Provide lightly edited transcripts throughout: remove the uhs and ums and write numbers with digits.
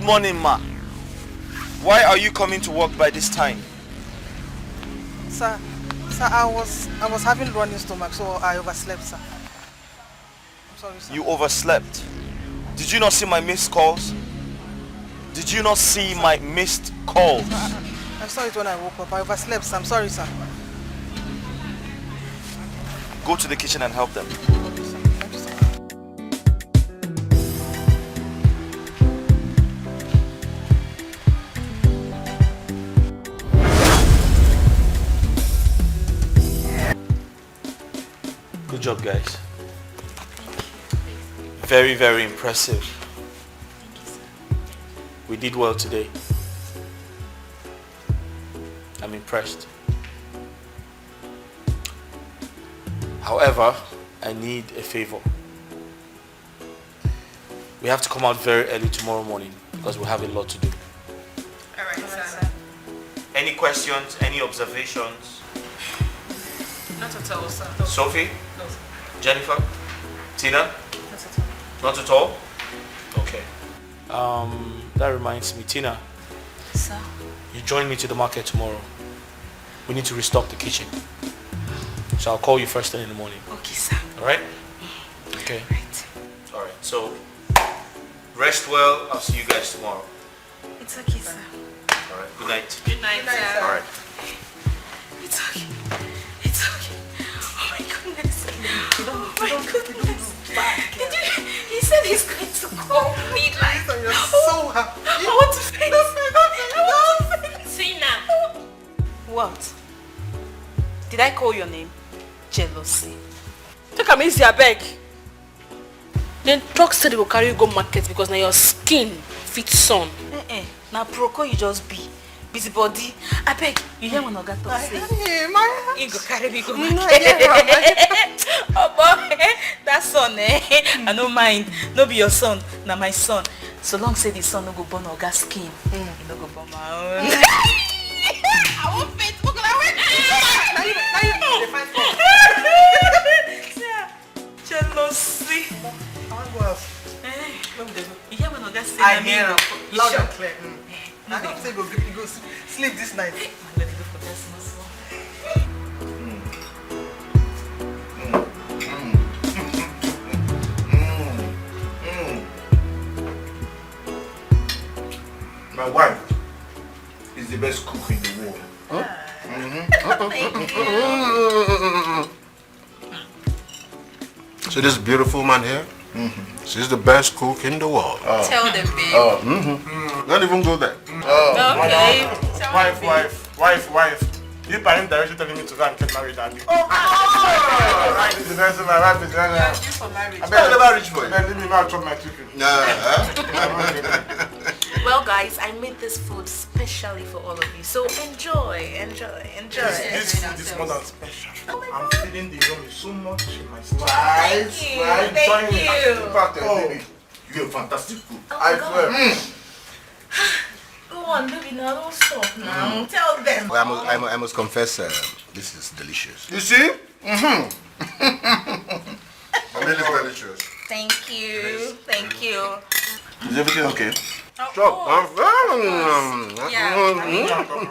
morning, ma. Why are you coming to work by this time? Sir, I was having running stomach, so I overslept, sir. I'm sorry, sir. You overslept. Did you not see my missed calls? Did you not see my missed calls? I saw it when I woke up. I overslept, sir. I'm sorry, sir. Go to the kitchen and help them. Okay, sir. Thank you, sir. Good job, guys. Very, very impressive. We did well today. I'm impressed. However, I need a favor. We have to come out very early tomorrow morning because we have a lot to do. Alright, sir. Any questions? Any observations? Not at all, sir. Sophie? No, sir. Jennifer? Tina? Not at all. Not at all? Okay. That reminds me, Tina. Sir? You join me to the market tomorrow. We need to restock the kitchen. So I'll call you first thing in the morning. Okay, sir. Alright? Okay. Right. Alright, so rest well. I'll see you guys tomorrow. It's okay, sir. Alright, good night. Good night, sir. Alright. It's okay. It's okay. Oh my goodness. Oh my goodness. He said he's going to call me like. You're so happy. I want to faint. I want to faint. Tina. What? Did I call your name? Jealousy. Take am easy, abeg. Then talk say they go carry you go market because now your skin fits sun. Now proko you just be. Busybody. Abeg, you hear when Oga talk say? He go carry me go market. Oh boy, that son I no mind. No be your son, na my son. So long say the son no go burn Oga skin. He no go burn my own. I won't faint. Jealousy. I want to go out. You hear when Oga say? I hear loud and clear. I don't say go sleep this night. Let me go for that small. My wife is the best cook in the world. Huh? So this beautiful man here, she's the best cook in the world. Tell them, babe. Don't even go there. Okay. Wife. You parent directly telling me to go and get married, Abby. My wife is the best. My wife is the best. Just for marriage. I never reach for you. Leave me now, chop my chicken. Well, guys, I made this food specially for all of you. So enjoy. This food is more than special. I'm feeling the room so much in my stomach. Thank you. In fact, baby, you're a fantastic cook. I swear. Go on, baby, now don't stop now. Tell them. Well, I must confess, this is delicious. You see? Really delicious. Thank you. Thank you. Is everything okay? Sure.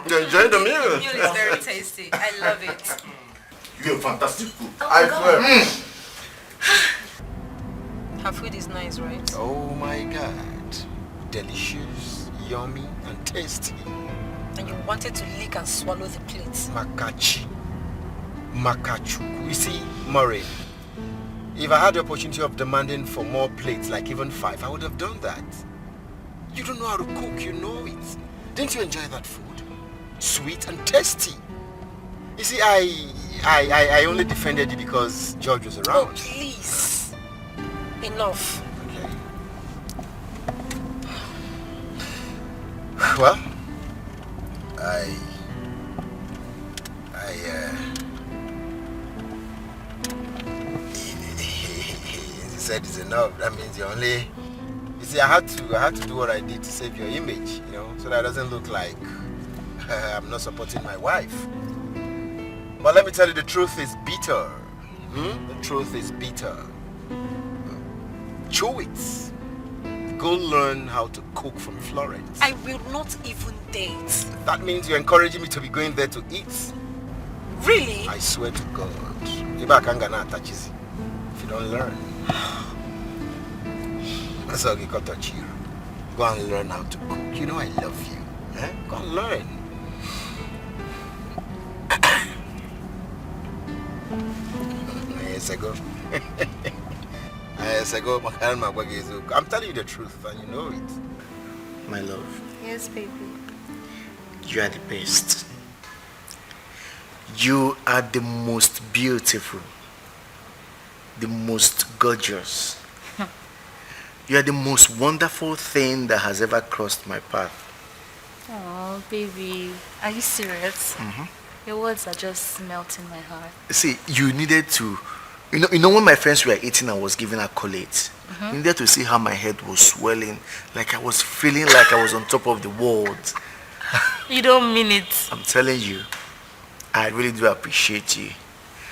You enjoy the meal. Meal is very tasty. I love it. You're a fantastic cook. I swear. Her food is nice, right? Oh my God. Delicious, yummy, and tasty. And you wanted to lick and swallow the plate. Makachuku. You see, Murray, if I had the opportunity of demanding for more plates, like even 5, I would have done that. You don't know how to cook, you know it. Didn't you enjoy that food? Sweet and tasty. You see, I only defended you because George was around. Oh, please. Enough. Okay. Well, you said it's enough. That means you only. You see, I had to do what I did to save your image, you know, so that it doesn't look like I'm not supporting my wife. But let me tell you, the truth is bitter. The truth is bitter. Chew it. Go learn how to cook from Florence. I will not even date. That means you're encouraging me to be going there to eat. Really? I swear to God. If I can't touch if you don't learn. That's how you got to cheer. Go and learn how to cook. You know I love you. Eh? Go and learn. Years ago. I'm telling you the truth and you know it. My love, Yes, baby. you are the best. You are the most beautiful, the most gorgeous. You are the most wonderful thing that has ever crossed my path. Oh, baby. Are you serious? Your words are just melting my heart. See, you needed to, you know when my friends were eating, I was giving accolades. You needed to see how my head was swelling, like I was feeling like I was on top of the world. You don't mean it. I'm telling you, I really do appreciate you.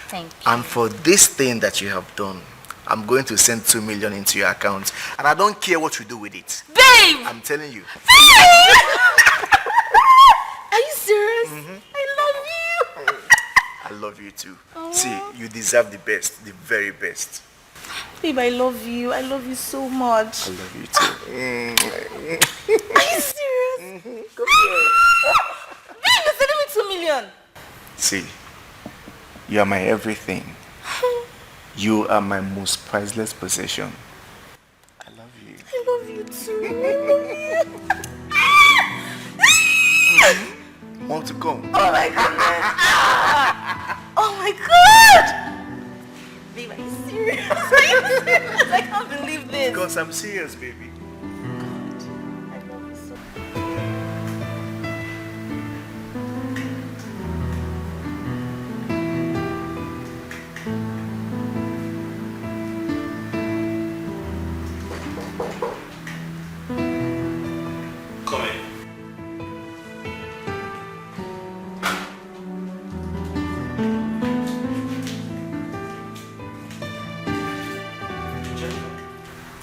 Thank you. And for this thing that you have done, I'm going to send 2 million into your account. And I don't care what you do with it. Babe! I'm telling you. Are you serious? I love you. I love you too. See, you deserve the best, the very best. Babe, I love you. I love you so much. I love you too. Are you serious? Come here. Babe, you're sending me 2 million. See, you are my everything. You are my most priceless possession. I love you. I love you too. More to come. Oh my goodness. Oh my god. Babe, are you serious? Are you serious? I can't believe this. Because I'm serious, baby. I love you so. Come in.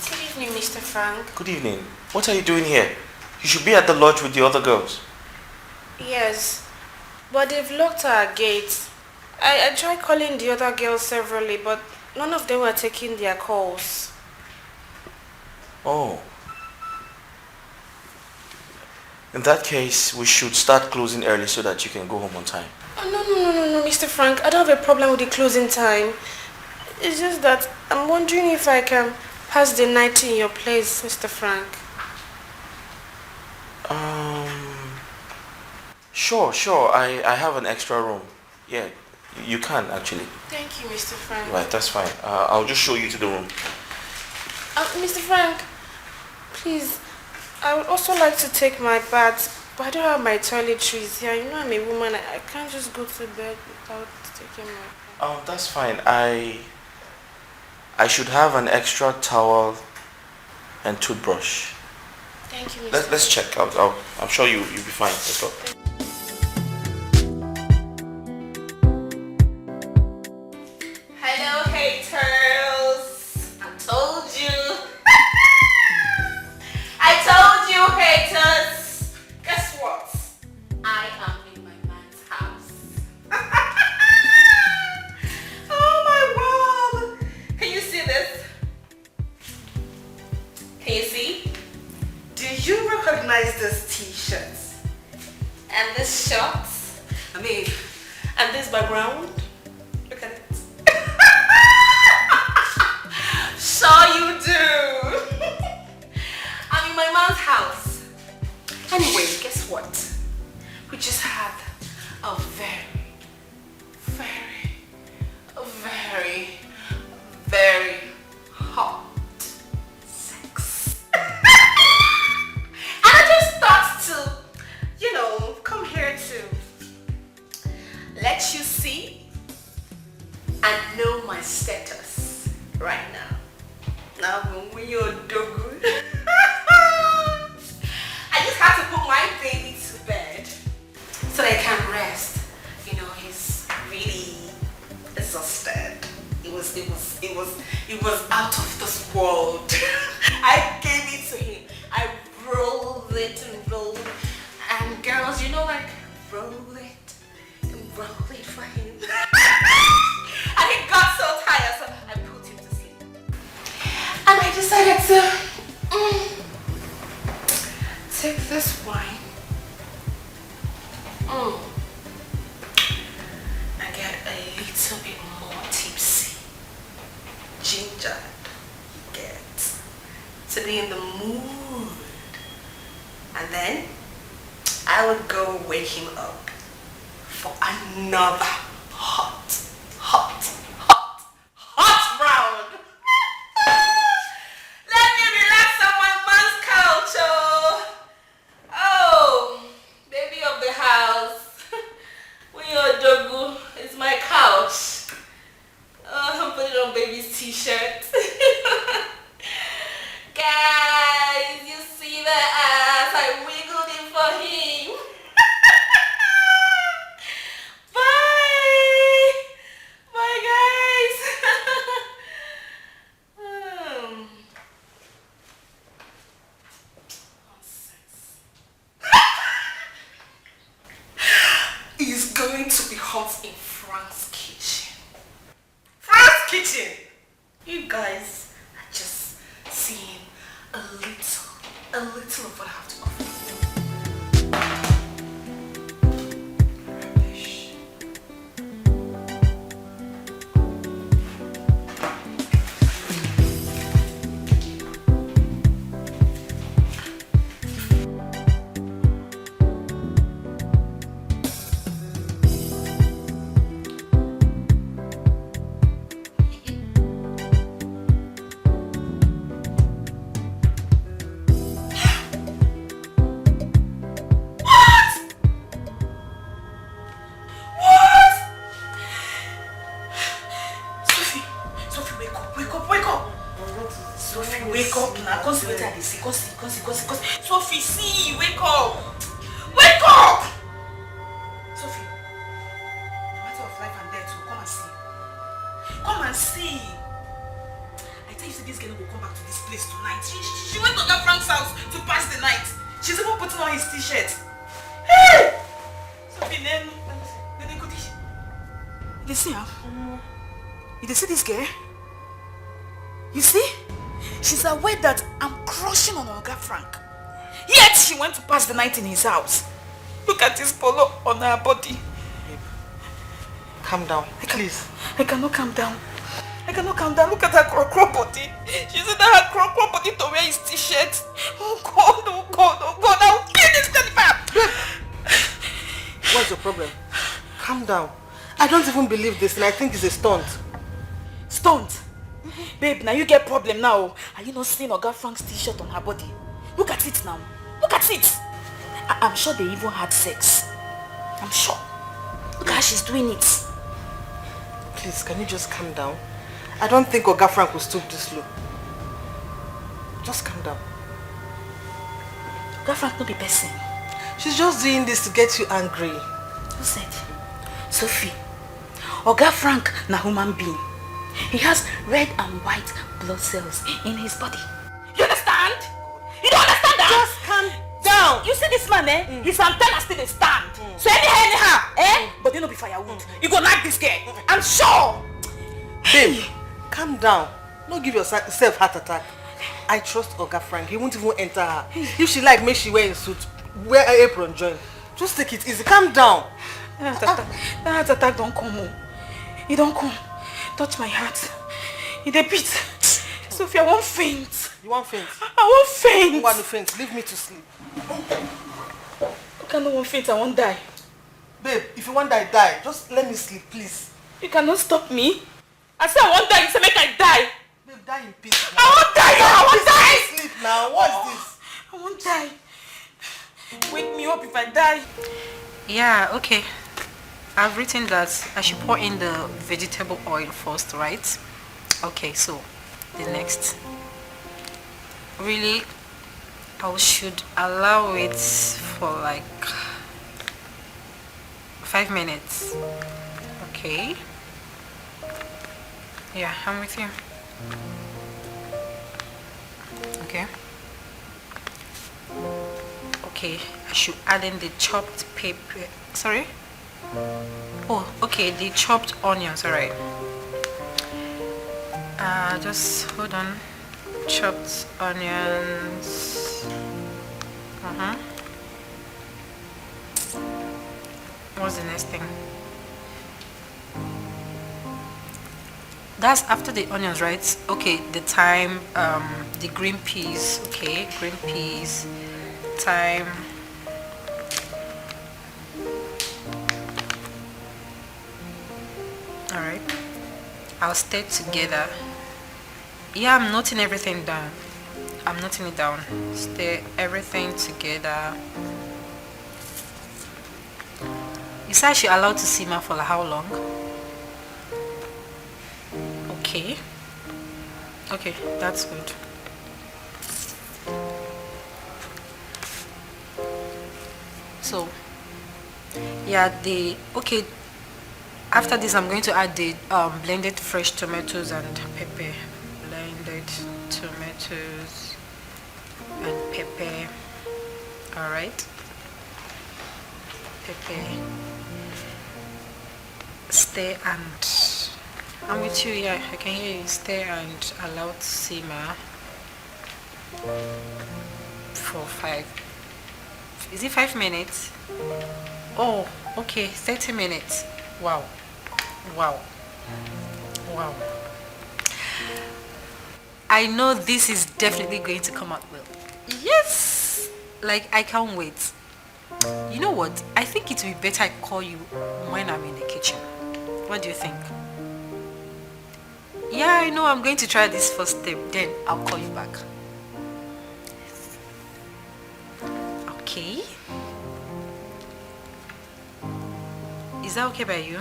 Good evening, Mr. Frank. Good evening. What are you doing here? You should be at the lodge with the other girls. Yes, but they've locked our gates. I tried calling the other girls severally, but none of them were taking their calls. Oh. In that case, we should start closing early so that you can go home on time. Oh, no, Mr. Frank. I don't have a problem with the closing time. It's just that I'm wondering if I can pass the night in your place, Mr. Frank. Sure. I have an extra room. Yeah, you can actually. Thank you, Mr. Frank. Right, that's fine. I'll just show you to the room. Mr. Frank, please, I would also like to take my bath, but I don't have my toiletries here. You know I'm a woman. I can't just go to bed without taking my bath. That's fine. I should have an extra towel and toothbrush. Thank you, Mr. Let's check out. I'm sure you'll be fine. Let's go. Hello, haters. I told you. I told you, haters. Guess what? I am in my man's house. Oh my world. Can you see this? Can you see? Do you recognize this t-shirt? And this shorts? And this background? Look at it. Sure you do. I'm in my mom's house. Anyway, guess what? We just had a very hot sex. And I just thought to, come here to let you see and know my status right now. Now, when you're dogu, I just have to put my baby to bed so they can rest. He's really exhausted. It was out of this world. I gave it to him. played for him. And he got so tired, so I put him to sleep. And I decided to take this wine and get a little bit more tipsy. Ginger, get to be in the mood. And then I would go wake him up for another hot round. Let me relax on my man's couch, oh, baby of the house. Dogu, it's my couch. I'm putting on baby's t-shirt. Guys, you see the ass? I wiggled it for him. Bye! Bye, guys! Nonsense. It's going to be hot in Frank's kitchen. Frank's kitchen! You guys are just seeing a little of what I have to offer. Sophie, see, wake up! Wake up! Sophie, the matter of life and death, come and see. Come and see. I tell you, this girl will come back to this place tonight. She went to that Frank's house to pass the night. She's even putting on his t-shirt. Hey! Sophie, then go this. You see her? You see this girl? You see? She's aware that I'm crushing on Oga Frank. Yet she went to pass the night in his house. Look at this polo on her body. Babe, calm down, please. I cannot calm down. I cannot calm down. Look at her crow body. She said that her crow body to wear his t-shirt. Oh God, oh God, oh God. I'll kill this babe. What's your problem? Calm down. I don't even believe this and I think it's a stunt. Stunt? Babe, now you get problem now. Are you not seeing Oga Frank's t-shirt on her body? Look at it now. Look at it. I'm sure they even had sex. I'm sure. Look how she's doing it. Please, can you just calm down? I don't think Oga Frank will stoop this low. Just calm down. Oga Frank no be person. She's just doing this to get you angry. Who said? Sophie. Oga Frank na human being. He has red and white blood cells in his body. You understand? You don't understand that? Just calm down. You see this man, eh? His antenna still dey stand. So anyhow, eh? But they no be firewood. You go like this girl. I'm sure. Babe, calm down. Don't give yourself heart attack. I trust Oga Frank. He won't even enter her. If she like, make she wear a suit. Wear an apron, join. Just take it easy. Calm down. That heart attack don't come. It don't come. Touch my heart. It a beat. Sophie, I won't faint. You won't faint? I won't faint. You want to faint? Leave me to sleep. I cannot want faint. I won't die. Babe, if you want die, die. Just let me sleep, please. You cannot stop me. I said I won't die. You say make I die. Babe, die in peace. Now. I won't die. I won't die. Sleep now. What's this? I won't die. Wake me up if I die. Yeah, okay. I've written that I should pour in the vegetable oil first, right? Okay, so the next. Really, I should allow it for like 5 minutes. Okay. Yeah, I'm with you. Okay. Okay, I should add in the chopped pepper. Sorry? Oh, okay, the chopped onions, alright. Just hold on. Chopped onions. What's the next thing? That's after the onions, right? Okay, the thyme, the green peas. Okay, green peas, thyme. Alright, I'll stir together. Yeah, I'm noting everything down. I'm noting it down. Stir everything together. You said I should allow to simmer for how long? Okay. Okay, that's good. So, yeah, okay. After this, I'm going to add the blended fresh tomatoes and pepper. Blended tomatoes and pepper. All right. Pepper. Stir and I'm with you. Yeah, I can hear you. Stir and allow to simmer for 5. Is it 5 minutes? Oh, okay. 30 minutes. Wow. Wow. Wow. I know this is definitely going to come out well. Yes! Like, I can't wait. You know what? I think it will be better I call you when I'm in the kitchen. What do you think? Yeah, I know I'm going to try this first step. Then I'll call you back. Okay. Is that okay by you?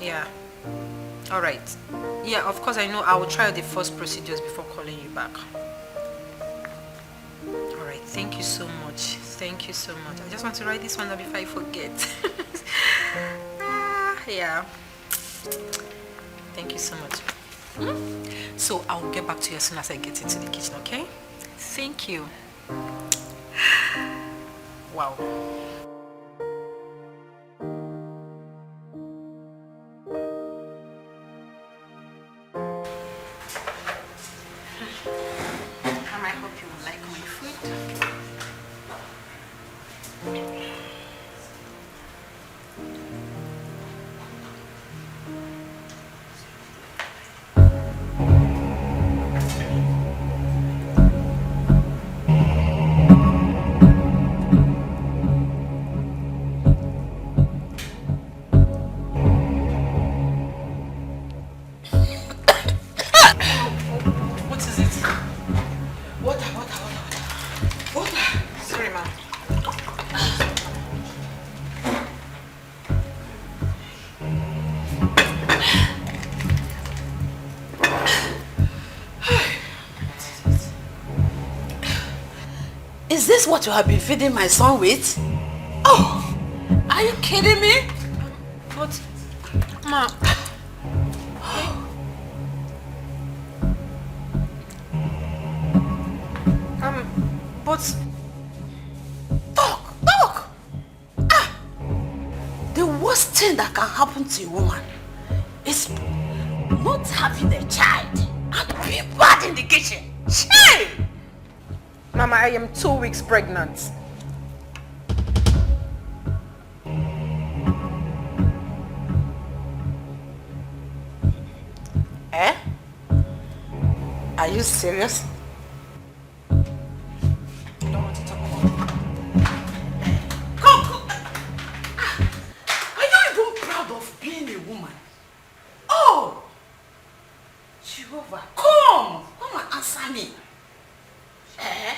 Yeah. Alright. Yeah, of course I know I will try the first procedures before calling you back. Alright, thank you so much. Thank you so much. I just want to write this one down before I forget. Yeah. Thank you so much. So I'll get back to you as soon as I get into the kitchen, okay? Thank you. Wow. I hope you will like my food. Is this what you have been feeding my son with? Oh, are you kidding me? But, Ma, but... Talk! The worst thing that can happen to a woman is not having a child and being bad in the kitchen. Shame! Mama, I am 2 weeks pregnant. Eh? Are you serious? Don't want to talk about it. Come. Are you even proud of being a woman? Oh! Jehovah, come and answer me. Eh?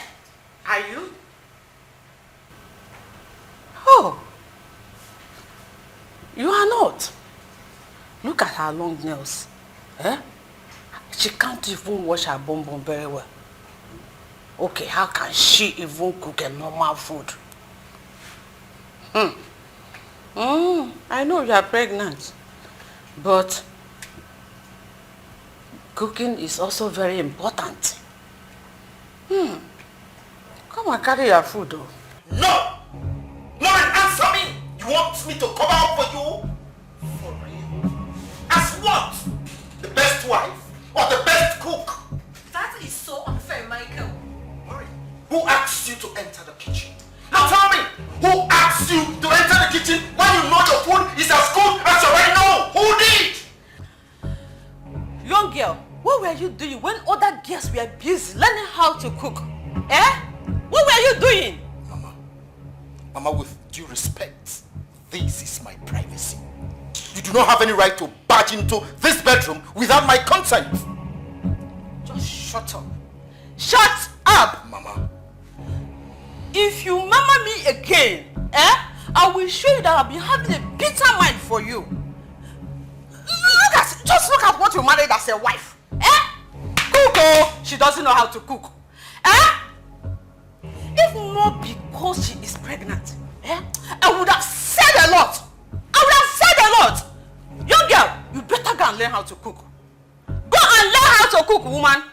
Are you? Oh. You are not. Look at her long nails. Eh? She can't even wash her bum very well. Okay, how can she even cook a normal food? I know you are pregnant, but cooking is also very important. Come and carry your food, though. No! Lauren, answer me You want me to cover up for you? For real? As what? The best wife? Or the best cook? That is so unfair, Michael. Murray, who asked you to enter the kitchen? Now tell me, who asked you to enter the kitchen when you know your food is as good as you already know? Who did? Young girl, what were you doing when other girls were busy learning how to cook? Eh? What were you doing? Mama, with due respect, this is my privacy. You do not have any right to barge into this bedroom without my consent. Just shut up. Shut up! Mama. If you mama me again, I will show you that I've been having a bitter mind for you. Just look at what you married as a wife. Cook, oh! She doesn't know how to cook. If not because she is pregnant, I would have said a lot. Young girl, you better go and learn how to cook. Go and learn how to cook, woman.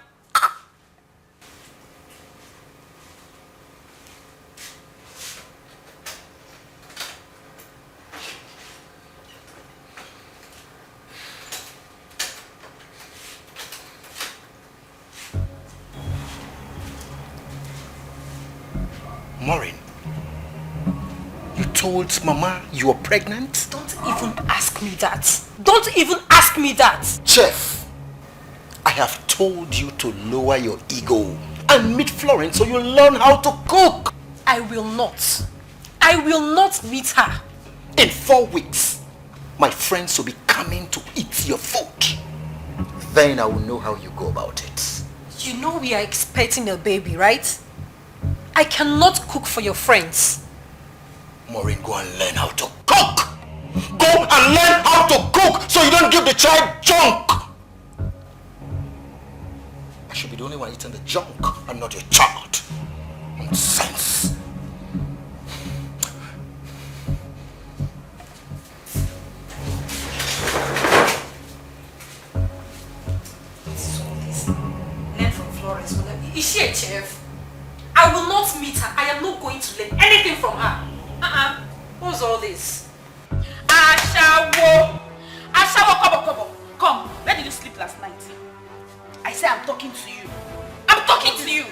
Maureen, you told Mama you were pregnant? Don't even ask me that. Don't even ask me that. Chef, I have told you to lower your ego and meet Florence so you'll learn how to cook. I will not. I will not meet her. In 4 weeks, my friends will be coming to eat your food. Then I will know how you go about it. You know we are expecting a baby, right? I cannot cook for your friends. Maureen, go and learn how to cook. Go and learn how to cook so you don't give the child junk. I should be the only one eating the junk and not your child. Nonsense. Learn from Florence. Is she a chef? I will not meet her. I am not going to learn anything from her. What's all this? Ashawo, come. Where did you sleep last night? I say I'm talking to you. I'm talking to you.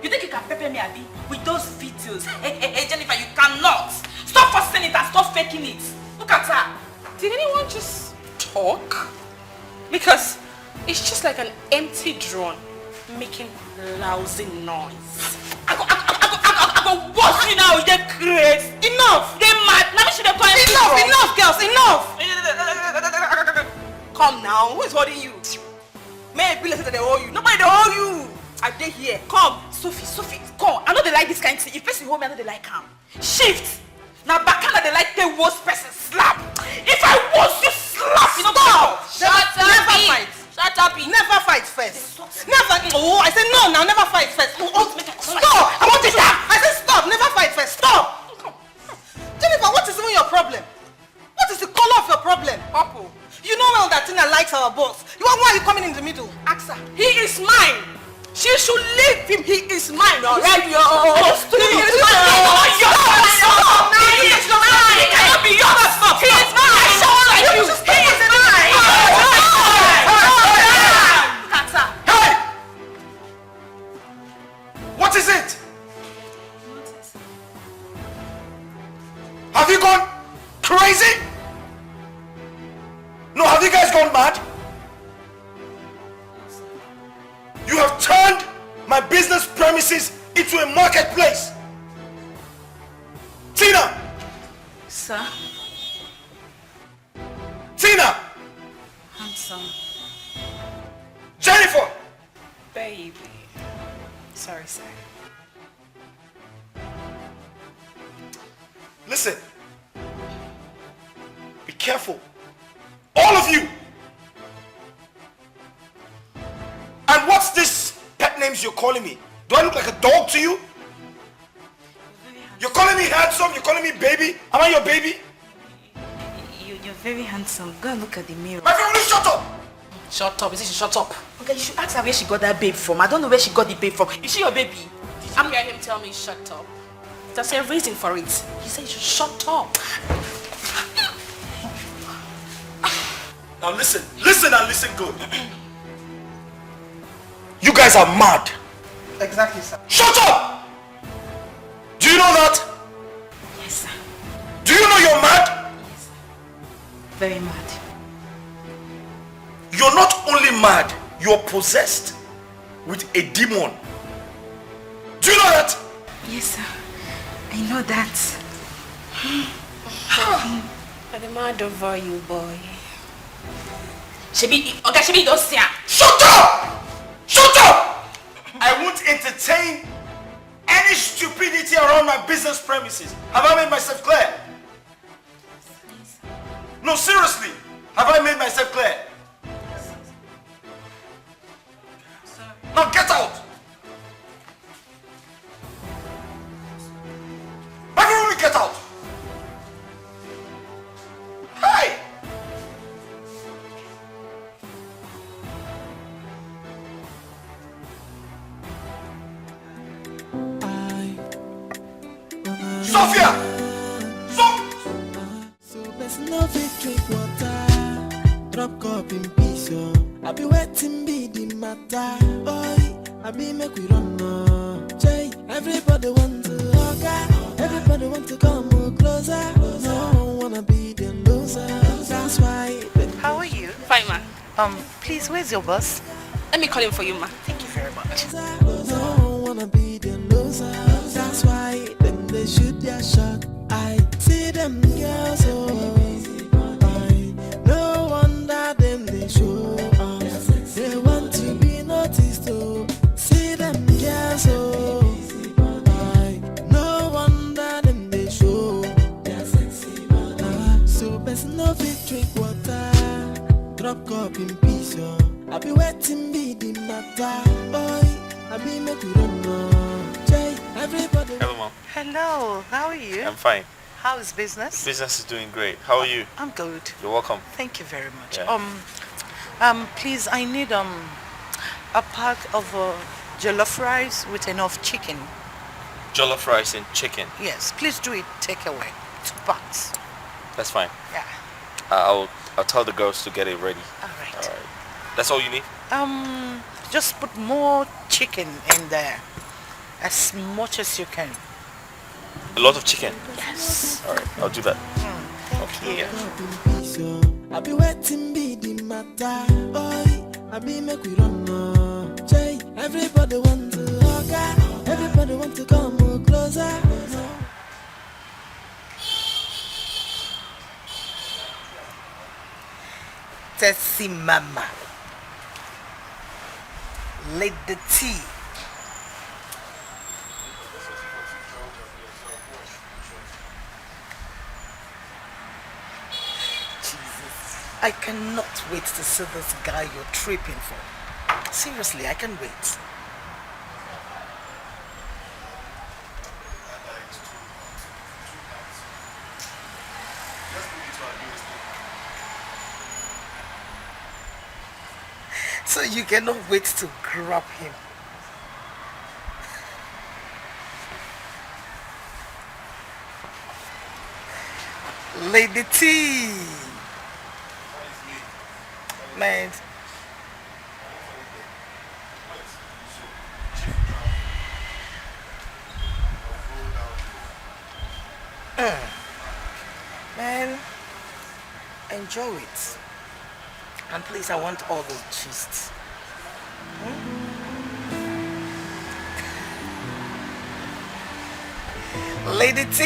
You think you can pepper me, Abby, with those videos? Hey, Jennifer, you cannot. Stop forcing it and stop faking it. Look at her. Did anyone just talk? Because it's just like an empty drone making lousy noise. I go watch you now, you crazy. Enough! They mad. Let me see the point. Enough, girls, enough! Come now, who is holding you? May I be listen that they owe you? Nobody they owe you! Are they here? Come! Sophie, come. I know they like this kind of thing. If person hold me, I know they like him. Shift! Now Bakana they like the worst person slap. If I was you slap, you know Stop! Never fight. Shut up, Never fight first. Never. Oh, I said no now, never fight first. Stop! I want it down. I said stop, never fight first. Stop! Jennifer, what is even your problem? What is the color of your problem? Purple. You know well that Tina likes our boss. Why are you coming in the middle? Ask her. He is mine. She should leave him. He is mine, alright? He is mine. He is mine. He cannot be yours. He is mine. I saw like you. He is mine. Hey! What is it? Have you gone crazy? No, have you guys gone mad? You have turned my business premises into a marketplace. Tina! Sir? Tina! Handsome. Jennifer! Baby. Sorry, sir. Listen. Be careful. All of you! And what's this pet names you're calling me? Do I look like a dog to you? You're calling me handsome, you're calling me baby. Am I your baby? You're very handsome. Go and look at the mirror. My friend, will you shut up? Shut up. Is it shut up? Okay, you should ask her where she got that babe from. I don't know where she got the babe from. Is she your baby? Did you hear him tell me shut up? There's a reason for it. He said you should shut up. Now listen and listen good. You guys are mad. Exactly, sir. Shut up! Do you know that? Yes, sir. Do you know you're mad? Yes, sir. Very mad. You're not only mad, you're possessed with a demon. Do you know that? Yes, sir. I know that. I'm mad over you, boy. Shebi, don't say. Shut up! Shut up! I won't entertain any stupidity around my business premises. Have I made myself clear? No, seriously. Have I made myself clear? Now get out! Everyone get out! Hey! Sophia! So best love it, drink water. Drop cup in peace, yo. I be waiting, be the matter. Oi, I be make we run now. Jay, everybody want to hug. Everybody want to come closer. No one wanna be the loser. That's why. How are you? Fine, ma. Please, where's your boss? Let me call him for you, ma. Thank you very much. No one wanna be the loser. That's why them they shoot their shot. I see them girls, oh. No wonder them they show off. They want to be noticed, oh. See them girls, oh. No wonder them they show. So best no fit drink water. Drop cup in peace, oh. I be waiting, be the matter. Boy, I be make we run now. Jay, everybody. Hello, Mom. Hello, how are you? I'm fine. How is business? Business is doing great. How are you? I'm good. You're welcome. Thank you very much. Yeah. Please, I need a pack of jollof rice with enough chicken. Jollof rice and chicken. Yes, please do it takeaway. 2 packs. That's fine. Yeah. I'll tell the girls to get it ready. All right. All right. That's all you need? Just put more chicken in there, as much as you can. A lot of chicken? Yes. All right, I'll do that. Thank you. I be waiting, be the matter. Boy, I be make we run now. Jay, everybody want to hug. Everybody want to come closer. Tessie mama. Let the tea. Jesus, I cannot wait to see this guy you're tripping for. Seriously, I can't wait. So you cannot wait to grab him. Lady T. Man. Man, enjoy it. And please, I want all the gist. Lady T.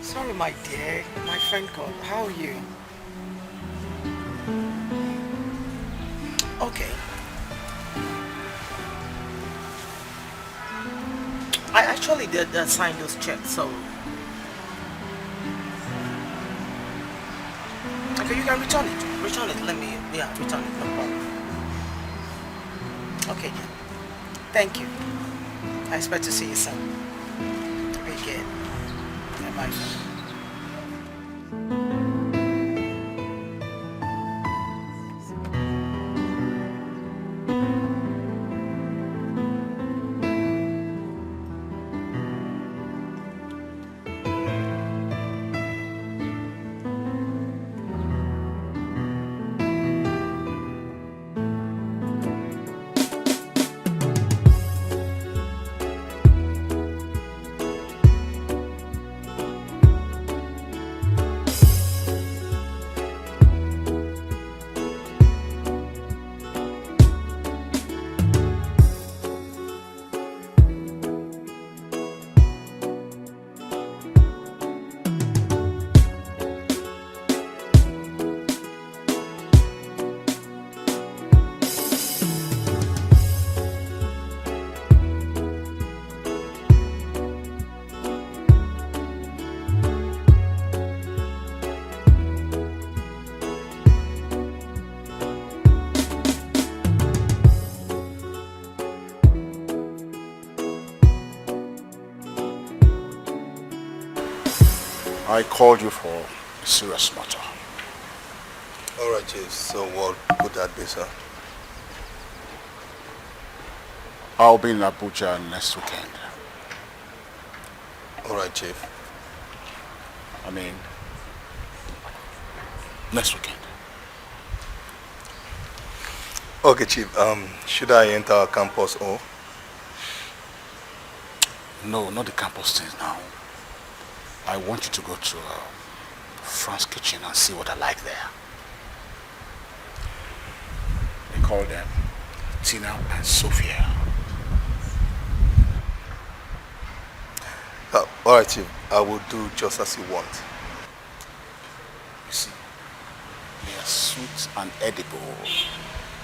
Sorry, my dear. My friend called. How are you? Okay. I actually did sign those checks, so... Okay, you can return it. Return it. Let me... Yeah, return it. No problem. Okay. Thank you. I expect to see you soon. Take care. Bye-bye. I called you for a serious matter. Alright, Chief. So what would that be, sir? I'll be in Abuja next weekend. Alright, Chief. I mean, next weekend. Okay, Chief. Should I enter our campus or? No, not the campus things now. I want you to go to Fran's kitchen and see what I like there. They call them Tina and Sophia. Alright, Chief. I will do just as you want. You see, they are sweet and edible,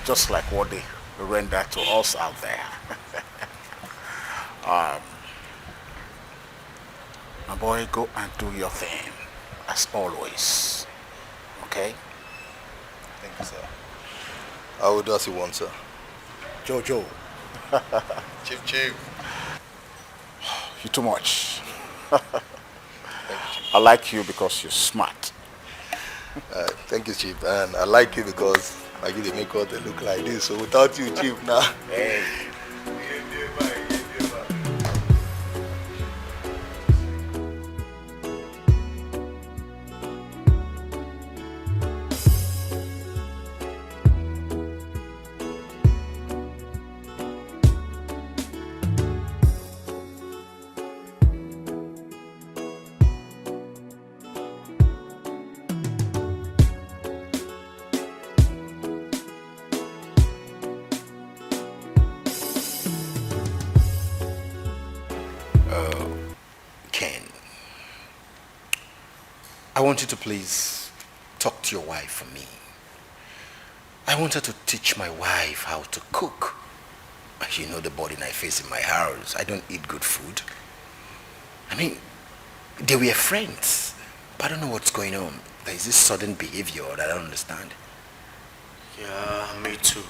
just like what they render to us out there. My boy, go and do your thing, as always. Okay? Thank you, sir. I will do as you want, sir. Jojo. Chief. You're too much. I like you because you're smart. Thank you, Chief. And I like you because I give the makeup they look like this. So without you, Chief, now. Hey. I want you to please talk to your wife for me. I want her to teach my wife how to cook. You know the burden I face in my house. I don't eat good food. I mean, they were friends, but I don't know what's going on. There is this sudden behavior that I don't understand. Yeah, me too.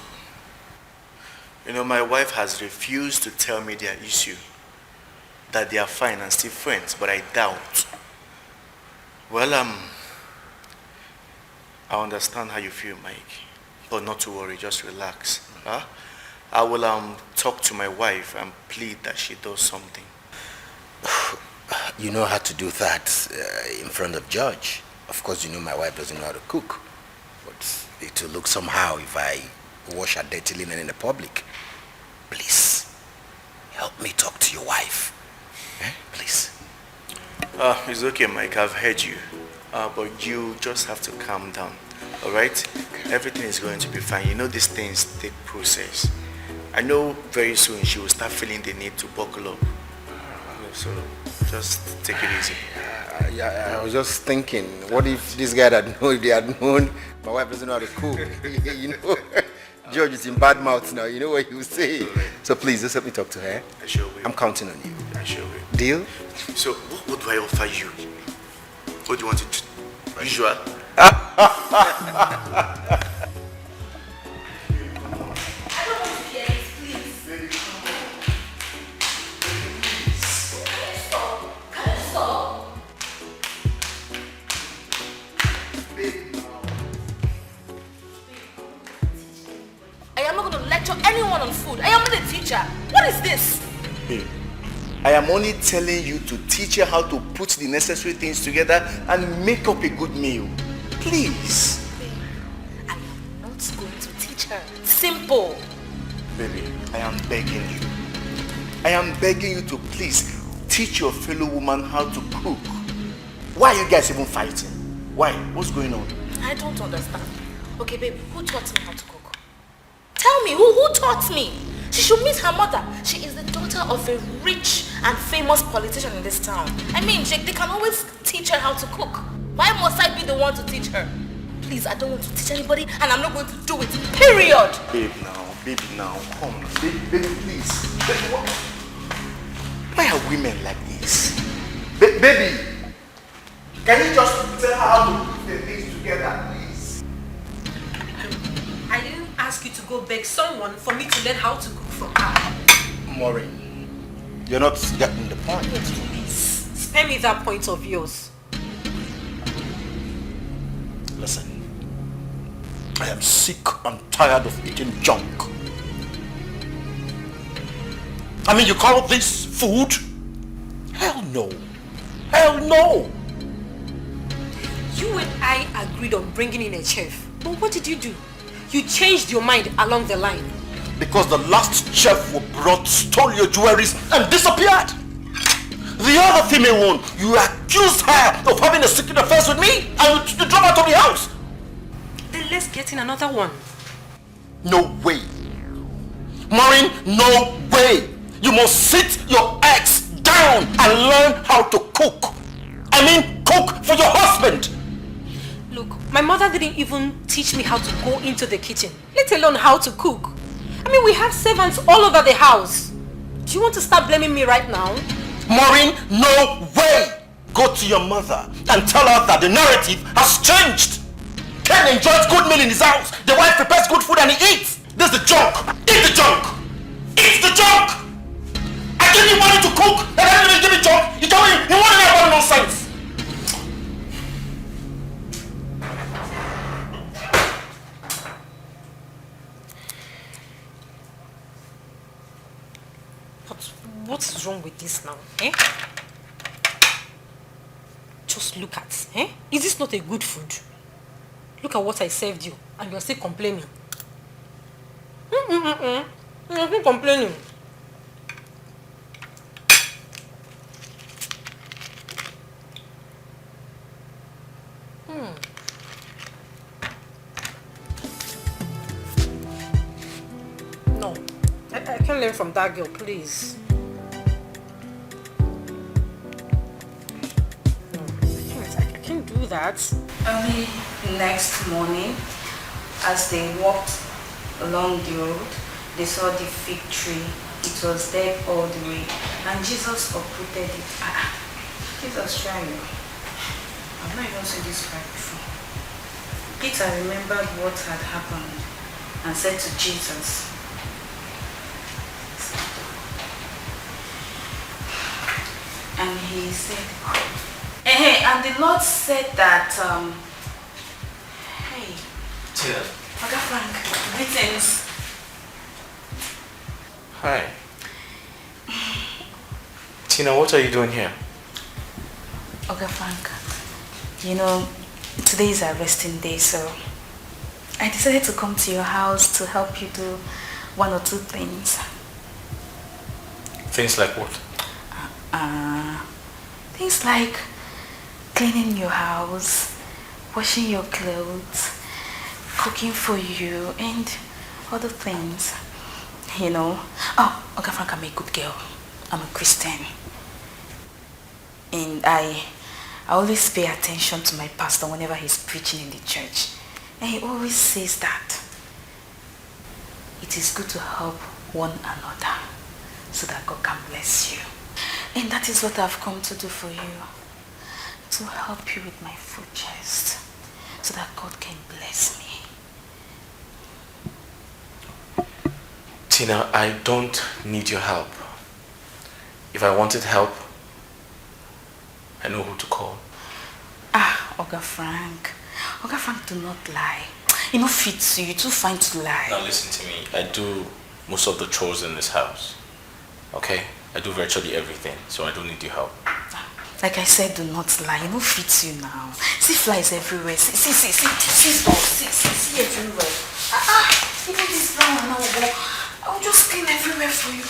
You know, my wife has refused to tell me their issue. That they are fine and still friends, but I doubt. Well, I understand how you feel, Mike. But not to worry, just relax. Huh? I will talk to my wife and plead that she does something. You know how to do that in front of judge. Of course, you know my wife doesn't know how to cook. But it will look somehow if I wash her dirty linen in the public. Please, help me talk to your wife. Please. It's okay, Mike. I've heard you. But you just have to calm down. Alright? Everything is going to be fine. You know these things take process. I know very soon she will start feeling the need to buckle up. So just take it easy. I was just thinking, what if this guy if they had known my wife doesn't know how to cook? You know, George is in bad mouth now. You know what he will say. So please, just help me talk to her. I sure will. I'm counting on you. I sure will. Deal? So what do I offer you? What do you want to do? Usual? I am not going to lecture anyone on food. I am not a teacher. What is this? Hey, I am only telling you to teach her how to put the necessary things together and make up a good meal. Please. I am not going to teach her. Simple. Baby, I am begging you. I am begging you to please teach your fellow woman how to cook. Why are you guys even fighting? Why? What's going on? I don't understand. Okay, babe, who taught me how to cook? Tell me, who taught me? She should meet her mother. She is the daughter of a rich and famous politician in this town. I mean, Jake, they can always teach her how to cook. Why must I be the one to teach her? Please, I don't want to teach anybody and I'm not going to do it. Period. Baby now, come. Baby, please. Baby, what? Why are women like this? Baby, can you just tell her how to put the things together, please? I didn't ask you to go beg someone for me to learn how to cook from her. Maureen, you're not getting the point. Please, spare me that point of yours. I am sick and tired of eating junk. I mean, you call this food? Hell no. Hell no. You and I agreed on bringing in a chef. But what did you do? You changed your mind along the line. Because the last chef who brought stole your jewelries and disappeared. The other female one, you accused her of having a secret affair with me and you drove out of the house. Then let's get in another one. No way. Maureen, no way. You must sit your ex down and learn how to cook. I mean, cook for your husband. Look, my mother didn't even teach me how to go into the kitchen, let alone how to cook. I mean, we have servants all over the house. Do you want to start blaming me right now? Maureen, no way. Go to your mother and tell her that the narrative has changed. Ken enjoys good meal in his house. The wife prepares good food and he eats. This is the junk. Eat the junk. Eat the junk. I give you money to cook and then you give me junk. You tell me you want to know about nonsense. What is wrong with this now? Eh? Just look at, eh? Is this not a good food? Look at what I served you and you're still complaining. You're still complaining. No, I can't learn from that girl, please. I can't do that. Early next morning, as they walked along the road, they saw the fig tree. It was dead all the way, and Jesus uprooted it. Jesus, try you. I've not even seen this cry before. Peter remembered what had happened and said to Jesus, and he said, hey, and the Lord said that, hey, Tina. Oga Frank, greetings. Hi. Tina, what are you doing here? Oga Frank, you know, today is our resting day, so I decided to come to your house to help you do one or two things. Things like what? Things like cleaning your house, washing your clothes, cooking for you, and other things, you know. Oh, Oga Frank, I'm a good girl. I'm a Christian. And I always pay attention to my pastor whenever he's preaching in the church. And he always says that it is good to help one another so that God can bless you. And that is what I've come to do for you. To help you with my food chest so that God can bless me. Tina, I don't need your help. If I wanted help, I know who to call. Oga Frank. Oga Frank, do not lie. You know, fits you. You're too fine to lie. Now listen to me. I do most of the chores in this house. Okay? I do virtually everything, so I don't need your help. Like I said, do not lie. You know, fits you now. See flies everywhere. See everywhere. Even this brown now, I'll just clean everywhere for you.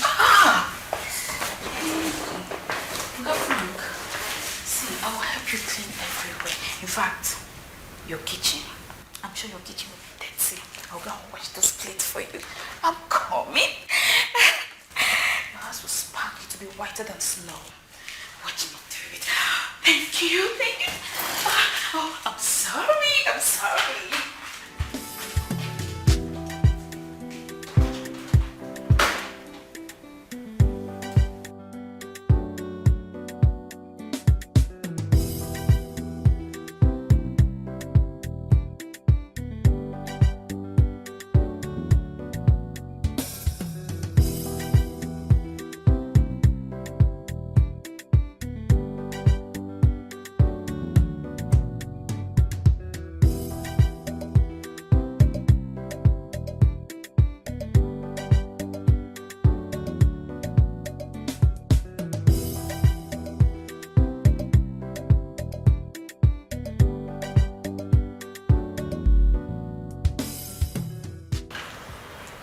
Oga Frank, see, I will help you clean everywhere. In fact, your kitchen. I'm sure your kitchen will be dirty. I'll go and wash those plates for you. I'm coming. Your house will sparkle to be whiter than snow. Watch me do it. Thank you. Oh, I'm sorry.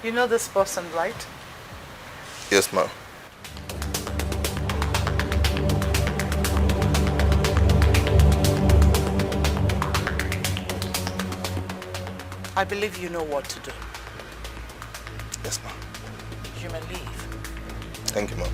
You know this person, right? Yes, ma'am. I believe you know what to do. Yes, ma'am. You may leave. Thank you, ma'am.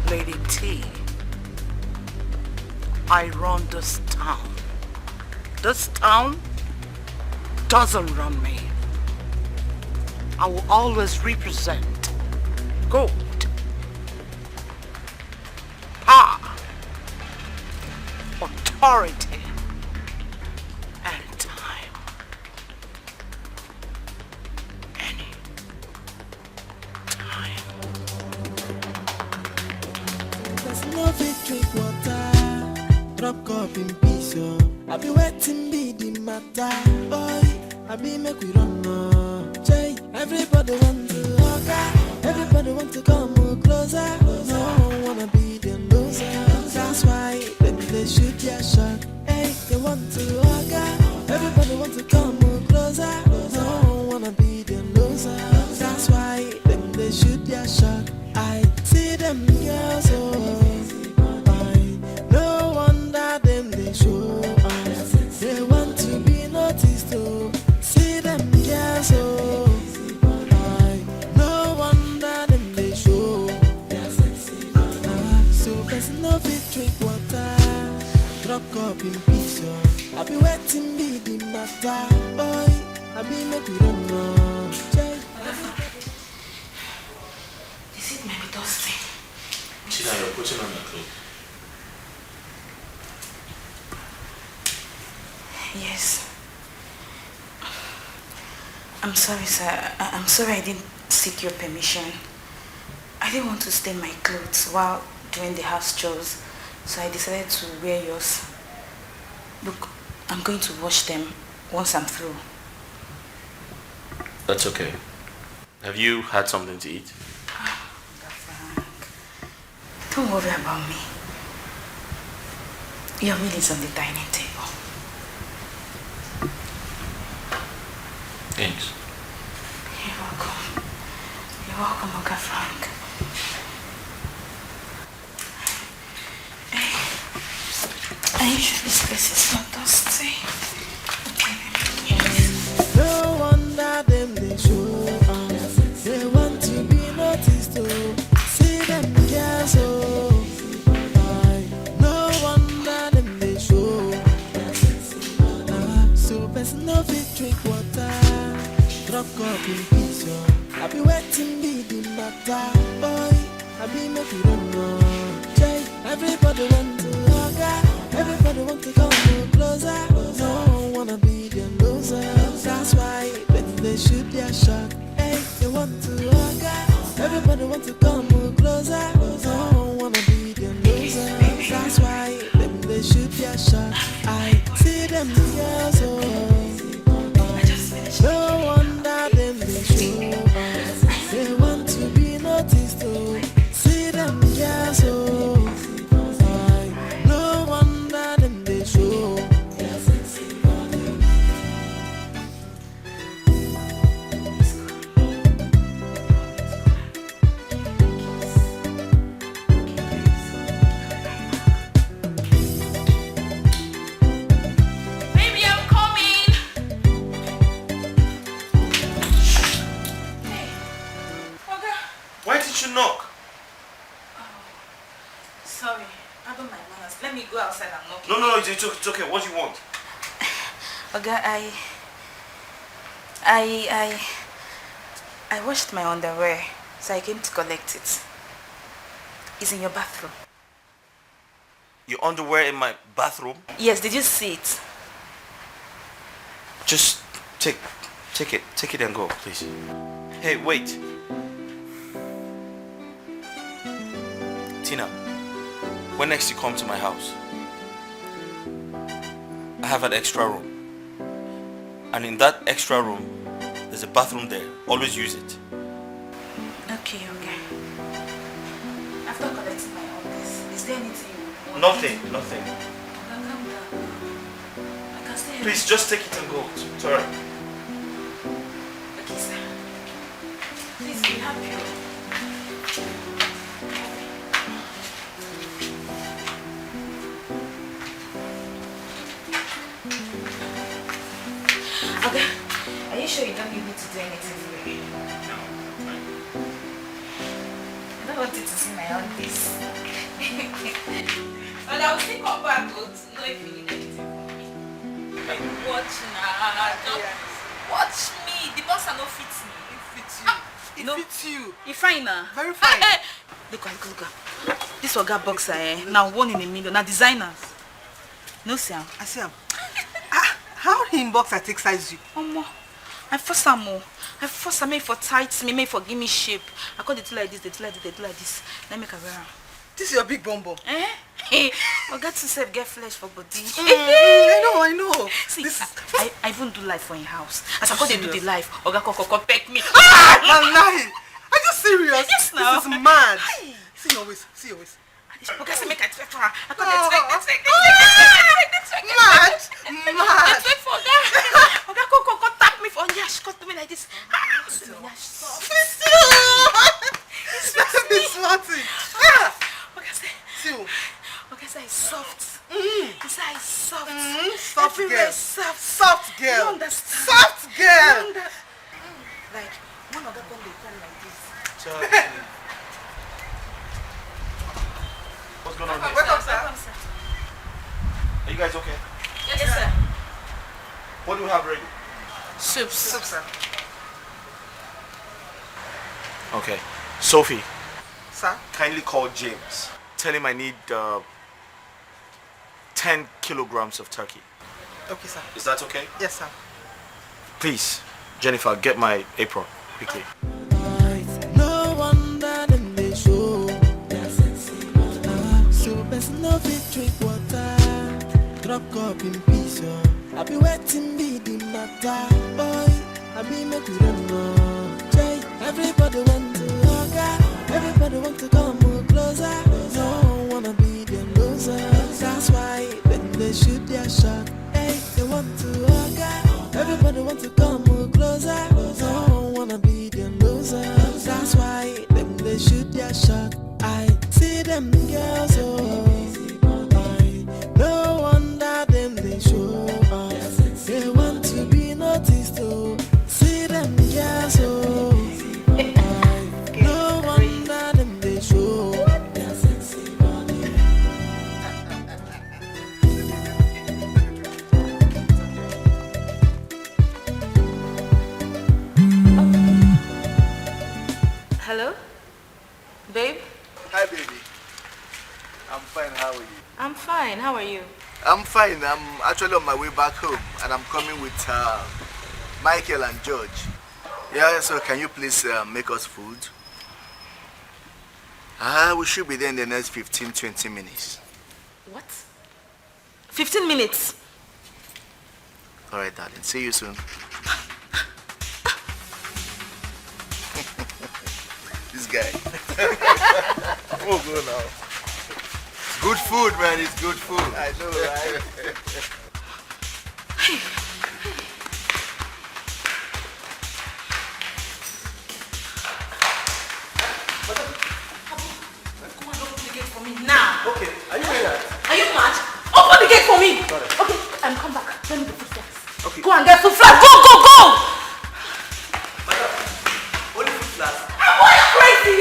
Lady T, I run this town. This town doesn't run me. I will always represent gold, power, authority, and time. Any time. There's no fit drink water, drop cup in peace, oh. I be waiting be the matter, boy. I be make we run, Jay. Everybody want to hug, everybody want to come closer. No wanna be the loser. That's why they shoot their shot. Hey, they want to hug, everybody want to come closer. No wanna be the loser. That's why they shoot their shot. I see them girls, no wonder them they show us. They want to be noticed, see them girls, no wonder them they show. So there's no fit drink water, drop cup in peace, I be waiting be the matter, boy. I be make we don't know. This is maybe dusty. Chida, you're putting on the clothes. Yes. I'm sorry, sir. I'm sorry I didn't seek your permission. I didn't want to stain my clothes while doing the house chores, so I decided to wear yours. Look, I'm going to wash them once I'm through. That's okay. Have you had something to eat? Don't worry about me. Your meal is on the dining table. Thanks. You're welcome. You're welcome, Uncle Frank. Hey, are you sure this place is not dusty? No wonder them they show us. They want to be noticed, see them girls, no wonder them they show. So best no fit drink water, drop cup in peace, I be waiting be the matter, boy. I be make you run, Jay. Everybody want to hug, everybody want to come closer. No wanna be the loser. That's why they shoot their shot. Hey, they want to hug, everybody want to come closer. No wanna be the loser. That's why they shoot their shot. I see them girls, no wonder them they show us. They want to be noticed, see them girls, no wonder them they show. Baby, I'm coming. Why did you knock? Sorry, pardon my manners. Let me go outside and knock. No, it's okay. What do you want? Oga, I washed my underwear, so I came to collect it. It's in your bathroom. Your underwear in my bathroom? Yes, did you see it? Just take it and go, please. Hey, wait. Tina, when next you come to my house, I have an extra room. And in that extra room, there's a bathroom there. Always use it. Okay. After collecting my orders, is there anything you want? Nothing. Calm down. I can stay here. Please, just take it and go. It's alright. Okay, sir. Please be happy. Okay. Are you sure you don't need me to do anything for you? No, fine. I don't want you to see my own face. But I'll still come back to know if you need anything from me. Watch now. Watch me. The boss are not fit me. It fits you. It fits you. You fine now? Very fine. Look. This Oga boxer, now 1 in a million. Now designers. No, see him. I see him. How him boxer take size you? I force am make for tight me, make for give me shape. I call the two like this, they do like this. Let me make a wear am. This is your big bumbo. Oga to self get flesh for body. I know. See, I even do life for in house. As I call they do the life, Oga Koko peck me. I'm lying. Are you serious? Yes, now. This is mad. See your waist. Oga say make I twerk for her. I call they twerk. Mad. Twerk for Oga. Oga Koko tap me for yash, cut me like this. Yash soft. It's smarty. Oga say. Two. Oga say it's soft. Inside is soft. Soft Everywhere girl. is soft. Soft girl. You understand? Soft girl. Like one Oga come dey come like this. What's going on here? Welcome, sir. Are you guys okay? Yes, sir. What do we have ready? Soup, sir. Okay. Sophie, Sir? kindly call James. Tell him I need 10 kilograms of turkey. Okay, sir. Is that okay? Yes, sir. Please, Jennifer, get my apron quickly. No wonder them they show their sensible. So best no fit drink water. Drop cup in peace. I be waiting be the matter. Boy, I be make we run more. Jay, everybody want to hug. Everybody want to come more closer. No one wanna be the loser. That's why when they shoot their shot, hey, they want to hug. Everybody want to come more closer. No one wanna be the loser. That's why when they shoot their shot, I see them girls. No wonder them they show up. They want to be noticed. See them girls. No wonder them they show up. Hello? Babe? Hi, baby. I'm fine. How are you? I'm fine. How are you? I'm fine. I'm actually on my way back home, and I'm coming with Michael and George. Yeah, so can you please make us food? We should be there in the next 15-20 minutes. What? 15 minutes? All right, darling. See you soon. This guy. Oh, go now. Good food, man. It's good food. I know, right? Now. Okay, are you ready? Are you mad? Open the gate for me. Okay, come back. Let me get food flask. Okay. Go and get food flask. Go! Only food flask. Am I crazy?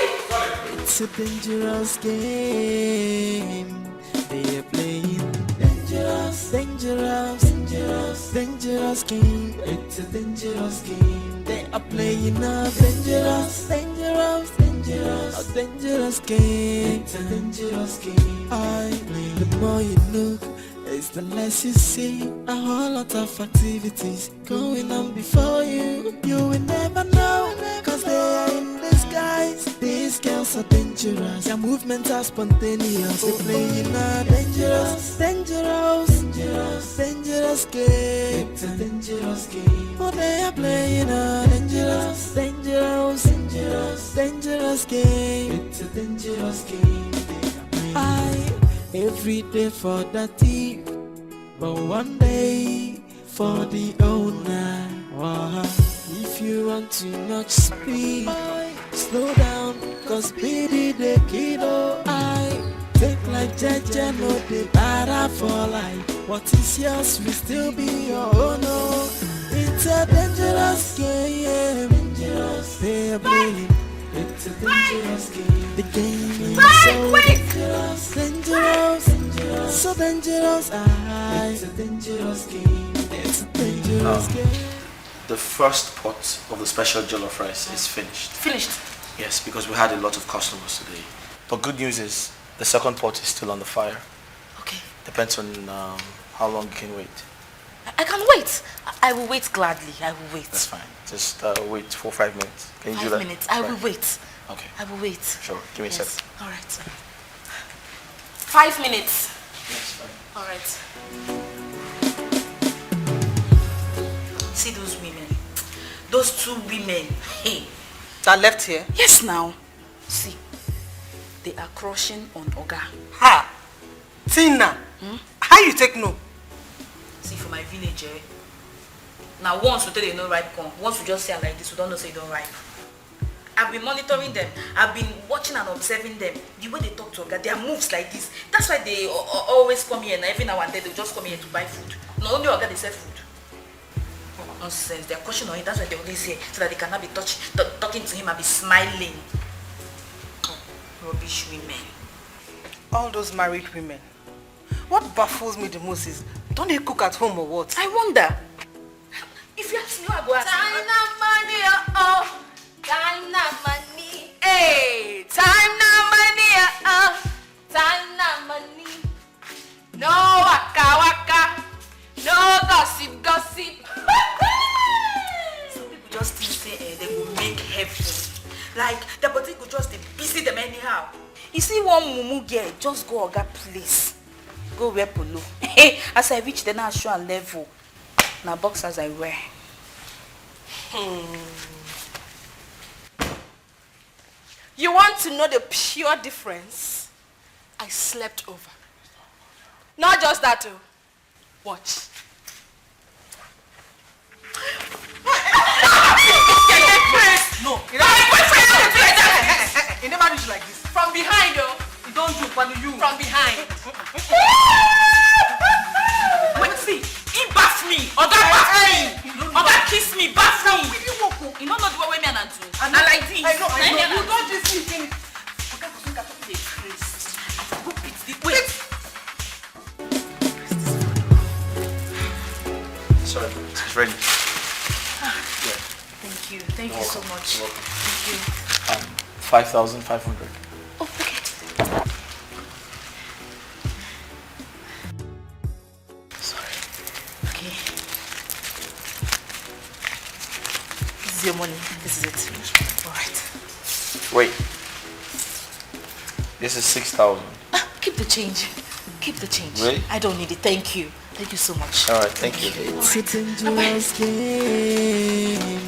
It's a dangerous game they are playing. Dangerous game. It's a dangerous game. They are playing a dangerous game. It's a dangerous game. The more you look, it's the less you see. A whole lot of activities going on before you. You will never know, cause they are in disguise. These girls are dangerous. Their movements are spontaneous. They playing a dangerous game. It's a dangerous game. Oh, they are playing a dangerous dangerous game. I every day for the thief, but one day for the owner. If you want too much speed, slow down, cause speedy the kiddo. I take like Jaja, no the para for life. What is yours will still be your own. Oh. It's a dangerous game, dangerous. They are playing. It's a dangerous game. The game is so dangerous, dangerous, dangerous, so dangerous. It's a dangerous game. It's a dangerous game. The first pot of the special jollof rice is finished. Finished? Yes, because we had a lot of customers today. But good news is the second pot is still on the fire. Okay. Depends on how long you can wait. I can wait. I will wait gladly. I will wait. That's fine. Just wait for 5 minutes. Can you do that? 5 minutes. I will wait. Okay. I will wait. Sure. Give me a sec. All right. 5 minutes. Yes, fine. All right. See those women. Those two women. Hey. That left here? Yes, now. See. They are crushing on Oga. Ha! Tina! How you take no? See, for my village, now once we tell they no ripe corn, once we just say like this, we don't know say they don't ripe. I've been monitoring them. I've been watching and observing them. The way they talk to Oga, their moves like this. That's why they always come here, and every now and then they just come here to buy food. Not only Oga, they sell food. Nonsense. They are crushing on him. That's why they always here, so that they cannot be talking to him and be smiling. Rubbish women. All those married women. What baffles me the most is, don't they cook at home or what? I wonder. If you ask me, I go ask you. Time na money, oh. Time na money. Hey, time na money, oh. Time na money. No waka waka. No gossip gossip. Some people just think say they will make heaven. Like the body could just be busy them anyhow. You see one mumu girl just go Oga place. Go wear polo. Hey, as I reach the national level, now boxers I wear. You want to know the pure difference? I slept over. Not just that too. Watch. No, you never reach like this. From behind, yo. You don't do but you. From behind. Wait, see, he bath me. Oga bath me. Oga kiss me, bath me. You don't know the way me and Antu. I like this. I know. You don't just see him. Oga go think I talk to the Chris. Go beat the wait. Sorry, it's ready. Thank you. Thank you so much. Thank you. 5,500. Oh, okay. Sorry. Okay. This is your money. This is it. All right. Wait. This is 6,000. Keep the change. Keep the change. Really? I don't need it. Thank you. Thank you so much. All right. Thank you. It's a dangerous game.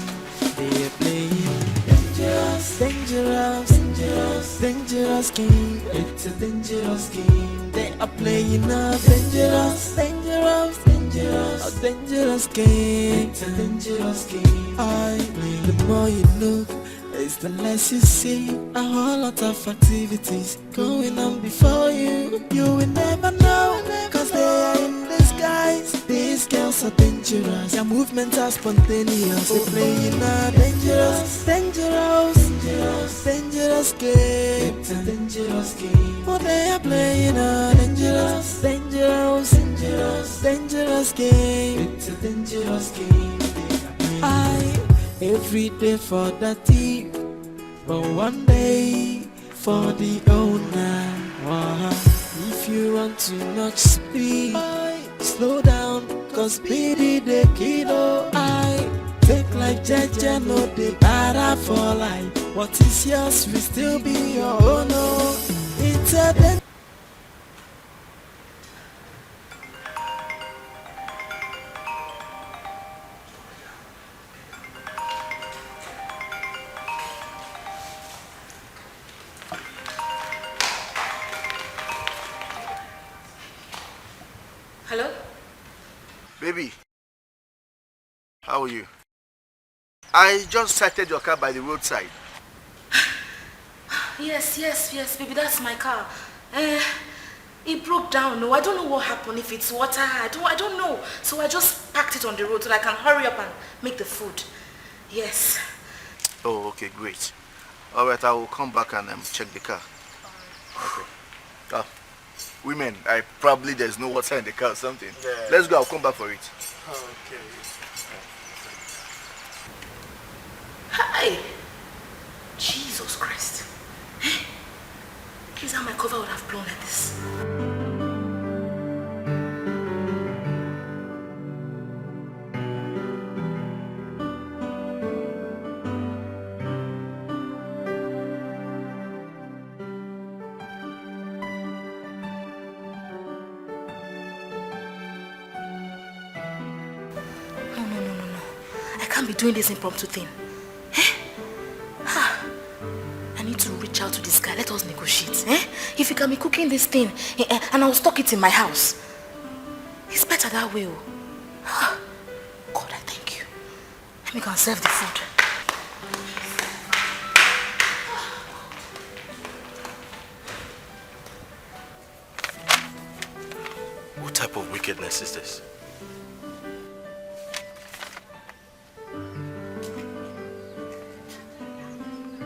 They are playing dangerous, dangerous, dangerous, dangerous game. It's a dangerous game. They are playing a dangerous, dangerous, dangerous, a dangerous game. It's a dangerous game. The more you look, it's the less you see. A whole lot of activities going on before you. You will never know, cause they are in disguise. These girls are dangerous. Their movements are spontaneous. They playing a dangerous, dangerous, dangerous, dangerous game. It's a dangerous game. Oh, they are playing a dangerous, dangerous, dangerous, dangerous game. It's a dangerous game. Every day for the thief, but one day for the owner. If you want too much speed, slow down, cause speedy the kiddo. I take like Jaja, no the para for life. What is yours will still be your own. It's a Baby, how are you? I just sighted your car by the roadside. Yes, baby, that's my car. It broke down. No, I don't know what happened. If it's water, I don't know. So I just parked it on the road so that I can hurry up and make the food. Yes. Oh, okay, great. All right, I will come back and check the car. Okay. Women, probably there's no water in the car or something. Yeah. Let's go. I'll come back for it. Okay. Hi. Jesus Christ. Is how my cover would have blown like this. No. I can't be doing this impromptu thing. I need to reach out to this guy. Let us negotiate. If he can be cooking this thing and I'll stock it in my house. It's better that way. God, I thank you. Let me go and serve the food. What type of wickedness is this?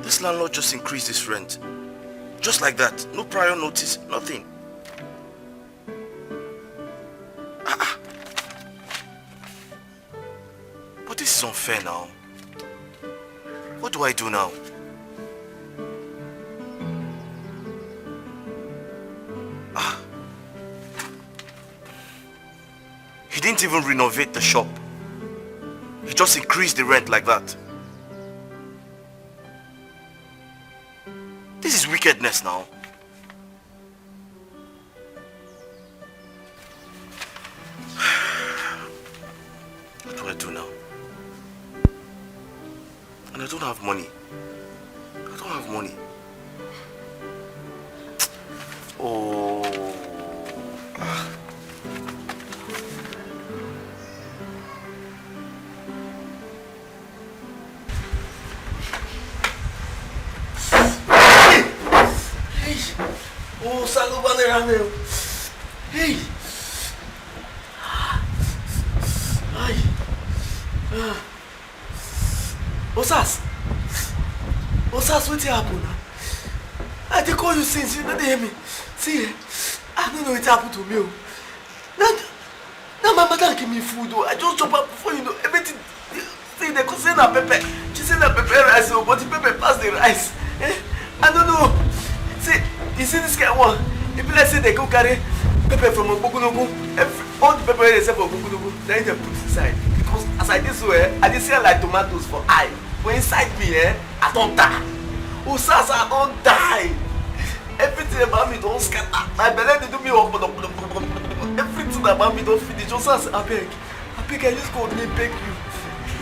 This landlord just increased his rent. Just like that. No prior notice, nothing. But this is unfair now. What do I do now? He didn't even renovate the shop. He just increased the rent like that. This is wickedness now. What do I do now? And I don't have money. Oh. Oh, salubane meu. Hey. Ai. Osas, wetin happen now? I dey call you since you no dey hear me. See, I don't know what happened to me. Now my mother give me food. I just chop up before you know everything. See, they go say na pepper. She say na pepper rice, but the pepper pass the rice. I don't know. See, you see this kind one? If let's say they go carry pepper from Ogbogunogu, all the pepper they sell for Ogbogunogu, then they put inside. Because as I did so, I did sell like tomatoes for eye. But inside me, I don't die. Oh, Sasa, I don't die. Everything about me don't scatter. My belly they do me up. Everything about me don't finish. Oh, Sasa, I beg, I just go and beg you.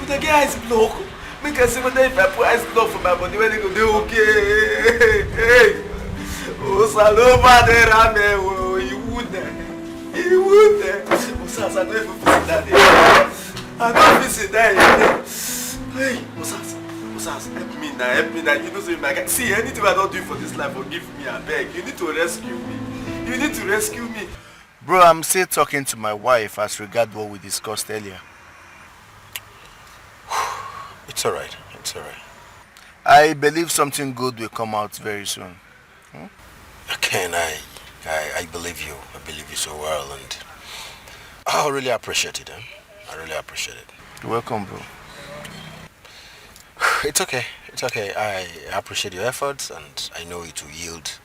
You the get ice block. Make I see whether if I put ice block for my body, when they go, they okay. Hey. Oh, Saloma de Rame, oh, you wouldn't. Oh, Sasa, I don't even visit that day. I don't visit that. Hey, Osas, help me now. You know, so my guy. See, anything I don't do for this life, forgive me, I beg. You need to rescue me. Bro, I'm still talking to my wife as regard what we discussed earlier. It's alright. I believe something good will come out very soon. Ken, I believe you. I believe you so well, and I really appreciate it. I really appreciate it. You're welcome, bro. It's okay. I appreciate your efforts, and I know it will yield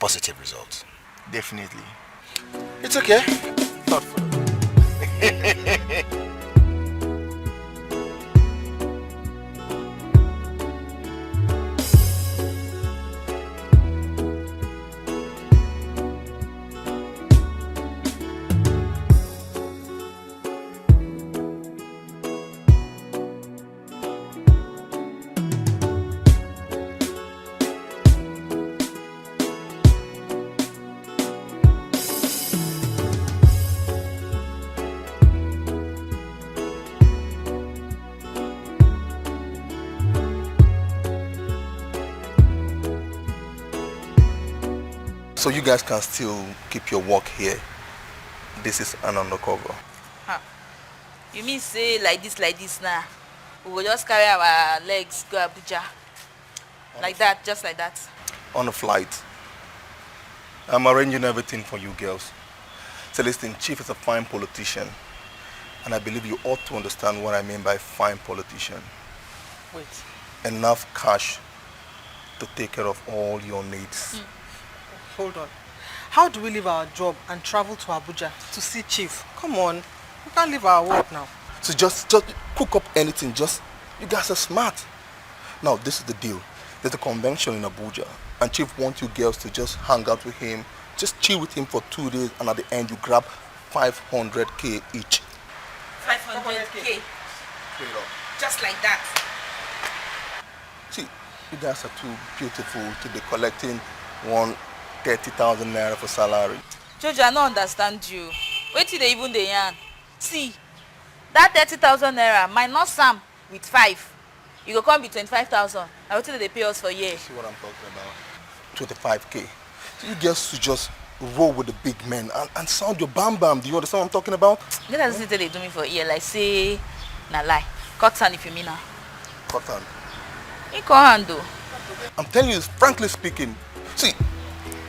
positive results. Definitely. It's okay. Thoughtful. So you guys can still keep your work here. This is an undercover. Huh. You mean say like this now? We will just carry our legs, go Abuja. Like that, just like that. On a flight. I'm arranging everything for you girls. So listen, Chief is a fine politician. And I believe you ought to understand what I mean by fine politician. Wait. Enough cash to take care of all your needs. Hold on. How do we leave our job and travel to Abuja to see Chief? Come on. We can't leave our work now. So just cook up anything. You guys are smart. Now, this is the deal. There's a convention in Abuja. And Chief wants you girls to just hang out with him. Just chill with him for 2 days. And at the end, you grab 500K each. 500K? Just like that. See, you guys are too beautiful to be collecting 130,000 naira for salary. Jojo, I don't understand you. Wait till they even the yarn. See, that 30,000 naira minus Sam with 5. You go come be 25,000. I will tell you they pay us for a year. See what I'm talking about? 25K. So you girls should just roll with the big men and sound your bam bam. Do you understand what I'm talking about? That's what they do me for a year. Like say, na lie. Cut hand if you mean now. Cut hand. You can't handle. I'm telling you, frankly speaking, see,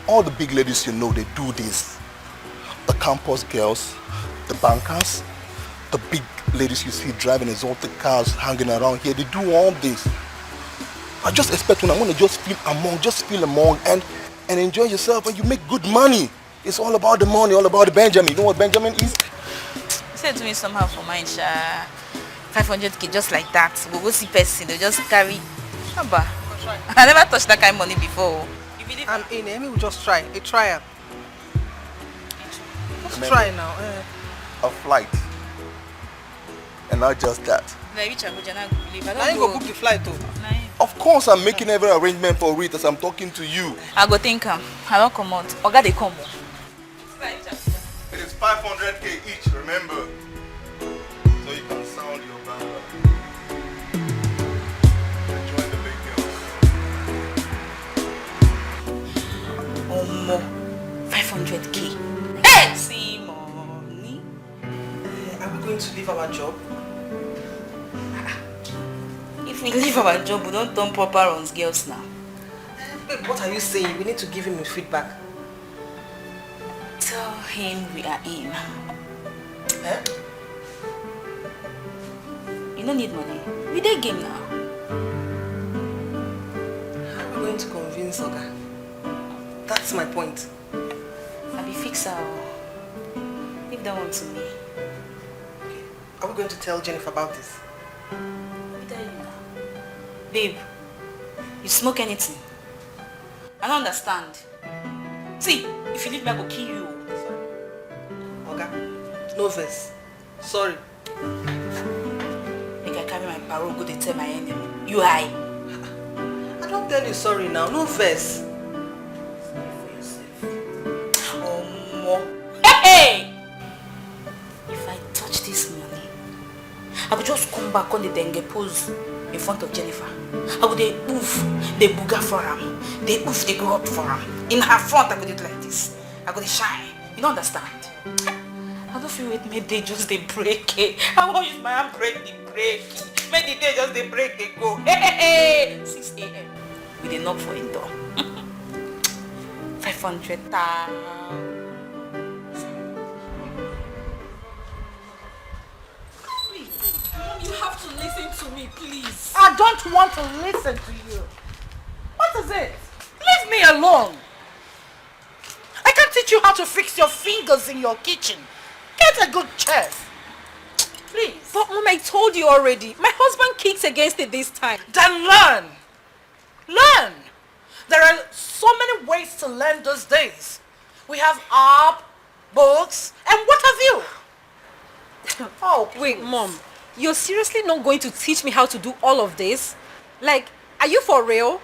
all the big ladies you know, they do this. The campus girls, the bankers, the big ladies you see driving exotic cars, hanging around here, they do all this. I just expect when I'm going to just feel among and enjoy yourself and you make good money. It's all about the money, all about the Benjamin. You know what Benjamin is? You said to me somehow for mine, 500K just like that. We'll go see person, they'll just carry. Haba. I never touched that kind of money before. You believe I'm in. Amy will just try. A trial. Let's try now. A flight. And not just that. I don't go book the flight too. Of course, I'm making every arrangement for it as I'm talking to you. I go think I don't come out. Oga they come. It is 500K each, remember? So you can sound your band. Enjoy the big girls. 500K. Hey! See money. Are we going to leave our job? If we leave our job, we don't turn proper runs girls now. Babe, what are you saying? We need to give him a feedback. Tell him we are in. Eh? You don't need money. We dey game now. How are we going to convince Oga? That's my point. I'll be fixer. Leave that one to me. Okay. Are we going to tell Jennifer about this? Babe, you smoke anything? I don't understand. See, if you leave me, I will kill you. Oga, no verse. Sorry. Make I carry my parole, go to tell my enemy. You high. I don't tell you sorry now, no verse. Sorry for yourself. Oh, more. Hey! If I touch this money, I will just come back on the dengue pose in front of Jennifer. I would they oof, they booger for him. They oof, they go up for him. In her front, I would do it like this. I would shine. You don't understand? I don't feel it. Maybe they just they break it. I won't use my hand break the break. Maybe they just they break they go. Hey, 6 a.m. We did knock for it door. 500,000. You have to listen to me, please. I don't want to listen to you. What is it? Leave me alone. I can teach you how to fix your fingers in your kitchen. Get a good chef. Please. But Mom, I told you already. My husband kicks against it this time. Then learn. Learn. There are so many ways to learn these days. We have app, books, and what have you? Oh, wait, Mom. You're seriously not going to teach me how to do all of this? Like, are you for real?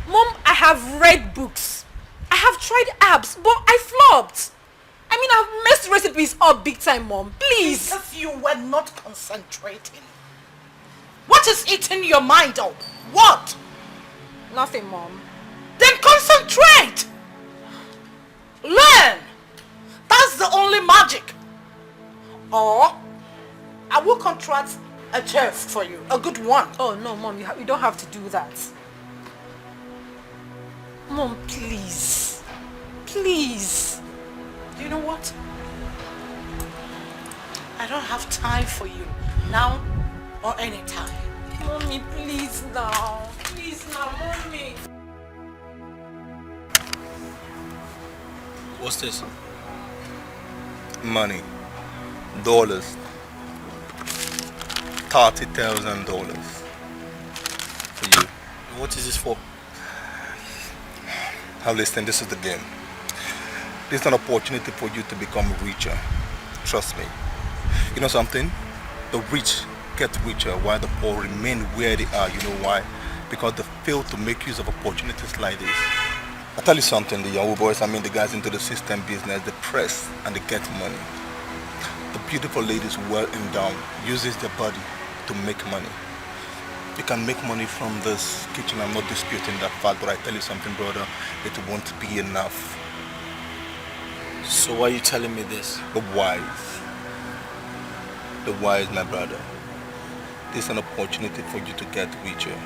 Mom, I have read books. I have tried apps, but I flopped. I mean, I've messed recipes up big time, Mom. Please. Because you were not concentrating. What is eating your mind up? What? Nothing, Mom. Then concentrate. Learn! That's the only magic. Or I will contract a chef for you, a good one. Oh no, Mom, you don't have to do that. Mom, please. Please. Do you know what? I don't have time for you now or any time. Mommy, please now. Please now, Mommy. What's this? Money. Dollars. $30,000 for you. What is this for? Now listen, this is the game. This is an opportunity for you to become richer. Trust me. You know something? The rich get richer while the poor remain where they are. You know why? Because they fail to make use of opportunities like this. I tell you something, the young boys, the guys into the system business, they press and they get money. The beautiful ladies well endowed uses their body to make money. You can make money from this kitchen. I'm not disputing that fact, but I tell you something, brother, it won't be enough. So why are you telling me this? The wise. The wise, my brother. This is an opportunity for you to get richer.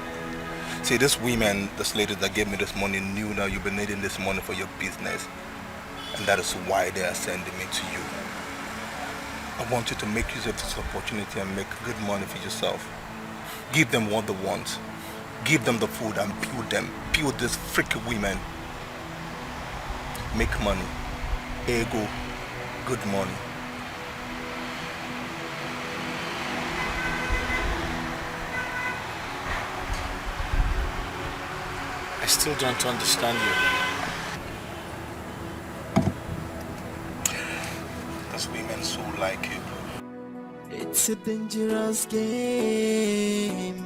See, this women, this lady that gave me this money knew that you've been needing this money for your business. And that is why they are sending me to you. I want you to make use of this opportunity and make good money for yourself. Give them what they want. Give them the food and build them. Build these freaky women. Make money. Ego. Good money. I still don't understand you. Those women so like you. It's a dangerous game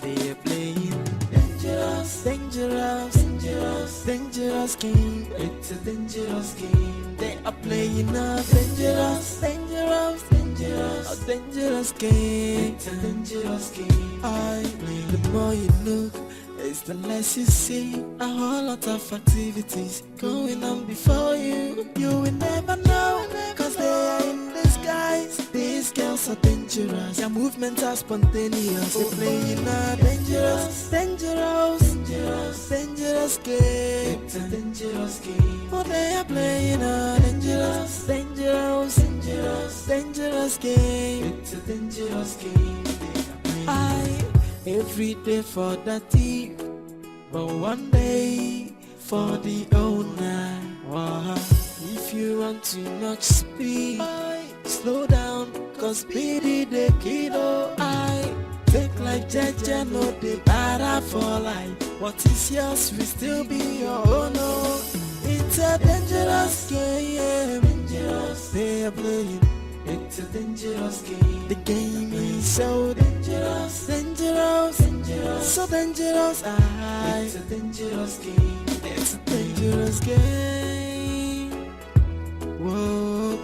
they're playing. Dangerous, dangerous, dangerous, dangerous game. It's a dangerous game they are playing. A dangerous, dangerous, dangerous, a dangerous game. It's a dangerous game. The more you look, it's the less you see. A whole lot of activities going on before you. You will never know, cause they are in disguise. These girls are dangerous. Their movements are spontaneous. They're playing a dangerous, dangerous, dangerous, dangerous game. It's a dangerous game. Oh, they are playing a dangerous, dangerous, dangerous, dangerous game. It's a dangerous game. Every day for the thief, but one day for the owner. If you want too much speed, slow down, cause speedy the kiddo. Take like Jaja, no they better for life. What is yours will still be your own. It's a dangerous game, dangerous. They are playing. It's a dangerous game. The game is so dangerous, dangerous, dangerous, so dangerous. It's a dangerous game. It's a dangerous game. Whoa,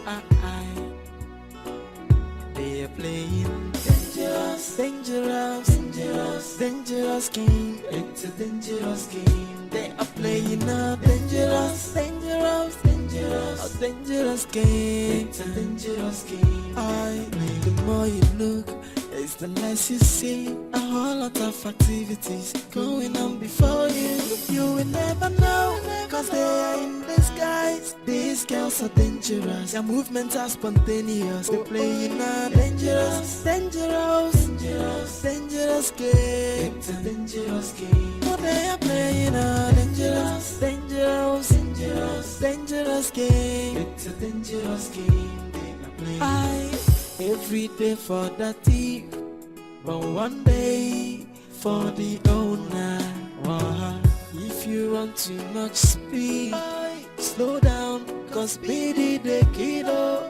they are playing dangerous, dangerous, dangerous, dangerous game. It's a dangerous game. They are playing a dangerous, dangerous, dangerous, a dangerous game. It's a dangerous game. The more you look, it's the less you see. A whole lot of activities going on before you. You will never know, cause they are in disguise. These girls are dangerous. Their movements are spontaneous. They're playing a dangerous, dangerous, dangerous, dangerous game. It's a dangerous game. Oh, they are playing a dangerous, dangerous, dangerous, dangerous game. It's a dangerous game. Every day for the thief, but one day for the owner. If you want too much speed, slow down, cause speedy the kiddo.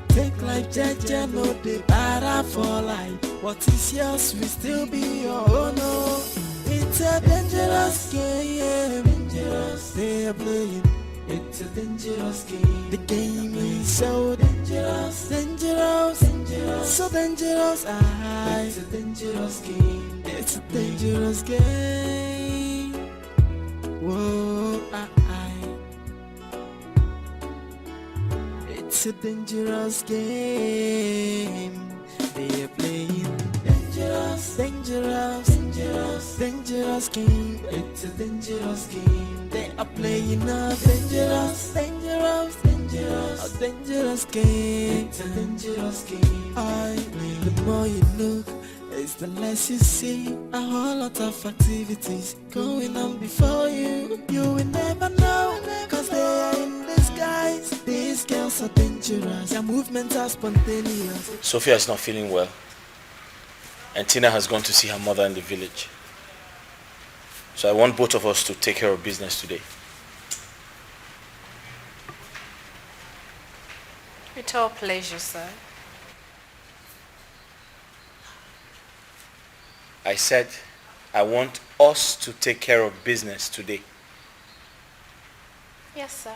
Take like Jaja, no they better for life. What is yours will still be your own. It's a dangerous game, dangerous. They are playing. It's a dangerous game. The game is so dangerous, dangerous, dangerous, so dangerous. It's a dangerous game. It's a dangerous game. Whoa, It's a dangerous game they are playing. Dangerous, dangerous, dangerous, dangerous game. It's a dangerous game they are playing. A dangerous, dangerous, dangerous, a dangerous game. It's a dangerous game. The more you look, it's the less you see. A whole lot of activities going on before you. You will never know, cause they are in disguise. These girls are dangerous, their movements are spontaneous. Sophia is not feeling well, and Tina has gone to see her mother in the village. So I want both of us to take care of business today. With all pleasure, sir. I said I want us to take care of business today. Yes, sir.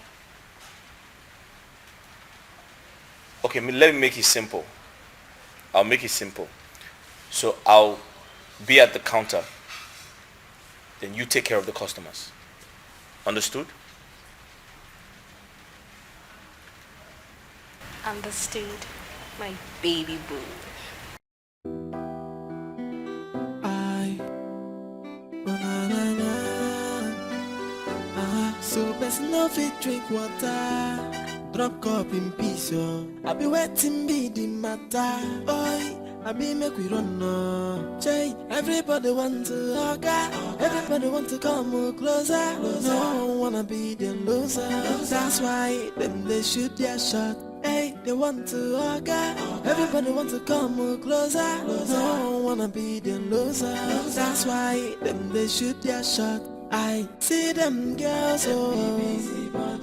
Okay, let me make it simple. I'll make it simple. So I'll be at the counter. Then you take care of the customers. Understood? Understood, my baby boo. So best no fit drink water, drop cup in peace, yo. I be waiting be the matter, boy. I be make we run no. Jay, everybody want to hug, everybody want to come closer. No one wanna be the loser. That's why them they shoot their shot. Hey, they want to hug, everybody want to come closer. No one wanna be the loser. That's why them they shoot their shot. I see them girls, oh,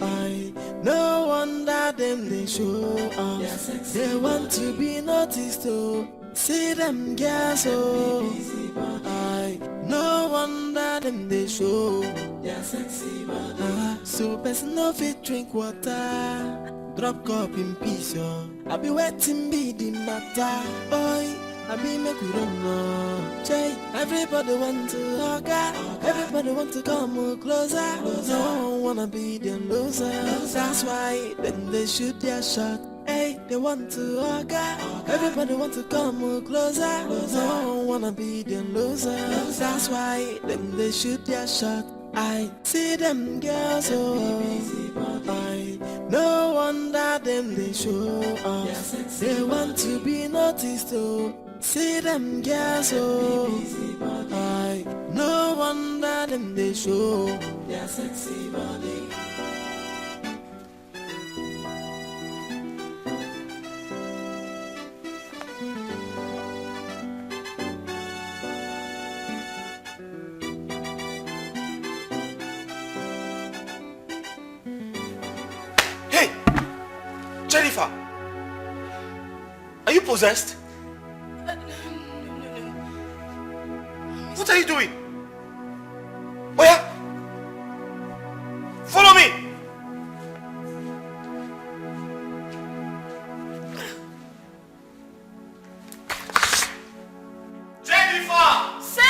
I no wonder them they show off. They want to be noticed, oh. See them girls, oh, I no wonder them they show. So best no fit drink water, drop cup in peace, yo. I be waiting be the matter, boy. I be make we run no. Jay, everybody want to hug, everybody want to come closer. No one wanna be the loser. That's why them they shoot their shot. Hey, they want to hug, everybody want to come closer. No one wanna be the loser. That's why them they shoot their shot. I see them girls, oh, I no wonder them they show off. They want to be noticed, oh. See them girls, oh, I no wonder them they show their sexy body. Hey, Jennifer, are you possessed? What are you doing? Oh yeah? Follow me! Jennifer! Sir!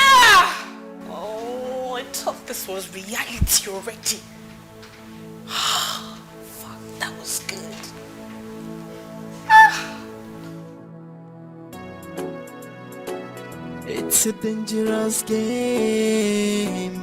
Oh, I thought this was reality already. Fuck, that was good. It's a dangerous game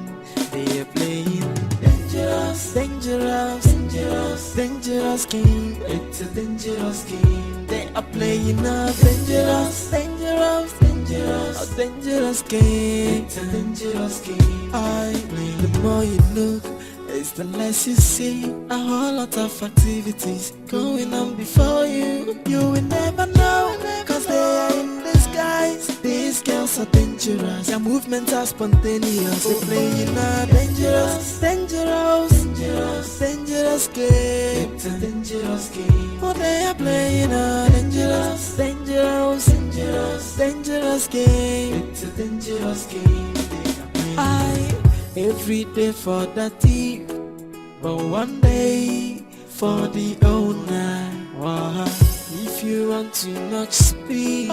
they are playing. Dangerous, dangerous, dangerous, dangerous game. It's a dangerous game they are playing. A dangerous, dangerous, dangerous, a dangerous game. It's a dangerous game. The more you look, it's the less you see. A whole lot of activities going on before you. You will never know, cause they are in disguise. These girls are dangerous, their movements are spontaneous. They playing a dangerous, dangerous, dangerous, dangerous game. It's a dangerous game. Oh, they are playing a dangerous, dangerous, dangerous, dangerous game. It's a dangerous game. Every day for the thief, but one day for the owner. Wow. If you want to not speed,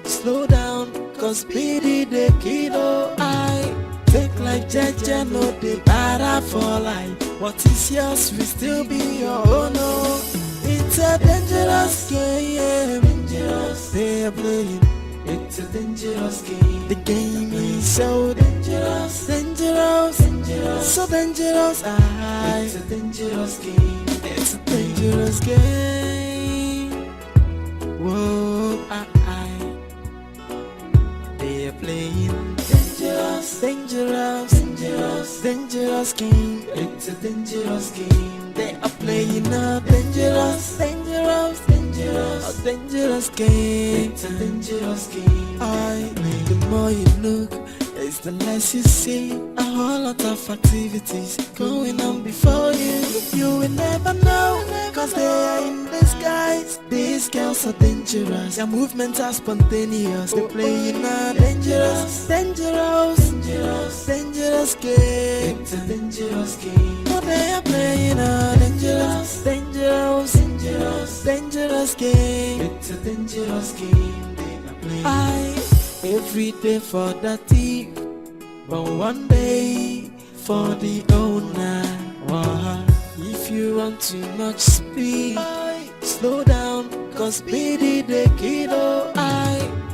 slow down, cause speedy the kiddo. I take like Jaja, no the para for life. What is yours will still be your own. Oh. It's a dangerous game. Dangerous. They are playing. It's a dangerous game. The game is so dangerous, dangerous, dangerous, so dangerous. It's a dangerous game. It's a dangerous game. Whoa, they are playing dangerous, dangerous, dangerous, dangerous game. It's a dangerous game. They are playing a dangerous, dangerous, dangerous, a dangerous game. It's a dangerous game. The more you look, it's the less you see. A whole lot of activities going on before you. You will never know, cause they are in disguise. These girls are dangerous. Their movements are spontaneous. They're playing a dangerous, dangerous, dangerous, dangerous game. It's a dangerous game. Oh, they are playing a dangerous, dangerous, dangerous, dangerous game. It's a dangerous game. Every day for the thief, but one day for the owner. If you run too much speed, slow down, cause speedy they kiddo.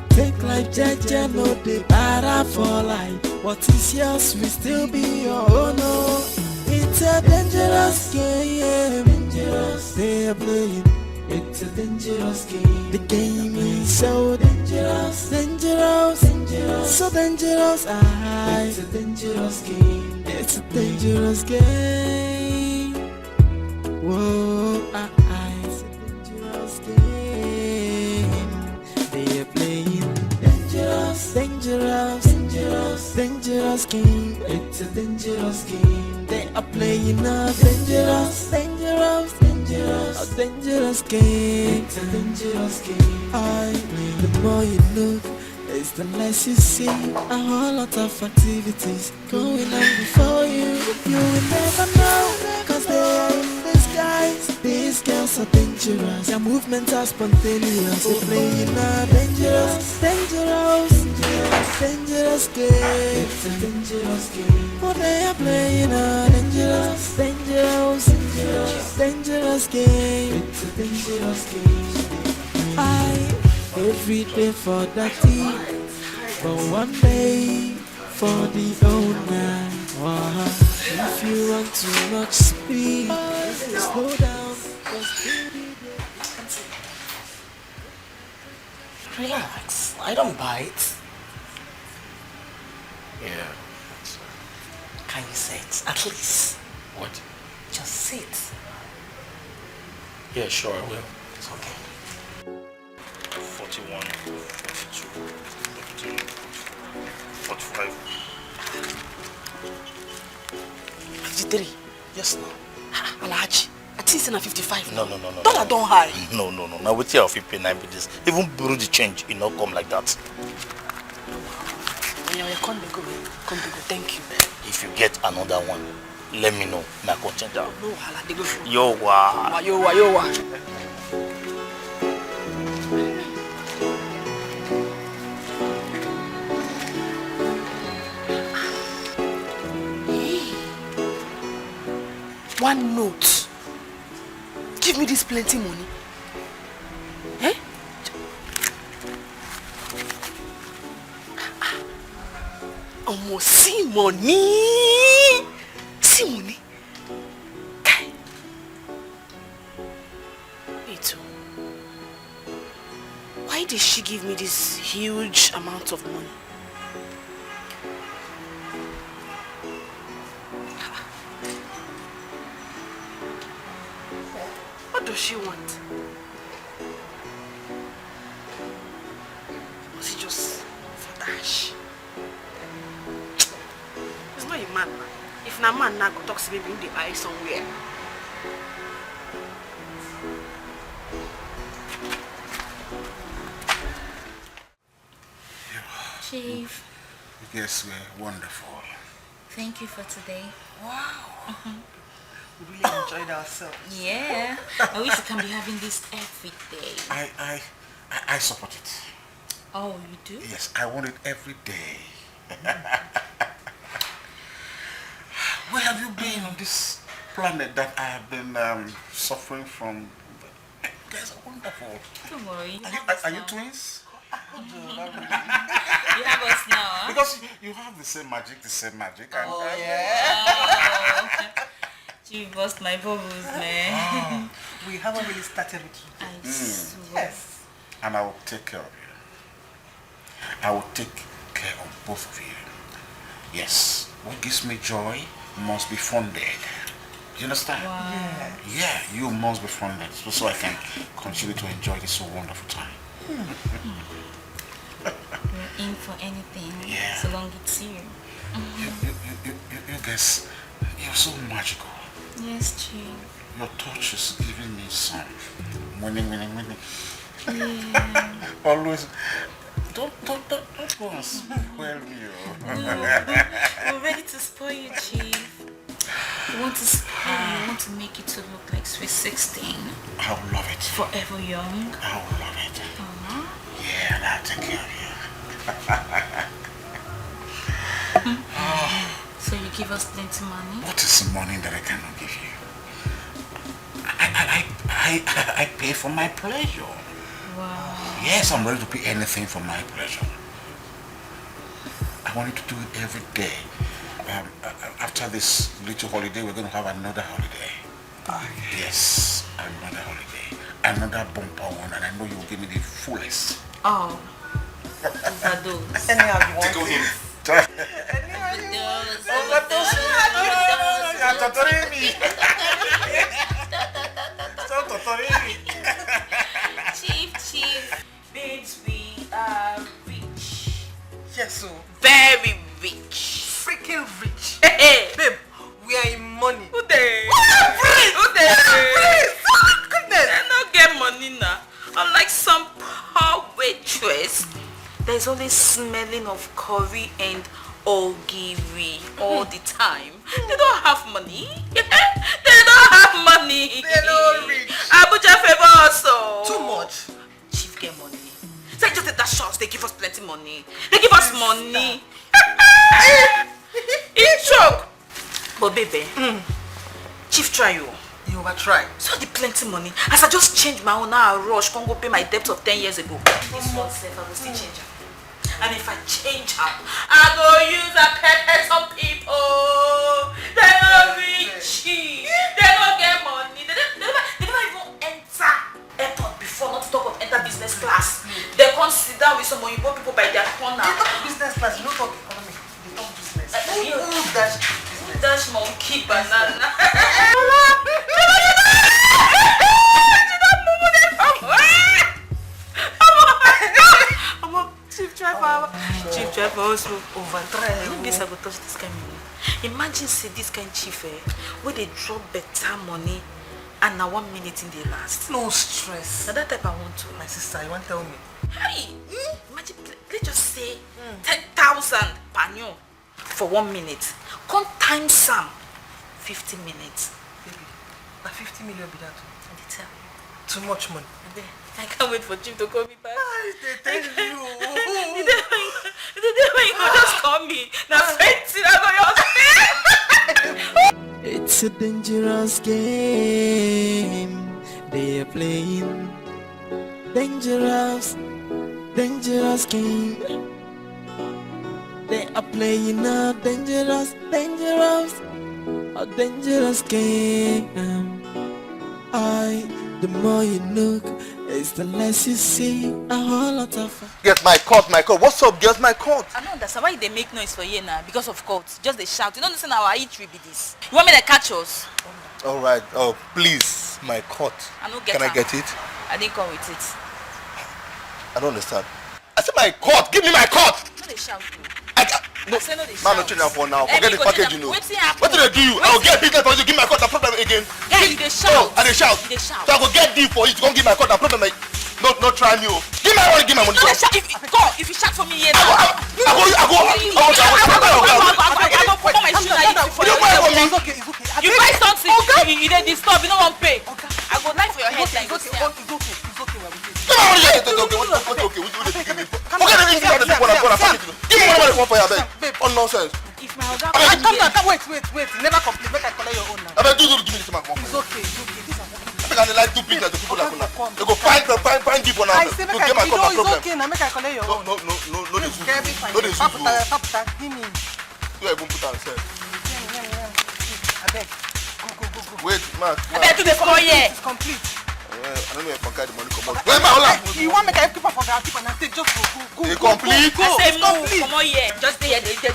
Take life jaja, no they para for life. What is yours will still be your own. It's a dangerous game. Dangerous. They are playing. It's a dangerous game. The game is so dangerous, dangerous, dangerous, so dangerous. It's a dangerous game. It's a dangerous game. Whoa, it's a dangerous game. They are playing dangerous, dangerous, dangerous, dangerous game. It's a dangerous game. They are playing a dangerous, dangerous, dangerous, a dangerous game. It's a dangerous game. The more you look, it's the less you see. A whole lot of activities going on before you. You will never know, cause they are in disguise. These girls are dangerous. Their movements are spontaneous. They're playing a dangerous, dangerous, dangerous, dangerous game. It's a dangerous game. Oh, they are playing a dangerous, dangerous, dangerous, dangerous game. It's a dangerous game. Every day for the thief, but one day for the owner. If you run too much speed, slow down. Relax, I don't bite. Yeah. Can you sit at least? What? Just sit. Yeah, sure, I will. It's okay. 41, 42, 43, 45. 53. Yes, no. Alhaji, I think it's 55. No. Dollar don't high. No. Now with your 59 with this. Even borrow the change, it not come like that. Yeah, come go. Thank you. If you get another one, let me know. My content down. No, hala, they go. Yo wa. One note. Give me this plenty money. Eh? Almost see money. See money. Okay. Me too. Why did she give me this huge amount of money? What does she want? Was it just for dash? It's not a man. If na man now go talk to baby in the eye somewhere. Chief. You guys were wonderful. Thank you for today. Wow. We really enjoyed ourselves. Yeah. I wish we can be having this every day. I support it. Oh, you do? Yes, I want it every day. Where have you been on this planet that I have been suffering from Wonderful. Don't worry. Are you twins? You have us now, huh? Because you have the same magic. And, You bust my bubbles, man. We haven't really started with you. I swear. Yes. And I will take care of you. I will take care of both of you. Yes. What gives me joy must be funded. You understand? Wow. Yeah, you must be funded so I can continue to enjoy this so wonderful time. We're in for anything. Yeah. So long it's you. You guys, you're so magical. Yes, Chief. Your touch is giving me some winning. Yeah. Always. Don't go and spoil me. We're ready to spoil you, Chief. We want to spoil you. We want to make you to look like Sweet 16. I will love it. Forever young. I will love it. Yeah, and I'll take care of you. So you give us plenty money? What is the money that I cannot give you? I pay for my pleasure. Wow. Yes, I'm ready to pay anything for my pleasure. I want you to do it every day. After this little holiday, we're going to have another holiday. Yes, another holiday. Another bumper one, and I know you will give me the fullest. Oh. Overdose. Anyhow you want. Tickle him. Stop torturing me. Chief. Babes, we are rich. Yes, so. Very rich. Freaking rich. Hey. Babe, we are in money. Who there? Who there? They don't get money now. Unlike some poor waitress, there's always smelling of curry and ogiri all the time. They don't have money. They don't have money. They're not rich. Abuja favor also. Too much. Chief get money. It's like just that shots, they give us plenty money. They give us money. It's joke. But baby, Chief try you. You over try. So the plenty money. As I just changed my own now, I rush, can't go pay my debt of 10 years ago. This one self, I will still change her. And if I change her, I go use a pepper some people. They don't rich. They don't get money. They never even enter airport before, not to talk of enter business class. They come sit down with some Oyibo people by their corner. They talk business class, you don't talk economy. They talk business. Dash monkey banana. Chief driver also overdrive. This I go touch this kind of money. Imagine say this kind chief where they drop better money and now 1 minute in the last. No stress. Now that type I want to. My sister, you want to tell me? Hey, imagine let's just say 10,000 per new for 1 minute. Come time some 50 minutes. Baby, na 50 million be that. Too much money. I can't wait for Chief to call me back. They tell you. The day when you just call me. Now 20, I go your It's a dangerous game they are playing. Dangerous game. They are playing a dangerous game. The more you look, it's the less you see. A whole lot of. Get my court. What's up, girls? My court. I don't understand why they make noise for you now because of court. Just they shout. You don't understand our eatery be this. You want me to catch us? All right. Oh, please, my court. I don't get Can I get it? I didn't come with it. I don't understand. I said my court. Give me my court. No, they shout. No, I say no, they man, shout. no change for now. Forget the package, you know. What What did they do you? I'll get business for you. Give me my court. I problem again. Guys, they shout. And they shout. They shout. So I go get deal for you. To come give my court. I problem. No try me. Give me my money. Give my money. No, they shout. If you shout for me here now. I go. You buy something. You dey disturb. You no wan pay. I go lie for your head like this. On nonsense. Wait. Never complain. Make I collect your own now. I do give me this man. It's okay. This one. can like two business to people like una. They go find deep on I say to make get my I problem. it's okay, now make I collect your own. No, they sue. No, they sue. Give me. You even put on self. I beg. Go. Wait, Mark. I beg to the floor here. It's complete. I don't know if I carry the money come out. Wait, my hold on. You want make I keep up for that keep and I say just go. It's complete. I say move, come on here. Just stay here, they do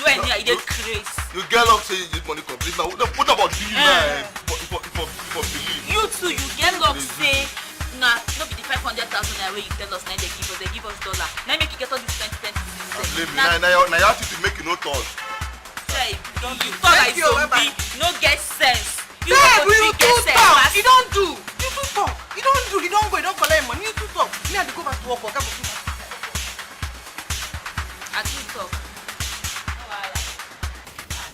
any, they crazy. You get up saying this money complete. Now, what about you, man? For believe. You too, you get luck say, nah, no be the 500,000 naira you tell us, now they give us dollar. Now make you get all this 20. Now you have to make you no talk. Say, you talk like zombie, no get sense. You too talk. You don't do. You too talk. You don't do. You don't go. You don't collect money. You too talk. Me have to go back to work. I too talk.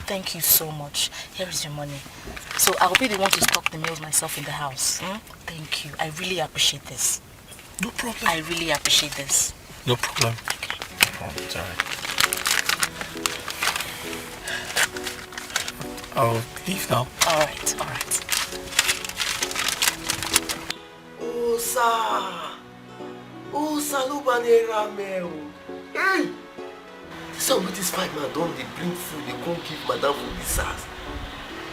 Thank you so much. Here is your money. So I'll be the one to stock the meals myself in the house. Thank you. I really appreciate this. No problem. I really appreciate this. No problem. Okay. It's alright. I'll leave now. Alright. Osa Lubanera Mel. Hey! Some with this fight man don't they bring food, they can't give madam food this house.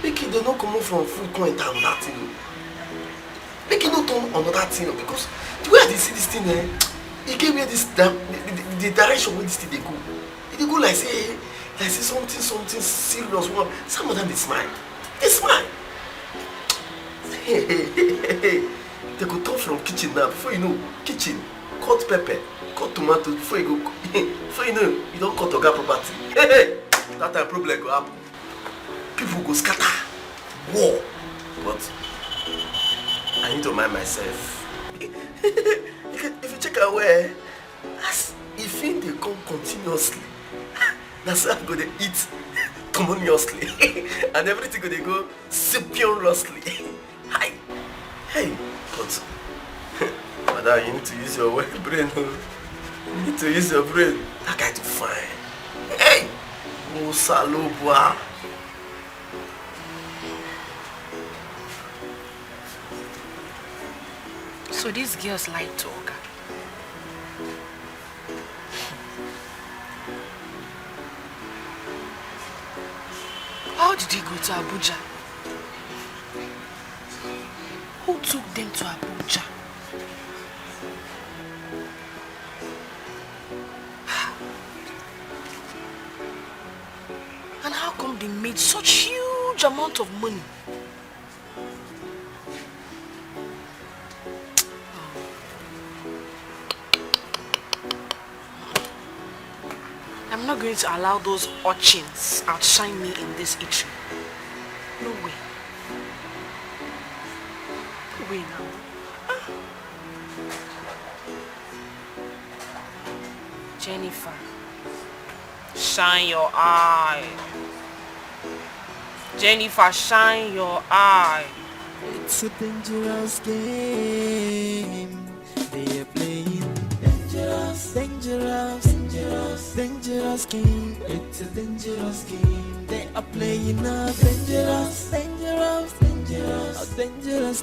Make it they not come from food, come enter on that thing. Make it not turn on that thing because the way they see this thing, it gave me this the direction where this thing they go. They go like say something serious. Some of them they smile. They smile. They go turn from kitchen now. Before you know, kitchen, cut pepper, cut tomato. Before you go, before you know, you don't cut oga property. That time problem go happen. People go scatter, war. But I need to mind myself. If you check away, as if they come continuously, that's how I'm gonna eat communiously, and everything gonna go superiorously. Hi, hey, but madam, you need to use your brain. You need to use your brain. That guy too fine. Hey, Musalobwa. So these girls like to Oga. How did he go to Abuja? Who took them to Abuja? And how come they made such huge amount of money? I'm not going to allow those urchins outshine me in this eatery. No way. No way now. Jennifer, shine your eye. Jennifer, shine your eye. It's a dangerous game they are playing. Dangerous game. It's a dangerous game they are playing. A dangerous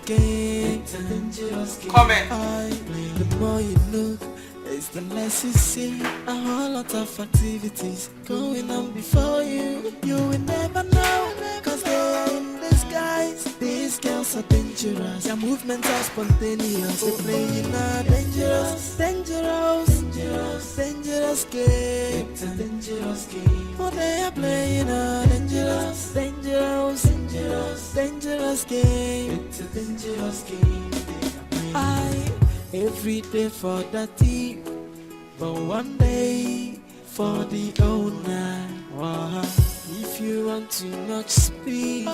game. It's a dangerous game. Comment. The more you look, it's the less you see. A whole lot of activities going on before you. You will never know, cause they are in disguise. These girls are dangerous. Their movements are spontaneous. They're playing a dangerous game. It's a dangerous game. Oh, they are playing a dangerous game. It's a dangerous game. Every day for the team, but one day for the owner. If you want too much speed,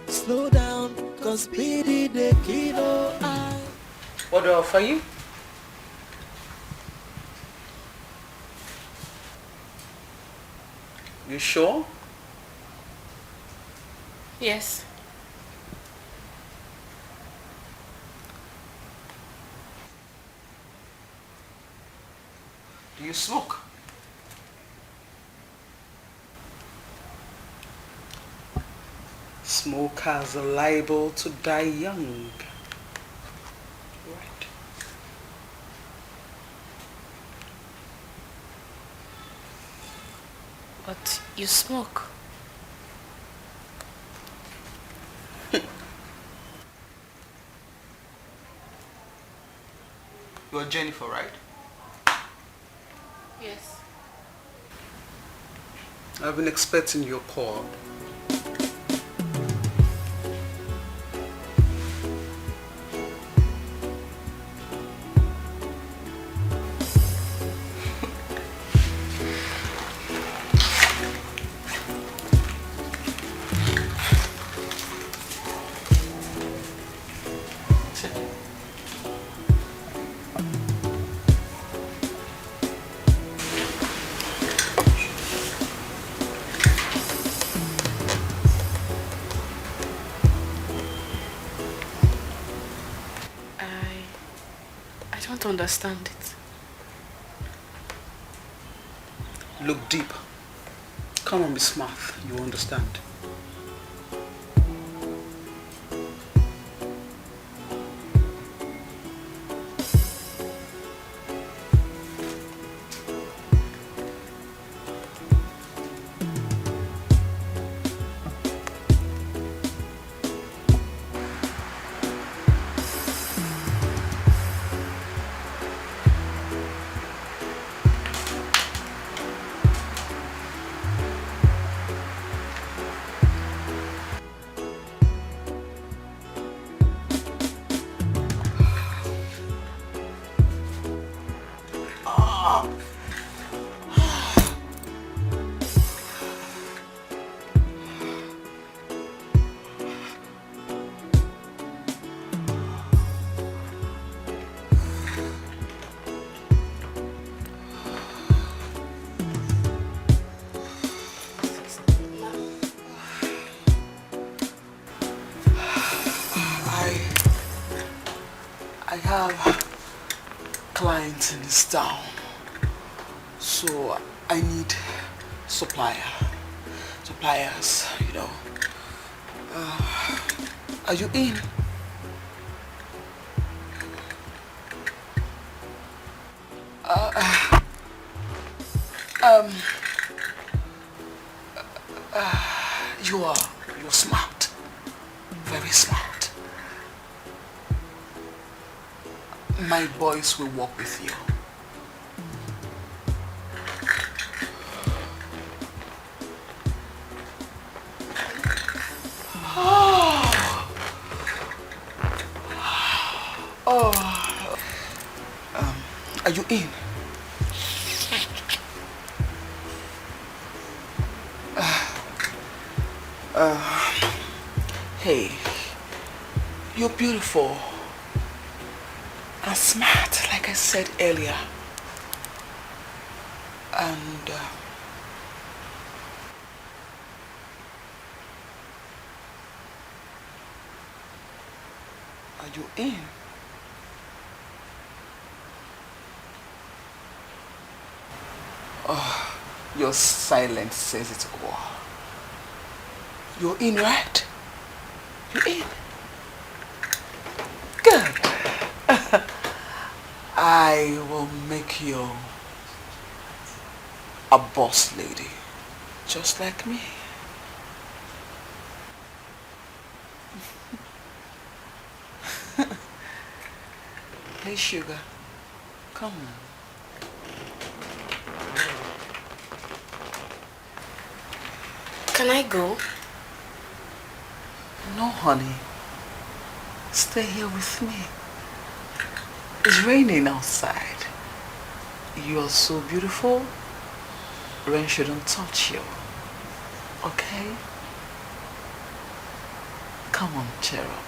slow down, cause speed is the kilo. What do I offer you? You sure? Yes. Do you smoke? Smokers are liable to die young. You smoke. You're Jennifer, right? Yes. I've been expecting your call. I don't understand it. Look deep. Come on, be smart. You understand. I have clients in this town, so I need suppliers, you know. Are you in? You're smart, very smart. My boys will work with you. Are you in? Hey, you're beautiful and smart, like I said earlier. And are you in? Oh, your silence says it all. You're in, right? You're in. Good. I will make you a boss lady, just like me. Hey, sugar, come on. Can I go? No, honey. Stay here with me. It's raining outside. You are so beautiful. Rain shouldn't touch you. Okay? Come on, cheer up.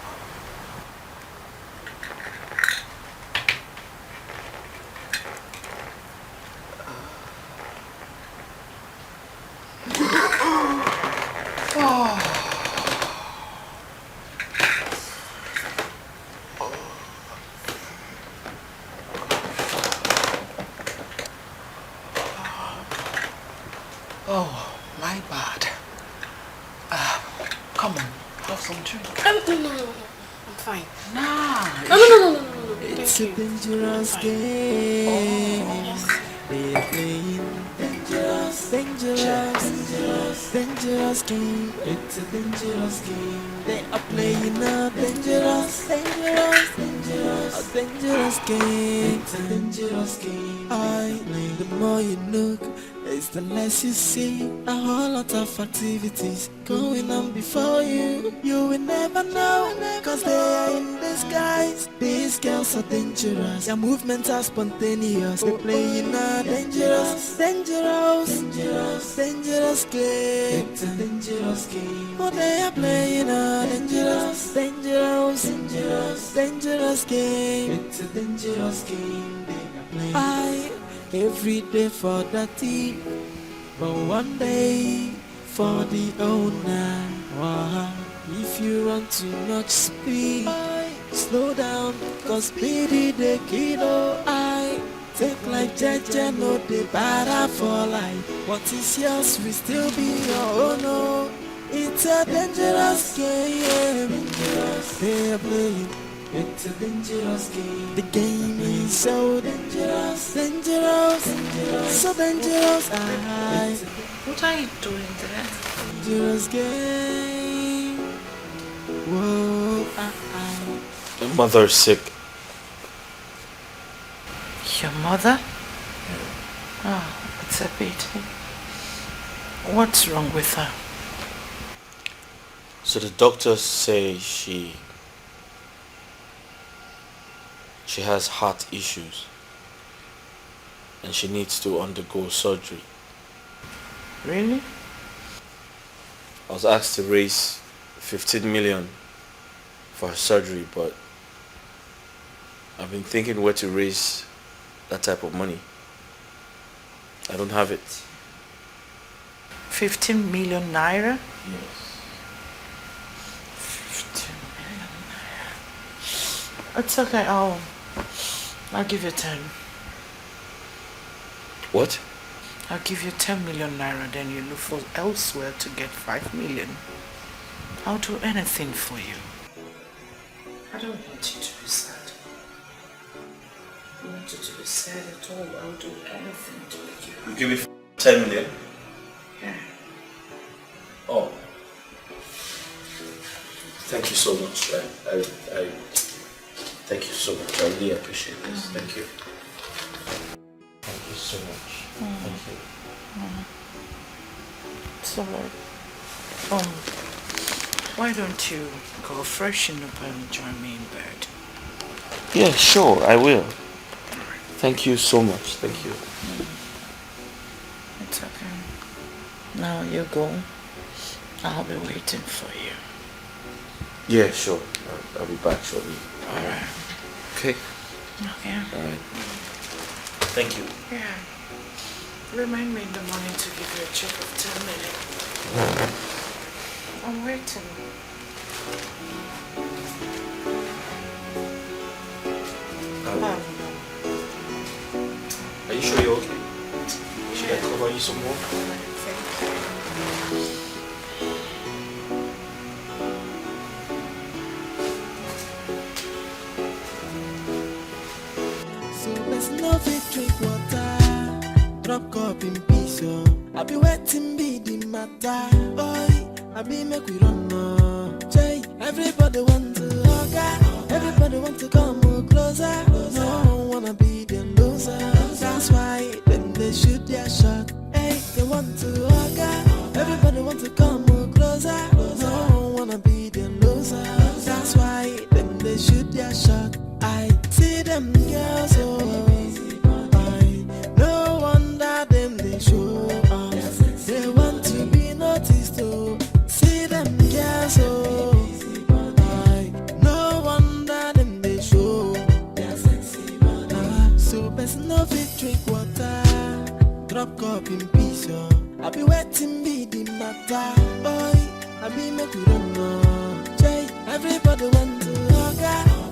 Oh, my bad. Come on, have some drink. No, I'm fine. Nah. No. It's a dangerous game. They're playing dangerous dangerous game. It's a dangerous game. They are playing a dangerous game. It's a dangerous game. The more you look, it's the less you see. A whole lot of activities going on before you. You will never know, cause they are in disguise. These girls are dangerous. Their movements are spontaneous. They're playing a dangerous game. It's a dangerous game. Oh, they are playing a dangerous game. It's a dangerous game. They are playing. Every day for the thief, but one day for the owner. Wow. If you run too much speed, slow down, cause speedy the kiddo. I take like Jaja, no the better for life. What is yours will still be your own. No, it's a dangerous game. They are playing. It's a dangerous game. The game is so dangerous, so dangerous. What are you doing there? Dangerous game. Whoa, My mother is sick. Your mother? Oh, it's a pity. What's wrong with her? So the doctors say she has heart issues and she needs to undergo surgery. Really? I was asked to raise 15 million for her surgery, but I've been thinking where to raise that type of money. I don't have it. 15 million naira? Yes. 15 million naira. It's okay, I'll give you 10. What? I'll give you 10 million naira, then you look for elsewhere to get 5 million. I'll do anything for you. I don't want you to be sad. I don't want you to be sad at all. I'll do anything to make you happy. You give me 10 million? Yeah. Oh. Thank you so much. I thank you so much. I really appreciate this. Thank you. Thank you so much. Thank you. It's alright. Why don't you go freshen up and join me in bed? Yeah, sure, I will. Thank you so much. Thank you. It's okay. Now you go. I'll be waiting for you. Yeah, sure. I'll be back shortly. Alright. Okay. Okay. Alright. Thank you. Yeah. Remind me in the morning to give you a check of 10 million. I'm waiting. Are you sure you're okay? Should I cover you some more? So there's no fit drink water. Drop cup in peace, yo. I be waiting be the matter. Oi, I be make we run no. Jay, everybody want to hug. Everybody want to come closer. No one wanna be the loser. That's why then they shoot their shot. Hey, they want to hug. Everybody want to come closer. No one wanna be the loser. That's why then they shoot their shot. I see them girls, oh. No wonder them they show up. They want to be noticed, oh. See them girls, oh. No wonder them they show. So best no fit drink water. Drop cup in peace, oh. I be waiting be the matter. Boy, I be make we run no. Jay, everybody want to hug.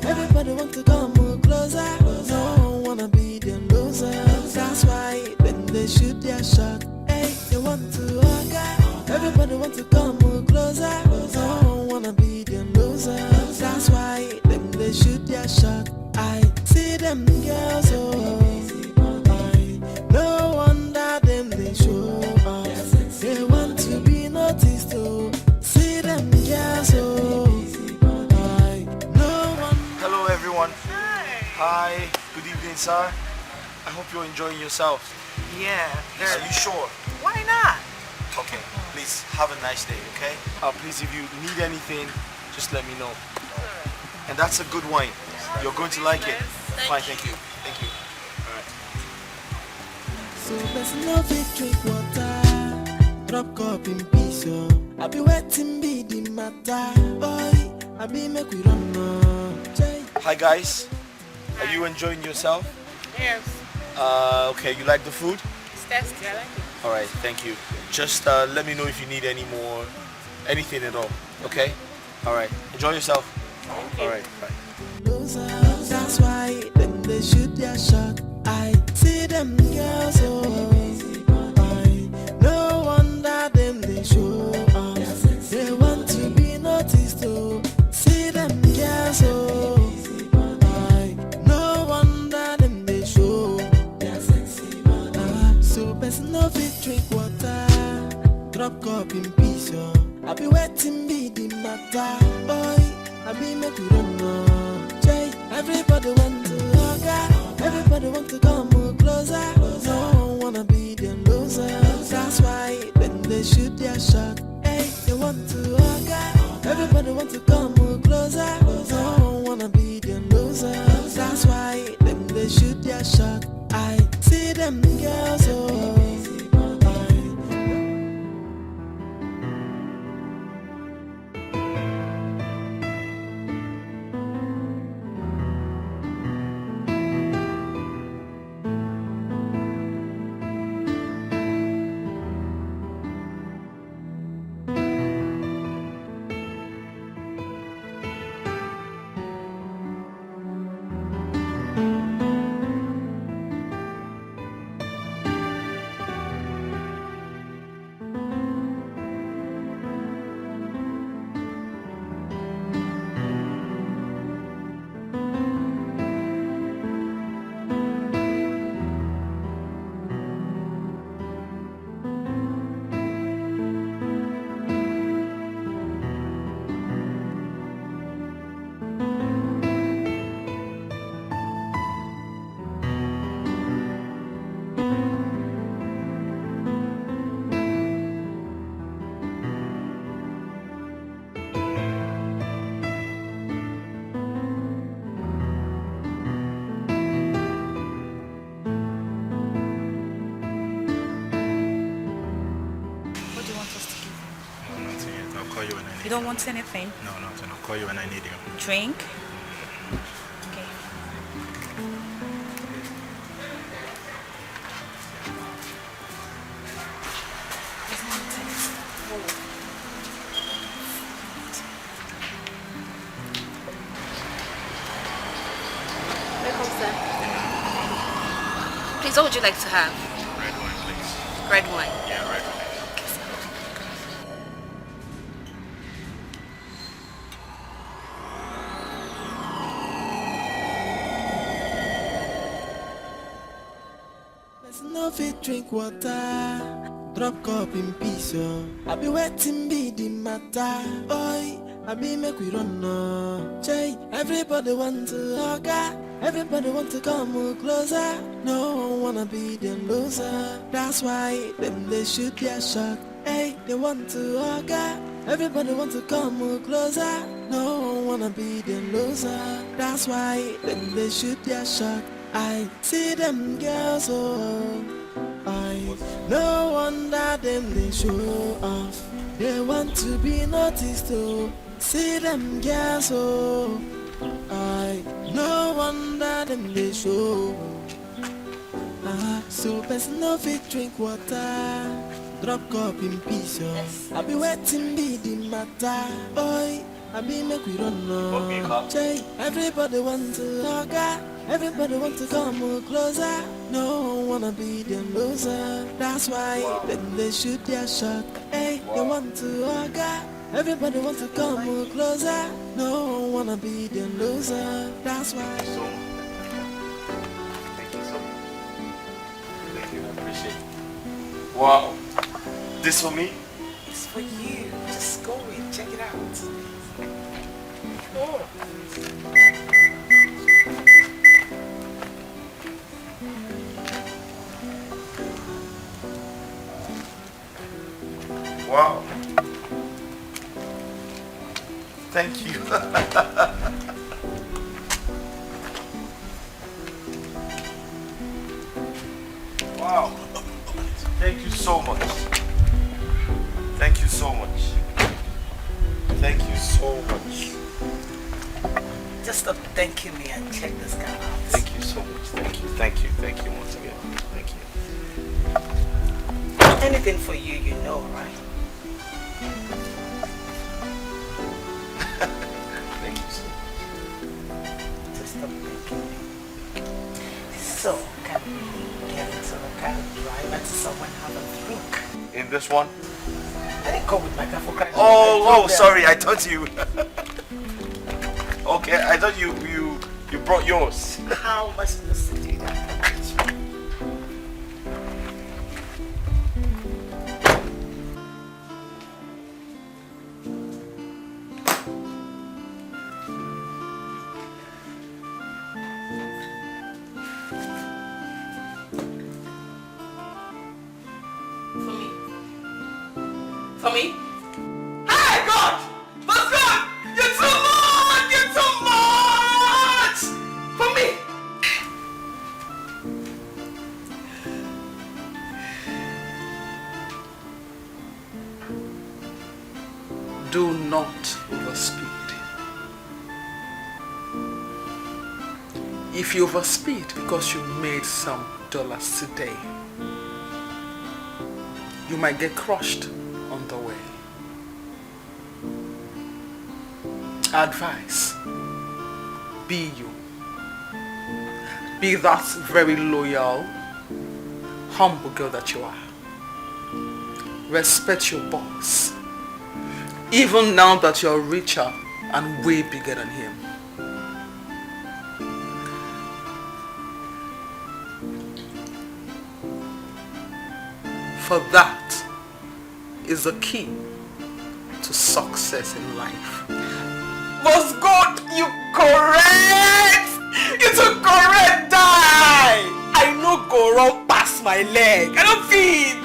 Everybody want to come closer. No one wanna be the loser. That's why then they shoot their shot. Hey, they want to hug. Everybody want to come closer. No one wanna be the loser. That's why then they shoot their shot. I see them girls, oh. No wonder them they show. Hi, good evening, sir. I hope you're enjoying yourself. Yeah. Are you sure? Why not? Okay, please have a nice day, okay? Please, if you need anything, just let me know. And that's a good wine. You're going to like it. Fine, thank you. Thank you. All right. So there's no fit drink water. Drop cup in peace, yo. I be waiting be the matter. Boy, I be make we run now. Hi, guys. Are you enjoying yourself? Yes. Okay, you like the food? It's tasty. I like it. All right, thank you. Just let me know if you need anything at all, okay? All right, enjoy yourself. All right, bye. That's why them they shoot their shot. I see them girls, oh. I no wonder them they show up. They want to be noticed, oh. See them girls, oh. I no wonder them they show. So best no fit drink water. Drop cup in peace, yo. I be waiting be the matter, boy. I be make you run now. Everybody want to hug her. Everybody want to come more closer. No one wanna be the loser. That's why when they shoot their shot, hey, they want to hug her. Everybody want to come more closer. No one wanna be the loser. That's why when they shoot their shot, I see them girls, oh. You don't want anything? No, nothing. I'll call you when I need you. Drink? Okay. Welcome, sir. Please, what would you like to have? Red wine, please. Red wine? Yeah, red wine. No fit drink water, drop cup in peace, yo. I be waiting be the matter, boy. I be make we run now. Jay, everybody want to hug her. Everybody want to come more closer. No one wanna be the loser. That's why them they shoot their shot. Hey, they want to hug her. Everybody want to come more closer. No one wanna be the loser. That's why them they shoot their shot. I see them girls, oh. I no wonder them they show off. They want to be noticed, oh. See them girls, oh. I no wonder them they show. So best no fit drink water. Drop cup in peace, oh. I be waiting be the matter, boy. I be make we run now. Everybody want to hug her. Everybody want to come more closer. No one wanna be the loser. That's why when they shoot their shot, hey, they want to hug her. Everybody want to come more closer. No one wanna be the loser. That's why. Thank you so much. Thank you, I appreciate it. Wow. This for me? It's for you. Just go in, check it out. Oh. Wow. Thank you. Wow. Thank you so much. Thank you so much. Thank you so much. Just stop thanking me and check this guy out. Thank you so much. Thank you. Thank you. Thank you once again. Thank you. Anything for you, you know, right? Thank you so much. Just stop thanking me. So, can we get into the car and drive and someone have a drink? In this one? I didn't come with my car for crying. Oh, sorry. I thought you. Okay, I thought you brought yours. How am I supposed to do that? For me? Hey, God! That's good! You're too much! You're too much! For me! Do not overspeed. If you overspeed because you made some dollars today, you might get crushed on the way. Advice: be you. Be that very loyal, humble girl that you are. Respect your boss, even now that you're richer and way bigger than him. For that is the key to success in life. Was good! You correct! You too correct, die! I no go run past my leg. I don't fit!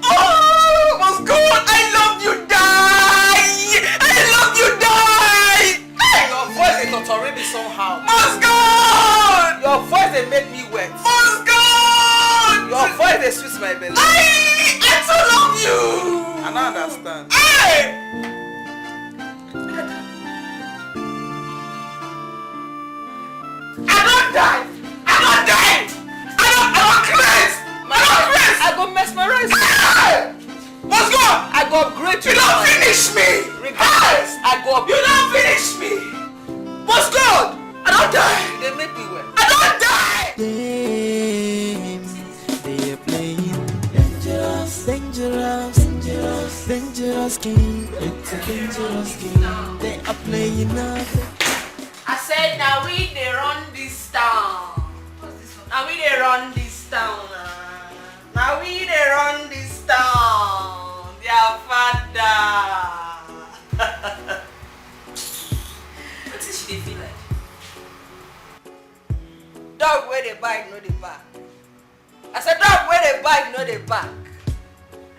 Oh, was good! I love you, die! I love you, die! Your voice is not already somehow. Was good! Your voice they make me wet. Was good! Your voice they sweet my belly. I too love you! I don't understand. Hey! I don't die! I don't die! I don't craze! I don't craze! I go mesmerize. Hey! What's good? I go upgrade you. You don't finish me! Regardless, I go You upgrade. don't finish me! What's good? I don't die! They make me wet. I don't die! Games they are playing. Dangerous, dangerous, dangerous, dangerous game. It's a dangerous game. They are playing up. I said now we they run this town. Now we they run this town. Now we they run this town. Their father. What is she feel like? Dog where they bite, no they back. I said dog where they bite, no they back.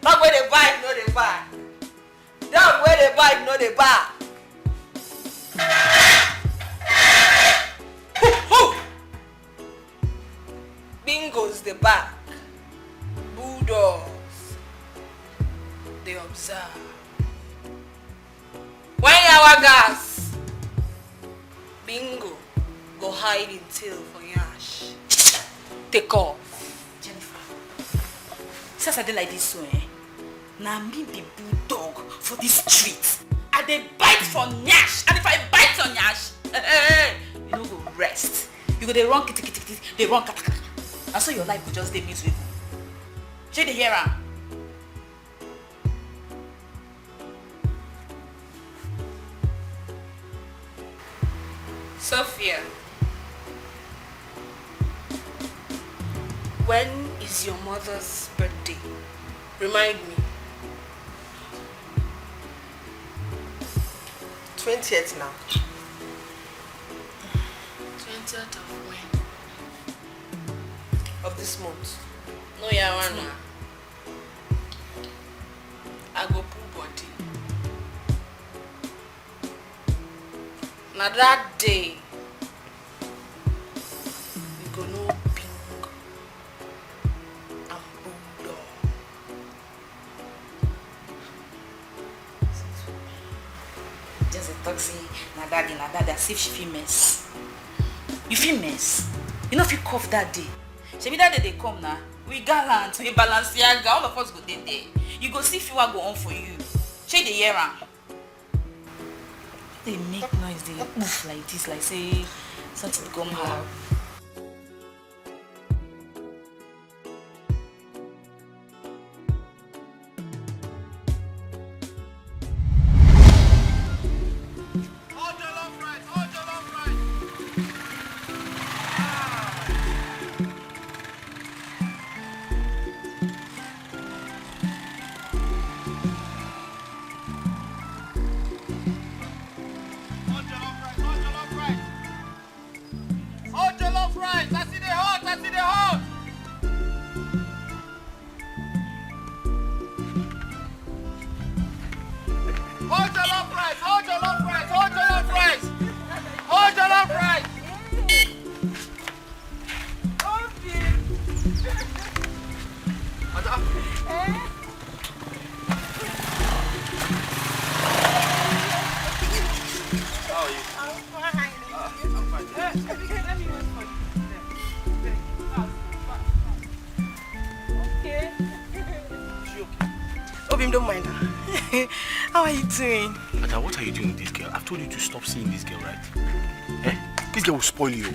Dog where they bite, no they back. Dog where they bite, no they back. Bingo's the back. Bulldogs, they observe. When our gas, Bingo go hide in tail for yash. Take off. Jennifer, since I did like this so now me be bulldog for this street. I dey bite for nyash, and if I bite on nyash, you no go rest. You go dey run kitty kitty kitty, dey run kata kata, and so your life go just dey miserable. Shey dey hear am? Sophia, when is your mother's birthday? Remind me. 20th now. 20th of when? Of this month. No, yeah, one. Now that day, we go know pink and bulldog. Just a taxi, na daddy, as if she feel mess. You feel mess? You know if you cough that day. Shebi that day they come now. We gallant, we Balenciaga, all of us go there. You go see if you go on for you. Shake the year round. They make noise, they oof like this, like say something come out. Don't mind her. How are you doing? Ada, what are you doing with this girl? I've told you to stop seeing this girl, right? Eh? This girl will spoil you.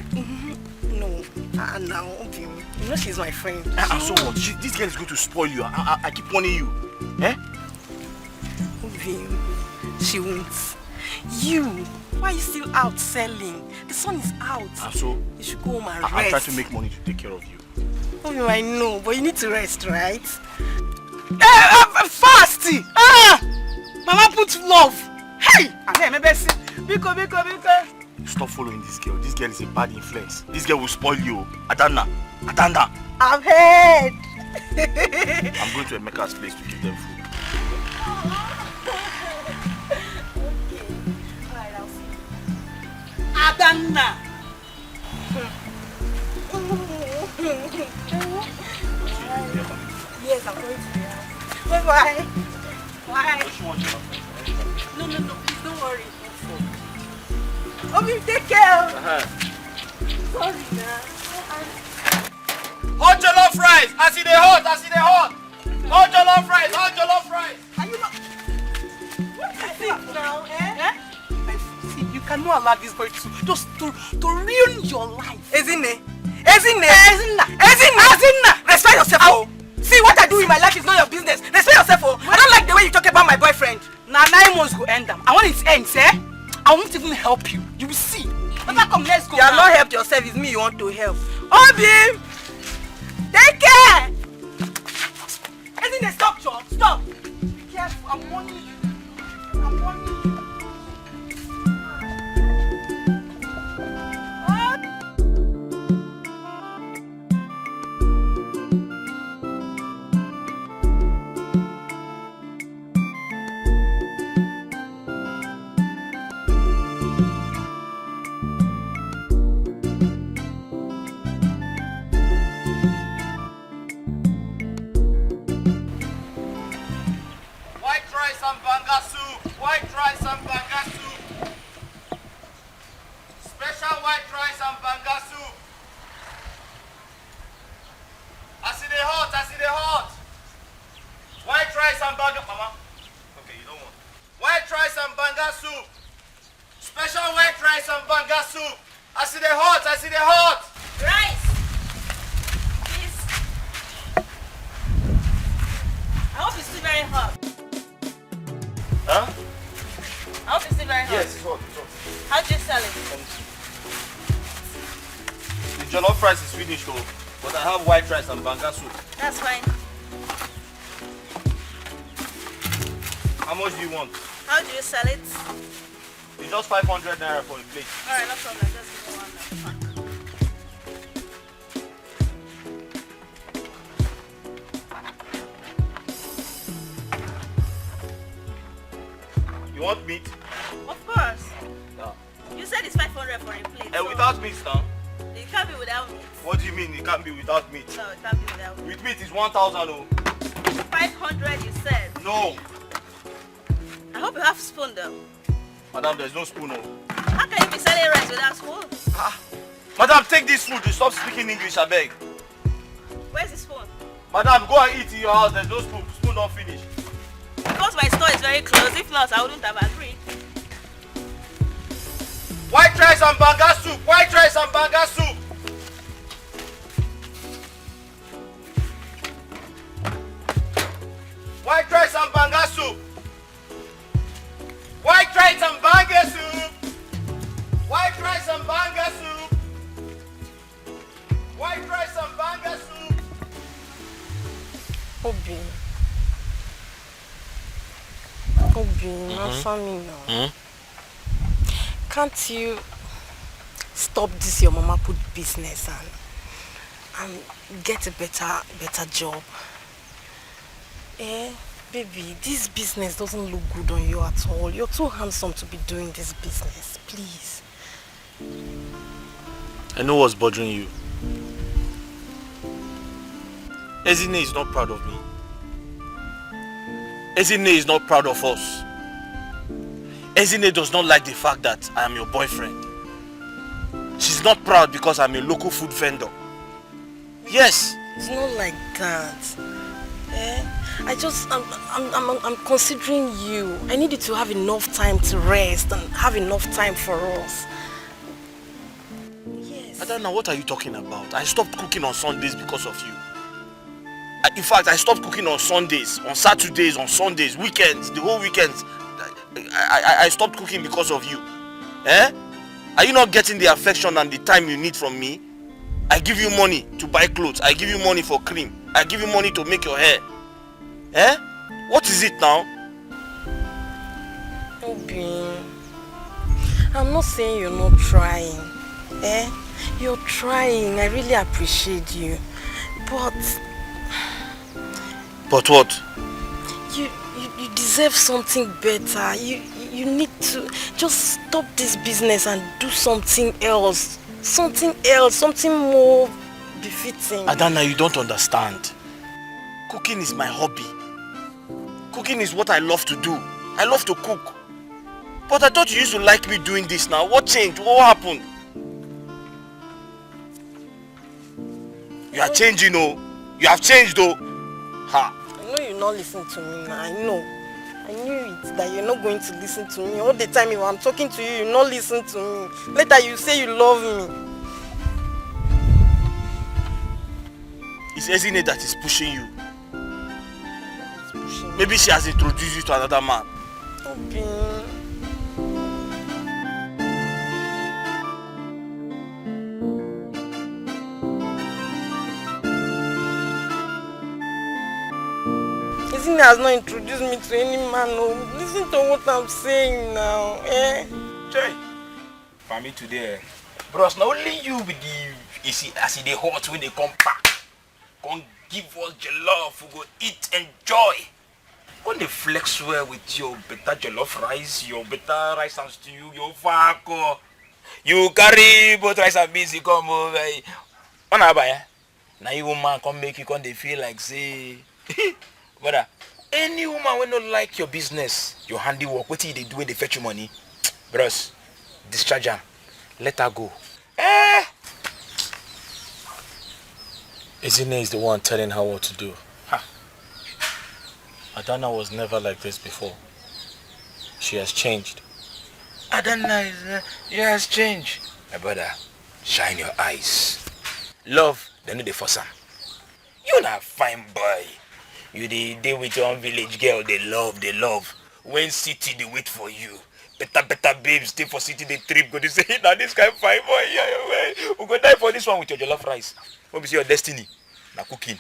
No. Now, you know she's my friend. And so what? This girl is going to spoil you. I keep warning you. Eh? She won't. You, why are you still out selling? The sun is out. And so? You should go home and rest. I'm trying to make money to take care of you. Oh, I know, but you need to rest, right? Fast! Mama put love. Hey! Biko. Stop following this girl. This girl is a bad influence. This girl will spoil you. Adana. I've heard. I'm going to Emeka's place to give them food. Alright, I'll see you. Adana. Yes, I'm going to the house. Bye-bye. Bye. No, please don't worry. Obi, take care. Sorry, man. Hot jollof rice! I see the hot! Hot jollof rice! Are you not... What is it now, eh? See, you cannot allow this boy to ruin your life. Ezine. Respect yourself, oh. See, what I do in my life is not your business. Respect yourself, oh. I don't like the way you talk about my boyfriend. Now 9 months go end them. And when it ends, I won't even help you. You will see. But come, let's go. You have not helped yourself. It's me you want to help. Obi! Take care! Ezine, stop, John. Stop. Be careful. I'm warning you. White rice and banga soup. Special white rice and banga soup. I see the hot. White rice and banga. Mama. Okay, you don't want. White rice and banga soup. Special white rice and banga soup. I see the hot. Rice. Please. I hope it's still very hot. Huh? I hope it's still very hot. Yes, it's hot. How do you sell it? The jollof rice is finished though, but I have white rice and banga soup. That's fine. How much do you want? How do you sell it? It's just 500 naira for a plate. Alright, no problem. Just give me one now. You want meat? Of course. Yeah. You said said it's 500 for a plate. And without meat now? It can't be without meat. What do you mean it can't be without meat? No, it can't be without meat. With meat is 1,000 oh. 500 you said. No. I hope you have spoon though. Madam, there's no spoon oh. How can you be selling rice without spoon? Madam, take this food. You stop speaking English, I beg. Where's the spoon? Madam, go and eat in your house. There's no spoon. Spoon don't finish. Because my store is very close. If not, I wouldn't have agreed. White rice and banga soup. White rice and banga soup. White rice and banga soup. White rice and banga soup. White rice and banga soup. White rice and banga soup. Obi, my family now. Can't you stop this your mama put business and get a better job? Baby, this business doesn't look good on you at all. You're too handsome to be doing this business. Please. I know what's bothering you. Ezine is not proud of me. Ezine is not proud of us. Ezine does not like the fact that I am your boyfriend. She's not proud because I'm a local food vendor. Yes. It's not like that. I'm considering you. I need you to have enough time to rest and have enough time for us. Yes. I don't know, what are you talking about? I stopped cooking on Sundays because of you. In fact, I stopped cooking on Sundays, on Saturdays, on Sundays, weekends, the whole weekends. I stopped cooking because of you. Are you not getting the affection and the time you need from me? I give you money to buy clothes. I give you money for cream. I give you money to make your hair. What is it now? Obi, I'm not saying you're not trying. You're trying. I really appreciate you. But what? You deserve something better. You need to just stop this business and do something else. Something more befitting. Adana, you don't understand. Cooking is my hobby. Cooking is what I love to do. I love to cook. But I thought you used to like me doing this now. What changed? What happened? You are changing, oh. You have changed, oh. Ha. I know you're not listening to me now. I know. I knew it, that you're not going to listen to me. All the time if I'm talking to you, you're not listening to me. Later you say you love me. It's Ezine that is pushing you. Maybe she has introduced you to another man. Okay. Ezine has not introduced me to any man. No. Listen to what I'm saying now. Jay, for me today, bros, not only you with the as they hot when they come back. Come give us jollof, we go eat, enjoy. When they flex well with your better jollof rice, your better rice and stew, your fako. You carry both rice and beans, you come over. Now you woman come make you come they feel like say brother, any woman will not like your business, your handiwork, what they do when they fetch you money. Bros, discharge her. Let her go. Ezine is the one telling her what to do. Adana was never like this before. She has changed. Adana has changed. My brother, shine your eyes. Love, they know the force am. You not fine boy. You dey with your own village girl, they love. When city they wait for you. Better babes, stay for city, they trip, go to say, now this guy fine boy, we go die for this one with your jollof rice. What be your destiny? Now cooking.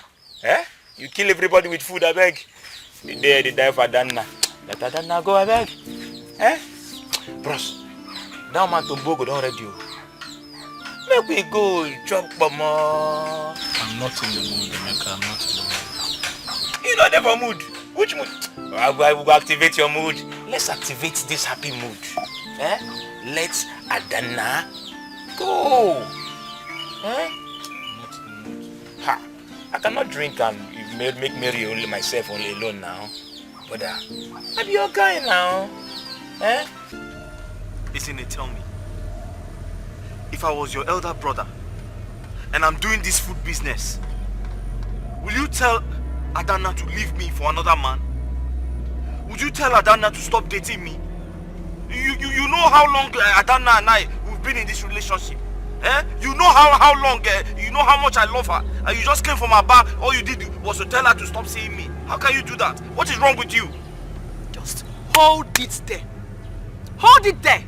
You kill everybody with food, I beg. They die for Adana. Let Adana go, I beg. Bros, now man Tombogo don't ready you. Make we go, chop more. I'm not in the mood, Emeka, I'm not in the mood. You know never mood. Which mood? I will activate your mood. Let's activate this happy mood. Let's Adana, go. Huh? Ha! I cannot drink and make merry only myself only alone now. But I be your guy now. Eh? Listen, tell me. If I was your elder brother and I'm doing this food business, will you tell Adana to leave me for another man? Would you tell Adana to stop dating me? You know how long Adana and I we've been in this relationship. Eh? You know how long, you know how much I love her. And you just came from her bar, all you did was to tell her to stop seeing me. How can you do that? What is wrong with you? Just hold it there. Hold it there.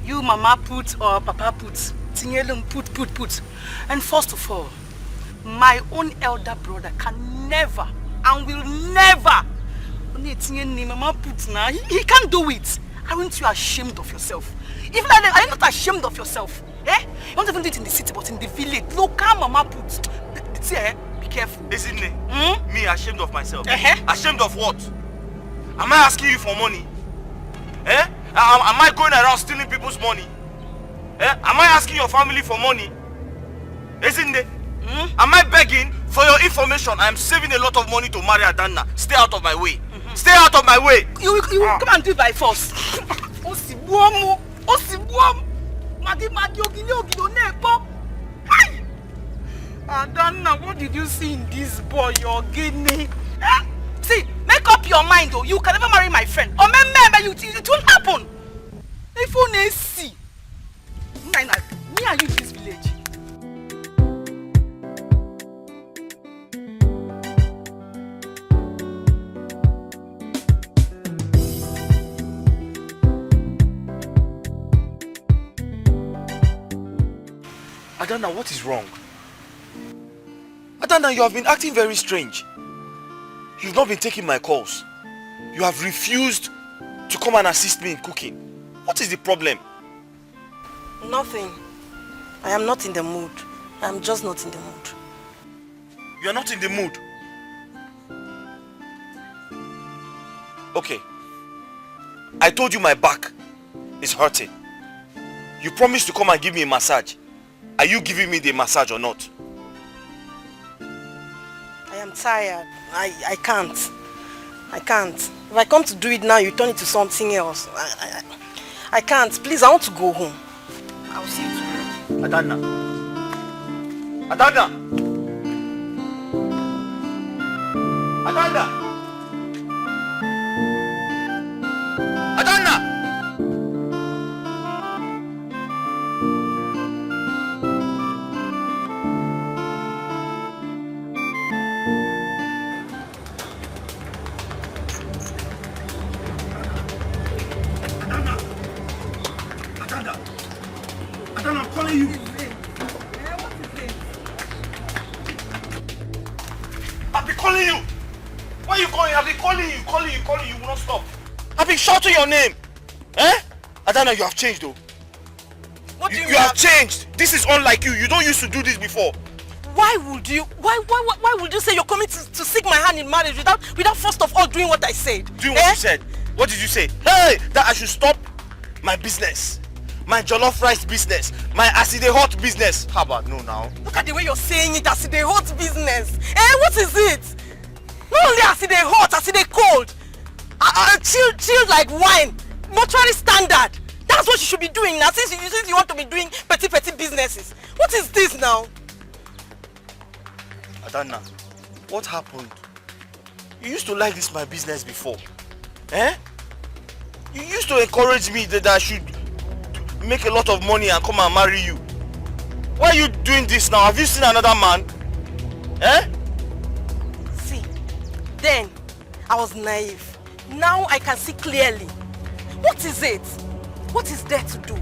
You mama put or papa put. Tinyelum put. And first of all, my own elder brother can never and will never. Mama put now. He can't do it. Aren't you ashamed of yourself? Even like, are you not ashamed of yourself? Eh? You don't even do it in the city, but in the village. Look how mama put. Be careful. Isn't it? Me ashamed of myself? Ashamed of what? Am I asking you for money? Eh? Am I going around stealing people's money? Eh? Am I asking your family for money? Isn't it? Am I begging? For your information, I am saving a lot of money to marry Adana. Stay out of my way. Stay out of my way. You will come and do it by force. Adana, what did you see in this boy you're getting? See, make up your mind though. You can never marry my friend. Or it won't happen. If you see, me and you in this village. Adana, what is wrong? Adana, you have been acting very strange. You've not been taking my calls. You have refused to come and assist me in cooking. What is the problem? Nothing. I am not in the mood. I am just not in the mood. You are not in the mood? Okay. I told you my back is hurting. You promised to come and give me a massage. Are you giving me the massage or not? I am tired. I can't. I can't. If I come to do it now, you turn it to something else. I can't. Please, I want to go home. I'll see you tomorrow. Adana. Adana. Adana. Adana. I'm calling you. I've been calling you. Why are you calling? I've been calling you. You will not stop. I've been shouting your name. Eh? Adana, you have changed though. What do you mean? You have changed. This is unlike you. You don't used to do this before. Why would you say you're coming to seek my hand in marriage without first of all doing what I said? Doing what you said? What did you say? Hey, that I should stop my business. My jollof rice business, my acide hot business. How about no now? Look at the way you're saying it, acide hot business. What is it? Not only acide hot, acide cold. Chilled like wine. Mortuary standard. That's what you should be doing now since you want to be doing petty businesses. What is this now? Adana, what happened? You used to like this my business before. Eh? You used to encourage me that I should make a lot of money and come and marry you. Why are you doing this now? Have you seen another man? Eh? See, then I was naive. Now I can see clearly. What is it? What is there to do?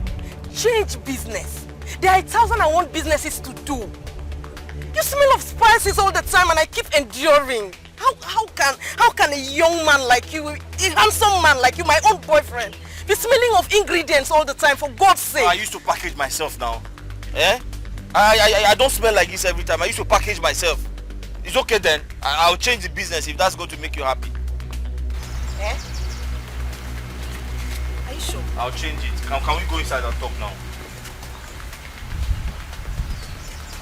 Change business. There are 1,001 businesses to do. You smell of spices all the time and I keep enduring. How can a young man like you, a handsome man like you, my own boyfriend, be smelling of ingredients all the time, for God's sake? I used to package myself now. Eh? I don't smell like this every time. I used to package myself. It's okay then. I'll change the business if that's going to make you happy. Eh? Are you sure? I'll change it. Can we go inside and talk now?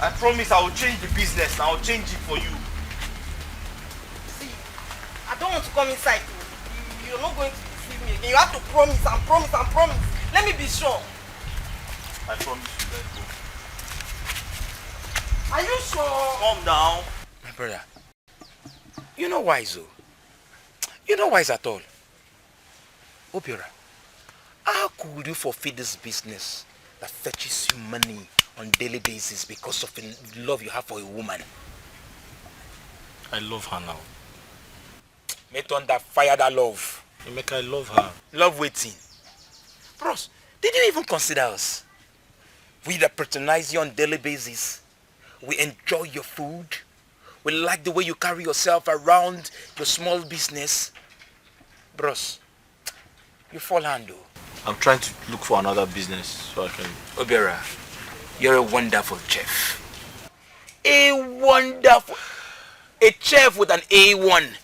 I promise I will change the business. I'll change it for you. See, I don't want to come inside. You're not going to deceive me again. You have to promise and promise and promise. Let me be sure. I promise you, let's go. Are you sure? Calm down. My brother, you're not wise, oh. You're not wise at all. Obiora, how could you forfeit this business that fetches you money on a daily basis because of the love you have for a woman? I love her now. Make thunder fire that love. Emeka, I love her. Love waiting. Bros, did you even consider us? We that patronize you on a daily basis. We enjoy your food. We like the way you carry yourself around your small business. Bros, you fall hand though. I'm trying to look for another business so I can... Obiora, you're a wonderful chef. A wonderful... A chef with an A1.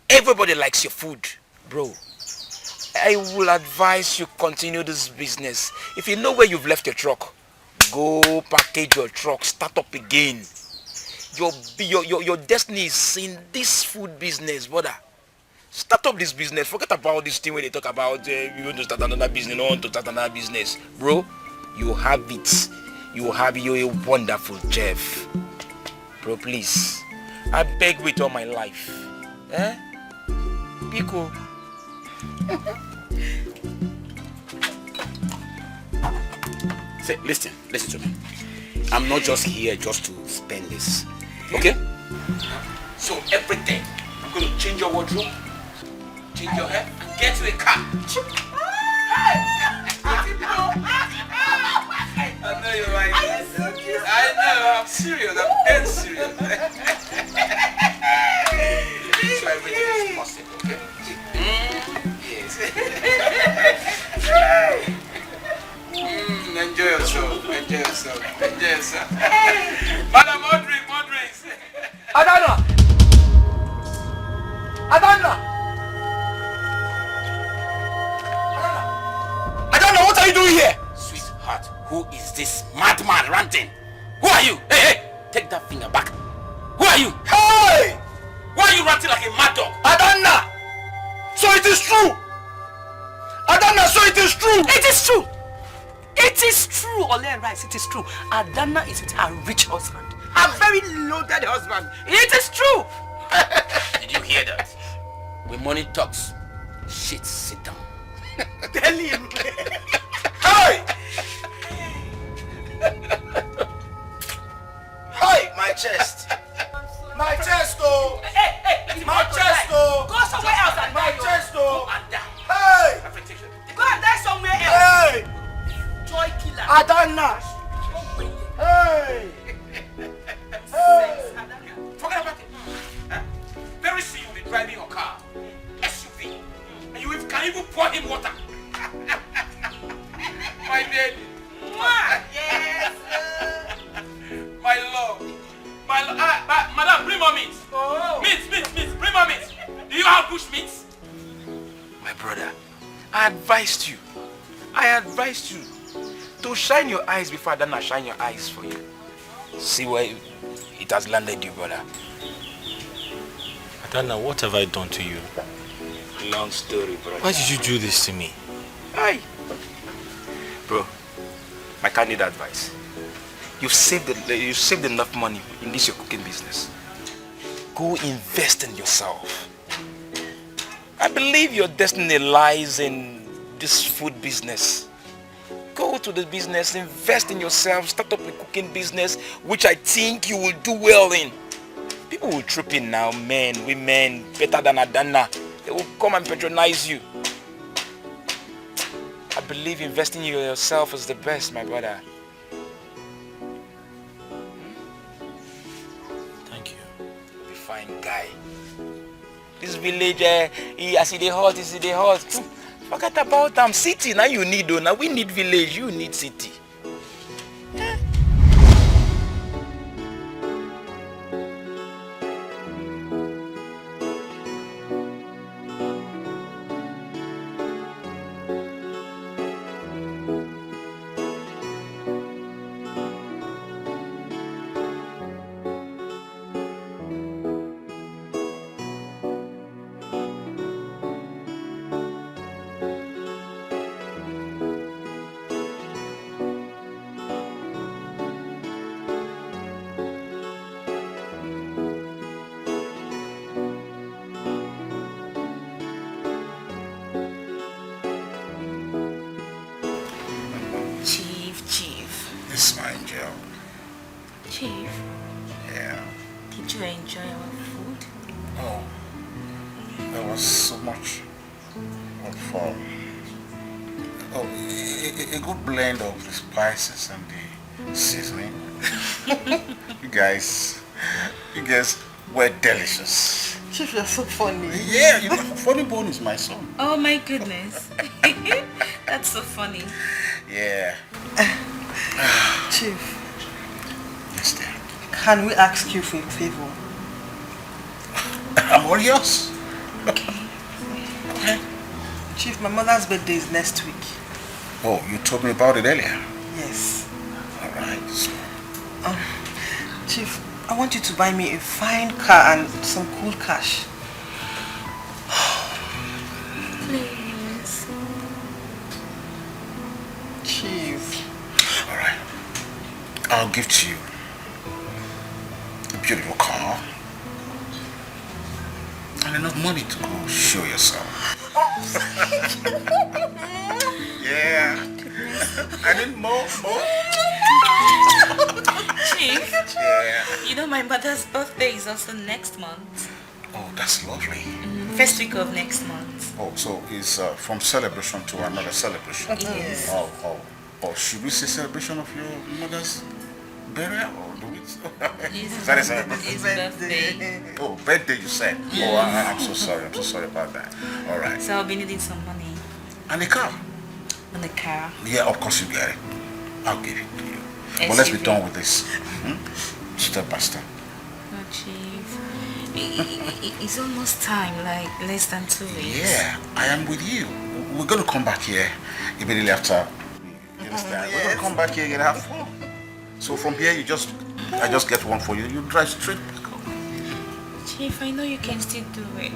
Everybody likes your food. Bro, I will advise you continue this business. If you know where you've left your truck, go package your truck, start up again. Your destiny is in this food business, brother. Start up this business. Forget about this thing where they talk about you want to start another business, no want to start another business. Bro, you have it. You have you a wonderful chef. Bro, please. I beg with all my life. Eh? Pico. Say, listen to me. I'm not just here just to spend this. Okay? So everything, I'm going to change your wardrobe, change your hair, and get you a car. I know you're right. Are you so cute? I know, I'm serious. I'm dead serious. So everything is possible, okay? Yes. Enjoy yourself. Enjoy yourself. Enjoy yourself. Madam, more drinks. Adana! Adana, what are you doing here? Sweetheart, who is this madman ranting? Who are you? Hey, take that finger back. Who are you? Hey! Why are you ranting like a mad dog? Adana! So it is true! Adana, so it is true! It is true! It is true, Ole Rice, it is true. Adana is with her rich husband. A very loaded husband. It is true! Did you hear that? When money talks, shit, sit down. Tell him. Hey! Hey, my chest! My chest, oh! Hey, my chest, oh! Go somewhere else and my die. chest, oh! Go and die. Hey! Go and die somewhere else. Hey! Joy killer. Adana! Hey! Hey! Forget about it. Huh? Very soon you'll be driving your car. SUV. And you can even pour him water. My baby. Yes. My love. Madam, bring more meat. Oh. Meat. Bring more meat. Do you have bush meat? My brother, I advised you to shine your eyes before Adana shine your eyes for you. See where it has landed you, brother. Adana, what have I done to you? Long story, brother. Why did you do this to me? Aye. Bro, I can't need advice. You've saved enough money in this your cooking business. Go invest in yourself. I believe your destiny lies in this food business. Go to the business, invest in yourself, start up a cooking business, which I think you will do well in. People will troop in now, men, women, better than Adana. They will come and patronize you. I believe investing in yourself is the best, my brother. Thank you. Be fine guy. This village, I see the hot, Forget about them. City, now you need, now we need village, you need city. was so much of a good blend of the spices and the seasoning. You guys were delicious. Chief, you're so funny. Yeah, you know, funny bone is my son. Oh my goodness. That's so funny. Yeah. Chief. Yes, dear. Can we ask you for a favor? I'm all yours. Okay. Chief, my mother's birthday is next week. Oh, you told me about it earlier. Yes. Alright. So. Chief, I want you to buy me a fine car and some cool cash. Please. Chief. Alright. I'll gift you a beautiful car and enough money to go show yourself. Yeah. I need more. Chief, Yeah. you know my mother's birthday is also next month. Oh, that's lovely. First week of next month. Oh, so it's from celebration to another celebration. Yes. Oh, should we say celebration of your mother's burial or do it? It's That is a his birthday. Oh, birthday you said. Oh, I'm so sorry. I'm so sorry about that. All right. So I'll be needing some money. And a car? On the car. Yeah, of course you get it. I'll give it to you. But let's be done with this. Step by step. Oh, Chief. It's almost time, like less than 2 weeks. Yeah, I am with you. We're going to come back here immediately after. You understand? We're going to come back here and have fun. So from here, I just get one for you. You drive straight back home. Chief, I know you can still do it.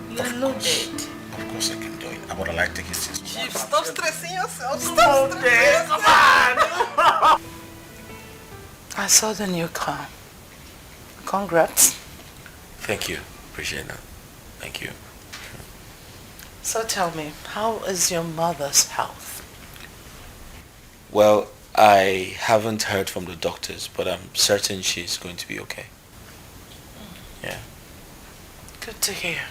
You're loaded. Of course I can do it. I would like to take it since. Chief, stop stressing yourself. Stop stressing. Come on. I saw the new car. Congrats. Thank you. Appreciate that. Thank you. So tell me, how is your mother's health? Well, I haven't heard from the doctors, but I'm certain she's going to be okay. Yeah. Good to hear.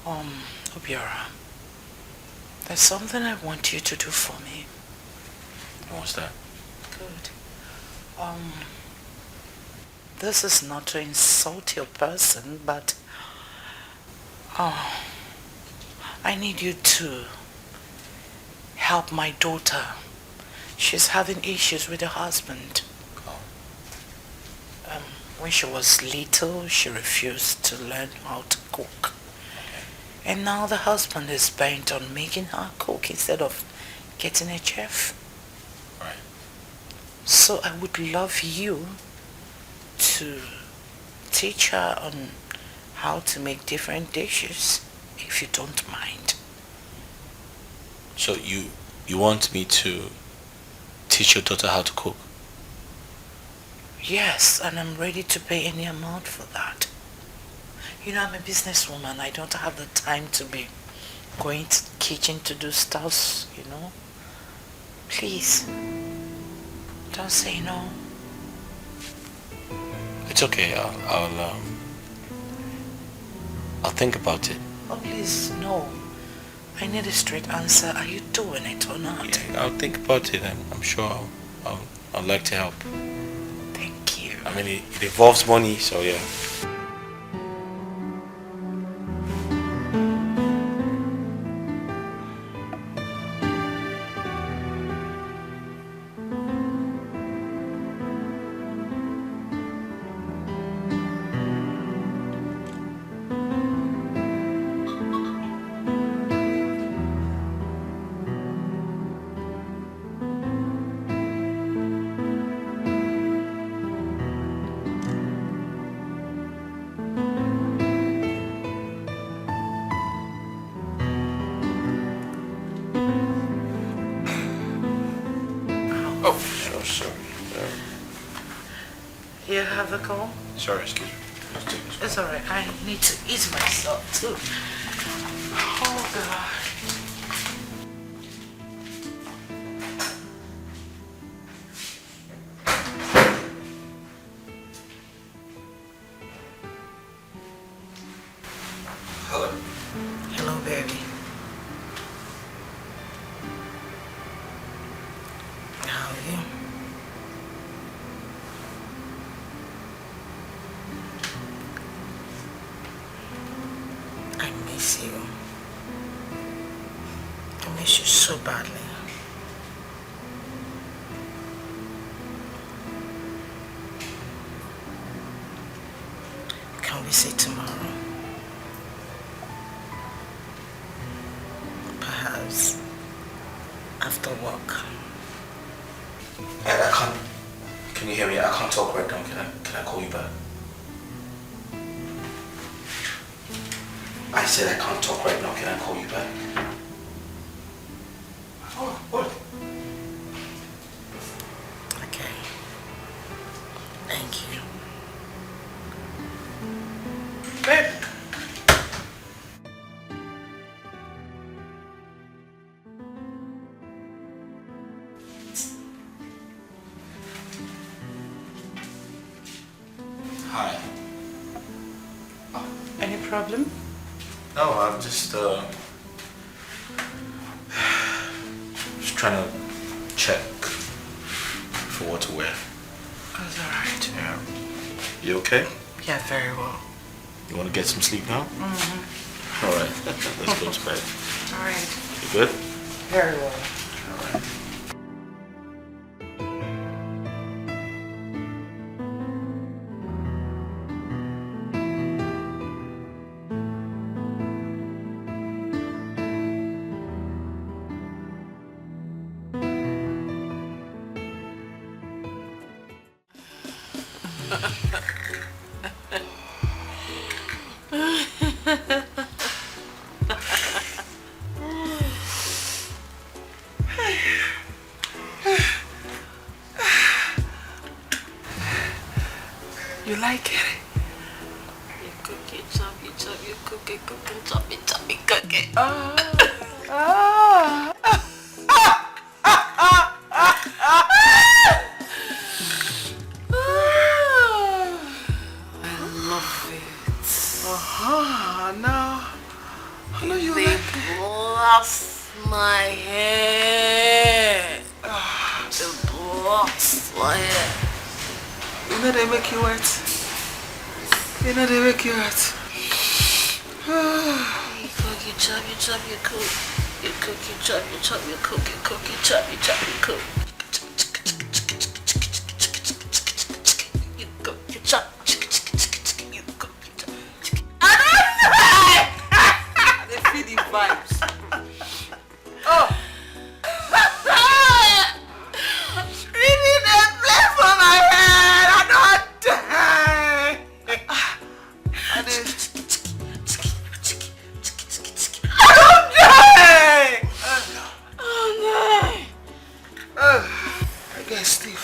Obiora, there's something I want you to do for me. What's that? Good. This is not to insult your person, but I need you to help my daughter. She's having issues with her husband. When she was little, she refused to learn how to cook. And now the husband is bent on making her cook instead of getting a chef. Right. So I would love you to teach her on how to make different dishes, if you don't mind. So you want me to teach your daughter how to cook? Yes, and I'm ready to pay any amount for that. You know, I'm a businesswoman. I don't have the time to be going to the kitchen to do stuff, you know. Please, don't say no. It's okay. I'll think about it. Oh, please, no. I need a straight answer. Are you doing it or not? Yeah, I'll think about it, and I'm sure I'd like to help. Thank you. I mean, it involves money, so yeah. You have a call? Sorry, excuse me. It's alright. I need to eat myself too. Oh God. Hello. miss you. I miss you so badly. Can we say tomorrow? Perhaps after work. I can't. Can you hear me? I can't talk right now. Can I call you back? I said I can't talk right now. Can I call you back? Oh, what? Okay. Thank you. Babe. Hi. Any problem? No, I'm just trying to check for what to wear. That's alright. Yeah. You okay? Yeah, very well. You want to get some sleep now? Mm-hmm. All right. Let's go to bed. Alright. You good? Very well. All right. You like it? You cook it, chop it, you cook it, chop it, cook it. I love it. Now I know you they like it. blast my hair. They blast my hair. You know they make you wet. You know they make you wet. You cook, you chop, you cook. You cook, you chop, you cook, you cook, you chop, you cook. You cook, you chop, you cook, you chop. They feel the vibes. Oh! Really, they play for my head. I don't die. I did. I don't die. Oh no. I guess sleep.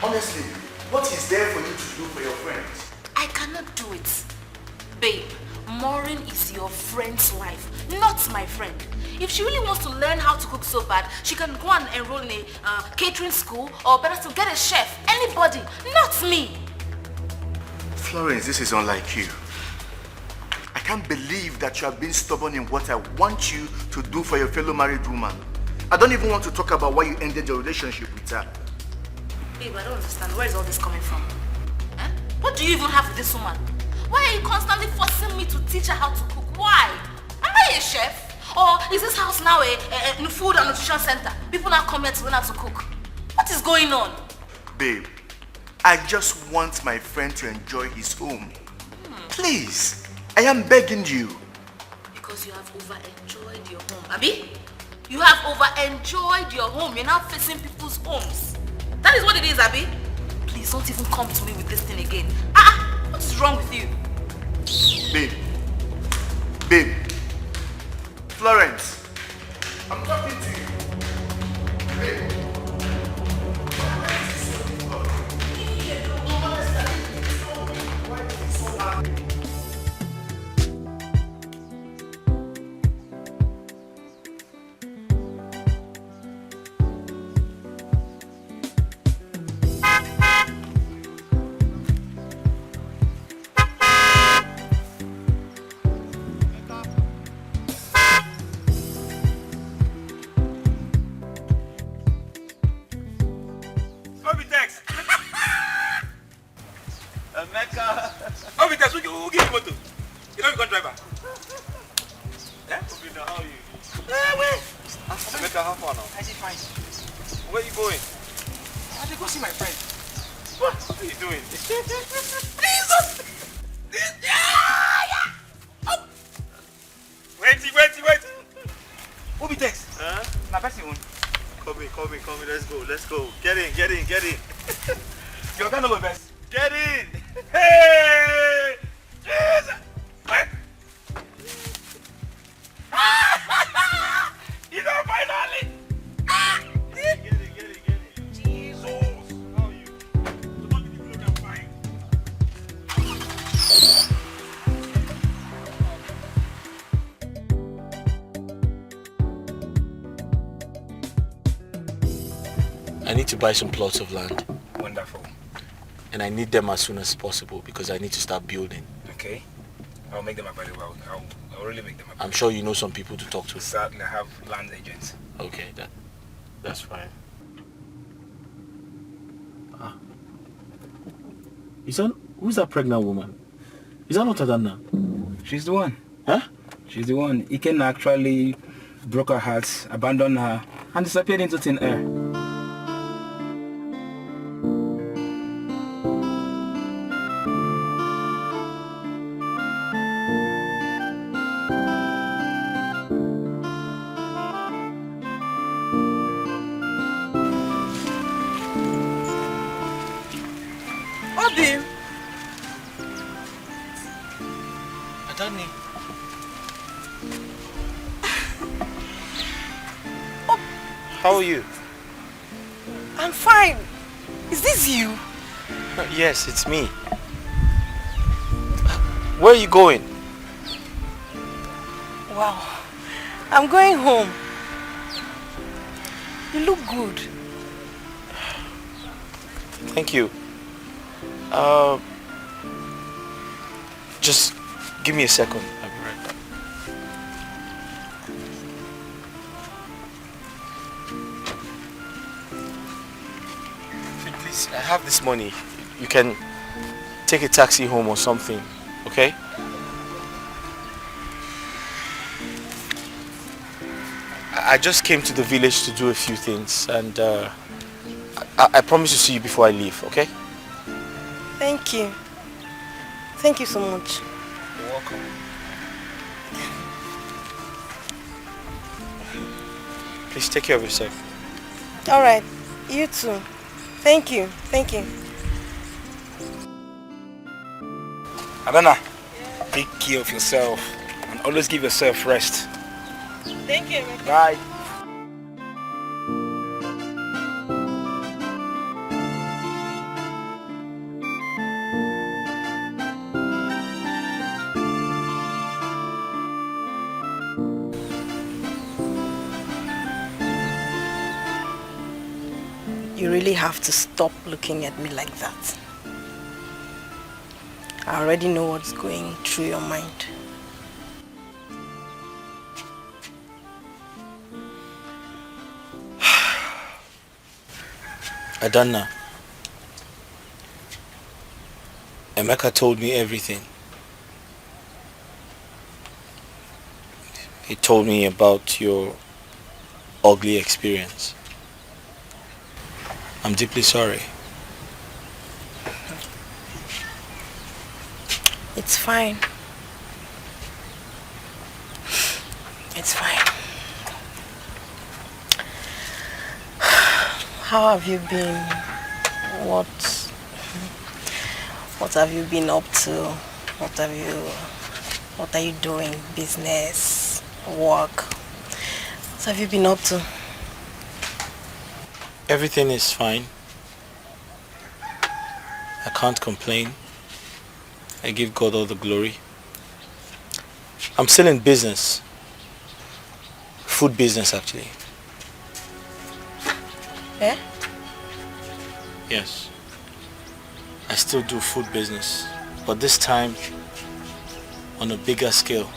Honestly, what is there for you to do for your friends? I cannot do it. Babe, Maureen is your friend's wife, not my friend. If she really wants to learn how to cook so bad, she can go and enroll in a catering school, or better still get a chef. Anybody, not me. Florence, this is unlike you. I can't believe that you have been stubborn in what I want you to do for your fellow married woman. I don't even want to talk about why you ended your relationship with her. Babe, I don't understand. Where is all this coming from? Eh? What do you even have with this woman? Why are you constantly forcing me to teach her how to cook? Why? Am I a chef? Or is this house now a food and nutrition center? People now come here to learn how to cook. What is going on? Babe, I just want my friend to enjoy his home. Please, I am begging you. Because you have over-enjoyed your home. Abi? You have over-enjoyed your home. You're now facing people's homes. That is what it is, Abi. Please don't even come to me with this thing again. What is wrong with you? Babe. Florence, I'm talking to you. Babe. know you got driver. Yeah? How are you? Wait. Make a half hour now. I see fine. Where are you going? I should go see my friend. What are you doing? Jesus! Wait. Who be text? Huh? Na person one. Come in. Let's go. Get in. Your guy no go best. Get in. Hey! Jesus! Wait. You know, finally! Get in. Jesus! How are you? Don't you look I'm fine? I need to buy some plots of land. Wonderful. And I need them as soon as possible because I need to start building. Okay. I'll make them available. I'll really make them available. I'm sure you know some people to talk to. Certainly, I have land agents. Okay, that's fine. Who's that pregnant woman? Is that not Adanna? She's the one. Huh? She's the one. Iken actually broke her heart, abandoned her, and disappeared into thin air. Obi! Adani. How are you? I'm fine. Is this you? Yes, it's me. Where are you going? Wow. I'm going home. You look good. Thank you. Just give me a second. I'll be right back. Please, I have this money. You can take a taxi home or something, okay? I just came to the village to do a few things and I promise to see you before I leave, okay? Thank you. Thank you so much. You're welcome. Please take care of yourself. All right. You too. Thank you. Thank you. Adana, take care of yourself and always give yourself rest. Thank you. Bye. You really have to stop looking at me like that. I already know what's going through your mind. Adanna, Emeka told me everything. He told me about your ugly experience. I'm deeply sorry. It's fine. It's fine. How have you been? What have you been up to? What are you doing? Business, work? What have you been up to? Everything is fine. I can't complain. I give God all the glory. I'm still in business. Food business, actually. Eh? Yes. I still do food business, but this time on a bigger scale.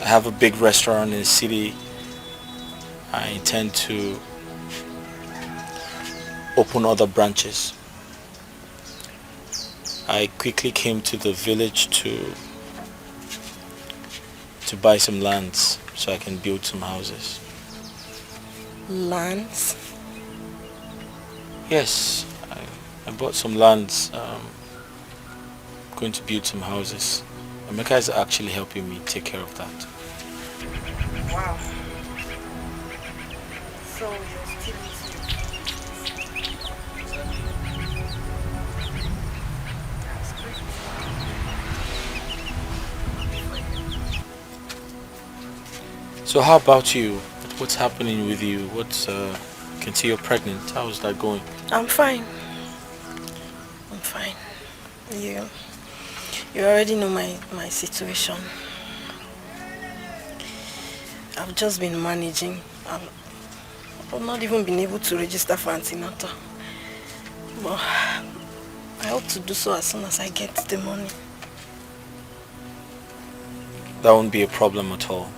I have a big restaurant in the city. I intend to open other branches. I quickly came to the village to to buy some lands so I can build some houses. Lands? Yes, I bought some lands. Going to build some houses. Emeka is actually helping me take care of that. Wow. So you're still listening? So how about you? What's happening with you? I can see you're pregnant. How's that going? I'm fine. I'm fine. You already know my situation. I've just been managing. I've not even been able to register for antenatal. But I hope to do so as soon as I get the money. That won't be a problem at all.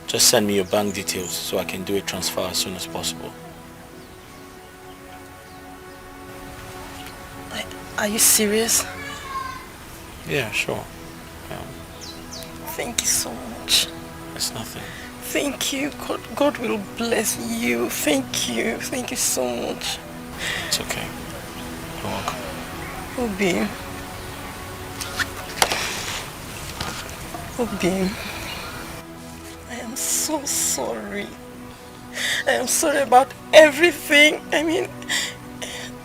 Just send me your bank details so I can do a transfer as soon as possible. Are you serious? Yeah, sure. Thank you so much. It's nothing. Thank you. God will bless you. Thank you. Thank you so much. It's okay. You're welcome. Obi. Obi. I am so sorry. I am sorry about everything. I mean,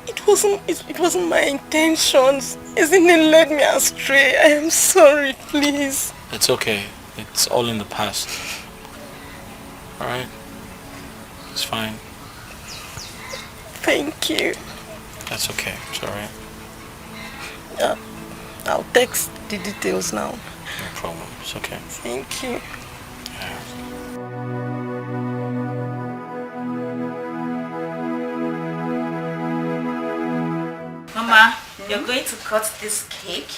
it wasn't my intentions. Isn't it led me astray? I am sorry, please. It's okay. It's all in the past. Alright? It's fine. Thank you. That's okay. It's alright. Yeah, I'll text the details now. No problem. It's okay. Thank you. Mama, you're going to cut this cake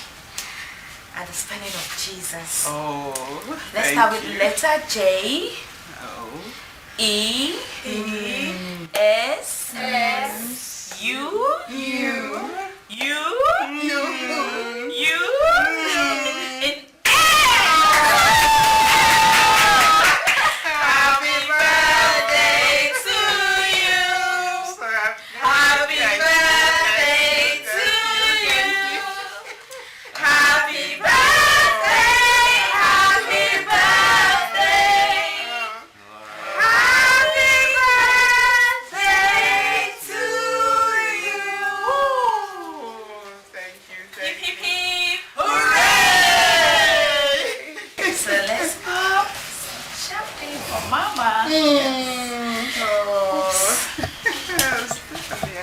at the spelling of Jesus. Oh, Let's thank start with you. letter J. Oh. E. S. U. Happy birthday to you. Happy birthday to you. Happy birthday. Happy birthday. Happy birthday to you. Thank you. Hip hip hip. Hooray! So let's pop some champagne for Mama.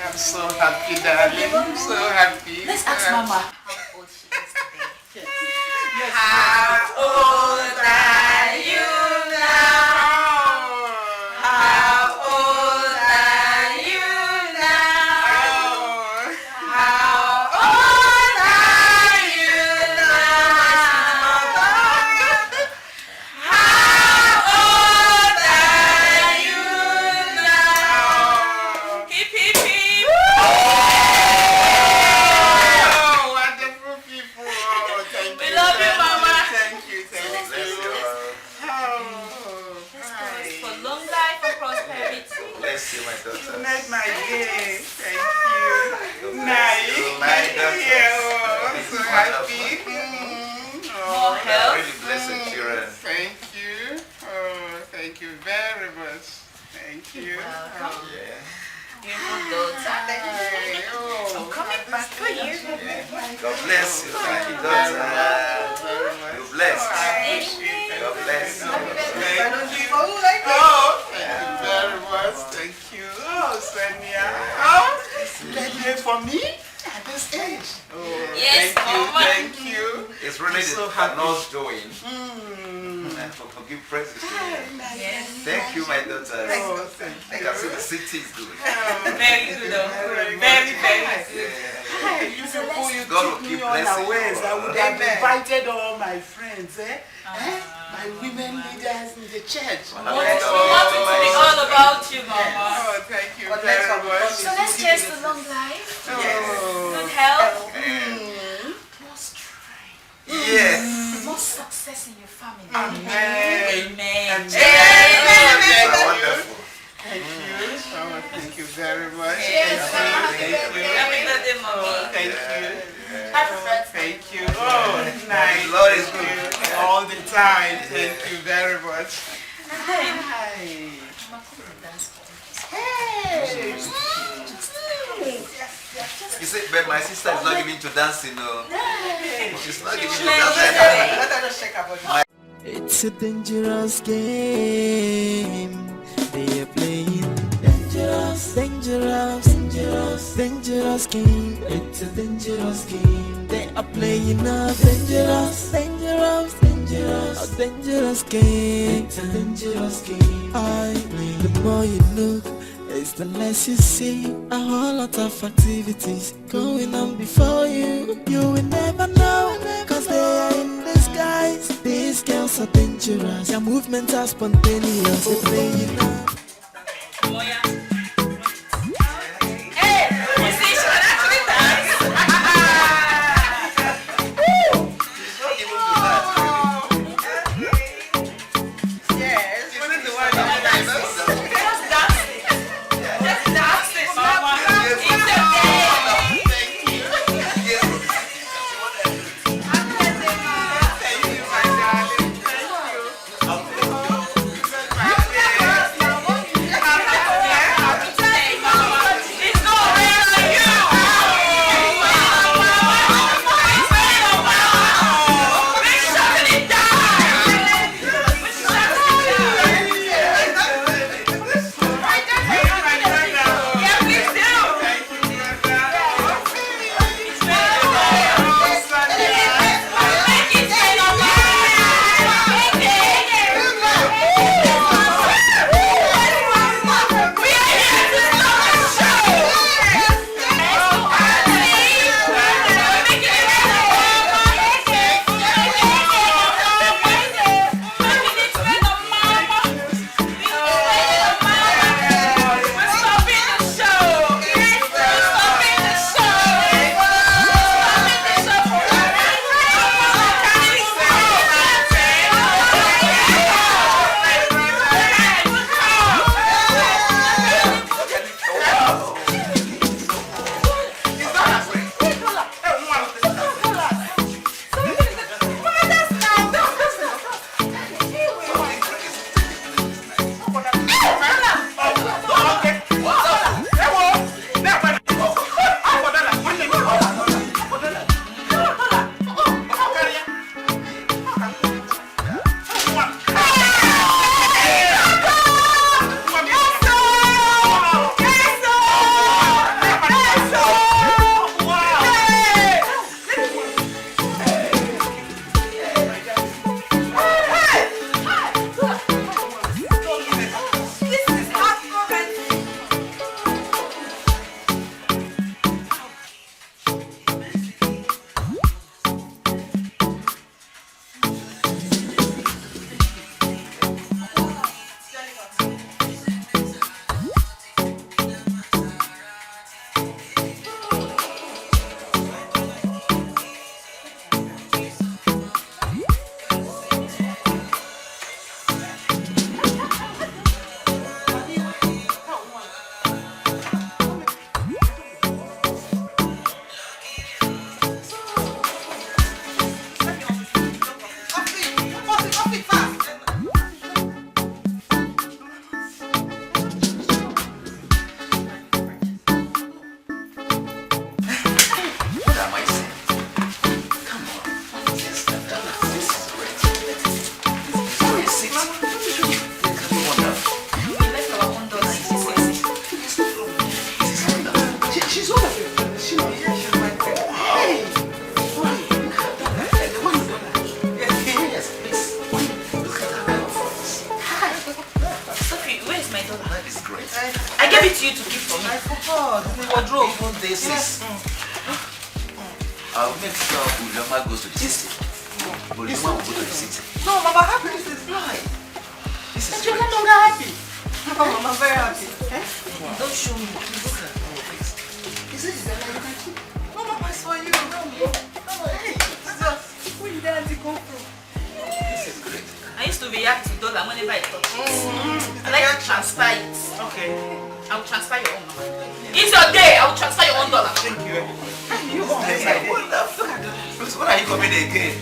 I'm so happy, darling. I'm so happy. Let's ask Mama how old she is today. How old are you now? How old are you now? How old are you now? How old are you now? Hip hip hip. Oh, wonderful people. Oh, thank We you. love you, Mama. Thank you. For long life and prosperity. Bless you, my daughter. You made my day. Thank you. Nice. My daughter. Yeah, oh, I'm so happy. More health. Really blessed children. Thank you. Oh, thank you very much. Thank you. Welcome. Yeah. Beautiful daughter. I'm coming back for you. God bless you. Thank you, daughter. You're blessed. God bless you. Thank you very much. Thank you. Oh, Sonia. Oh, graduate for me at this age. Oh, Yes, thank you. Mama. Thank you. It's really I'm so the happy. Lord's doing. And for give praises to Him. Thank you, my daughter. Oh, thank I can see the city is good. Very good, very, very good. Hey, you people, you God will took keep me blessing unawares. you. I would have Amen. invited all my friends, my women leaders in the church. We want it to be all about you, Mama. Oh, thank you very much. So let's cheers to long life. Oh. Good health. Yes. More success in your family. Amen. Amen. Wonderful. Thank you. Oh, thank you very much. Yes, Thank you. Happy birthday, Mama. Oh, thank you. Happy birthday. Thank you. Oh, nice. Lord is good all the time. Thank you very much. Hi. Hey. You see, but my sister is not giving to dancing, no. She's not giving to dancing. It's a dangerous game they are playing. Dangerous, dangerous, dangerous, dangerous game. It's a dangerous game they are playing. A dangerous, dangerous, dangerous, a dangerous game. It's a dangerous game. The more you look, it's the less you see. A whole lot of activities going on before you. You will never know, cause they are in disguise. These girls are dangerous. Their movements are spontaneous. They play you now. Hey, you see, she can actually dance. Yes, what is the one? I'll make sure Ulama goes to the city. Ulama will go to the city. No, Mama, happiness is life. This is you're no longer happy. No, Mama, I'm very happy. Eh? Don't show me. Is it no, Mama, it's for you. Don't go. Hey, where did Daddy come from? to react to dollar whenever I talk. I like to transfer it. Okay. I will transfer your own money. It's your day. I will transfer your own dollar. Thank you. When are you coming again?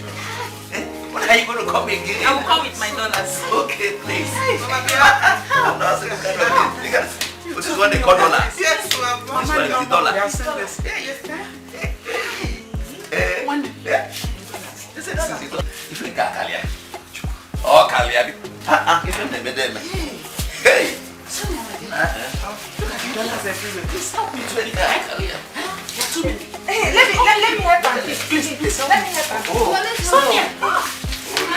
When are you going to come again? I will come with my dollars. Okay, please. I'm not asking kind of thing. This is what they call dollars. Yes, This one is the dollar. This is the if you can't Kalia. Oh, Kalia. If you never them. Hey. Dollars everywhere. Please help me to Kalia. Hey, let me help you. Please, let me help you. Oh, Sonia.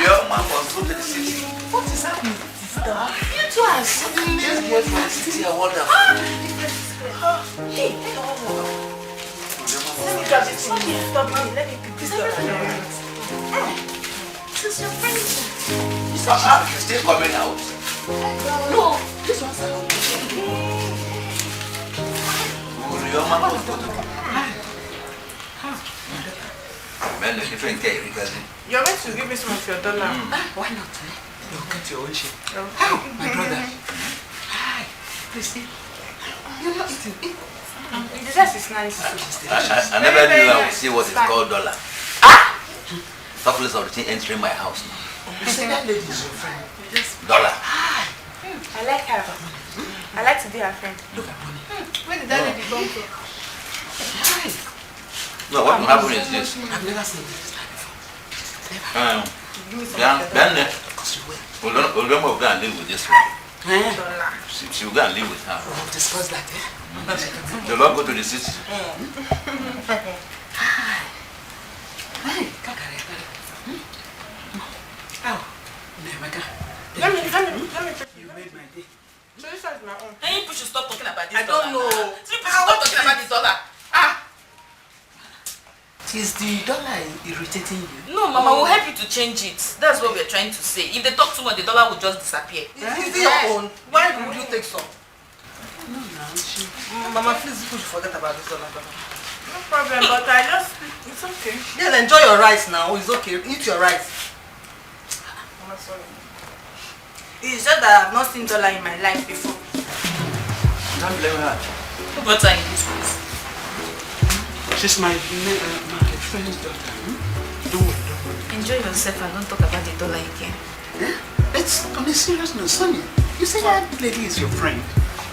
Your man was go to the city. What is happening with this dog? You two are suddenly. Just get my city are wonderful. Hey, let me grab this thing. Stop me. Let me pick this dog. This is your friend. You still coming out? No, this one's out. Your man was go to man, the different case because You're meant to give me some of your dollar. why not? You get your own shit. My brother. Hi. Please eat. You're not eating. The dress is nice. I never knew I would see what is called dollar. Topless of the thing entering my house now. You say that lady is your friend. Dollar. I like her. I like to be her friend. Look at money. Where did that lady come from? No, what will happen is this. I've never seen this before. Then we'll go and live with this one. She will go and live with her. We'll discuss that, They'll not go to the city. Let me check. You made my day. So this is my own. And you should stop talking about this I don't know. So you should stop talking about this dollar. Is the dollar irritating you? No, Mama, we'll help you to change it. That's what we're trying to say. If they talk too much, the dollar will just disappear. Is it your own? Why would you take some? No, no. Mama, please you forget about this dollar. No problem, but it's okay. Then enjoy your rice now. It's okay. Eat your rice. Mama, sorry. It's just that I've not seen dollar in my life before. Don't blame her. Who brought her in this place? She's my friend's daughter. Don't worry. Enjoy yourself and don't talk about the dollar again. It's on a serious note, Sonia. You say that lady is your friend?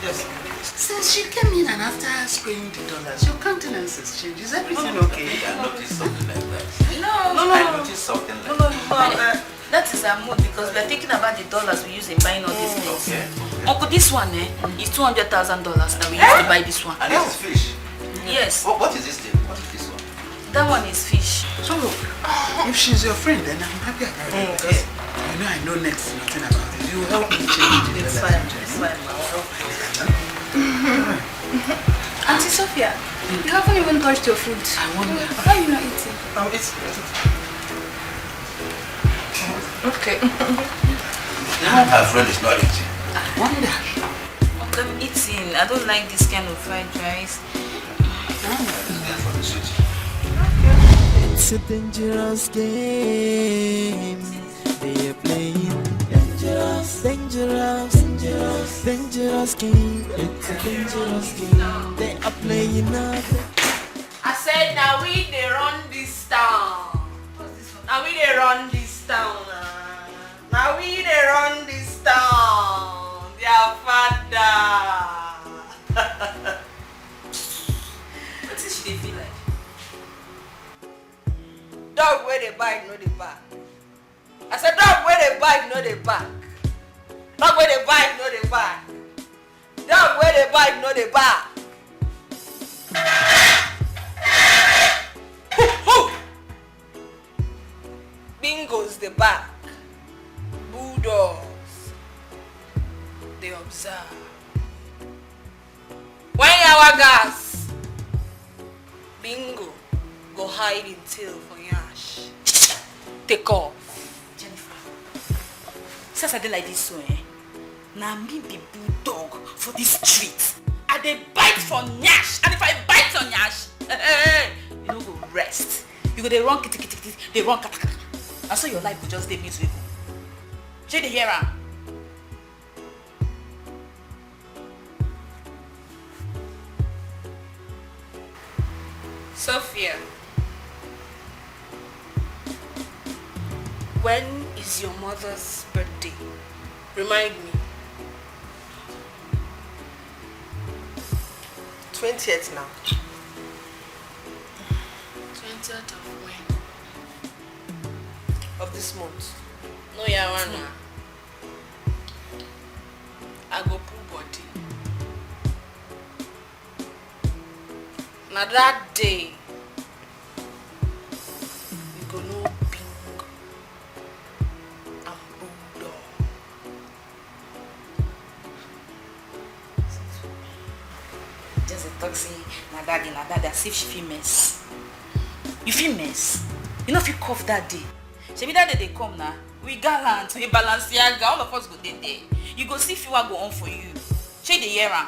Yes. Since she came in and after spraying the dollars, your countenance has changed. Is everything okay? I noticed something like that. No. I noticed something like that. That is our mood because we are thinking about the dollars we use in buying all these things. Okay. Uncle, this one is $200,000 that we use to buy this one. And this is fish. Yes. What is this thing? What is this one? That one is fish. So, if she's your friend, then I'm happy about it because I know next to nothing about it. You help me change it. It's fine. Auntie Sophia, you haven't even touched your food. I wonder. Why are you not eating? I'm eating. Okay. My friend is not eating. I wonder. I'm eating. I don't like this kind of fried rice. It's a dangerous game they are playing. Dangerous game. It's a dangerous game they are playing up. I said now we they run this town. Now we they run this town. Now we they run this town. Their father. What is she feel like? Dog where they bite, no they back. I said dog where they bite, no they back. Dog where they bite, no they back. Dog where they bite, no they back. Bingo's the back. Bulldogs. They observe. When our gas. Bingo. Go hide in tail for yash. Take off. Since I did like this so now me be bulldog for this street. And they bite for nyash. And if I bite on nyash, you don't go rest. You go they run kitty, they run kata. And so your life will just take me to evil. She the hear am. Sophia, When is your mother's birthday? Remind me. 20th now. 20th of when? Of this month. No, Yawana. I go pull body. Now that day, we go know pink and bulldog. just a taxi, na daddy, as if she feel mess. You feel mess? You know if you cough that day. Shebi that day they come now. We gallant, we Balenciaga, all of us go there. You go see if you go on for you. She the hear am.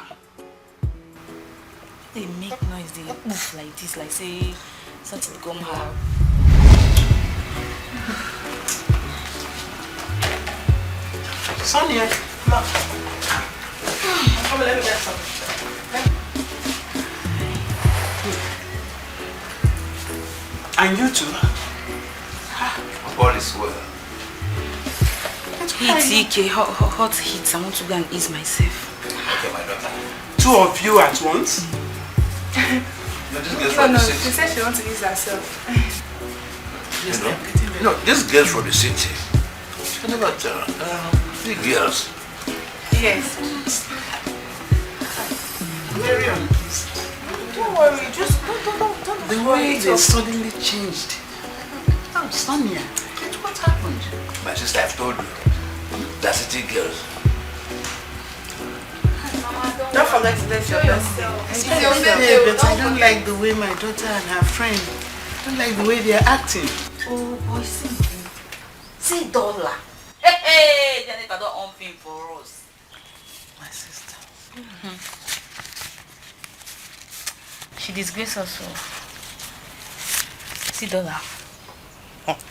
They make noise, they oof like this, like say something come out. Sonia, come on, let me get some. And you too? All is well. Heat, EK, hot heat. I want to go and ease myself. Okay, my daughter. Two of you at once? No, this girl's from the city. She said she wants to ease herself. This girl's from the city. She never tell the girls. Yes. Mariam, please. Don't worry, just don't. The way they suddenly changed. Oh, Sonia, what happened? My sister, I've told you. They're city girls. Don't forget to let your best Yeah, but I don't like the way my daughter and her friend, I don't like the way they are acting. Oh boy, see dollar. Hey, Janet, I don't own thing for us. My sister. She disgrace us all. See dollar.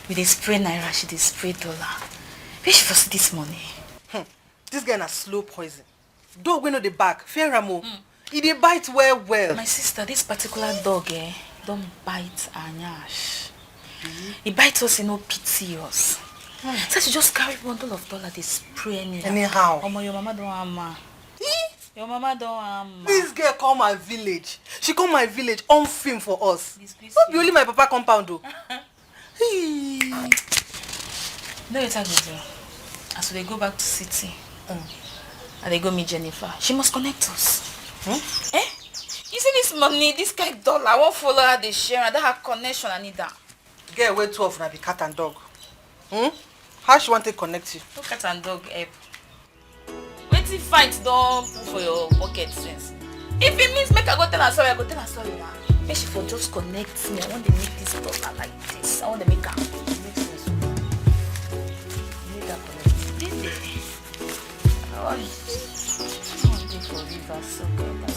With a spray naira, she dey spray dollar. Where she for see this money? This guy na slow poison. Dog wey no dey back, fear am o. He dey bite well. My sister, this particular dog, don't bite Anyash. He bites us, no pity us. So she just carry bundle of dollar, they spray anyhow. Omo, your mama don't hammer. Your mama don't hammer. This girl come my village. She come my village on film for us. Not be only my papa compound though. No, it's a good deal. As they go back to city, and they go meet Jennifer, she must connect us. Eh? You see this money, this guy dollar, I won't follow her, they share, and that her connection, I need that. Girl, wait 12 na be cat and dog. How she want to connect you? No cat and dog help. Wait till fight don't put for your pocket sense. If it means make I go tell her sorry, I go tell her sorry now. Make she for just connect me. I want to make this dollar like this. I want to make her make sense. Make her connect. Did I want to for river so good that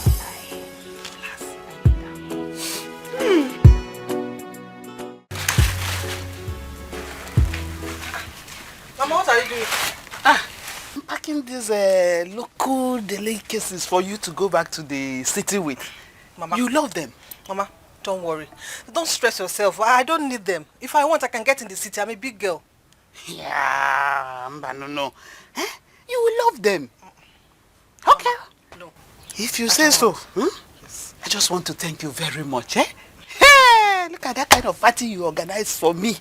Mama, what are you doing? I'm packing these local delicacies for you to go back to the city with. Mama. You love them. Mama, don't worry. Don't stress yourself. I don't need them. If I want, I can get in the city. I'm a big girl. Yeah, no. Eh? You will love them. Okay. No. If you say so. Yes. I just want to thank you very much. Eh? Hey, look at that kind of party you organized for me.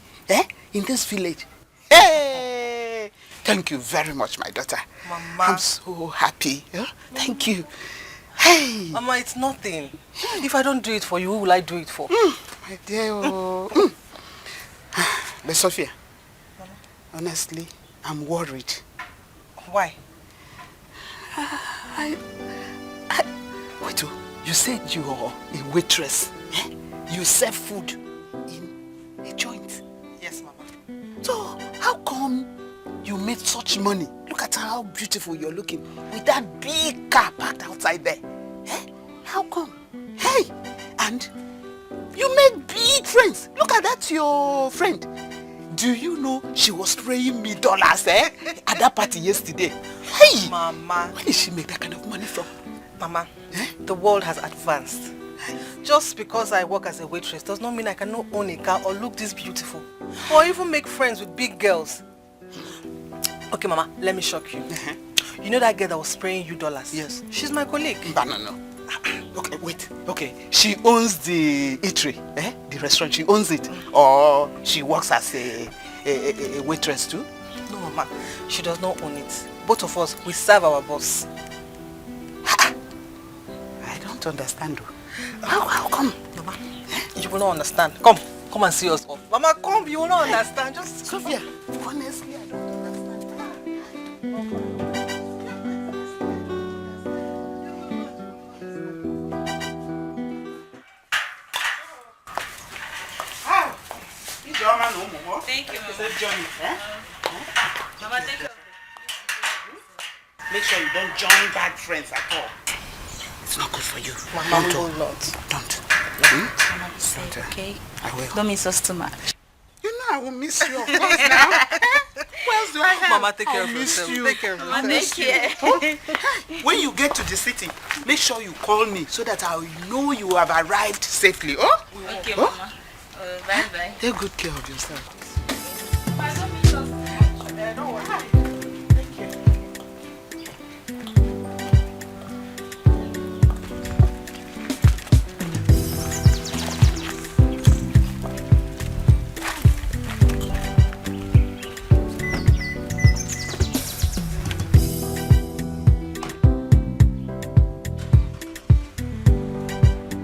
In this village. Hey! Thank you very much, my daughter. Mama. I'm so happy. Thank you. Hey! Mama, it's nothing. If I don't do it for you, who will I do it for? My dear. But Sophia, honestly, I'm worried. Why? Wait, you said you are a waitress. You serve food in a joint. Yes, Mama. So, how come you made such money? Look at how beautiful you're looking with that big car parked outside there. How come? Hey, and you make big friends. Look at that, your friend. Do you know she was spraying me dollars, at that party yesterday? Hey! Mama. Where did she make that kind of money from? Mama, the world has advanced. Just because I work as a waitress does not mean I cannot own a car or look this beautiful. Or even make friends with big girls. Okay, Mama, let me shock you. You know that girl that was spraying you dollars? Yes. She's my colleague. No. Okay, wait. Okay, she owns the eatery, the restaurant. She owns it. Or she works as a waitress too? No, Mama. She does not own it. Both of us, we serve our boss. I don't understand. How come? Mama, you will not understand. Come and see us off. Mama, come, you will not understand. Just Sophia, honestly, I don't understand. Thank you, Mama. Johnny, Mama, thank you. Make sure you don't join bad friends at all. It's not good for you. Mama will not. Don't. Mama, say it, okay? I will. Don't miss us too much. You know I will miss you, of course, now. What else do I have? Mama, take care of miss yourself. you. Take care of yourself. Mama, take care. When you get to the city, make sure you call me so that I will know you have arrived safely. Oh? Okay, Oh? Mama. Bye-bye. Take good care of yourself. Don't worry.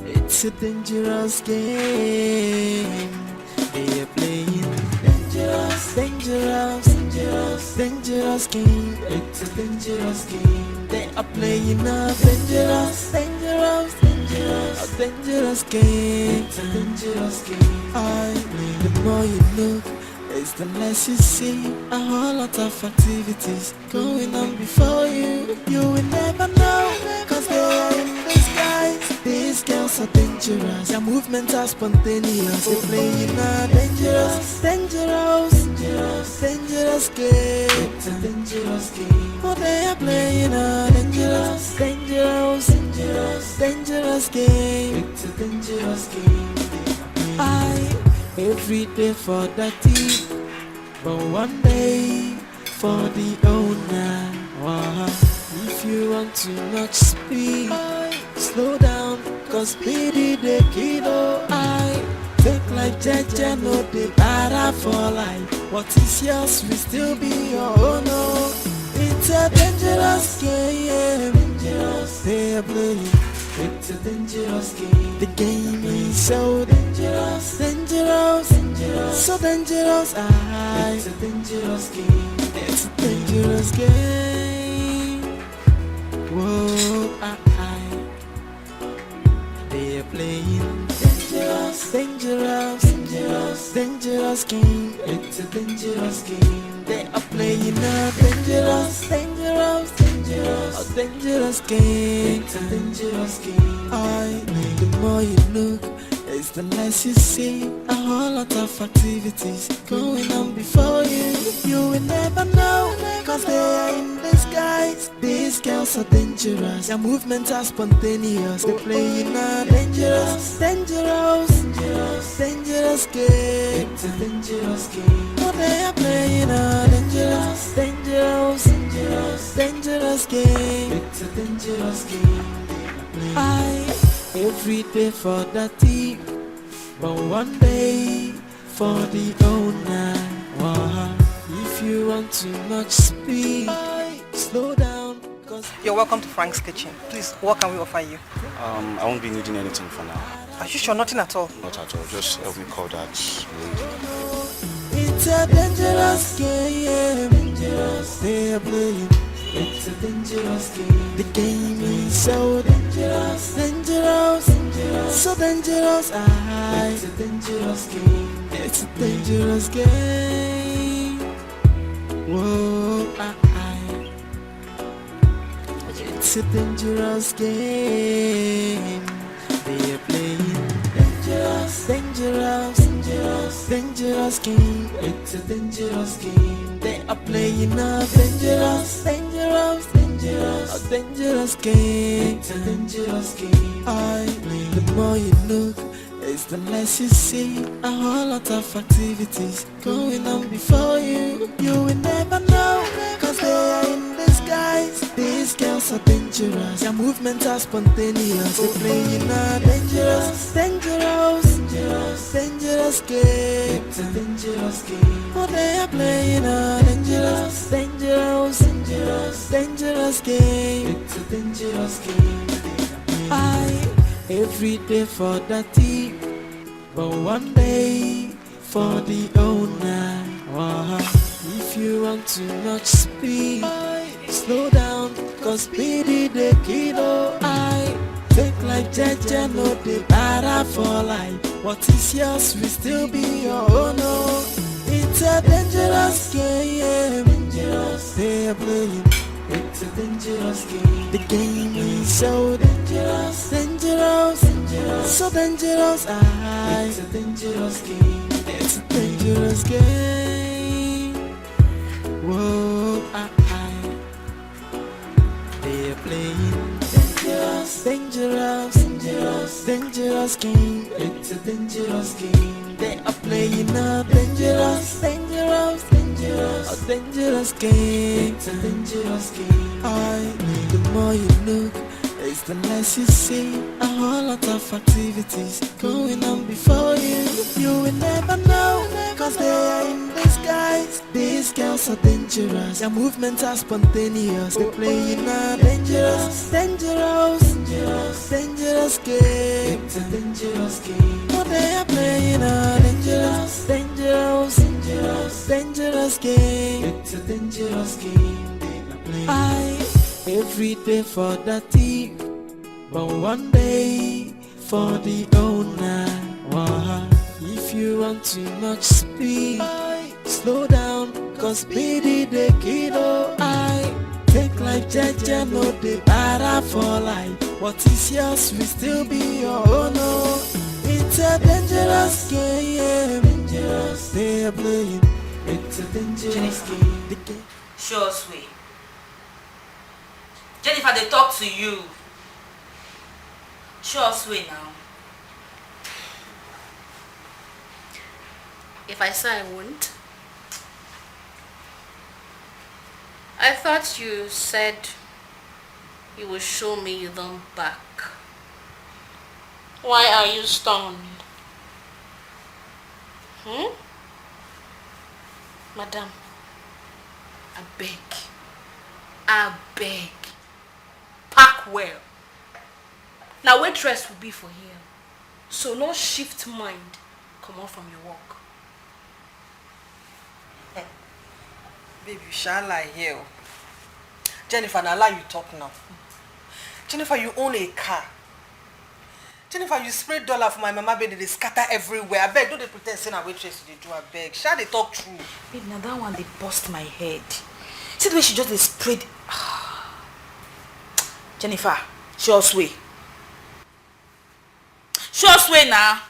It's a dangerous game they are playing. Dangerous game. It's a dangerous game they are playing. A dangerous game. It's a dangerous game. The more you look, it's the less you see. A whole lot of activities going on before you. You will never know, cause they are in disguise. These girls are dangerous. Their movements are spontaneous. They're playing a dangerous game. It's a dangerous game. Oh, they are playing a dangerous game. It's a dangerous game. Every day for the team, but one day for the owner. If you want too much speed, slow down, cause speed is the kilo. Take like Jaja, no the para for life. What is yours will still be your own. Oh. It's a dangerous game. They are playing. It's a dangerous game. The game is so dangerous. So dangerous. It's a dangerous game. It's a dangerous game. Whoa, they are playing dangerous game. It's a dangerous game. They are playing a dangerous game. It's a dangerous game. The more you look, it's the less you see. A whole lot of activities going on before you. You will never know, cause they are in disguise. These girls are dangerous. Their movements are spontaneous. They're playing a dangerous game. It's a dangerous game. Oh, they are playing a dangerous game. It's a dangerous game. Every day for the team, but one day for the owner. If you want too much speed, slow down. You're welcome to Frank's Kitchen. Please, what can we offer you? I won't be needing anything for now. Are you sure? Nothing at all? Not at all. Just help me call that lady. It's a dangerous game. They are playing. It's a dangerous game. The game is so dangerous. So dangerous. It's a dangerous game. It's a dangerous game. Whoa, it's a dangerous game. They are playing dangerous dangerous game. It's a dangerous game. They are playing a dangerous game. It's a dangerous game. The more you look, it's the less you see. A whole lot of activities going on before you. You will never know, cause they are in disguise. These girls are dangerous. Their movements are spontaneous. They're playing a dangerous game. It's a dangerous game. Oh, they are playing a dangerous game. It's a dangerous game. Every day for the thief, but one day for the owner. If you want too much speed, slow down, cause speedy the kilo. Take like Jaja, no the para for life. What is yours will still be your own. It's a dangerous game. They are playing. It's a dangerous game. The game is so dangerous, so dangerous. It's a dangerous game. It's a dangerous game. Whoa, they are playing dangerous game. It's a dangerous game. They are playing a dangerous game. It's a dangerous game. The more you look, it's the less you see. A whole lot of activities going on before you. You will never know, cause they are in disguise. These girls are dangerous. Their movements are spontaneous. They're playing a dangerous game. It's a dangerous game. Oh, they are playing a dangerous game. It's a dangerous game. Every day for the thief, but one day for the owner. If you want too much speed, slow down, cause speedy the kilo. Take life Jaja, no the para for life. What is yours will still be your own. It's a dangerous game. They are playing. It's a dangerous game. Sure, sweet. Jennifer, they talk to you. Sure, sweet now. If I say I won't. I thought you said you will show me them back. Why are you stunned? Madam, I beg. Pack well. Now waitress will be for here. So no shift mind come on from your work. Baby, you shall lie here. Jennifer, now lie you talk now. Jennifer, you own a car. Jennifer, you spray dollar for my mama baby, they scatter everywhere. I beg, don't they pretend saying a waitress they do, I beg. Shall they talk true? Babe, now that one they bust my head. See the way she just sprayed. Jennifer, sure sway. Sure sway now.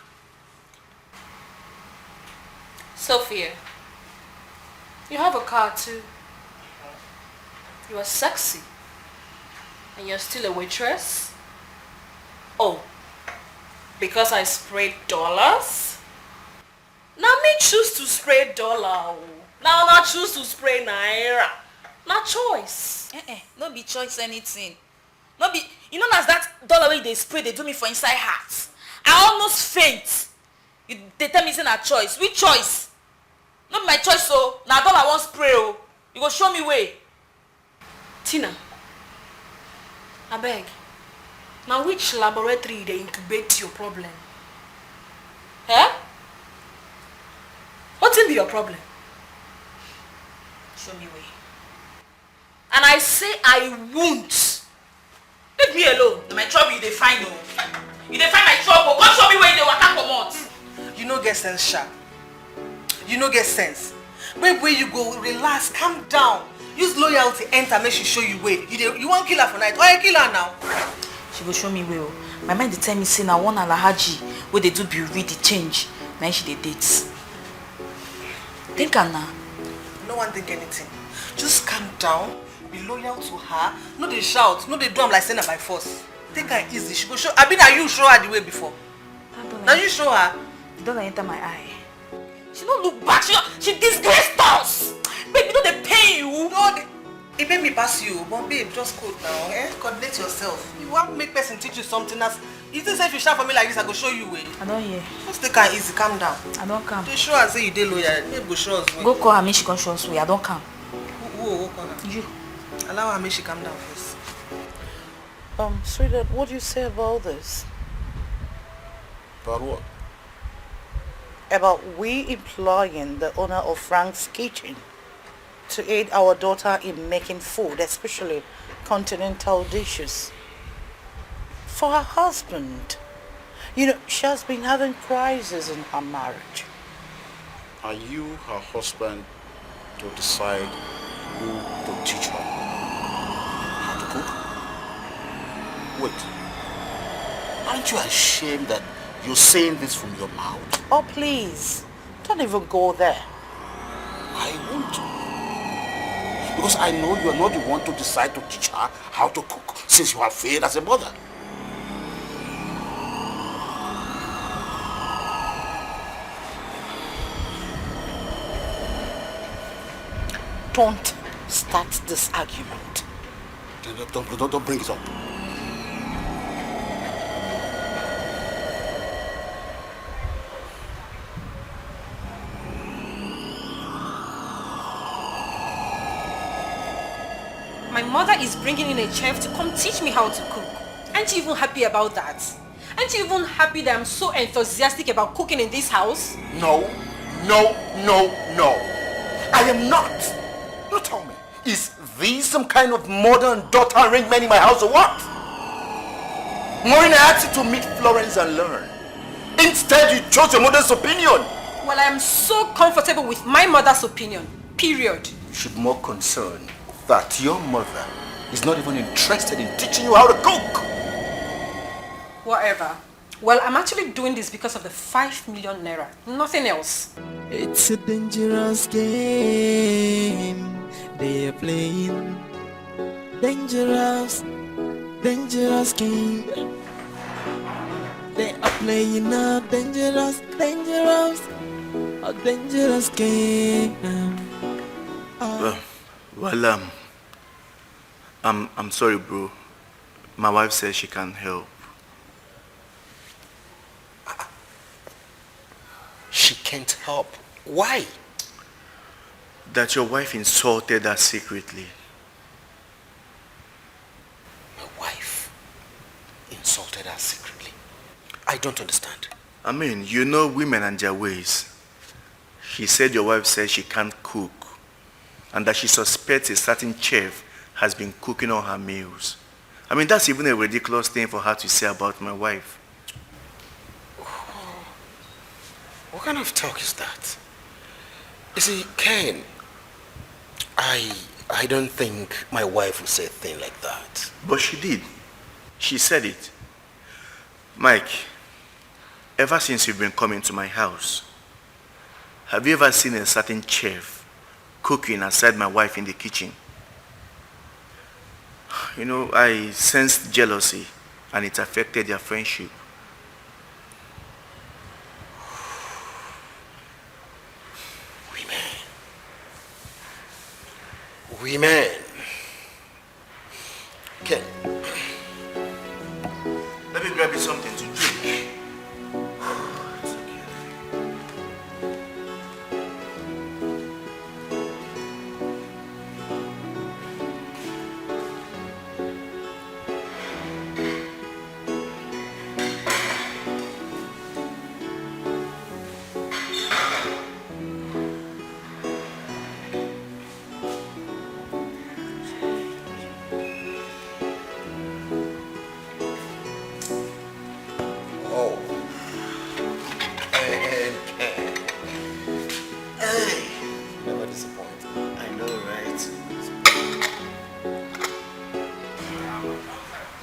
Sophia, you have a car too. You are sexy. And you're still a waitress? Oh, because I sprayed dollars? Now me choose to spray dollar. Now not choose to spray naira. Not choice. No be choice anything. No be, you know as that dollar way they spray, they do me for inside heart. I almost faint. They tell me it's not choice. Which choice? Not my choice, so now dollar won't spray. Oh. You go show me way. Tina, I beg. Now which laboratory they incubate your problem? Eh? What will be your problem? Show me way. And I say I won't. Leave me alone. My trouble you define no. You define my trouble. Come show me where they want to come out. You no get sense, sharp. You no get sense. Where you go, relax, calm down. Use loyalty, enter, make she show you way. You want kill her for night? Why you kill her now? She go show me way. My mind dey tell me say na one Alhaji where they do be read the change. Now she dey date. Think Anna. No one think anything. Just calm down, be loyal to her. No they shout, no they do am like saying her by force. Take her easy. She go show. I mean, are you show her the way before? Now you show her. Don't enter my eye. She don't look back. She disgraced us. Baby, don't they pay you? No, it made me pass you. But babe, just code now. Coordinate yourself. You want make person teach you something else. You think if you shout for me like this, I go show you way. I don't hear. Just take her easy, calm down. I don't come. They show her say you dey loyal. Babe go show us way. Go call her, make she come show us way. I don't come. Who call her? You. Allow her, make she calm down first. Sweetheart, what do you say about this? About what? About we employing the owner of Frank's Kitchen to aid our daughter in making food, especially continental dishes, for her husband. You know, she has been having crises in her marriage. Are you her husband to decide who to teach her how to cook? Wait, aren't you ashamed that you're saying this from your mouth? Oh, please, don't even go there. I won't. Because I know you are not the one to decide to teach her how to cook, since you have failed as a mother. Don't start this argument. Don't bring it up. My mother is bringing in a chef to come teach me how to cook. Aren't you even happy about that? Aren't you even happy that I'm so enthusiastic about cooking in this house? No. I am not. You tell me, is this some kind of mother and daughter arrangement in my house or what? Maureen, I asked you to meet Florence and learn. Instead, you chose your mother's opinion. Well, I am so comfortable with my mother's opinion. Period. You should be more concerned that your mother is not even interested in teaching you how to cook. Whatever. Well, I'm actually doing this because of the 5 million naira. Nothing else. It's a dangerous game they are playing. Dangerous game. They are playing a dangerous game. Well, I'm sorry, bro. My wife says she can't help. She can't help. Why? That your wife insulted her secretly. My wife insulted her secretly? I don't understand. I mean, you know women and their ways. She said your wife said she can't cook and that she suspects a certain chef has been cooking all her meals. I mean, that's even a ridiculous thing for her to say about my wife. What kind of talk is that? You see, Ken, I don't think my wife would say a thing like that. But she did. She said it. Mike, ever since you've been coming to my house, have you ever seen a certain chef cooking aside my wife in the kitchen? You know, I sensed jealousy and it affected their friendship. Women. Ken. Let me grab you something to drink.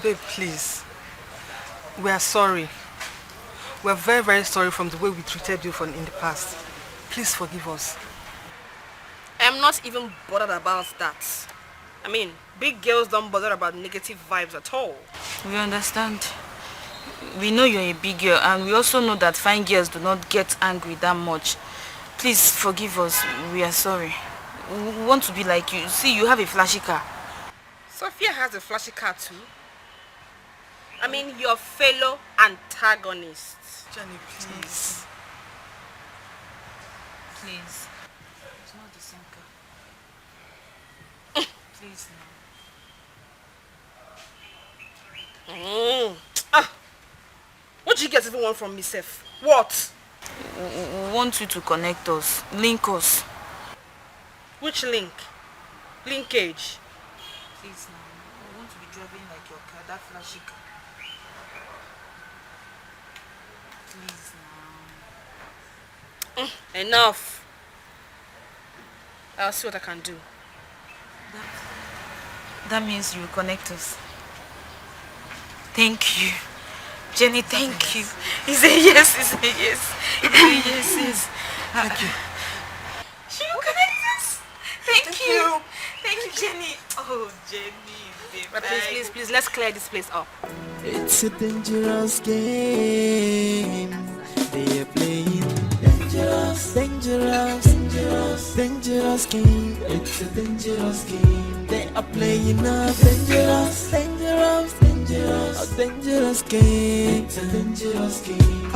Babe, please. We are sorry. We are very, very sorry from the way we treated you in the past. Please forgive us. I'm not even bothered about that. I mean, big girls don't bother about negative vibes at all. We understand. We know you're a big girl, and we also know that fine girls do not get angry that much. Please forgive us. We are sorry. We want to be like you. See, you have a flashy car. Sophia has a flashy car too. I mean, your fellow antagonist. Jenny, please. Please. It's not the same car. Please now. What did you get everyone from me, Seth? What? We want you to connect us. Link us. Which link? Linkage? Please now. I want to be driving like your car, that flashy car. Please now. Enough. I'll see what I can do. That means you will connect us. Thank you. Jenny, thank you. He said yes, he said yes. He said yes, yes. Thank you. She will connect us. Thank you. Thank you, Jenny. Oh, Jenny, baby. But please, let's clear this place up. It's a dangerous game. They are playing dangerous game. It's a dangerous game. They are playing a dangerous game. It's a dangerous game.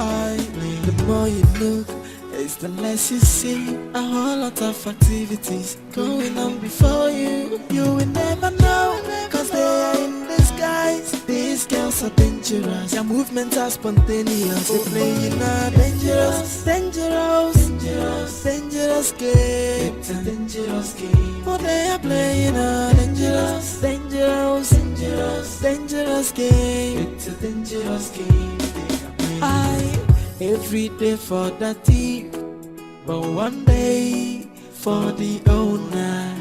The more you look, it's the less you see. A whole lot of activities going on before you. You will never know, cause they are in disguise. These girls are dangerous. Their movements are spontaneous. They playing a dangerous game. It's a dangerous game. Oh, they are playing a dangerous game. It's a dangerous game. Every day for the thief, but one day for the owner.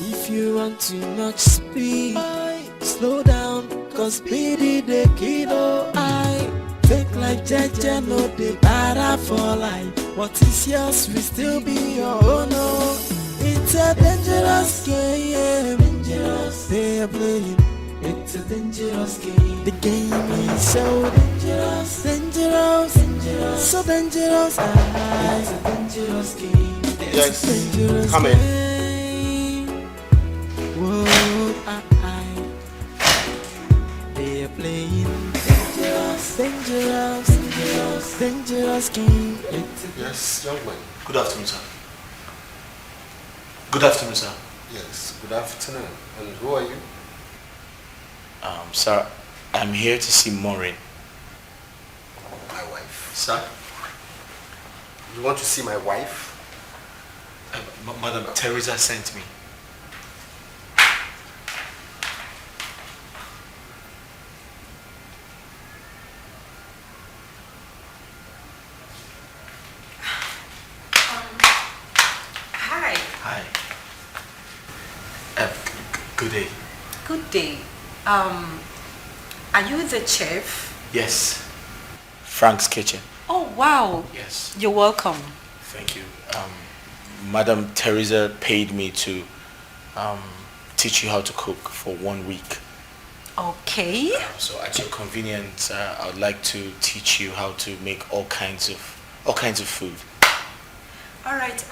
If you want too much speed, slow down, cause speedy the kilo. Take like Jaja, no they better for life. What is yours will still be your own. It's a dangerous game. They are playing. It's a dangerous game. The game is so dangerous, so dangerous. It's a dangerous game. Yes, dangerous come in. Whoa, they are playing dangerous game. Yes, young man. Good afternoon, sir. Good afternoon, sir. Yes, good afternoon. And who are you? Sir, I'm here to see Maureen. My wife. Sir? You want to see my wife? Madam Teresa sent me. Hi. Hi. Good day. Good day. Are you the chef? Yes. Frank's kitchen. Oh, wow. Yes. You're welcome. Thank you. Madam Teresa paid me to teach you how to cook for 1 week. Okay. So at your convenience, I would like to teach you how to make all kinds of food. All right.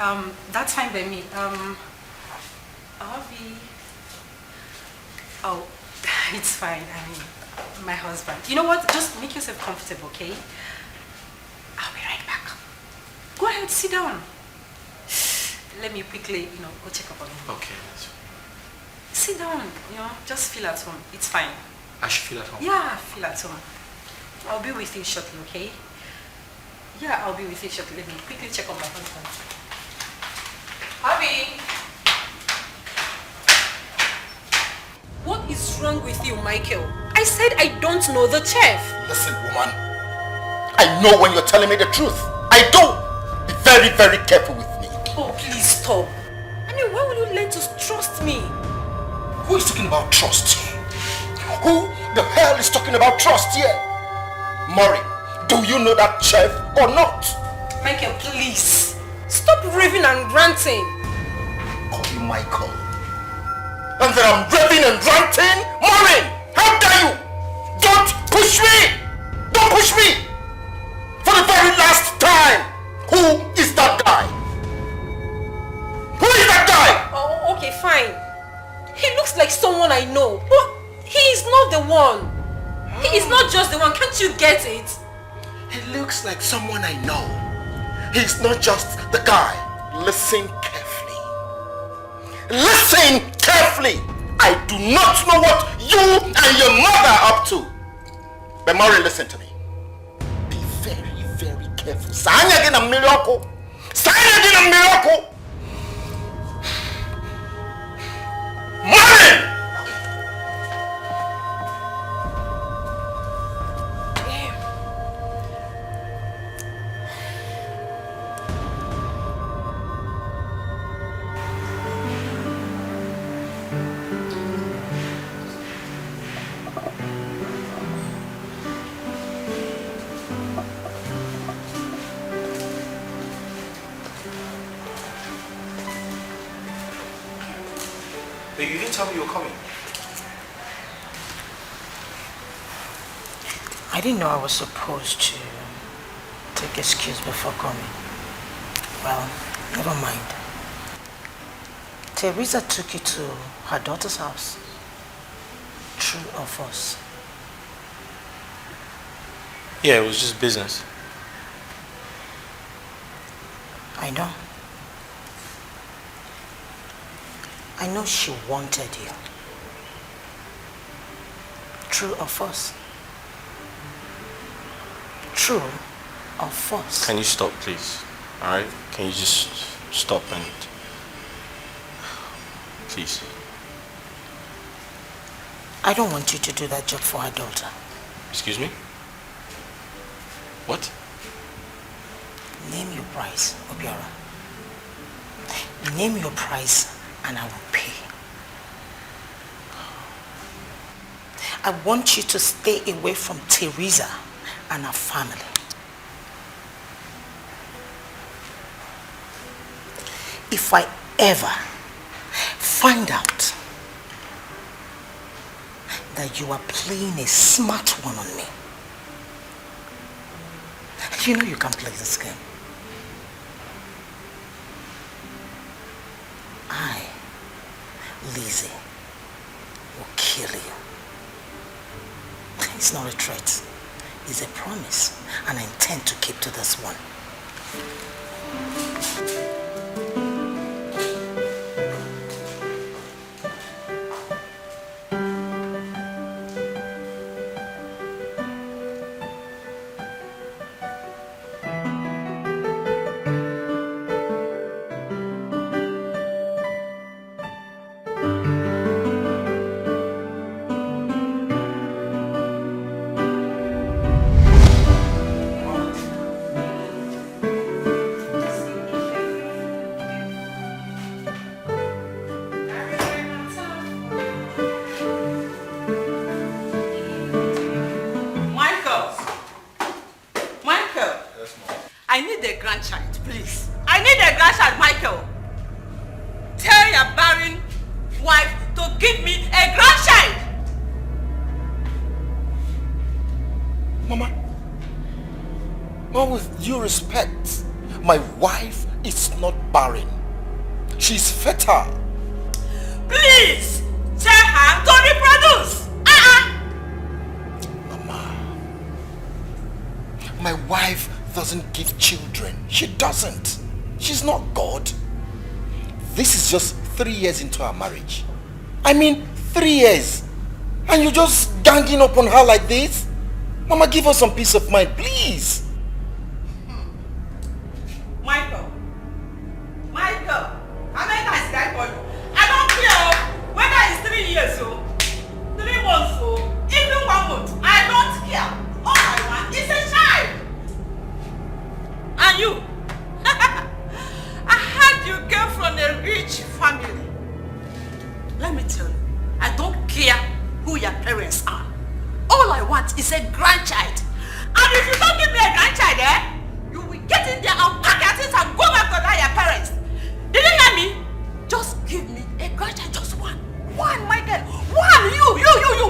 That's fine by me. Avi. Oh, it's fine. I mean, my husband. You know what? Just make yourself comfortable, okay? I'll be right back. Go ahead, sit down. Let me quickly, go check up on him. Okay, that's fine. Sit down, just feel at home. It's fine. I should feel at home? Yeah, feel at home. I'll be with you shortly, okay? Yeah, I'll be with you shortly. Let me quickly check on my husband. Abby! What is wrong with you, Michael? I said I don't know the chef. Listen, woman. I know when you're telling me the truth. I do. Be very, very careful with me. Oh, please stop. I mean, when will you learn to trust me? Who is talking about trust? Who the hell is talking about trust here? Maury, do you know that chef or not? Michael, please. Stop raving and ranting. Michael. And that I'm raving and ranting? Maureen, how dare you? Don't push me! Don't push me! For the very last time, who is that guy? Who is that guy? Oh, okay, fine. He looks like someone I know, but he is not the one. He is not just the one, can't you get it? He looks like someone I know. He's not just the guy. Listen carefully. Listen carefully. I do not know what you and your mother are up to. But Maureen, listen to me. Be very, very careful. Sign again a miracle. Sign again a miracle. Maureen! But you didn't tell me you were coming. I didn't know I was supposed to take excuse before coming. Well, never mind. Teresa took you to her daughter's house. True or false? Yeah, it was just business. I know. I know she wanted you. True or false? True or false? Can you stop, please? Alright? Can you just stop and... Please. I don't want you to do that job for her daughter. Excuse me? What? Name your price, Obiora. Name your price and I will pay. I want you to stay away from Teresa and her family. If I ever find out that you are playing a smart one on me, you know you can play this game. I, Lizzie, will kill you. It's not a threat. It's a promise, and I intend to keep to this one. I need a grandchild, please. I need a grandchild, Michael. Tell your barren wife to give me a grandchild. Mama, with due respect, my wife is not barren. She's fertile. Please, tell her to reproduce. Mama, my wife doesn't give children. She doesn't. She's not God. This is just 3 years into our marriage. I mean, 3 years. And you're just ganging up on her like this? Mama, give her some peace of mind, please. Michael, how many times did I call you? I don't care whether it's 3 years or 3 months or even 1 month. I don't care. All I want is a child. And you? I heard you came from a rich family. Let me tell you, I don't care who your parents are. All I want is a grandchild. And if you don't give me a grandchild, you will get in there and pack your things and go back to that your parents. Did you hear me? Just give me Grandchild, just one. One, Michael. One, you.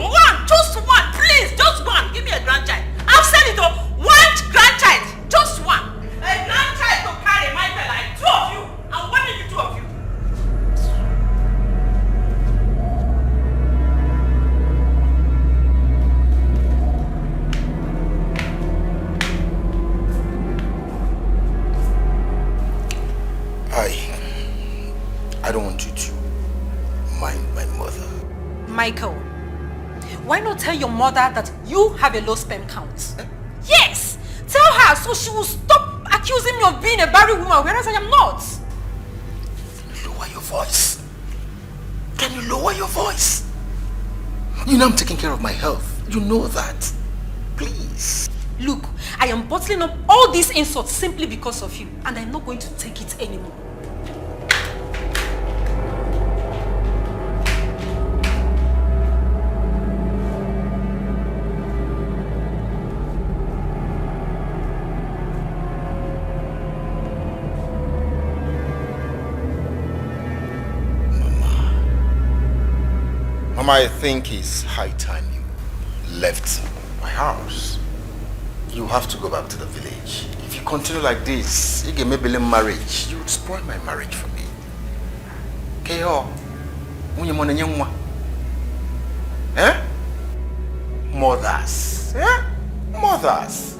One. Just one, please. Just one. Give me a grandchild. I've said it all. One grandchild. Just one. A grandchild to carry, Michael. Like 2 of you. I'm warning you, 2 of you. I don't want you to mind my mother. Michael, why not tell your mother that you have a low sperm count? Yes! Tell her so she will stop accusing me of being a barren woman, whereas I am not. Lower your voice. Can you lower your voice? You know I'm taking care of my health. You know that. Please. Look, I am bottling up all these insults simply because of you, and I'm not going to take it anymore. Mama, I think it's high time you left my house. You have to go back to the village. If you continue like this, you get maybe a marriage. You would spoil my marriage for me. Okay, eh? Mothers. Eh? Mothers.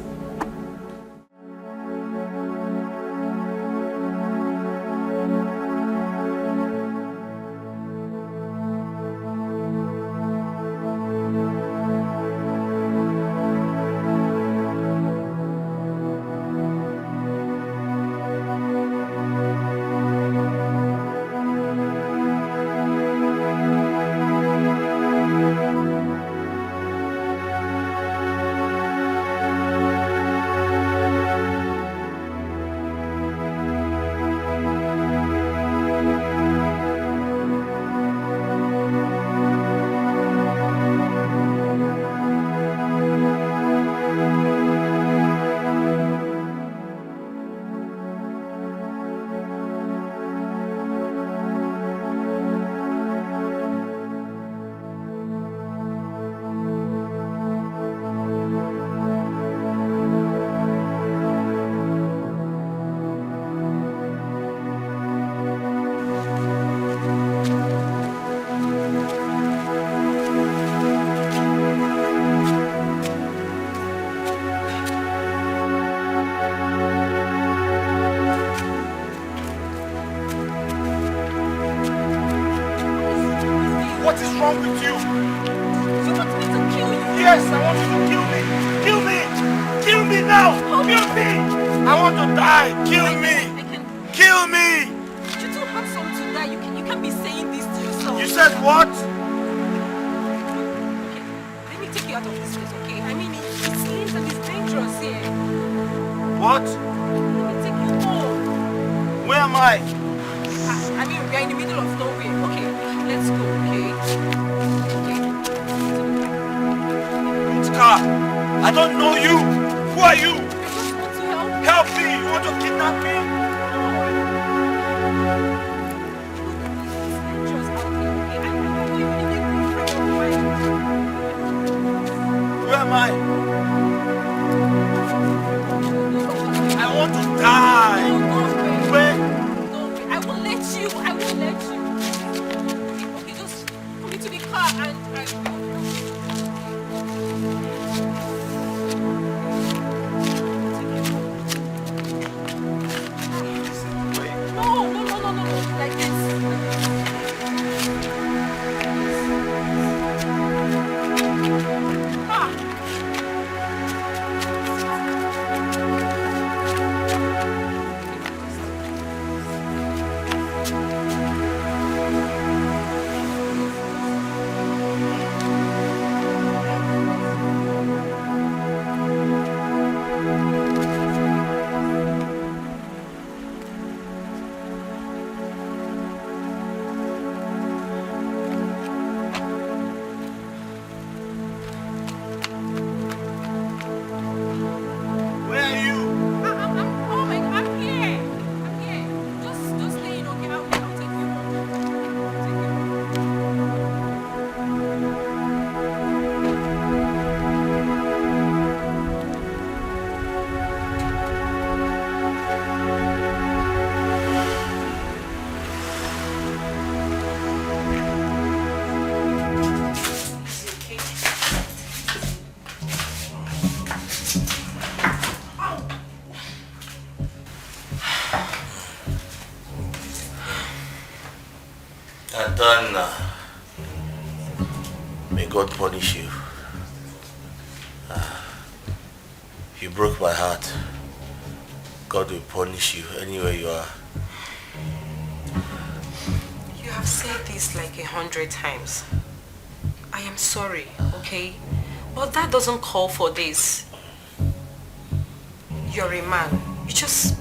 Adana, may God punish you. You broke my heart. God will punish you anywhere you are. You have said this like 100 times. I am sorry, okay? But that doesn't call for this. You're a man. You just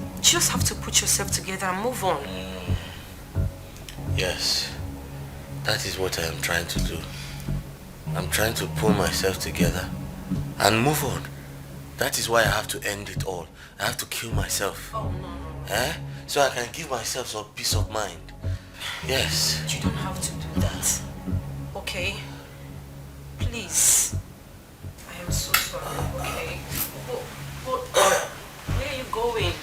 have to put yourself together and move on. Yes, that is what I am trying to do. I'm trying to pull myself together and move on. That is why I have to end it all. I have to kill myself. Oh, no. So I can give myself some peace of mind. Yes. You don't have to do that. Okay? Please. I am so sorry, okay? But where are you going?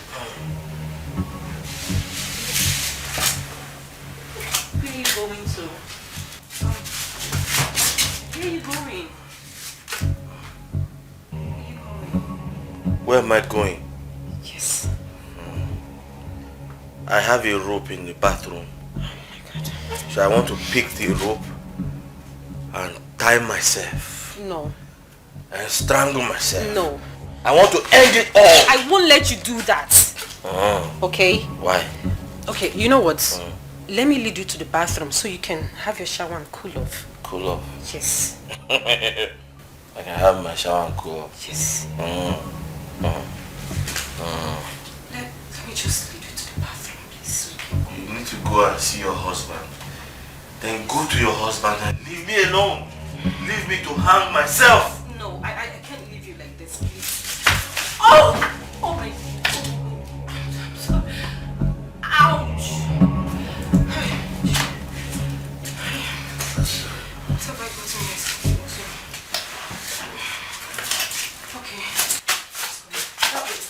Where are you going to? Where are you going? Where am I going? Yes. I have a rope in the bathroom. Oh my God. So I want to pick the rope and tie myself. No. And strangle myself. No. I want to end it all. I won't let you do that. Okay? Why? Okay, you know what? Let me lead you to the bathroom so you can have your shower and cool off. Cool off? Yes. I can have my shower and cool off. Yes. Let me just lead you to the bathroom, please. You need to go and see your husband. Then go to your husband and leave me alone. Leave me to hang myself. No, I can't leave you like this, please. Oh! Oh my God. I'm sorry. Ouch! What have I gotten myself into? Okay. Stop it.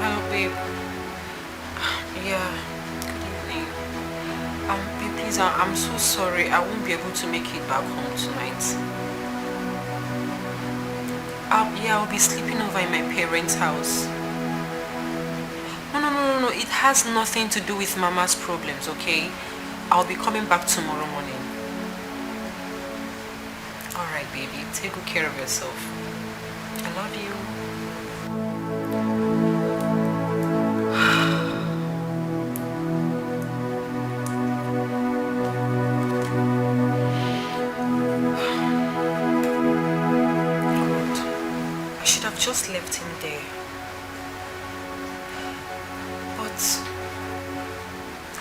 Hello, babe. Yeah, good evening. Babe, please, I'm so sorry. I won't be able to make it back home tonight. Yeah, I'll be sleeping over in my parents' house. No. It has nothing to do with Mama's problems, okay? I'll be coming back tomorrow morning. Alright, baby. Take good care of yourself. I love you. Just left him there. But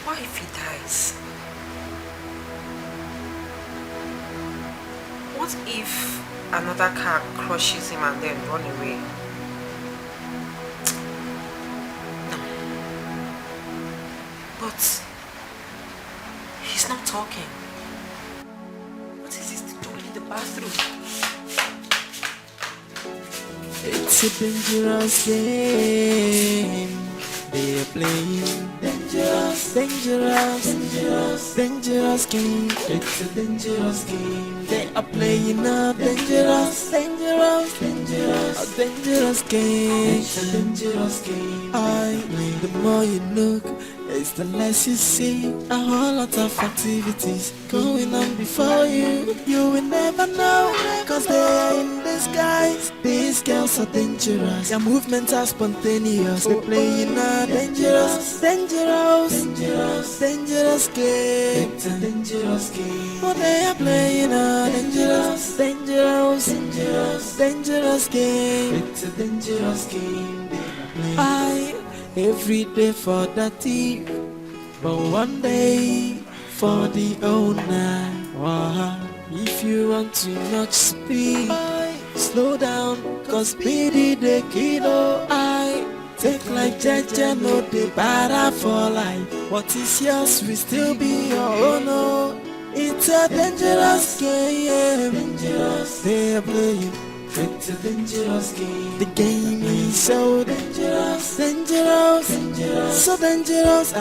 what if he dies? What if another car crushes him and then run away? No. But he's not talking. What is he doing in the bathroom? It's a dangerous game they are playing. Dangerous game. It's a dangerous game they are playing. A dangerous game. It's a dangerous game. The more you look, it's the less you see. A whole lot of activities going on before you. You will never know, cause they are in disguise. These girls are dangerous. Their movements are spontaneous. They play in a dangerous game. It's a dangerous game. But they are playing a dangerous game. It's a dangerous game. Every day for the thief, but one day for the owner. If you want too much speed, slow down, cause speedy they kill. Take life jeje, no dey para for life. What is yours will still be your own. Oh. It's a dangerous game, dangerous. They're playing. It's a dangerous game. The game is so dangerous, dangerous, dangerous, so dangerous.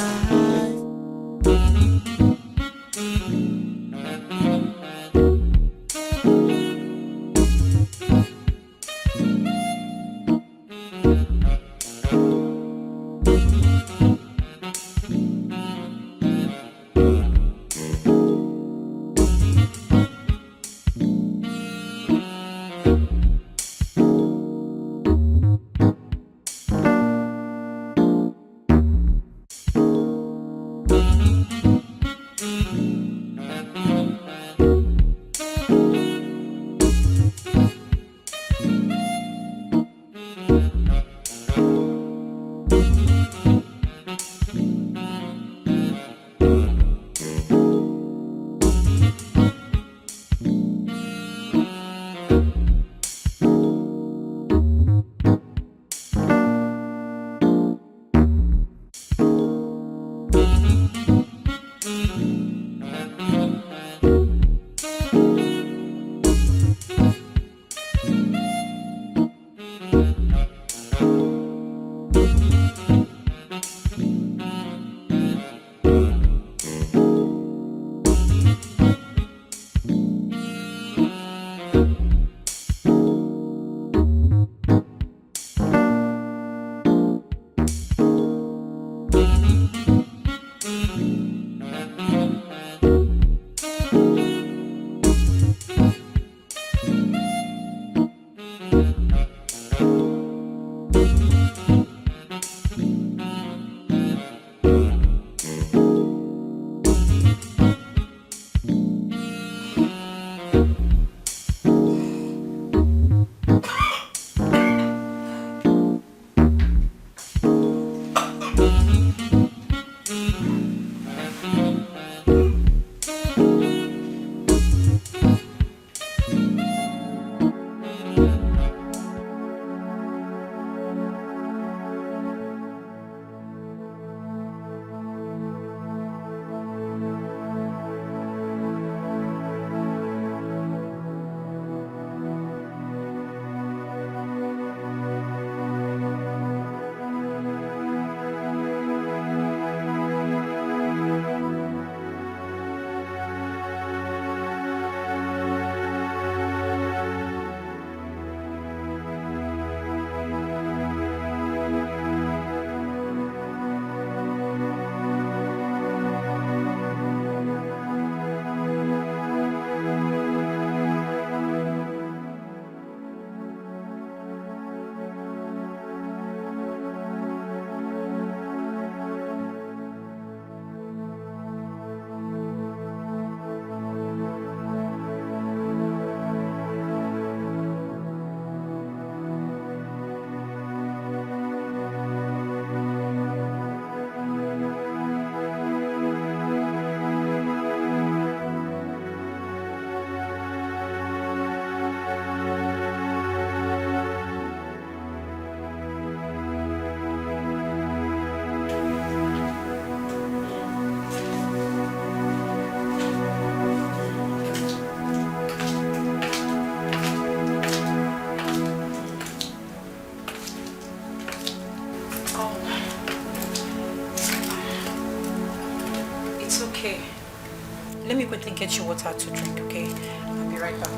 Let me quickly get you water to drink, okay? I'll be right back.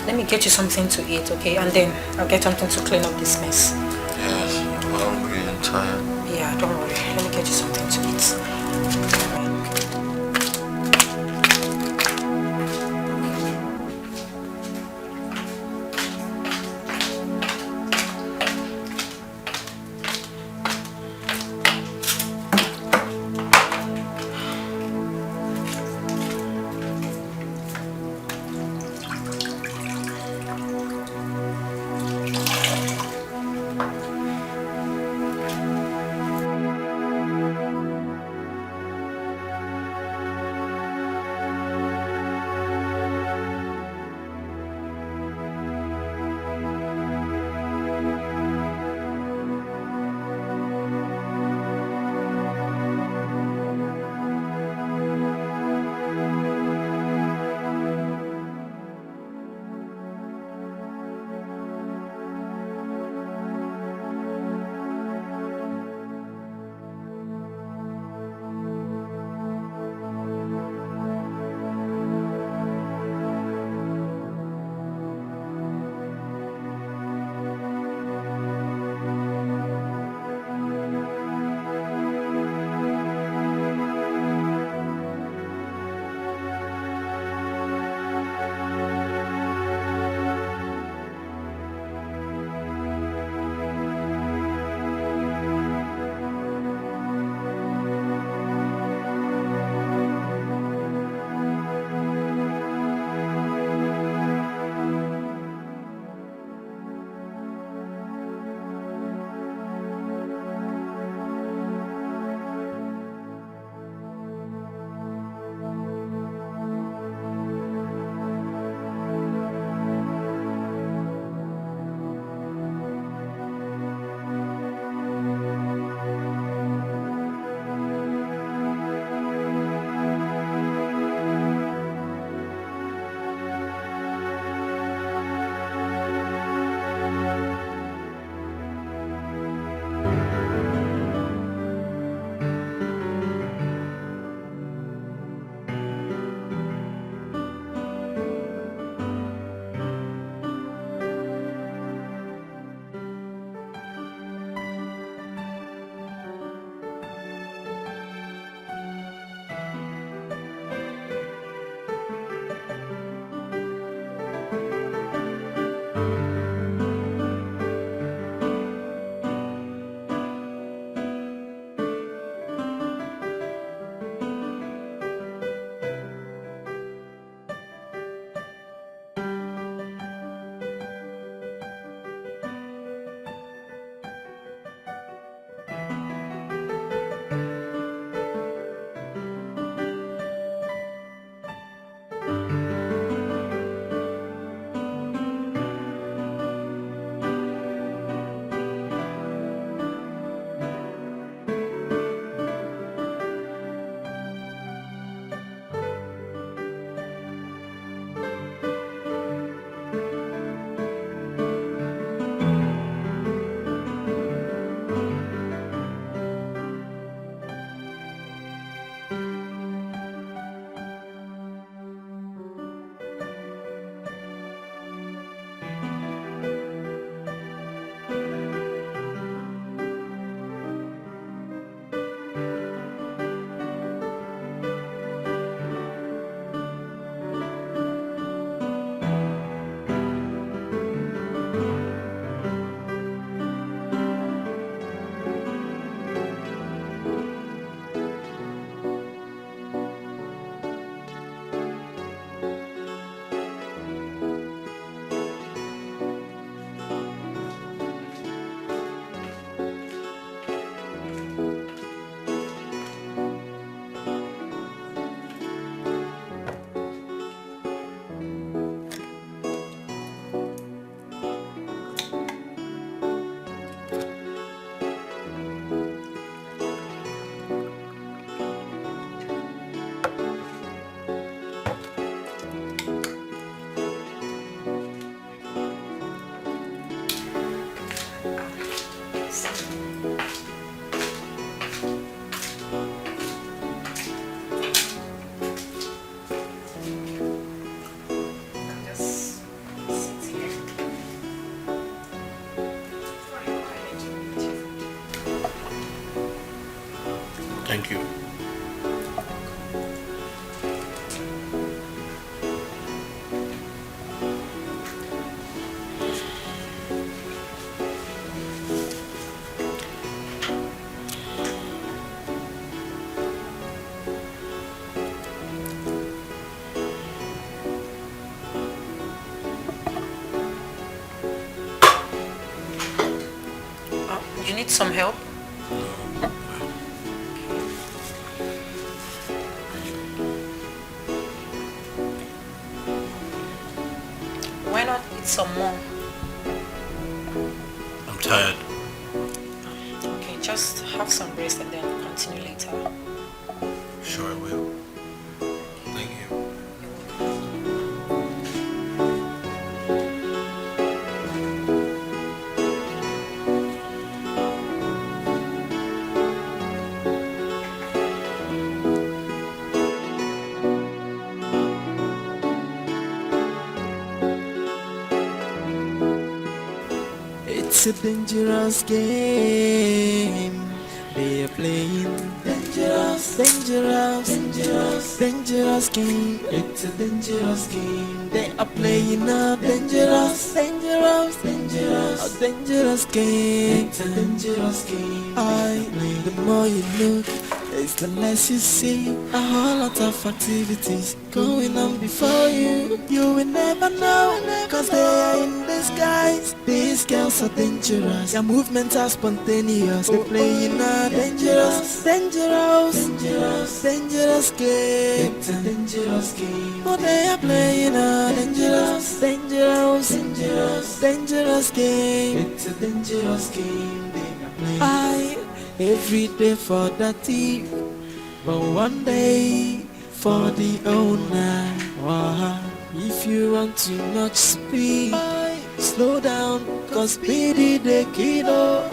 Let me get you something to eat, okay? And then I'll get something to clean up this mess. Yes, I'm hungry and tired. Yeah, don't worry. Let me get you something to eat. Thank you. You need some help? Why not eat some more? I'm tired. Okay, just have some rest and then continue later. Sure I will. Thank you. It's a dangerous game they are playing. Dangerous, dangerous, dangerous, dangerous game. It's a dangerous game they are playing. A dangerous, dangerous, dangerous, a dangerous game. It's a dangerous game. The more you look, it's the less you see. A whole lot of activities going on before you. You will never know, cause they are in disguise. These girls are dangerous, their movements are spontaneous. They playing a dangerous, dangerous, dangerous, dangerous game. It's a dangerous game. Oh, they are playing a dangerous, dangerous, dangerous, dangerous game. It's a dangerous game. They are playing. Every day for the thief, but one day for the owner. If you want too much speed, slow down, cause speedy the kiddo.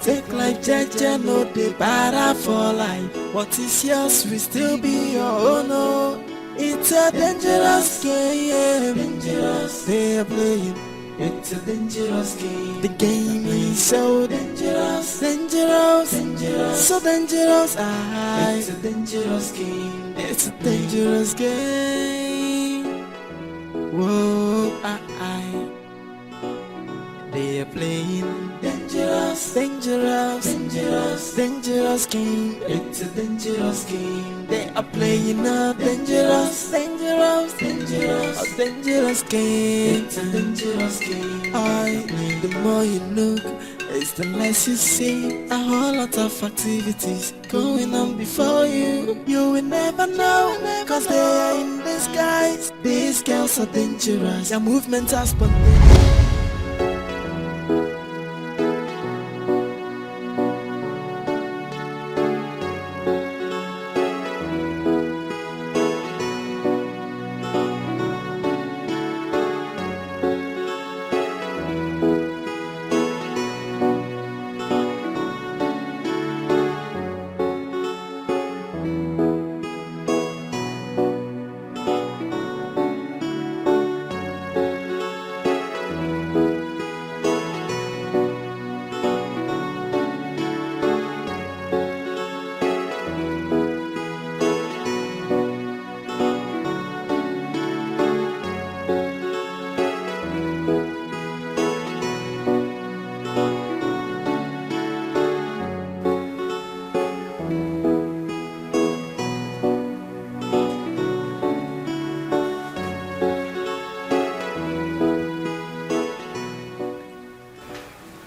Take life jaja, no de para for life. What is yours will still be your own. Oh. It's a dangerous game, dangerous. They are playing. It's a dangerous game. The game is so dangerous, dangerous, dangerous, so dangerous. It's a dangerous game. It's a dangerous game. Whoa, they are playing dangerous, dangerous, dangerous, dangerous game. It's a dangerous game. They are playing a dangerous, dangerous, dangerous, a dangerous game. It's a dangerous game. The more you look, it's the less you see. A whole lot of activities going on before you. You will never know, cause they are in disguise. These girls are dangerous, their movements are spontaneous.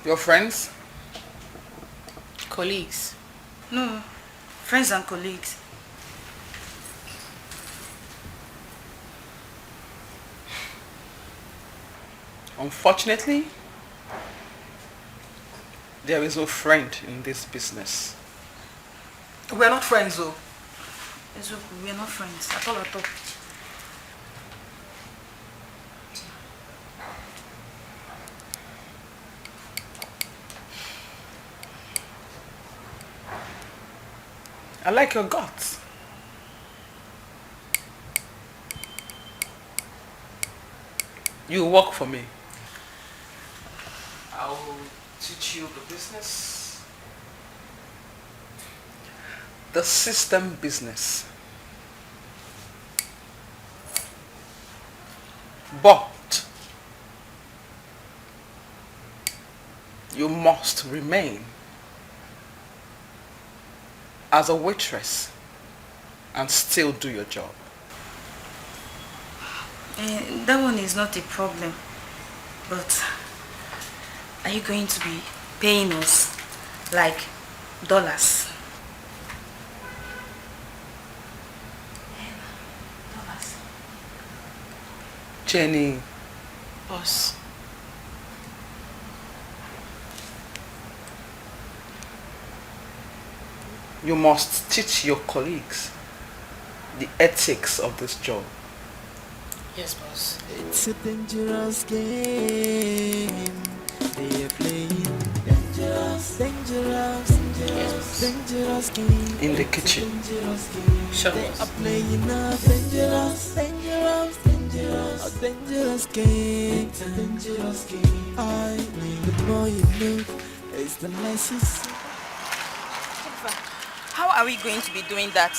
Your friends? Colleagues. No, friends and colleagues. Unfortunately, there is no friend in this business. We're not friends though. We're not friends at all. I like your guts. You work for me. I will teach you the business. the system business. But you must remain as a waitress and still do your job. That one is not a problem. But are you going to be paying us like dollars? Jenny. Boss. You must teach your colleagues the ethics of this job. Yes, boss. It's a dangerous game they are playing. Dangerous, dangerous, dangerous, dangerous game. In the kitchen. Dangerous game. Sure. They are playing a dangerous, dangerous, dangerous, a dangerous game. It's a dangerous game. The more you know, it's the nicest. How are we going to be doing that?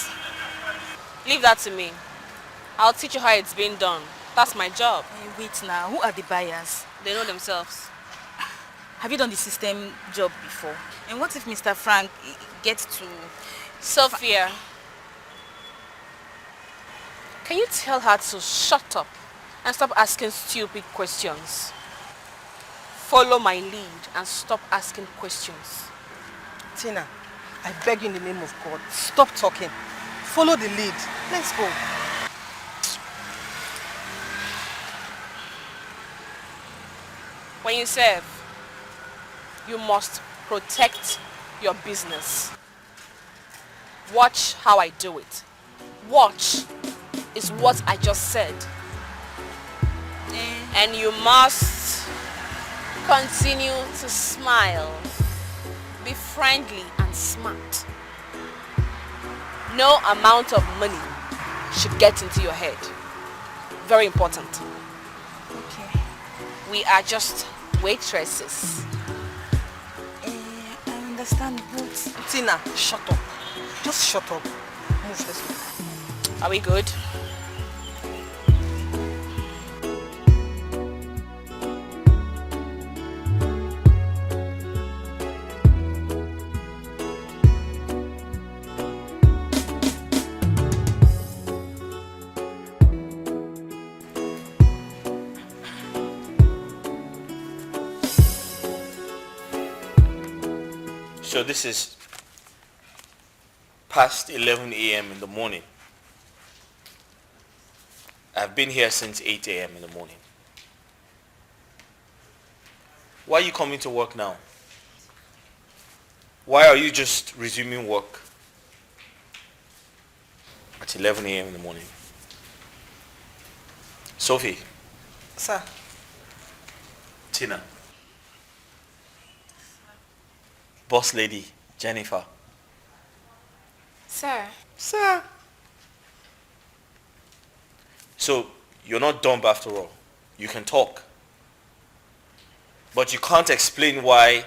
Leave that to me. I'll teach you how it's being done. That's my job. Wait now, who are the buyers? They know themselves. Have you done the system job before? And what if Mr. Frank gets to... Sophia, can you tell her to shut up and stop asking stupid questions? Follow my lead and stop asking questions. Tina, I beg you in the name of God, stop talking. Follow the lead. Let's go. When you serve, you must protect your business. Watch how I do it. Watch is what I just said. And you must continue to smile. Be friendly and smart. No amount of money should get into your head. Very important. Okay. We are just waitresses. I understand, but... Tina, shut up. Just shut up. Move this way. Are we good? So this is past 11 a.m. in the morning. I've been here since 8 a.m. in the morning. Why are you coming to work now? Why are you just resuming work at 11 a.m. in the morning? Sophie. Sir. Tina. Boss lady, Jennifer. Sir. Sir. So, you're not dumb after all. You can talk. But you can't explain why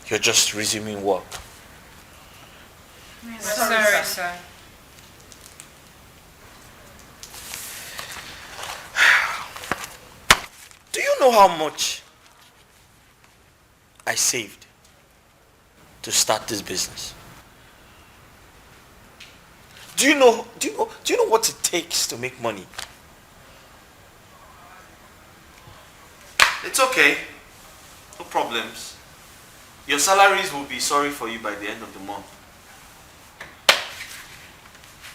you're just resuming work. Sorry, sir. Do you know how much I saved to start this business? Do you know what it takes to make money? It's okay. No problems. Your salaries will be sorry for you by the end of the month.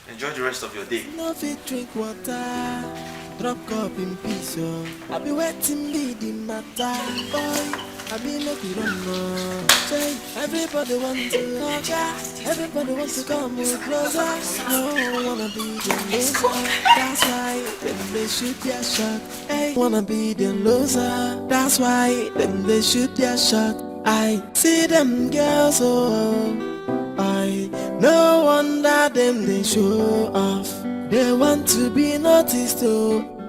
Enjoy the rest of your day. No fit drink water, drop cup in peace. I be waiting be the matter, boy. I be looking on. Say everybody wants to hug, everybody wants to come closer. No wanna be the loser. That's why them they shoot their shot. Hey, wanna be the loser. That's why them they shoot their shot. I see them girls, I no wonder them they show off. They want to be noticed,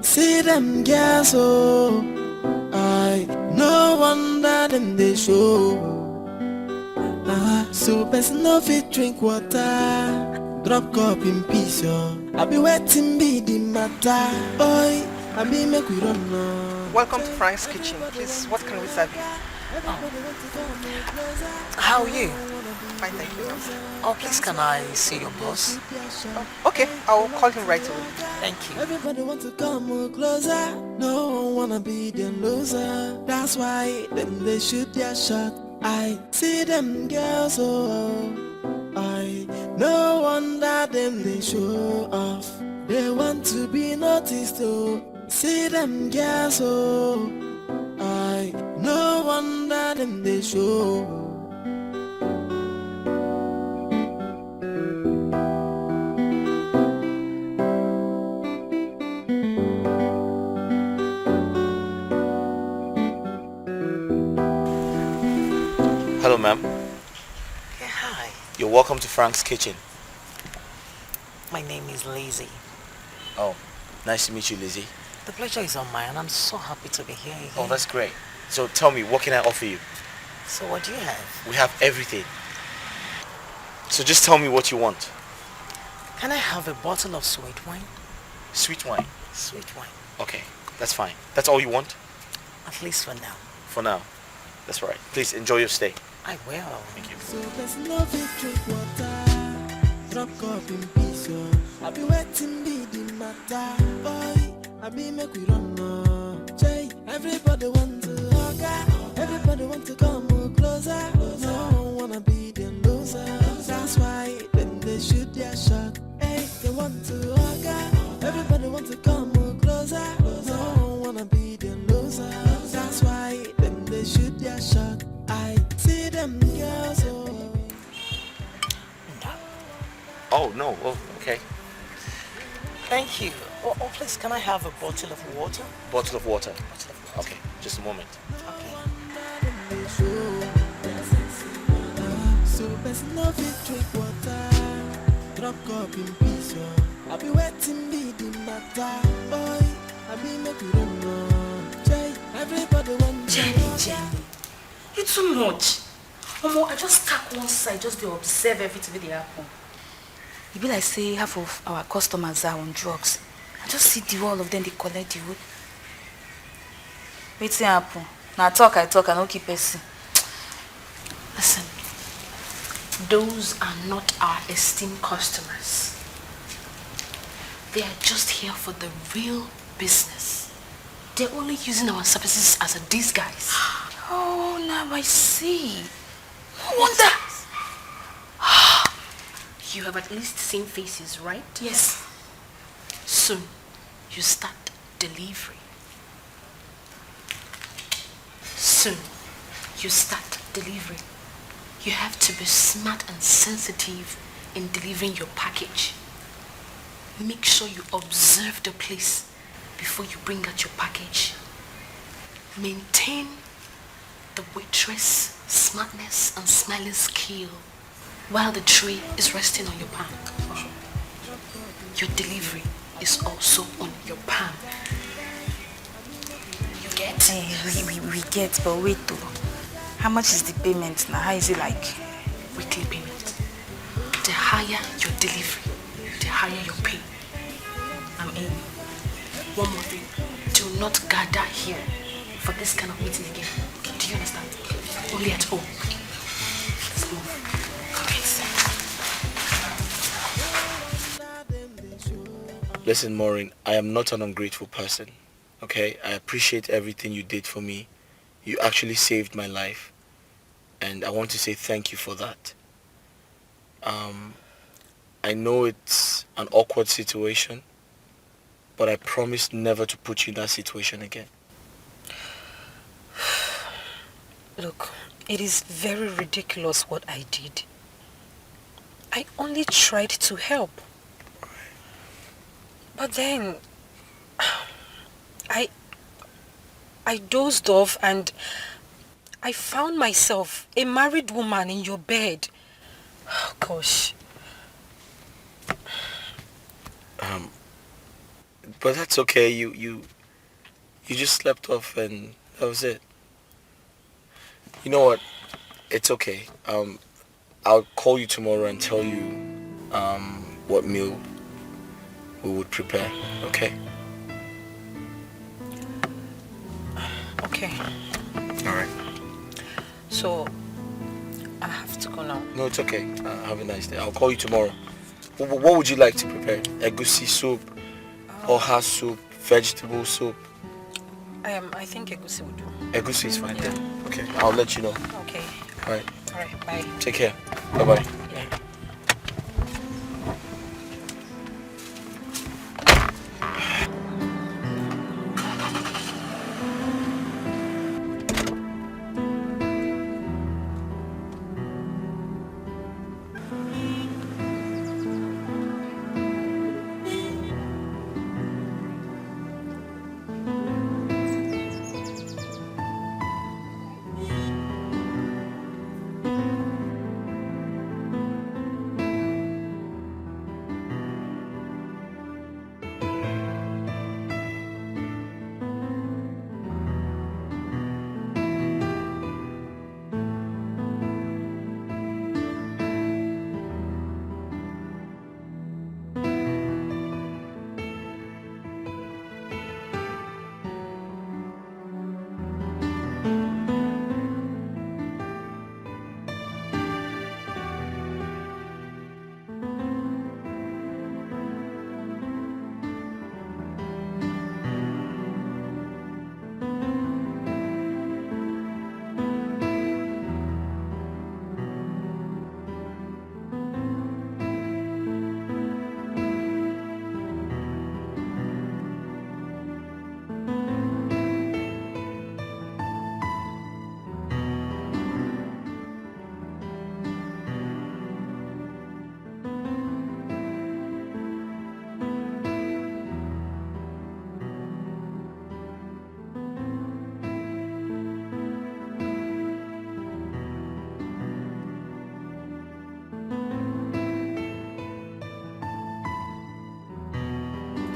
see them girls, I no wonder them they show. So person no fit drink water. Drop cup in peace, yo. I be waiting be the matter. Oi, I be make we run now. Welcome to Frank's Kitchen. Please, what can we serve you? How are you? Fine, thank you. Oh, please can I see your boss? Oh, okay, I'll call him right away. Thank you. Everybody want to come more closer. No one wanna be the loser. That's why them they shoot their shot. I see them girls, oh, I no wonder them they show off. They want to be noticed, oh. See them girls, oh, I no wonder them they show. Hello, ma'am. Yeah, hi. You're welcome to Frank's Kitchen. My name is Lizzie. Oh, nice to meet you, Lizzie. The pleasure is all mine, and I'm so happy to be here again. Oh, that's great. So tell me, what can I offer you? So what do you have? We have everything. So just tell me what you want. Can I have a bottle of sweet wine? Sweet wine? Sweet wine. Okay, that's fine. That's all you want? At least for now. For now. That's right. Please enjoy your stay. I will. Thank you. So there's no fit drink water. Drop cup in peace, yo. I be waiting be the matter. Boy, I be make we run now. Jay, everybody want to hug her. Everybody want to come more closer. No one wanna be the loser. That's why then they shoot their shot. Hey, they want to hug her. Everybody want to come more closer. No one wanna be the loser. That's why then they shoot their shot. I see them girls, oh. Oh, no. Oh, okay. Thank you. Oh, please, can I have a bottle of water? Bottle of water. Okay, just a moment. So best no fit drink water. Drop cup in peace, yo. I be waiting be the matter. Boy, I be make you run now. Jay, everybody want Jenny. You too much. Omo, I just stack one side, just to observe everything they happen. You be like say half of our customers are on drugs. I just see the all of them they collect the wood. Wetin happen? Now I talk, I don't keep person. Listen, those are not our esteemed customers. They are just here for the real business. They're only using our services as a disguise. Oh, now I see. No wonder. You have at least seen faces, right? Yes. Soon, you start delivery. Soon, you start delivery. You have to be smart and sensitive in delivering your package. Make sure you observe the place before you bring out your package. Maintain the waitress smartness and smiling skill while the tray is resting on your palm. Your delivery is also on your palm. You get? We get, but wait though. How much is the payment now? How is it like? Weekly payment. The higher your delivery, the higher your pay. I'm in. One more thing. Do not gather here for this kind of meeting again. Do you understand? Only at home. Let's move. Listen, Maureen, I am not an ungrateful person. Okay? I appreciate everything you did for me. You actually saved my life. And I want to say thank you for that. I know it's an awkward situation, but I promise never to put you in that situation again. Look, it is very ridiculous what I did. I only tried to help. But then, I dozed off and I found myself a married woman in your bed. Oh, gosh. But that's okay. You just slept off and that was it. You know what? It's okay. I'll call you tomorrow and tell you what meal we would prepare, okay? Okay. Alright. So, I have to go now. No, it's okay. Have a nice day. I'll call you tomorrow. What would you like to prepare? Egusi soup, oha soup, vegetable soup? I think egusi would do. Egusi is fine then. Okay, I'll let you know. Okay. Alright. Alright, bye. Take care. Bye-bye.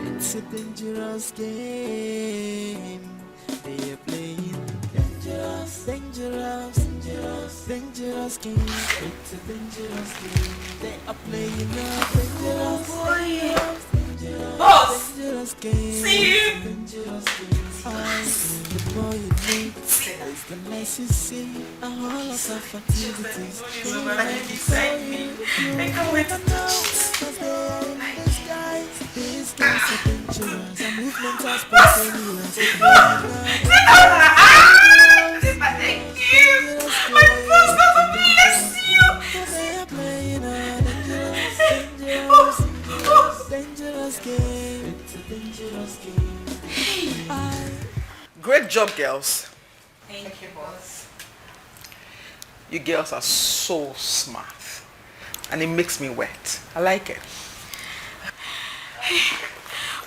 It's a dangerous game they are playing. Dangerous, dangerous, dangerous, dangerous game. It's a dangerous game they are playing. Dangerous, dangerous, dangerous, Boss! dangerous game. See you! Dangerous game. The more you think, it's the less you see. A whole lot of activities. Beside me. I can't wait to touch it. These guys are dangerous. I'm movement as spontaneous. Thank you. My boss, God bless you. They are playing a dangerous, dangerous, dangerous game. It's a dangerous game. Great job, girls. Thank you, boss. You girls are so smart. And it makes me wet. I like it.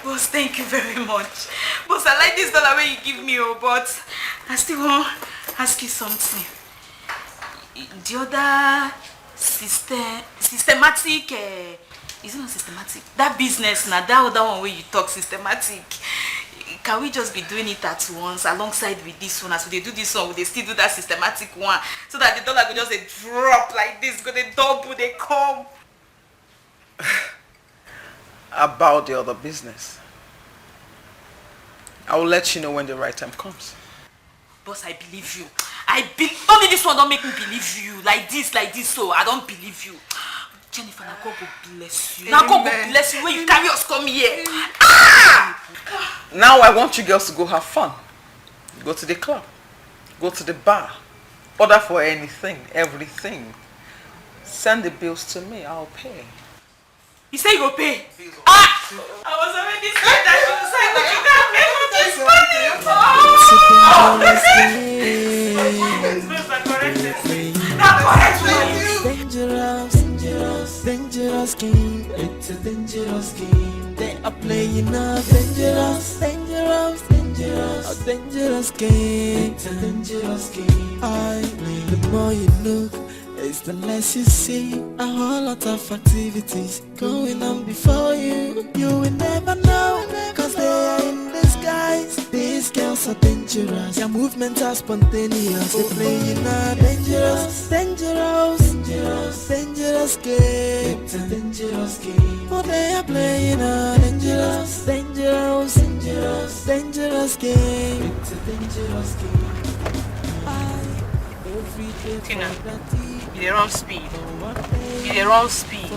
Boss, thank you very much. Boss, I like this dollar where you give me, but I still want to ask you something. The other systematic, is it not systematic? That business now, that other one where you talk systematic. Can we just be doing it at once alongside with this one? As we do this one, they still do that systematic one, so that the dollar could just drop like this, go they double, they come. About the other business. I will let you know when the right time comes. Boss, I believe you. Only this one don't make me believe you. Like this, so I don't believe you. Jennifer, now God will bless you. Now God will bless you when you carry us come here. Now I want you girls to go have fun. Go to the club. Go to the bar. Order for anything, everything. Send the bills to me, I'll pay. You say you go pay? I was already scared that you say dangerous, dangerous, dangerous game. It's a dangerous game. They are playing a dangerous, dangerous, dangerous, a dangerous game. It's a dangerous game. The more you look, it's the less you see. A whole lot of activities going on before you. You will never know, cause they are in disguise. These These girls are dangerous. Their movements are spontaneous. They playing a dangerous, dangerous, dangerous, dangerous game. It's a dangerous game. Oh, they are playing a dangerous, dangerous, dangerous, dangerous game. It's a dangerous game. Tina, you the wrong speed. You the wrong speed.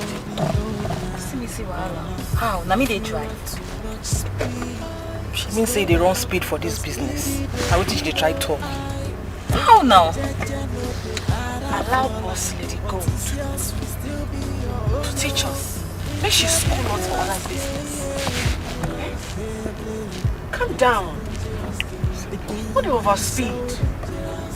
See me see wahala. How? Na me they try. She means say the wrong speed for this business. I will teach they try talk. How now? Allow boss lady go to teach us. Make she school us for online business. Calm down. What do you overspeed?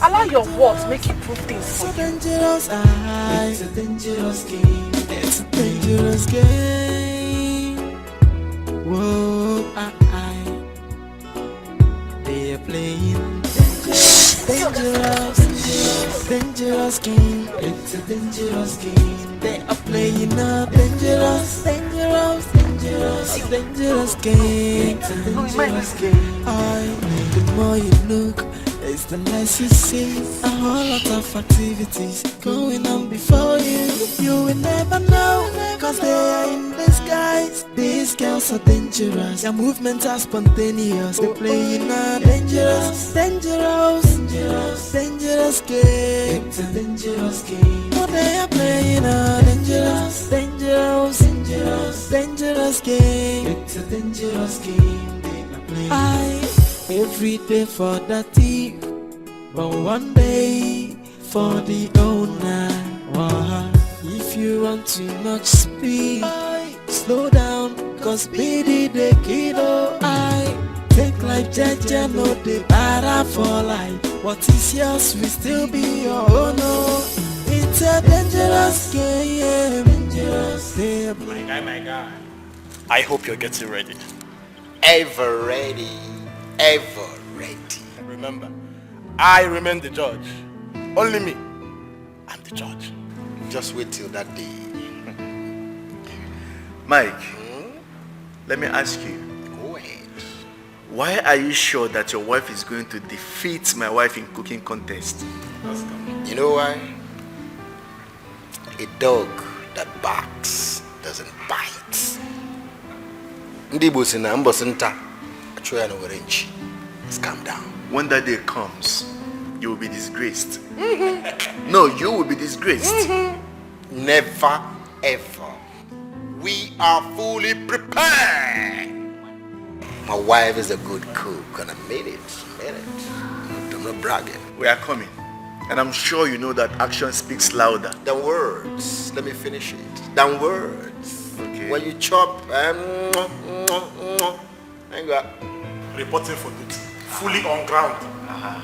Allow your words make you prove things for you. It's a dangerous game. It's a dangerous game. Whoa, they are playing dangerous, dangerous game. It's a dangerous game. They are playing a dangerous, dangerous, dangerous, dangerous game. It's a dangerous game. The more you look, it's the less you see. A whole lot of activities going on before you. You will never know, cause they are in disguise. These girls are dangerous. Their movements are spontaneous. They playing a dangerous, dangerous, dangerous, dangerous game. It's a dangerous game. Oh, they are playing a dangerous, dangerous, dangerous, dangerous game. It's a dangerous game. They are playing. Every day for the thief, but one day for the owner. If you want too much speed, slow down, cause speedy the kiddo. Take life jaja, no the para for life. What is yours will still be your own. It's a dangerous game, dangerous game. My guy, I hope you're getting ready. Ever ready. Ever ready. Remember, I remain the judge. Only me. I'm the judge. Just wait till that day. Mike, let me ask you. Go ahead. Why are you sure that your wife is going to defeat my wife in cooking contest? You know why? A dog that barks doesn't bite. Ndibo sina mbo sinta. Just calm down. When that day comes, you will be disgraced. No, you will be disgraced. Never ever. We are fully prepared. My wife is a good cook and I made it. I'm not bragging. We are coming. And I'm sure you know that action speaks louder than words. Let me finish it. Than words. Okay. When you chop, Reporting for duty. Fully on ground. I'm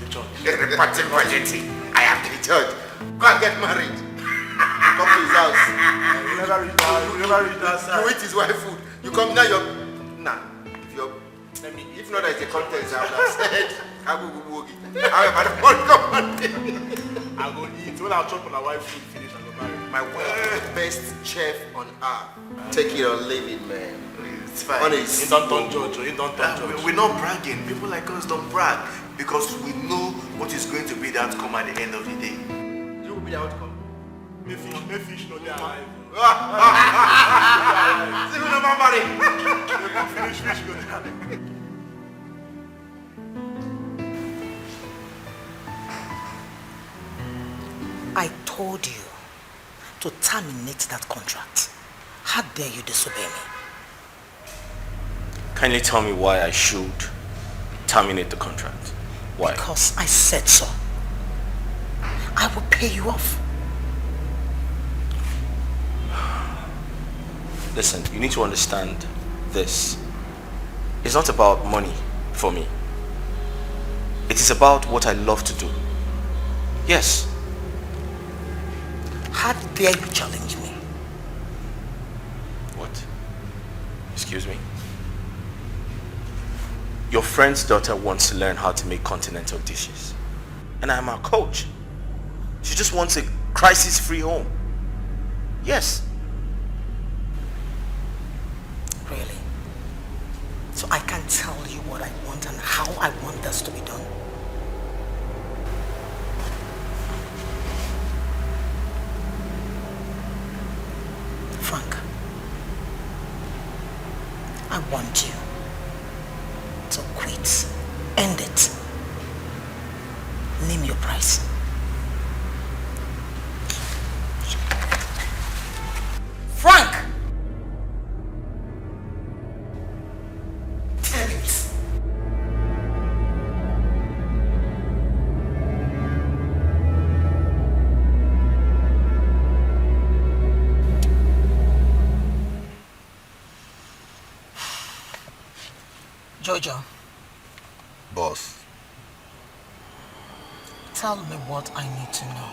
the judge. Reporting for duty. I have to be judge. Go and get married. Come to his house. You never read that. You eat his wife food. You come now, if not as a contest, I would have said, I go eat. When I chop on my wife's food finish, I go marry. My wife, the best chef on earth. Take it or leave it, man. It's fine. Honest. You don't judge. We're not bragging. People like us don't brag because we know what is going to be the outcome at the end of the day. You will be the outcome. Me fish no dey alive. See me no money. Finish fish go dey alive. I told you to terminate that contract. How dare you disobey me? Kindly tell me why I should terminate the contract. Why? Because I said so. I will pay you off. Listen, you need to understand this. It's not about money for me. It is about what I love to do. Yes. How dare you challenge me? What? Excuse me? Your friend's daughter wants to learn how to make continental dishes. And I'm her coach. She just wants a crisis-free home. Yes. Really? So I can tell you what I want and Frank, I want you to quit. End it. Name your price. Frank! Tell it. Jojo. Boss. Tell me what I need to know.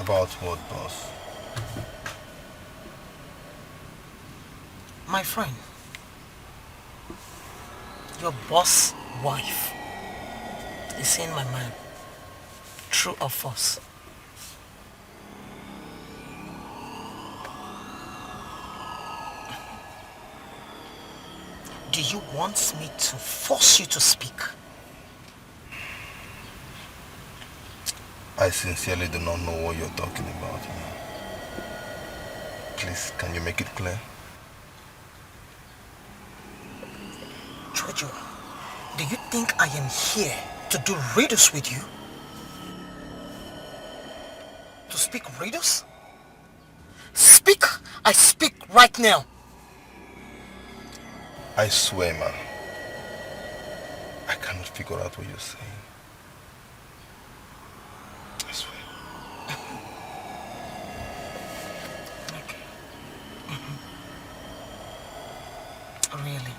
About what, boss? My friend, your boss' wife is in my mind. True or false? Do you want me to force you to speak? I sincerely do not know what you're talking about. Please, can you make it clear? Jojo, do you think I am here to do riddles with you? To speak riddles? Speak! I speak right now! I swear, man. I cannot figure out what you're saying. I swear. Really?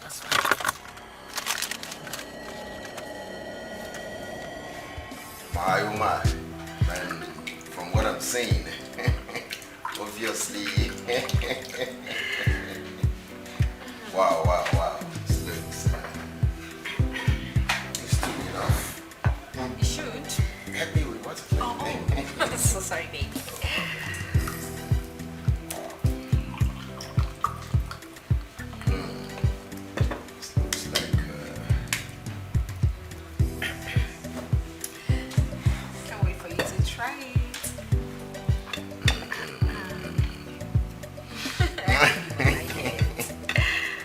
That's fine. My oh my. Man, from what I'm saying, obviously. Wow. It's too enough. You should. Help me with what? I'm so sorry, baby. Looks like Can't wait for you to try it.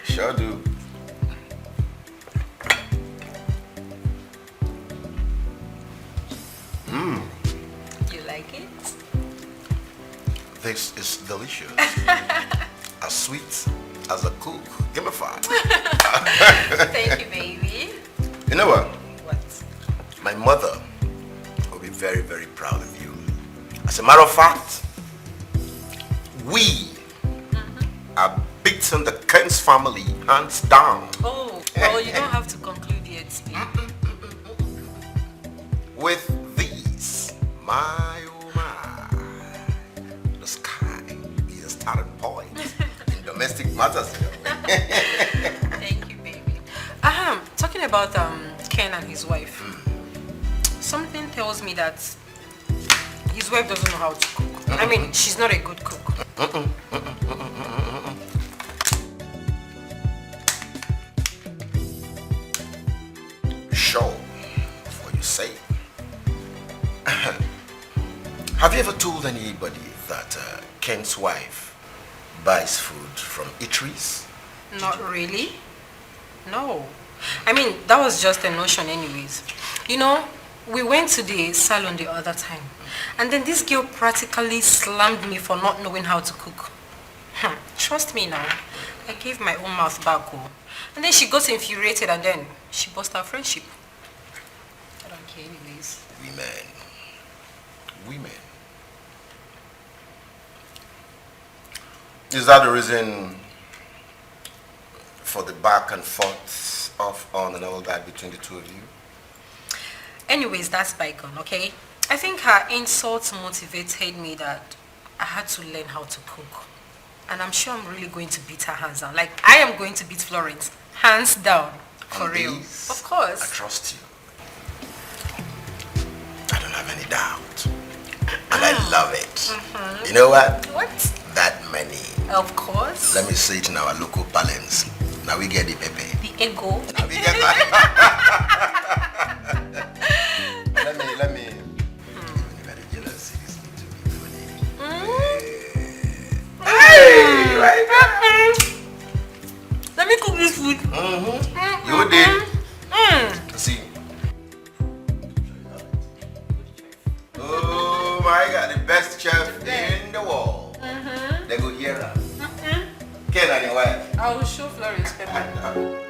Sure do. You like it? This is delicious. As sweet as a cook. Give me 5. Thank you, baby. You know what? What? My mother will be very, very proud of you. As a matter of fact, we are beating the Kens family hands down. Oh, well, you don't have to conclude yet, baby. With these, my oh my, the sky is a starting point in domestic matters. Thank you, baby. Talking about Ken and his wife. Something tells me that his wife doesn't know how to cook. I mean, she's not a good cook. Sure, what you say. Have you ever told anybody that Ken's wife buys food from eateries? Not really. No. I mean, that was just a notion anyways. You know, we went to the salon the other time. And then this girl practically slammed me for not knowing how to cook. Trust me now. I gave my own mouth back. Oh. And then she got infuriated and then she burst our friendship. I don't care anyways. Women. Is that the reason for the back and forth, off, on and all that between the two of you? Anyways, that's bygone, okay? I think her insults motivated me that I had to learn how to cook. And I'm sure I'm really going to beat her hands down. Like, I am going to beat Florence. Hands down. For real. Of course. I trust you. I don't have any doubt. And I love it. You know what? What? That many. Of course. Let me say it in our local parlance. Now we get the pepe. The ego. Now we get that. Let me I got the best chef in the world. They go hear us. Ken and your wife. I will show Florence pepper.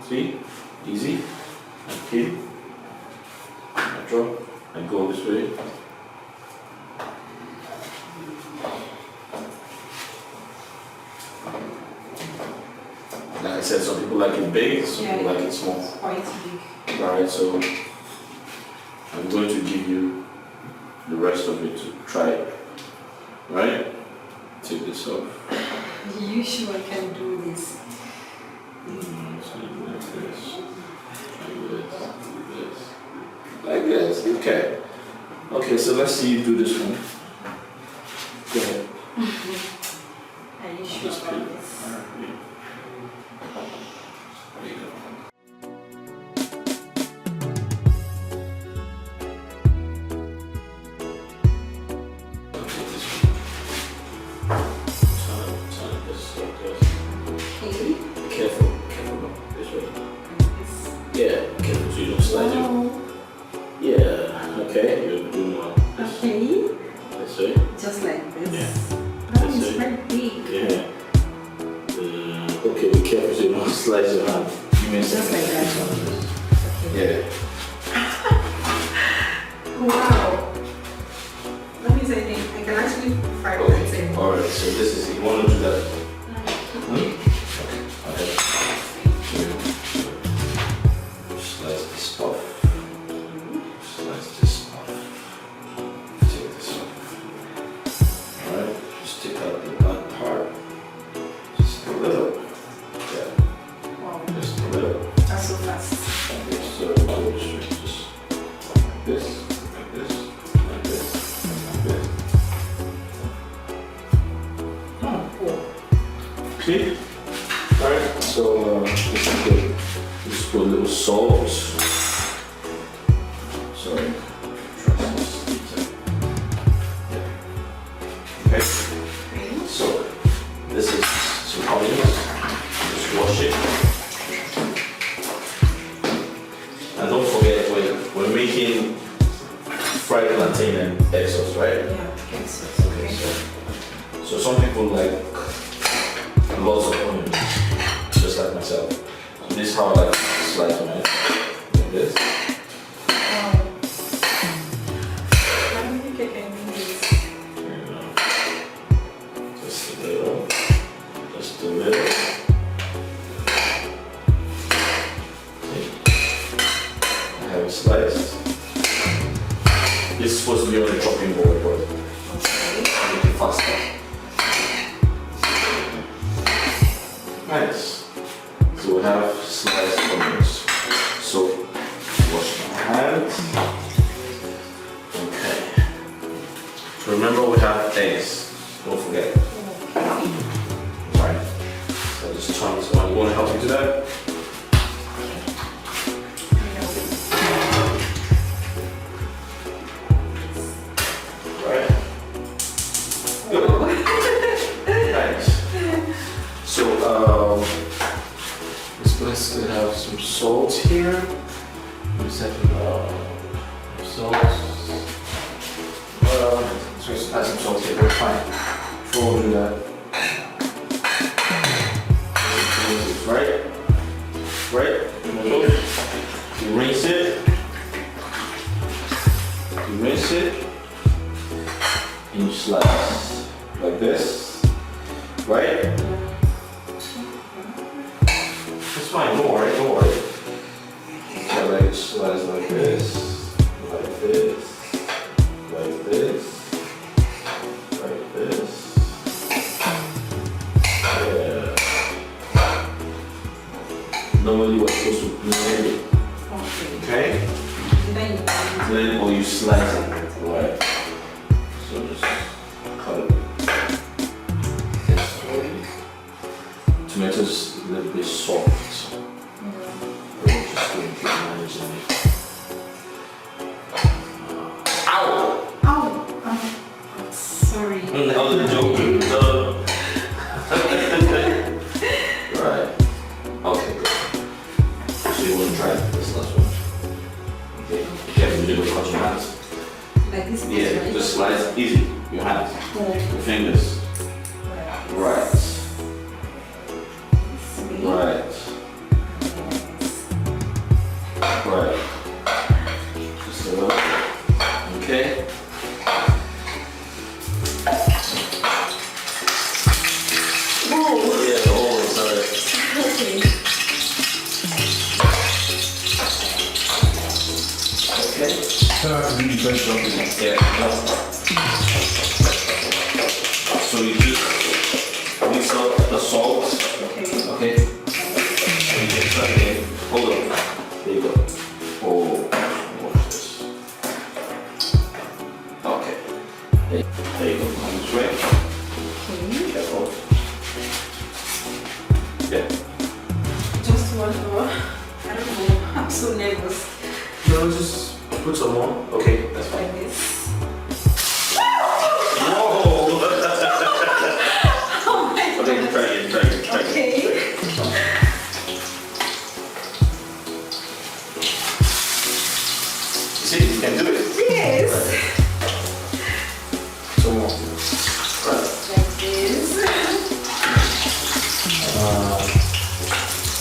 See? Easy. Okay. I drop and go this way. Like I said, some people like it big, some people like it small. Quite big. Alright, so I'm going to give you the rest of it to try it. Right? Take this off. You sure I can do this? Like this, okay. Okay, so let's see you do this one. Go ahead. Are you sure about this? There you go. Careful, this way. Yeah, careful so you don't slide it. Yeah, okay, you're doing well. Okay. This way. Just like this. Yeah. That is quite big. Yeah. Okay, be careful so you don't slide your hand. Just like that. Yeah. Wow. That means I can actually fry it. Alright, so this is it. You want to do that? Okay. Slice this off. Slice this off. Take this off. Alright, just take out the bad part. Just a little. Yeah. Wow. Just a little. That's so fast. Okay, so go straight. Just like this, like this, like this, like this. Oh, cool. See? Alright, so this is good. Just put a little salt. Sorry. Okay. So this is some onions. Just wash it. And don't forget we're making fried plantain and egg sauce, right? Yeah, egg sauce. Okay, so some people like lots of onions, just like myself. So this is how I like to slice them, right? Like this. Wow. I don't think I can do this. Just a little. Just a little. See? I have it sliced. This is supposed to be on the chopping board, but make it faster. Nice. So we have sliced onions. So wash my hands. Okay. So remember we have eggs. Don't forget. Right. So just turn this on. You want to help me do that? Right. Good. Nice. So let's have some salt here. Let's have salt. So let's add some salt here. We're fine. Before we do that. like this, right? It's fine, don't worry, don't worry. So like slice like this, like this, like this, like this. Yeah. Normally we're supposed to blend it. Okay? Then or you slice it, right? So just cut it this way. Tomatoes a little bit soft. We're just going to keep managing it. Ow! Ow! Sorry. I was joking. Right. Okay, good. So you want to try this last one? Okay. You have to do the cut your hands. Like this? Yeah, just slice easy. Your hands. Your fingers. Right. Right. Right. Just a little. Okay. Yeah, oh, sorry. Okay. Try to do the French jumping. Yeah. So you just mix up the salt. Okay. And you just try again. Hold on. There you go. Oh, watch this. Okay. There you go. Come this way. Careful. Yeah. Just one more. I don't know. I'm so nervous. No, just put some more. Okay, that's fine. Like this. Whoa! Oh my Okay, God. try again, try again, try again. Okay. You see, you can do it. Yes. Some more. Right. Like this.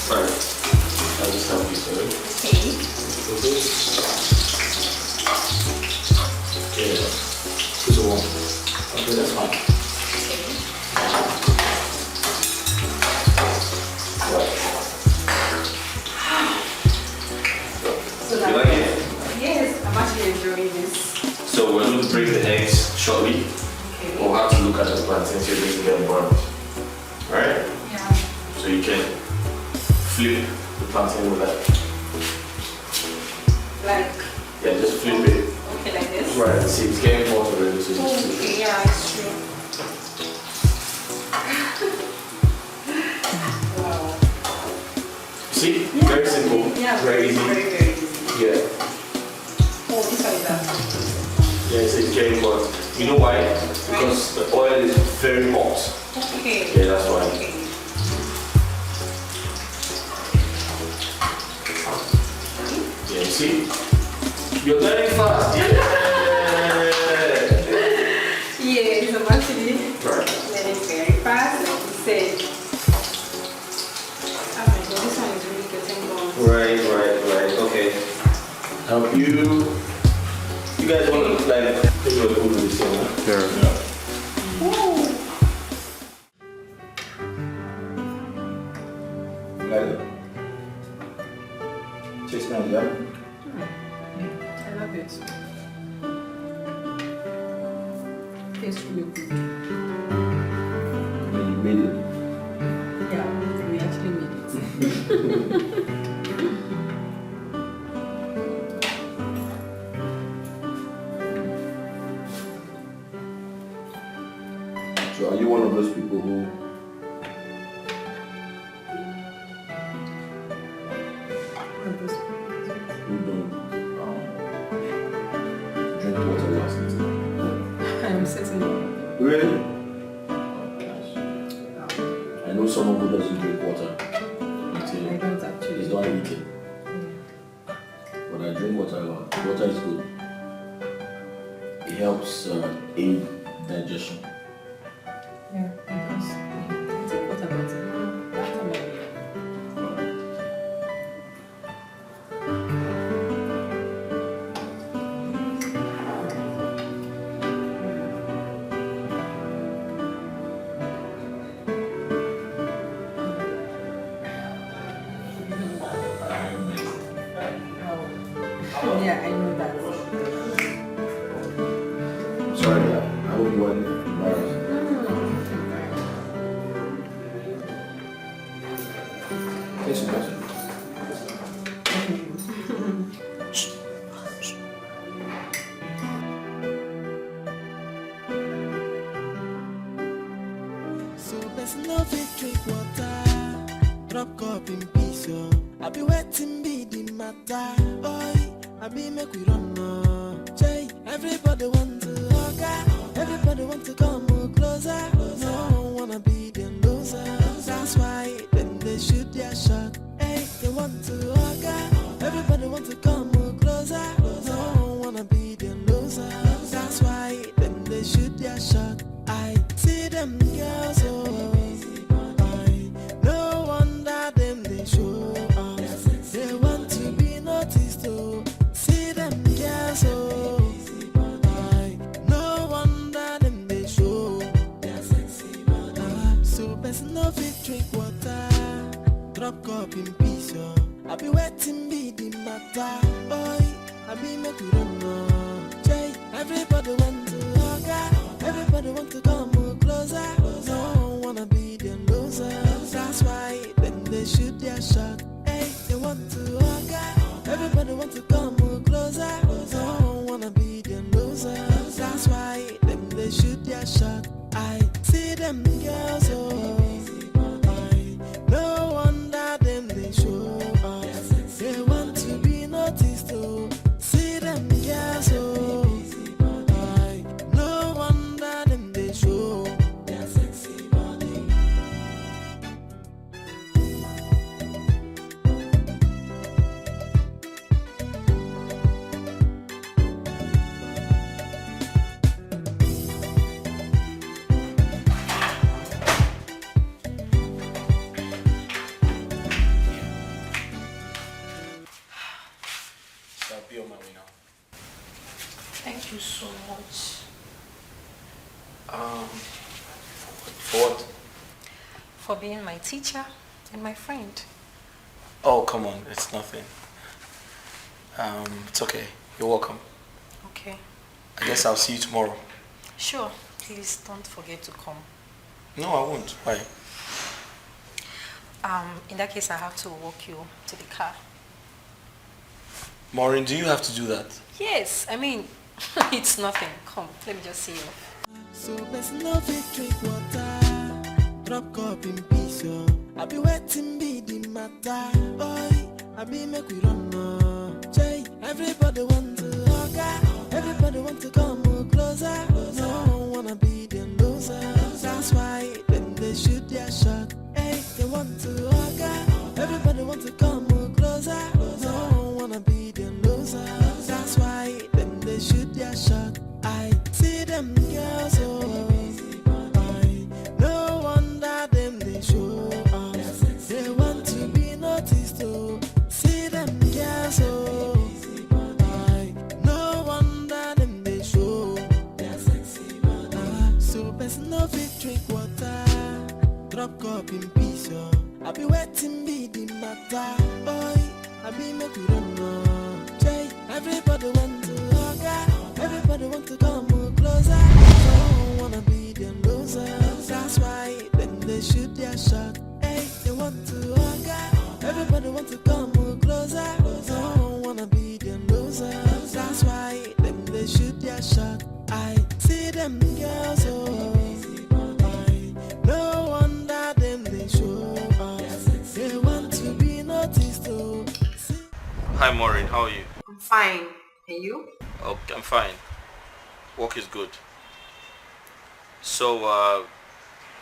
Right. I'll just help you, sorry. Okay. Yeah. Put some more. Okay, that's fine. Right. So You like it? Yes, I'm actually enjoying this. So we're going to break the eggs shortly. Okay. We'll have to look at the plantains so it doesn't get burnt. Alright? Yeah. So you can flip the plantain with that. Like, Yeah, just flip it. okay, like this. Right, see, it's getting hot already, so just flip Okay, it. yeah, it's true. Wow. See? Very simple. Yeah, Very easy. very easy. Yeah. Oh, this one is that. Yeah, it's getting hot. You know why? Because the oil is very hot. Okay. Yeah, that's why. Okay. Yeah, you see? You're learning fast. Yeah. Yes, I'm actually Right. learning very fast, like you said. Oh my God, this one is really getting long. Right. Okay. You guys want to like take your food with this one, huh? Sure. Woo. Like it? Taste nice, yeah? I love it. Tastes really good. And you made it. Yeah, we actually made it. So are you one of those people who don't drink water last night? I am certainly. Really? I know someone who doesn't drink water until I don't actually. he's done eating. But I drink water a lot. Water is good. It helps aid digestion. Yeah, because I take water, but that time I Listen, listen. So there's no fit drink water. Drop cup in peace, yo. I be waiting be the matter. Oi, I be make we run no. Jay, everybody want to hug. Everybody want to come closer. No wanna be the loser. That's why then they shoot their shot. Hey, they want to hug. Everybody want to come closer. No wanna be the loser. That's why then they shoot their shot. I see them girls, oh. No wonder them they show up. They want to be noticed, oh. See them girls, oh. No wonder them they show. So best no fit drink water. Drop cup in peace, oh. I be waiting be the matter. Oi, I be make we run no. Jay, everybody want to hug. Everybody want to come closer. No wanna be the loser. That's why then they shoot their shot. Hey, they want to hug. Everybody want to come closer. No wanna be the loser. That's why then they shoot their shot. I see them girls, oh. No wonder them they show up. They want to be noticed, oh. See them girls, oh. No wonder them they show. Their sexy body. So I'll be on my way now. Thank you so much. For what? For being my teacher and my friend. Oh, come on, it's nothing. It's okay. You're welcome. Okay. I guess I'll see you tomorrow. Sure. Please don't forget to come. No, I won't. Why? In that case, I have to walk you to the car. Maureen, do you have to do that? Yes, I mean, it's nothing. Come, let me just see you. So there's no fit drink water. Drop cup in peace, yo. I be waiting be the matter. Oi, I be make we run no. Jay, everybody want to hug. Everybody want to come closer. No wanna be the loser. That's why then they shoot their shot. Hey, they want to hug. Everybody want to come closer. No wanna be the loser. That's why then they shoot their shot. I see them girls, oh. No wonder them they show up. They want to be noticed, oh. See them girls, oh. No wonder them they show. So best no fit drink water. Drop cup in peace, oh. I be waiting be the matter. Oi, I be make we run no. Jay, everybody want to hug. Everybody want to come closer. Don't wanna be the loser. That's why then they shoot their shot. Hey, they want to hug. Everybody want to come closer. Don't wanna be the loser. That's why then they shoot their shot. I see them girls, oh. No wonder them they show up. They want to be noticed, oh. Hi, Maureen. How are you? I'm fine. And you? Oh, I'm fine. Work is good. So,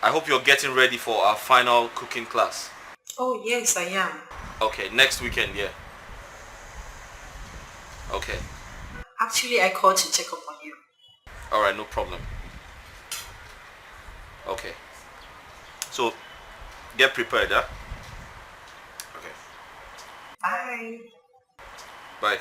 I hope you're getting ready for our final cooking class. Oh, yes, I am. Okay, next weekend, yeah. Okay. Actually, I called to check up on you. Alright, no problem. Okay. So, get prepared, huh? Okay. Bye. Bye.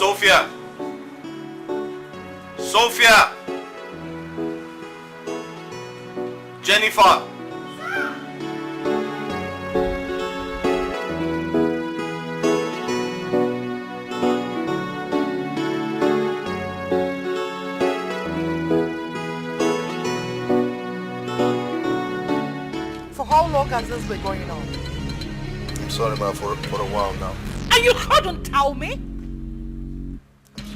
Sophia! Sophia! Jennifer! For how long has this been going on? I'm sorry, ma, for a while now. And you couldn't tell me?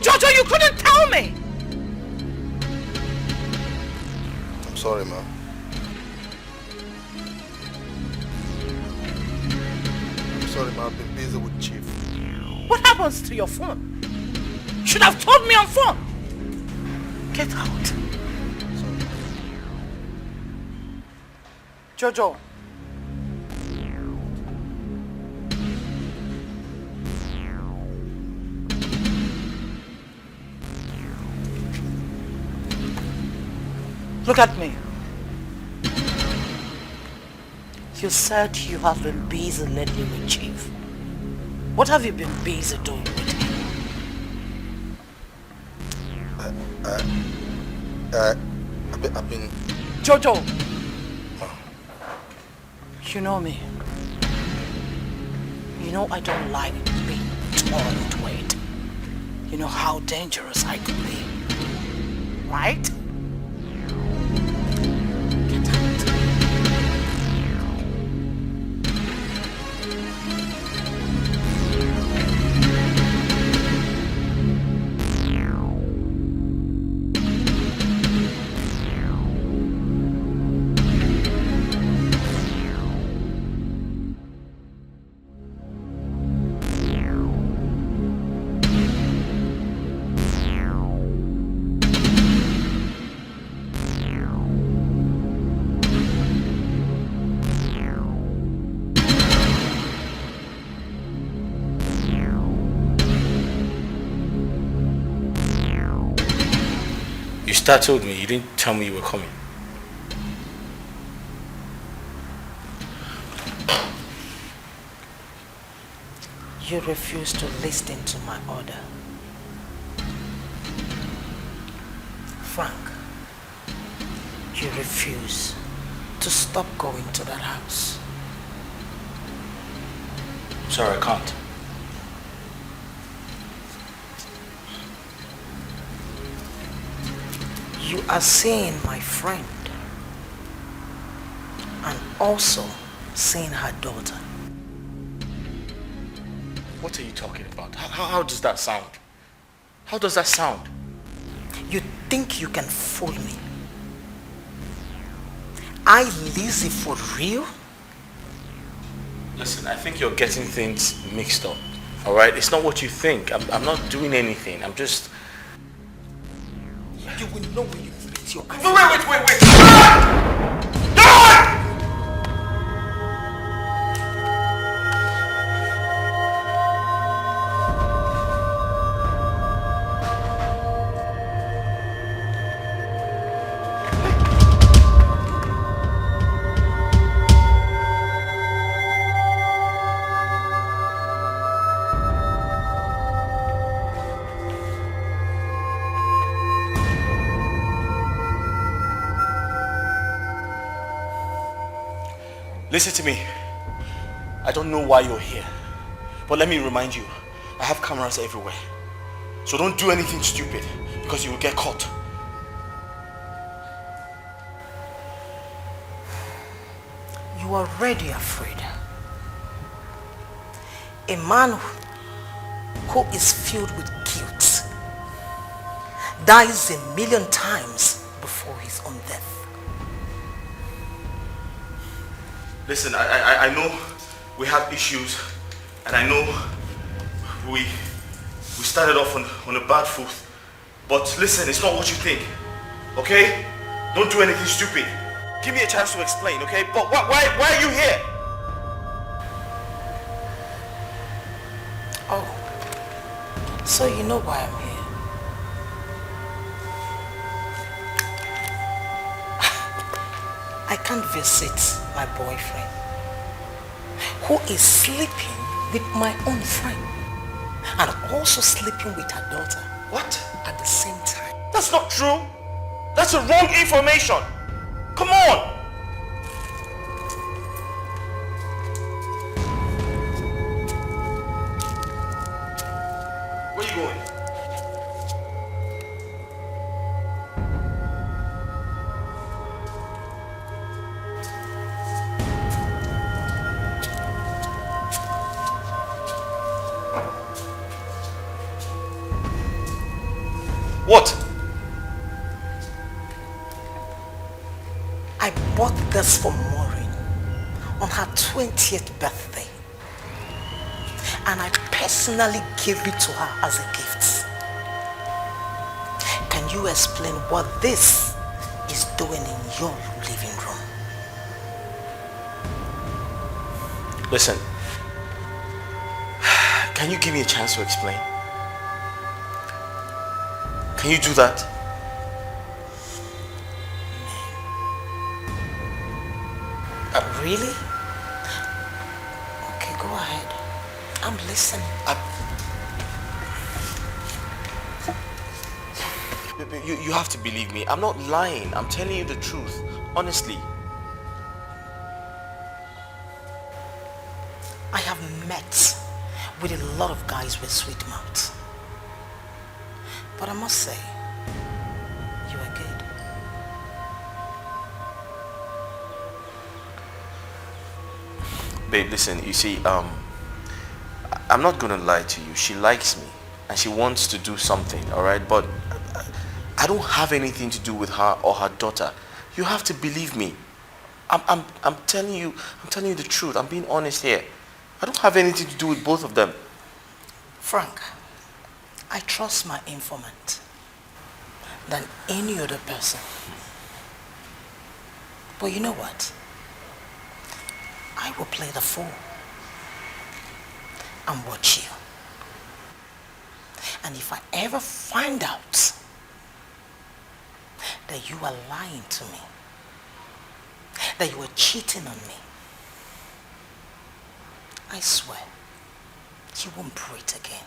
Jojo, you couldn't tell me! I'm sorry, ma. I'm sorry, ma. I've been busy with Chief. What happens to your phone? You should have told me on phone. Get out. Jojo. Look at me. You said you have been busy lately with Chief. What have you been busy doing with him? I've been... Jojo! You know me. You know I don't like being told to wait. You know how dangerous I could be. Right? You startled me. You didn't tell me you were coming. You refuse to listen to my order. Frank, you refuse to stop going to that house. Sorry, I can't. You are seeing my friend and also seeing her daughter. What are you talking about? How does that sound? How does that sound? You think you can fool me? I Lizzie for real? Listen, I think you're getting things mixed up. Alright? It's not what you think. I'm not doing anything. I'm just... You will know when you meet your eyes. Wait! Listen to me. I don't know why you're here. But let me remind you, I have cameras everywhere. So don't do anything stupid because you will get caught. You are already afraid. A man who is filled with guilt dies 1,000,000 times before his own death. Listen, I know we have issues, and I know we started off on a bad foot, but listen, it's not what you think, okay? Don't do anything stupid. Give me a chance to explain, okay? But why are you here? Oh, so you know why I'm here. I can't visit my boyfriend who is sleeping with my own friend. and also sleeping with her daughter. What? At the same time. That's not true. That's a wrong information. Come on. Where are you going? What? I bought this for Maureen on her 20th birthday. And I personally gave it to her as a gift. Can you explain what this is doing in your living room? Listen. Can you give me a chance to explain? Can you do that? Really? Okay, go ahead. I'm listening. You have to believe me. I'm not lying. I'm telling you the truth. Honestly. I have met with a lot of guys with sweet mouths. But I must say, you are good. Babe, listen, you see, I'm not gonna lie to you. She likes me and she wants to do something, alright? But I don't have anything to do with her or her daughter. You have to believe me. I'm telling you the truth. I'm being honest here. I don't have anything to do with both of them. Frank, I trust my informant than any other person. But you know what? I will play the fool and watch you. And if I ever find out that you are lying to me, that you are cheating on me, I swear, you won't breathe again.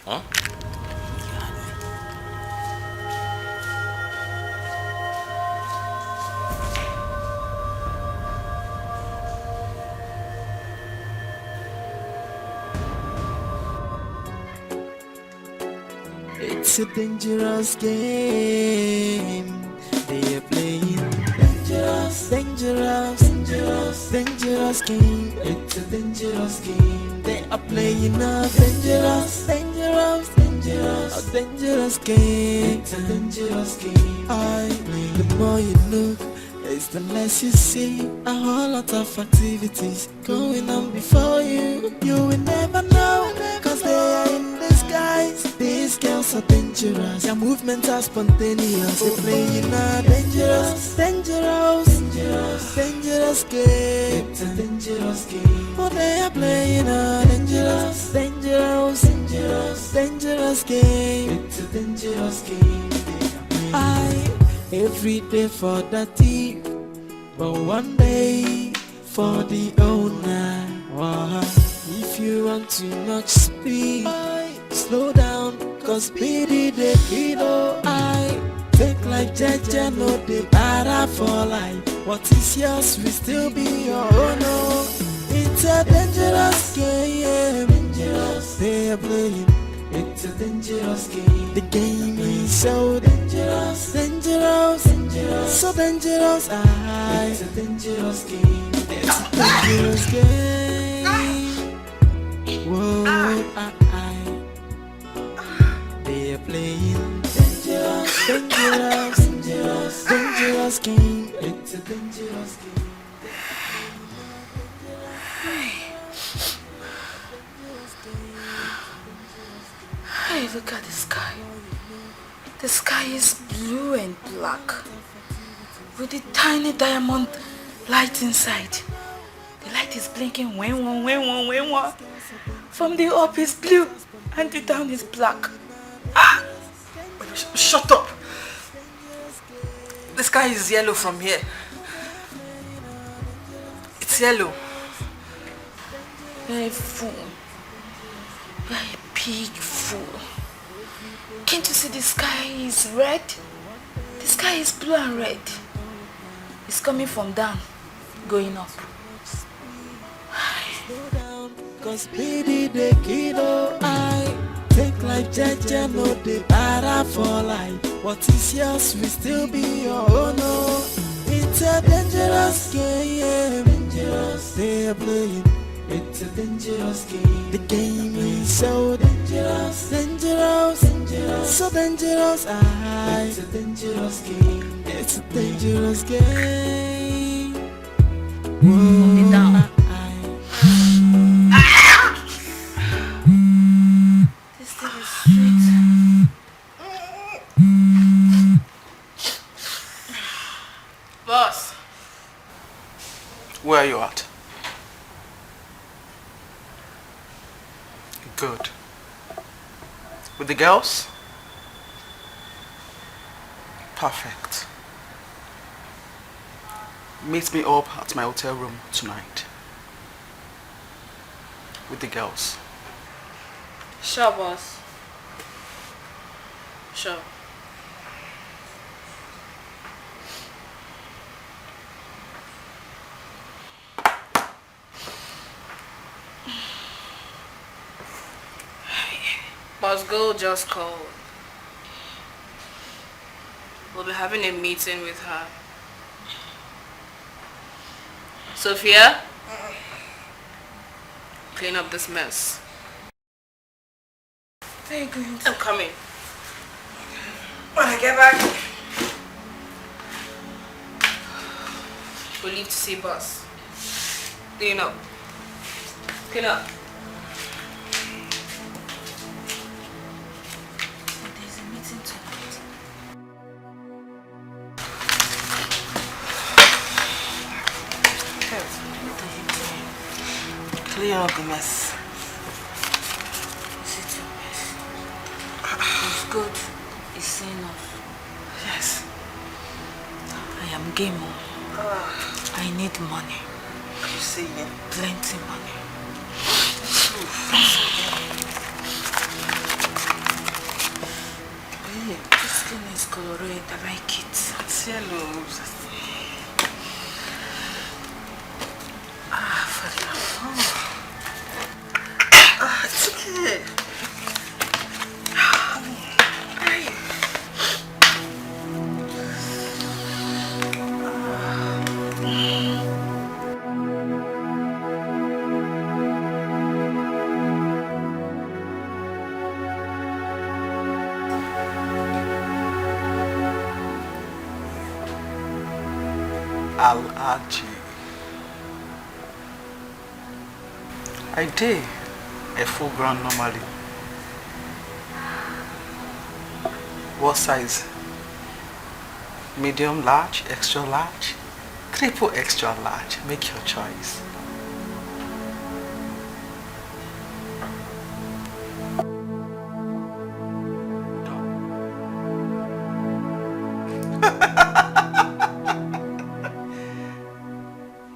Huh? It's a dangerous game they are playing. Dangerous, dangerous, dangerous, dangerous game. It's a dangerous game they are playing. A dangerous, dangerous, dangerous, a dangerous game. It's a dangerous game. The more you look, it's the less you see. A whole lot of activities going on before you. You will never know, cause they are in disguise. These girls are dangerous. Their movements are spontaneous. They play in a dangerous, dangerous, dangerous, dangerous game. It's a dangerous game. Oh, they are playing a dangerous, dangerous, dangerous, dangerous game. It's a dangerous game. Every day for the thief, but one day for the owner. If you want too much speed, slow down, cause speedy they kill. I take like Jaja, no they para for life. What is yours will still be your own. It's a dangerous game. Dangerous. They are playing. It's a dangerous game. The game is so dangerous, dangerous, dangerous, so dangerous. It's a dangerous game. It's a dangerous game. Whoa, they are playing dangerous, dangerous, dangerous, dangerous game. It's a dangerous game. Hey, look at the sky. The sky is blue and black with a tiny diamond light inside. The light is blinking when one. From the up is blue and the down is black. Shut up! The sky is yellow from here. It's yellow. Hey, fool. You're a big fool. Can't you see the sky is red? The sky is blue and red. It's coming from down, going up. Cause baby the kiddo I take life jaja no de para for life. What is yours will still be your own. No. It's a dangerous game, dangerous. They are playing. It's a dangerous game. The game is so dangerous, dangerous, dangerous, so dangerous. It's a dangerous game. It's a dangerous game. Whoa. Down. This thing is sweet. Boss. Where are you at? Good. With the girls? Perfect. Meet me up at my hotel room tonight. With the girls. Sure, boss. Sure. Boss Girl just called. We'll be having a meeting with her. Sophia? Clean up this mess. Where are you going to? I'm coming. When I get back, we'll leave to see boss. Clean up. Clean up. There's a meeting tonight. Clear up the mess. Is it your mess? It's good. It's enough. Yes. I am game on. I need money. You see it? Plenty money. Hey, this thing is colored. I like it. It's yellow. For the it's okay. Al-Aji. I did a full ground normally. What size? Medium large, extra large, triple extra large. Make your choice.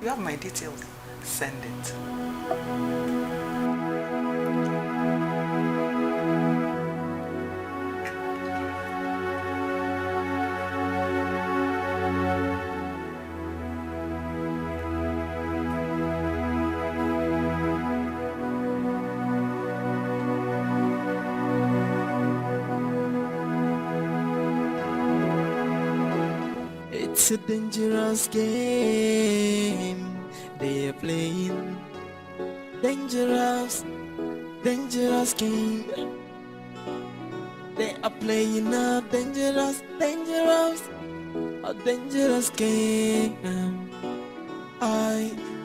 You have my details. Send it. It's a dangerous game they are playing. Dangerous, dangerous game. They are playing a dangerous, dangerous, a dangerous game.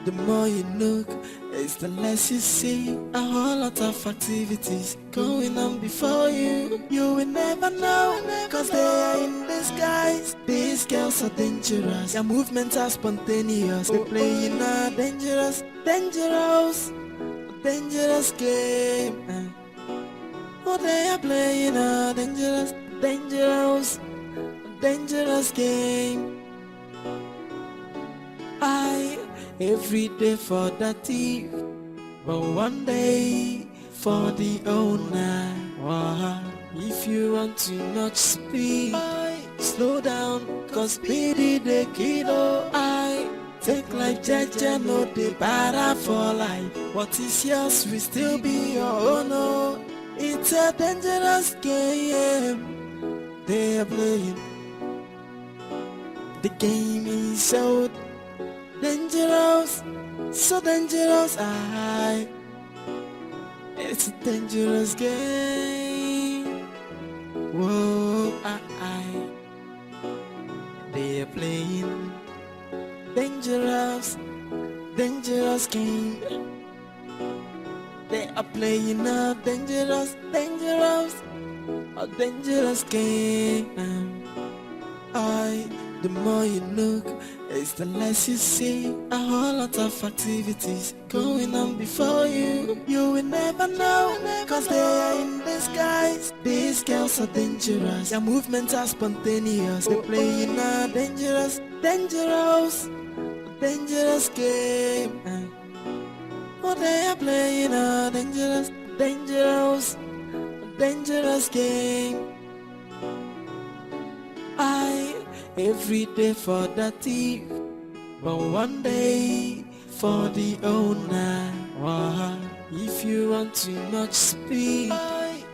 The more you look, it's the less you see. A whole lot of activities going on before you. You will never know, cause they are in disguise. These girls are dangerous, their movements are spontaneous. They're playing a dangerous, dangerous, dangerous game. Oh, they are playing a dangerous, dangerous, dangerous game. Every day for that thief, but one day for the owner. If you want too much speed, slow down, cause speedy the kilo. I take life jaja, no de para for life. What is yours will still be your own. Oh. It's a dangerous game they are playing. The game is so dangerous, so dangerous. It's a dangerous game. Whoa, they are playing dangerous, dangerous game. They are playing a dangerous, dangerous, a dangerous game. The more you look, it's the less you see. A whole lot of activities going on before you. You will never know, cause they are in disguise. These girls are dangerous, their movements are spontaneous. They're playing a dangerous, dangerous, dangerous game. Oh, they are playing a dangerous, dangerous, dangerous game. Every day for the thief, but one day for the owner. If you want too much speed,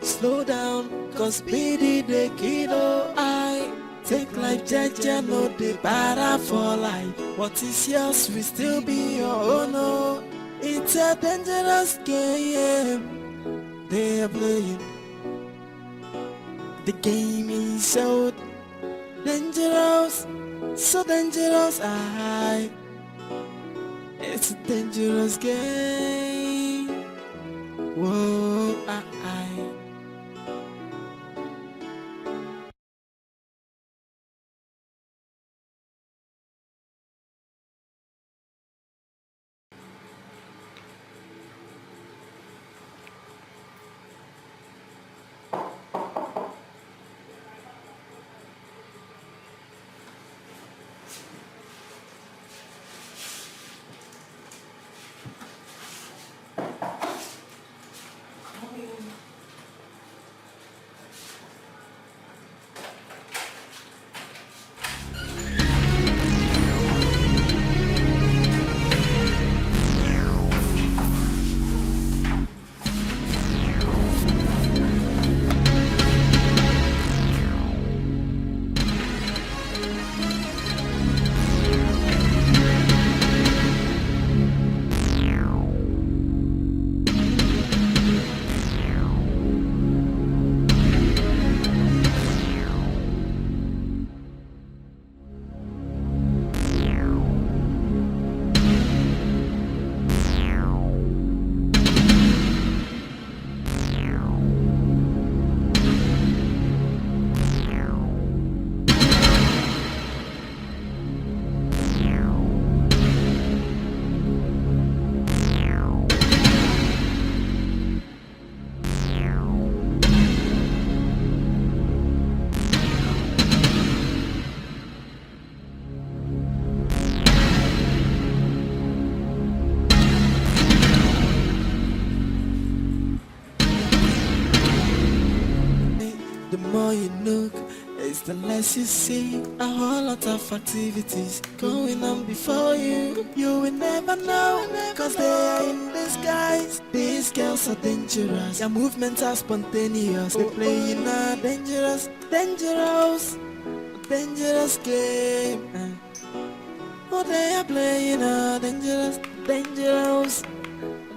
slow down, cause speedy the kilo. Take life jaja, no de para for life. What is yours will still be your own. Oh. It's a dangerous game they are playing. The game is so dangerous, so dangerous. It's a dangerous game. Whoa, more you look, it's the less you see. A whole lot of activities going on before you. You will never know, cause they are in disguise. These girls are dangerous, their movements are spontaneous. They're playing a dangerous, dangerous, dangerous game. Oh, they are playing a dangerous, dangerous,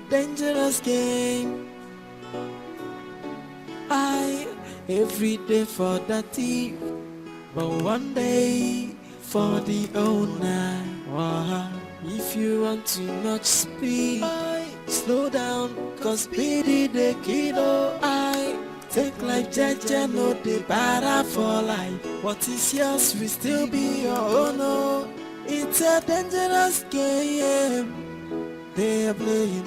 dangerous game. Every day for the thief, but one day for the owner. If you want too much speed, slow down, cause speedy the kilo. Take life jaja, no de para for life. What is yours will still be your own. Oh. It's a dangerous game they are playing.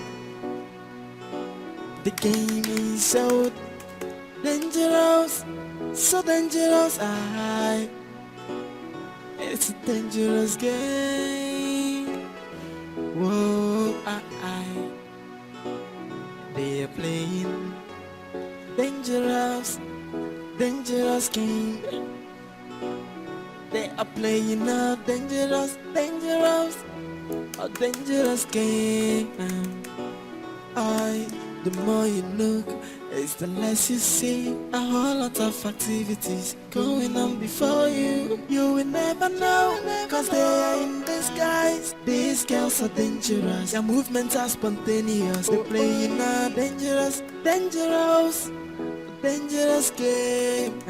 The game is so dangerous, so dangerous. It's a dangerous game. Whoa, they are playing dangerous, dangerous game. They are playing a dangerous, dangerous, a dangerous game. The more you look, it's the less you see. A whole lot of activities going on before you. You will never know, cause they are in disguise. These girls are dangerous, their movements are spontaneous. They're playing a dangerous, dangerous, dangerous game.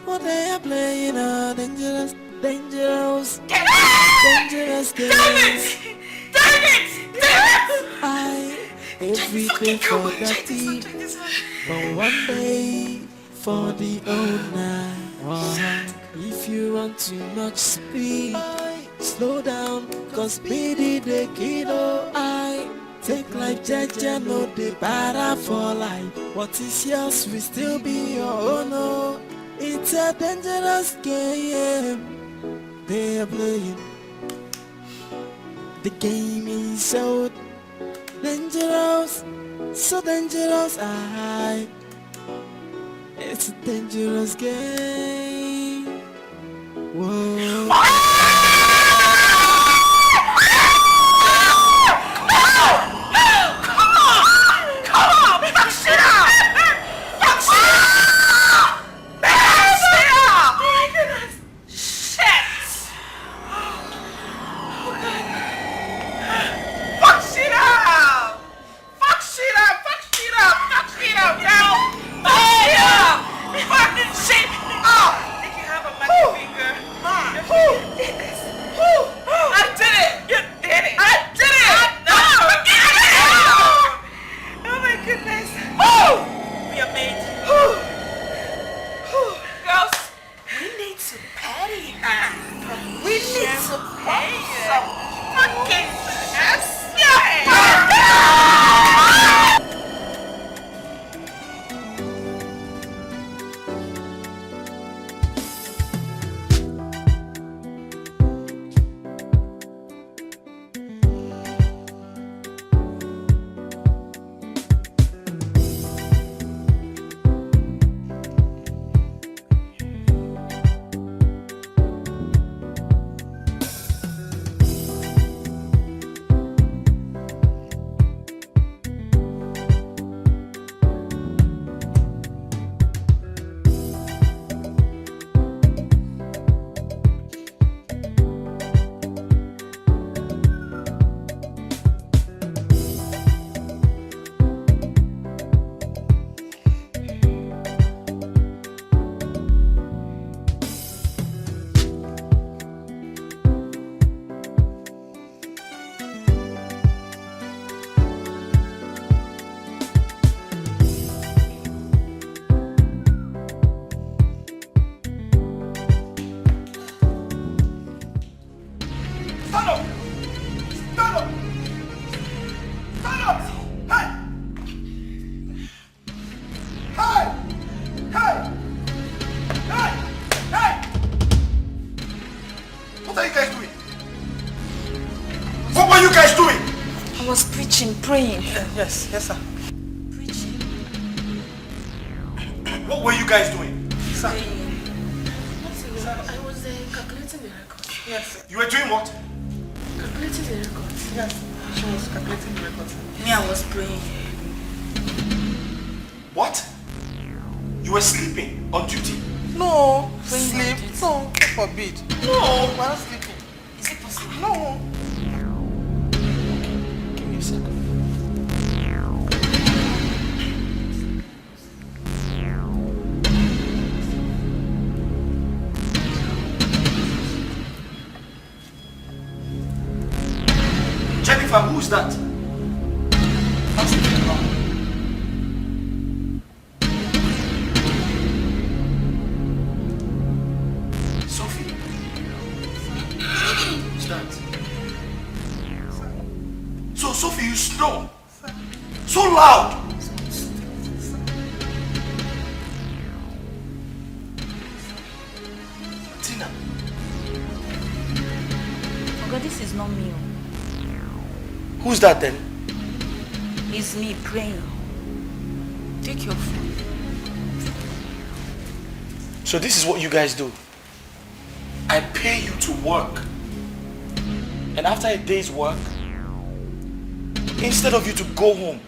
Oh, they are playing a dangerous, dangerous, dangerous game. Damn it! Damn it! Damn it! Every day for the thief, but one day for the owner. If you run too much speed, slow down, cause speedy the kiddo. Take life jaja, no de para for life. What is yours will still be your own. Oh, it's a dangerous game they are playing. The game is so dangerous, so dangerous. It's a dangerous game. Whoa. Praying. Yes, sir. Preaching. What were you guys doing? Sir. I was calculating the records. Yes. You were doing what? Calculating the records. Yes. She was calculating the records. Me, I was praying. What? You were sleeping on duty? No. Sleep? No. God forbid. No. We're not sleeping. Is it possible? No. Give me a second. Jennifer, who's that? Sophie. Who's that? So, Sophie, you snore. So loud. Tina. Oh God, this is not me. Who's that then? It's me praying. Do Take your food. So this is what you guys do. I pay you to work. And after a day's work, instead of you to go home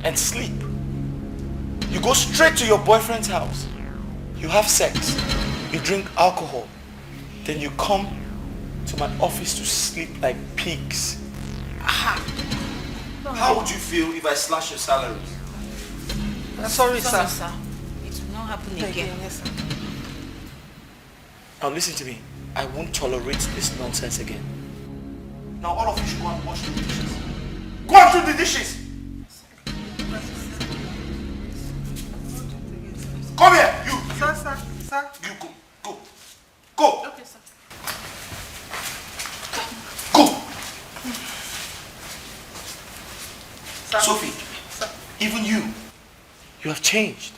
and sleep, you go straight to your boyfriend's house. You have sex. You drink alcohol. Then you come to my office to sleep like pigs. How would you feel if I slash your salaries? Sorry, sir. It will not happen again. Yes, sir. Now listen to me. I won't tolerate this nonsense again. Now all of you should go and wash the dishes. Go and do the dishes! Come here, you! Sir. You go. Go! Okay, sir. Go! Sir. Sophie, even you have changed.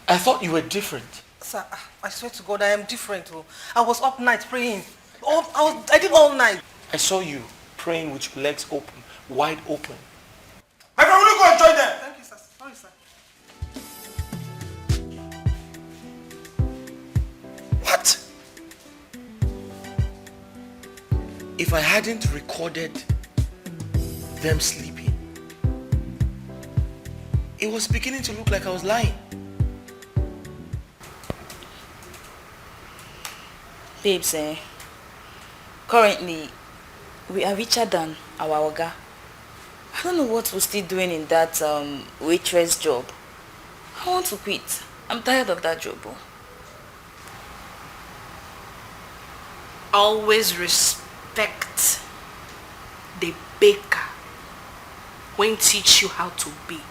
I thought you were different. Sir, I swear to God, I am different. Oh. I was up night praying. I did all night. I saw you praying with your legs open, wide open. My friend, will you go and join them? Thank you, sir. Sorry, sir. What? If I hadn't recorded them sleeping, it was beginning to look like I was lying. Babes, currently, we are richer than our Oga. I don't know what we're still doing in that waitress job. I want to quit. I'm tired of that job. Always respect the baker when he teach you how to bake.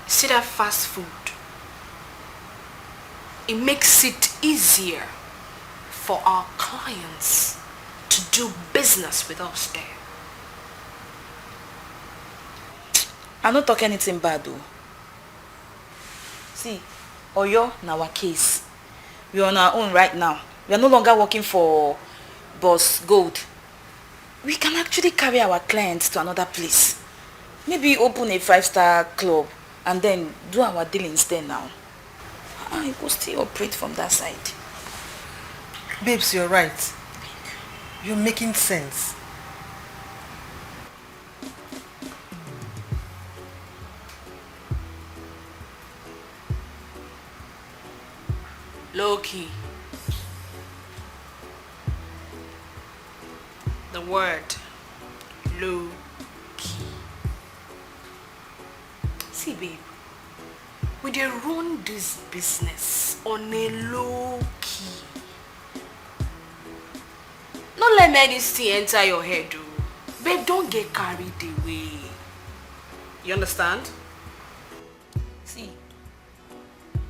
See that fast food? It makes it easier for our clients to do business with us there. I'm not talking anything bad though. See, Oyo, in our case, we're on our own right now. We are no longer working for Boss Gold. We can actually carry our clients to another place. Maybe open a 5-star club and then do our dealings there now. I will still operate from that side. Babes, you're right. You're making sense. Low-key. The word low-key. See, babe, we dey run this business on a low-key. Don't let medicine enter your head, though. Babe, don't get carried away. You understand? See,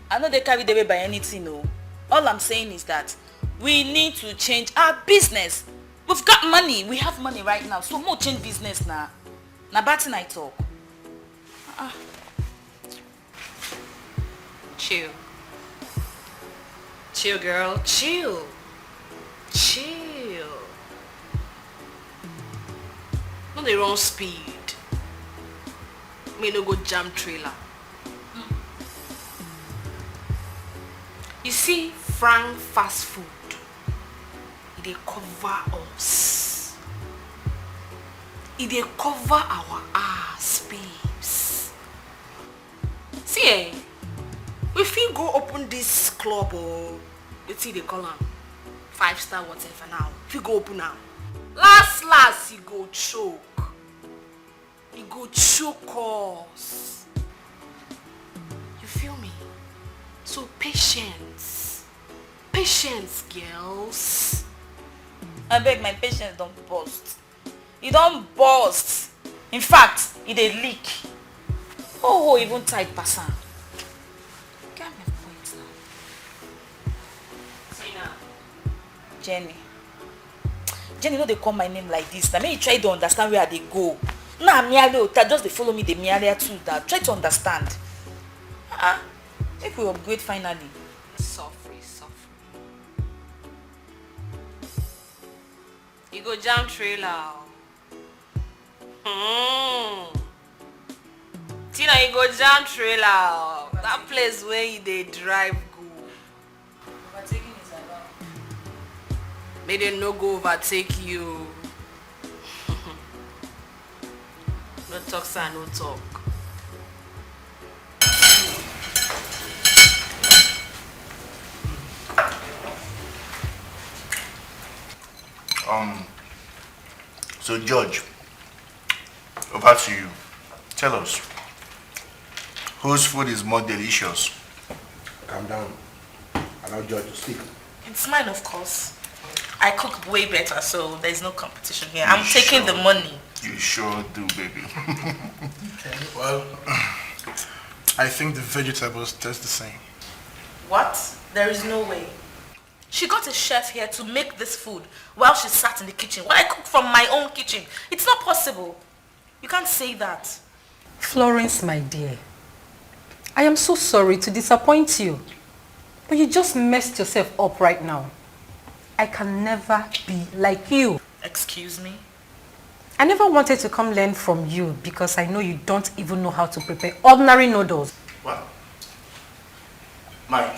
I know they carried away by anything, no. All I'm saying is that we need to change our business. We've got money. We have money right now. So more change business now. Now, Batin I talk. Chill. Chill, girl. Chill. Chill. No, they run speed. May no go jam trailer. You see, Frank fast food, they cover us. They cover our ass, babes. See, if we go open this club or let's see they call them 5-star whatever now. If you go open now, last you go choke. You go choke us. You feel me? So patience, girls. I beg, my patience don't burst. It don't burst. In fact, it a leak. Oh, even tight person. Get me a point now. See now. Jenny, no, they call my name like this. Now, may you try to understand where they go. Nah, merely just they follow me the merely too. That try to understand. If we upgrade finally. Suffer. You go jam trailer. now you go jam trailer. That place where they drive go. Overtaking is allowed. May they no go overtake you. No talk, sir, no talk. So George, over to you. Tell us, whose food is more delicious? Calm down. Allow George to speak. It's mine, of course. I cook way better, so there's no competition here. I'm taking the money. You sure do, baby. Okay, well, I think the vegetables taste the same. What? There is no way. She got a chef here to make this food while she sat in the kitchen, while I cook from my own kitchen. It's not possible. You can't say that. Florence, my dear, I am so sorry to disappoint you, but you just messed yourself up right now. I can never be like you. Excuse me? I never wanted to come learn from you because I know you don't even know how to prepare ordinary noodles. What? Mike,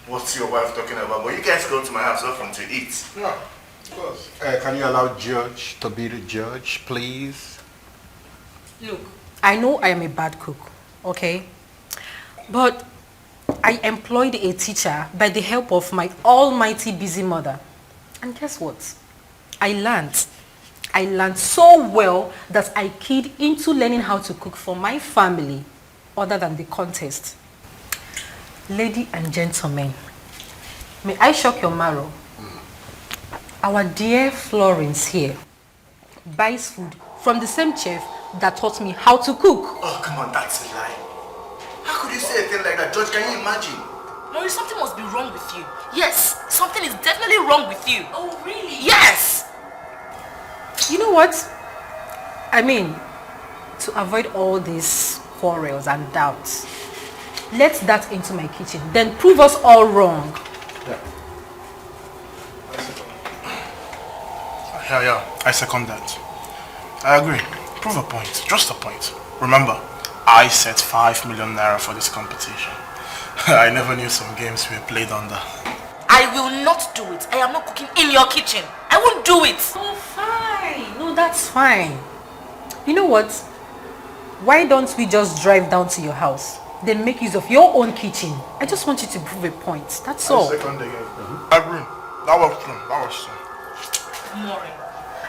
what's your wife talking about? Well, you guys go to my house often to eat. Yeah, of course. Can you allow George to be the judge, please? Look, I know I am a bad cook, okay? But I employed a teacher by the help of my almighty busy mother. And guess what? I learned so well that I keyed into learning how to cook for my family other than the contest. Lady and gentlemen, may I shock your marrow? Our dear Florence here buys food from the same chef that taught me how to cook. Oh, come on, that's a lie. How could you say a thing like that, George? Can you imagine? Maurice, something must be wrong with you. Yes, something is definitely wrong with you. Oh, really? Yes! You know what? I mean, to avoid all these quarrels and doubts, let that into my kitchen, then prove us all wrong. Yeah, I second that. I agree. Prove a point, just a point. Remember, I set 5 million naira for this competition. I never knew some games were played under. I will not do it. I am not cooking in your kitchen. I won't do it. Oh, fine. No, that's fine. You know what? Why don't we just drive down to your house? Then make use of your own kitchen. I just want you to prove a point. That's all. I second again. I agree. That was true. That was true. Maureen,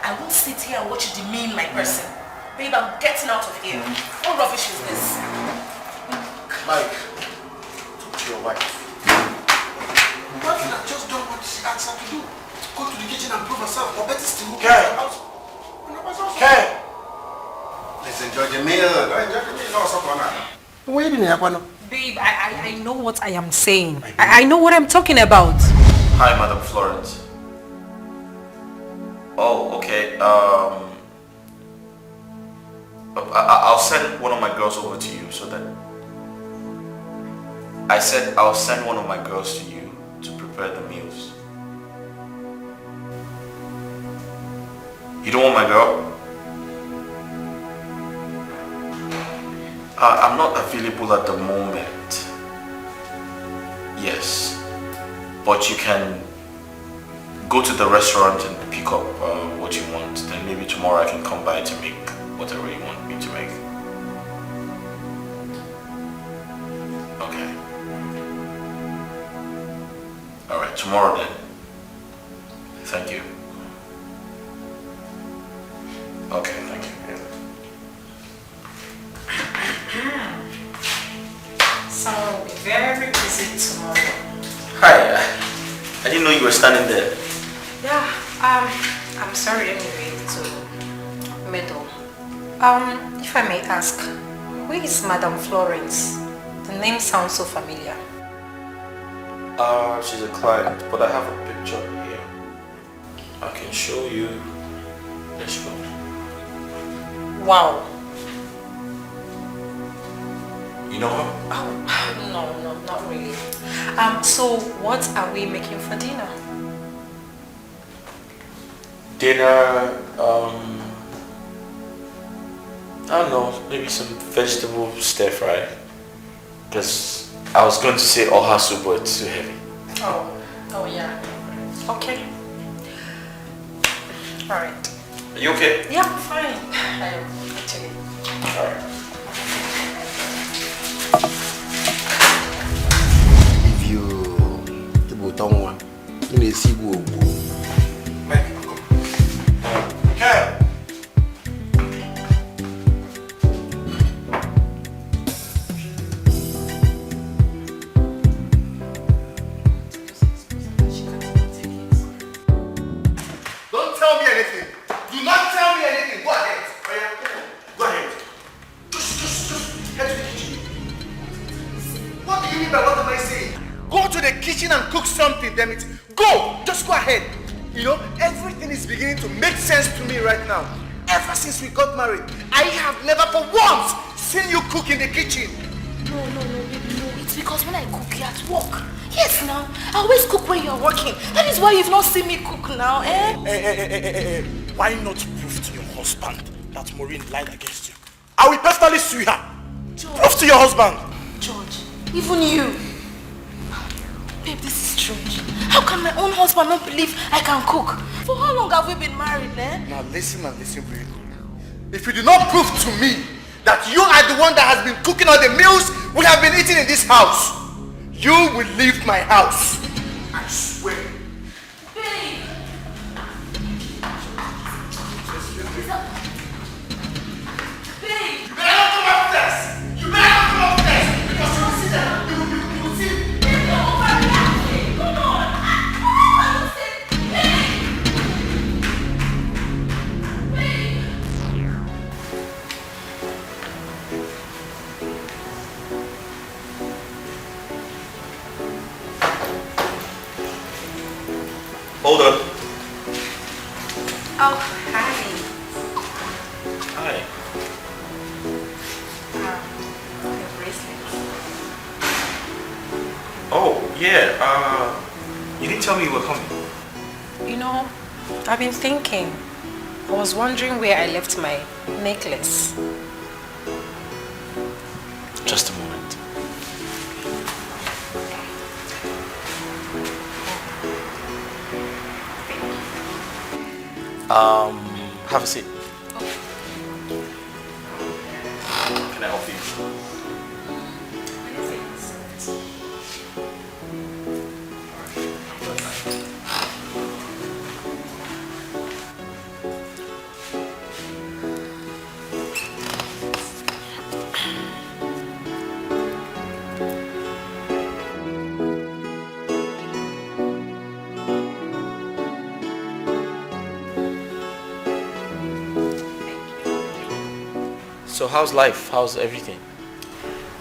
I won't sit here and watch you demean my person. Babe, I'm getting out of here. What rubbish is this? Mike, talk to your wife. What if I just done what she asked her to do? Go to the kitchen and prove herself, or better still, go to the house. Okay. Let's enjoy the meal. Enjoy the meal. Wait a minute. Babe, I know what I am saying. I know what I'm talking about. Hi, Madam Florence. Oh, okay. I'll send one of my girls over to you so that... I said I'll send one of my girls to you to prepare the meals. You don't want my girl? I'm not available at the moment. Yes. But you can go to the restaurant and pick up what you want. Then maybe tomorrow I can come by to make whatever you want me to make. Okay. Alright, tomorrow then. Thank you. Okay, thank you. So I'll be very busy tomorrow. Hi, I didn't know you were standing there. Yeah, I'm sorry anyway to meddle. If I may ask, where is Madam Florence? The name sounds so familiar. She's a client, but I have a picture here. I can show you. There she goes. Wow. You know her? Oh, no, not really. So what are we making for dinner? Dinner, I don't know, maybe some vegetable stir fry. Because I was going to say oha soup, but it's too heavy. Oh yeah. Okay. Alright. Are you okay? Yeah, I'm fine. I am actually. Alright. If you don't want, you may see who. Okay. Don't tell me anything. Do not tell me anything. Go ahead. Go ahead. Just head to the kitchen. What do you mean by what am I saying? Go to the kitchen and cook something, damn it. Go! Just go ahead. You know, everything is beginning to make sense to me right now. Ever since we got married, I have never for once seen you cook in the kitchen. No, baby, no. It's because when I cook, you're at work. Yes, now. I always cook when you're working. That is why you've not seen me cook now, eh? Hey. Why not prove to your husband that Maureen lied against you? I will personally sue her. George. Prove to your husband. George, even you. Babe, this is strange. How can my own husband not believe I can cook? For how long have we been married, eh? Now listen and listen very good. If you do not prove to me that you are the one that has been cooking all the meals we have been eating in this house, you will leave my house. I swear. Babe! You better not come upstairs! You better not come upstairs! Because you will see that. You will see. Come on! Hold on. Oh, hi. Hi. The bracelet. Oh, yeah. You didn't tell me you were coming. You know, I've been thinking. I was wondering where I left my necklace. Just a moment. Have a seat. Can I help you? So how's life? How's everything?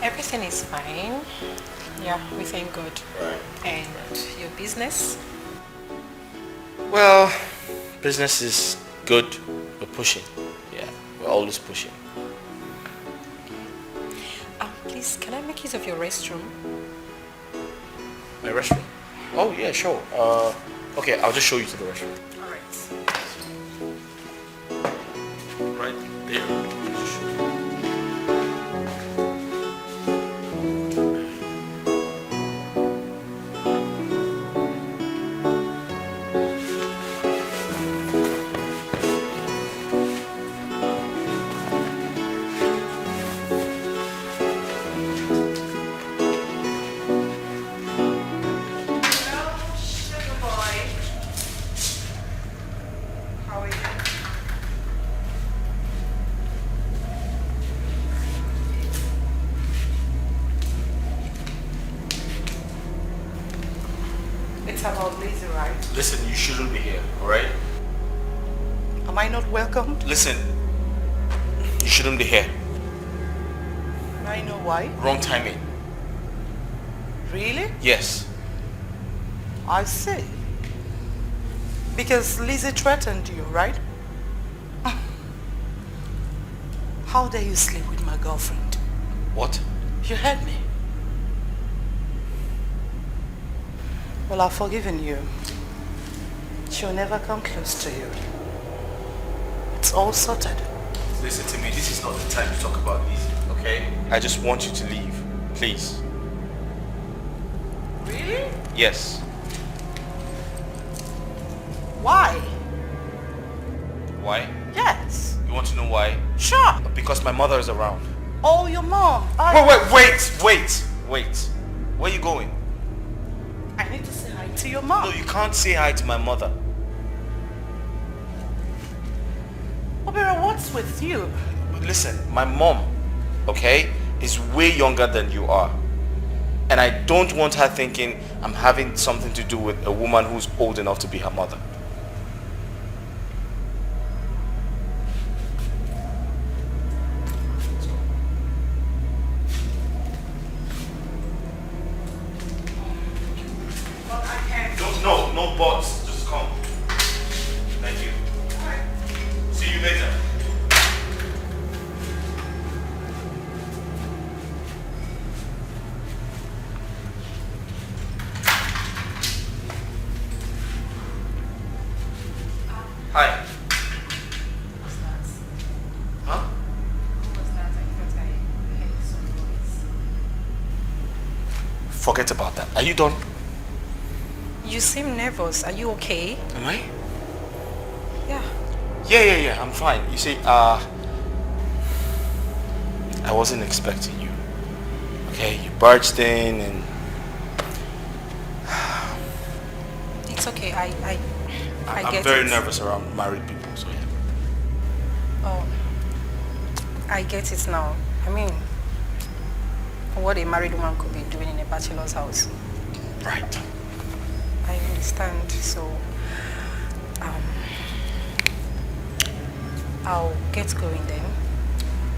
Everything is fine. Yeah, we thank God. Right. And your business? Well, business is good. We're pushing. Yeah, we're always pushing. Please, can I make use of your restroom? My restroom? Oh yeah, sure. Okay, I'll just show you to the restroom. Alright. Right there. It's about Lizzie, right? Listen, you shouldn't be here, alright? Am I not welcome? Listen, you shouldn't be here. I know why. Wrong timing. Really? Yes. I see. Because Lizzie threatened you, right? How dare you sleep with my girlfriend? What? You heard me. Well, I've forgiven you. She'll never come close to you. It's all sorted. Listen to me, this is not the time to talk about this, okay? I just want you to leave, please. Really? Yes. Why? Why? Yes. You want to know why? Sure. Because my mother is around. Oh, your mom. Wait. Where are you going? I need to say hi to your mom. No, you can't say hi to my mother. Obera, what's with you? Listen, my mom, okay, is way younger than you are. And I don't want her thinking I'm having something to do with a woman who's old enough to be her mother. No buts. Just come. Thank you. See you later. Hi. What's that? Huh? What was that? I thought I heard some noise. Forget about that. Are you done? You seem nervous. Are you okay? Am I? Yeah. Yeah. I'm fine. You see, I wasn't expecting you. Okay, you barged in and... It's okay. I get it. I'm very nervous around married people, so yeah. Oh, I get it now. I mean, what a married woman could be doing in a bachelor's house. Right. I understand. So, I'll get going then.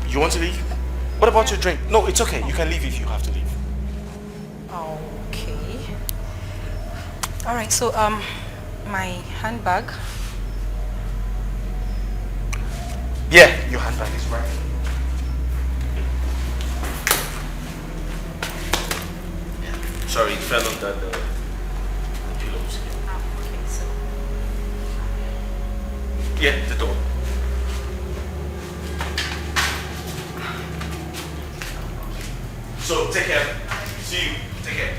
You want to leave? What about your drink? No, it's okay. You can leave if you have to leave. Okay. All right. So, my handbag. Yeah, your handbag is right. Sorry, it fell under the pillows. Okay, so. Yeah, the door. So, take care. See you. Take care.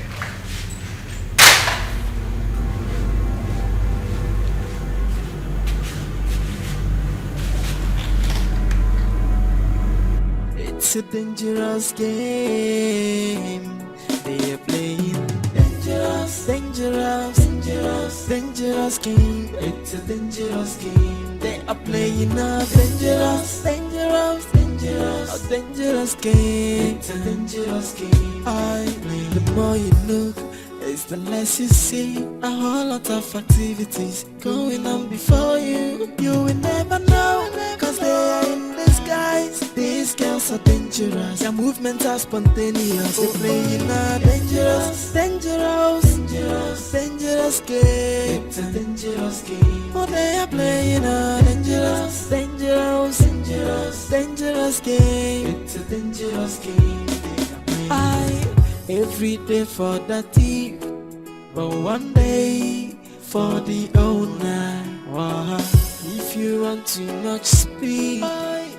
It's a dangerous game they are playing. Dangerous game. It's a dangerous game they are playing. A dangerous game. It's a dangerous game. The more you look, it's the less you see. A whole lot of activities going on before you. You will never know, cause they are in disguise. These girls are dangerous. Their movements are spontaneous. They playing a dangerous game. It's a dangerous game. Oh, they are playing a dangerous game. It's a dangerous game. Every day for the thief, but one day for the owner. If you run too much speed,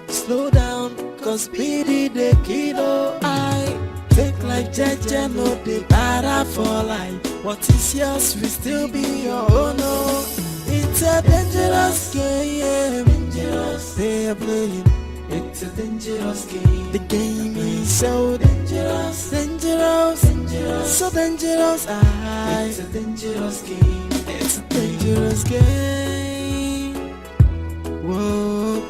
slow down, cause speedy the kilo. Take like Jaja, no they better for life. What is yours will still be your own. It's a dangerous game. They are playing. It's a dangerous game. The game is so dangerous. So dangerous. It's a dangerous game. It's a dangerous game. Whoa,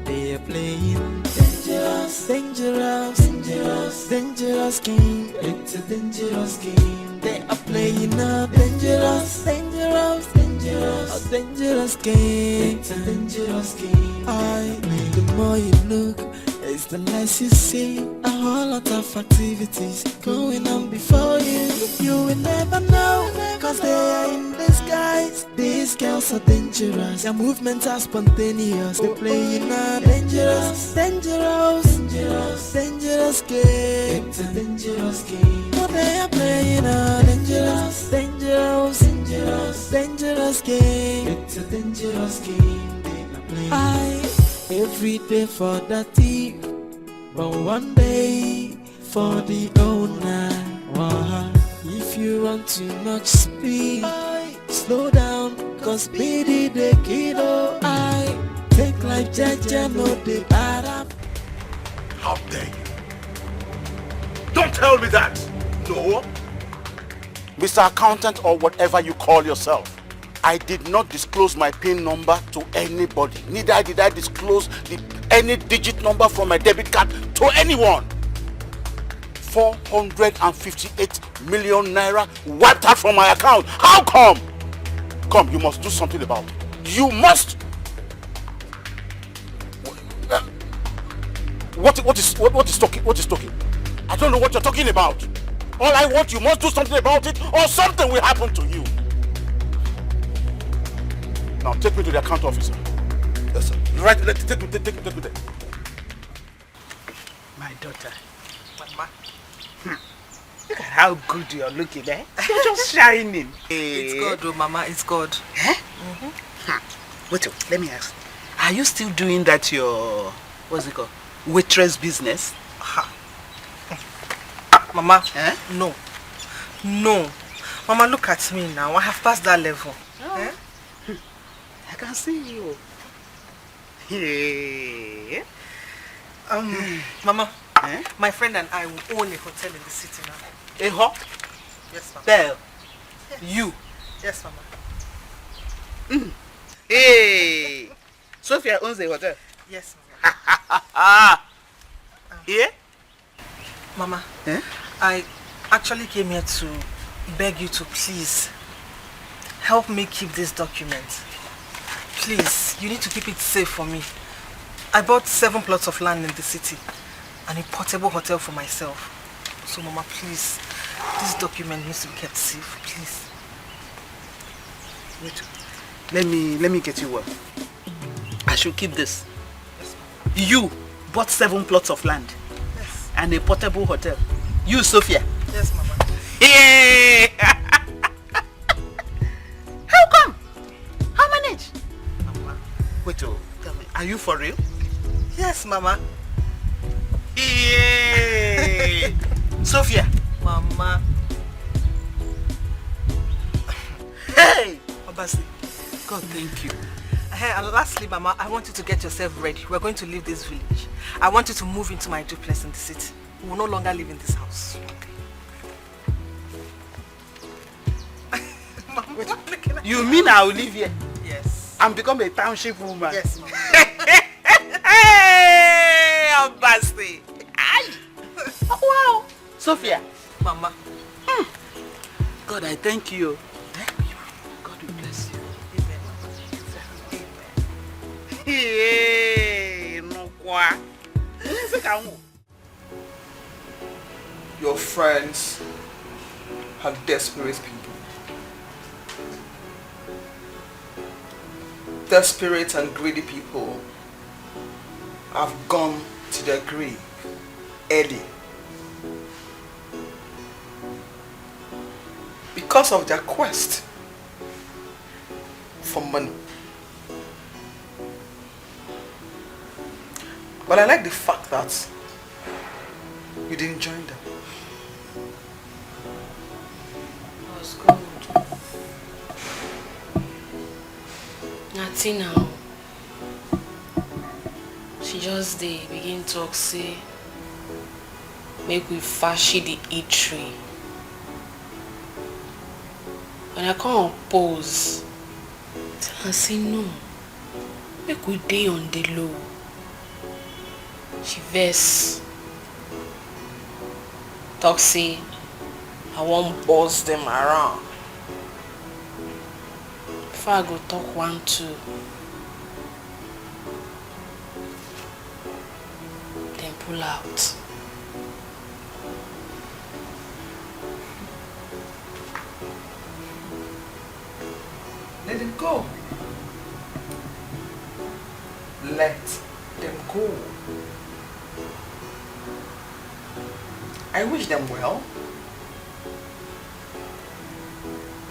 they are playing dangerous game. It's a dangerous game. They are playing a dangerous game. It's a dangerous game. The more you look, it's the less you see. A whole lot of activities going on before you. You will never know, cause they are in disguise. These girls are dangerous. Their movements are spontaneous. They playing a dangerous game. It's a dangerous game. Oh, they are playing a dangerous game. It's a dangerous game. I every day for the thief, but one day for the owner. If you want too much speed, slow down, cause speed is the kiddo. I take life jaja, no the bad. How dare you? Don't tell me that! No! Mr. Accountant or whatever you call yourself, I did not disclose my PIN number to anybody. Neither did I disclose any digit number from my debit card to anyone. 458 million naira wiped out from my account. How come? Come, you must do something about it. You must. What is talking? What is talking? I don't know what you're talking about. All I want, you must do something about it, or something will happen to you. Now take me to the account officer. Yes, sir. Right, take me there. My daughter. Mama. Look at how good you're looking, eh? You're just shining. It's God, oh Mama, it's God. Eh? Wait, let me ask. Are you still doing that your, what's it called? Waitress business? Mama, no. Mama, look at me now. I have passed that level. Oh. I can see you. Yeah. Mama, my friend and I will own a hotel in the city now. A hop? Yes, Mama. Belle. Yes. You? Yes, Mama. Hey! Sophia owns a hotel? Yes, Mama. Yeah? Mama, I actually came here to beg you to please help me keep this document. Please, you need to keep it safe for me. I bought 7 plots of land in the city and a portable hotel for myself. So Mama, please, this document needs to be kept safe, please. Wait, let me get you one. I should keep this. Yes, you bought 7 plots of land. Yes. And a portable hotel. You, Sophia. Yes, Mama. Hey! How come? How manage? Mama. Wait, tell me, are you for real? Yes, Mama. Yay! Sophia. Mama. Hey! Obasi. God, thank you. And lastly, Mama, I want you to get yourself ready. We're going to leave this village. I want you to move into my duplex in the city. We will no longer live in this house. Mama, you mean I will live here? Yes. And become a township woman? Yes, Mama. Hey! Obasi. Oh, wow. Sophia. Mama. God, I thank you. God will bless you. Hey, no kwa. Your friends are desperate people. Desperate and greedy people have gone to their grave early because of their quest for money. But I like the fact that you didn't join them. That was good. Nothing now. She just begin talk say make we fashi the eatery. When I come oppose, I say no. Make we dey on the low. She vex. Talk say I won't boss them around. Before I go talk 1, 2, then pull out. Let them go. Let them go. I wish them well.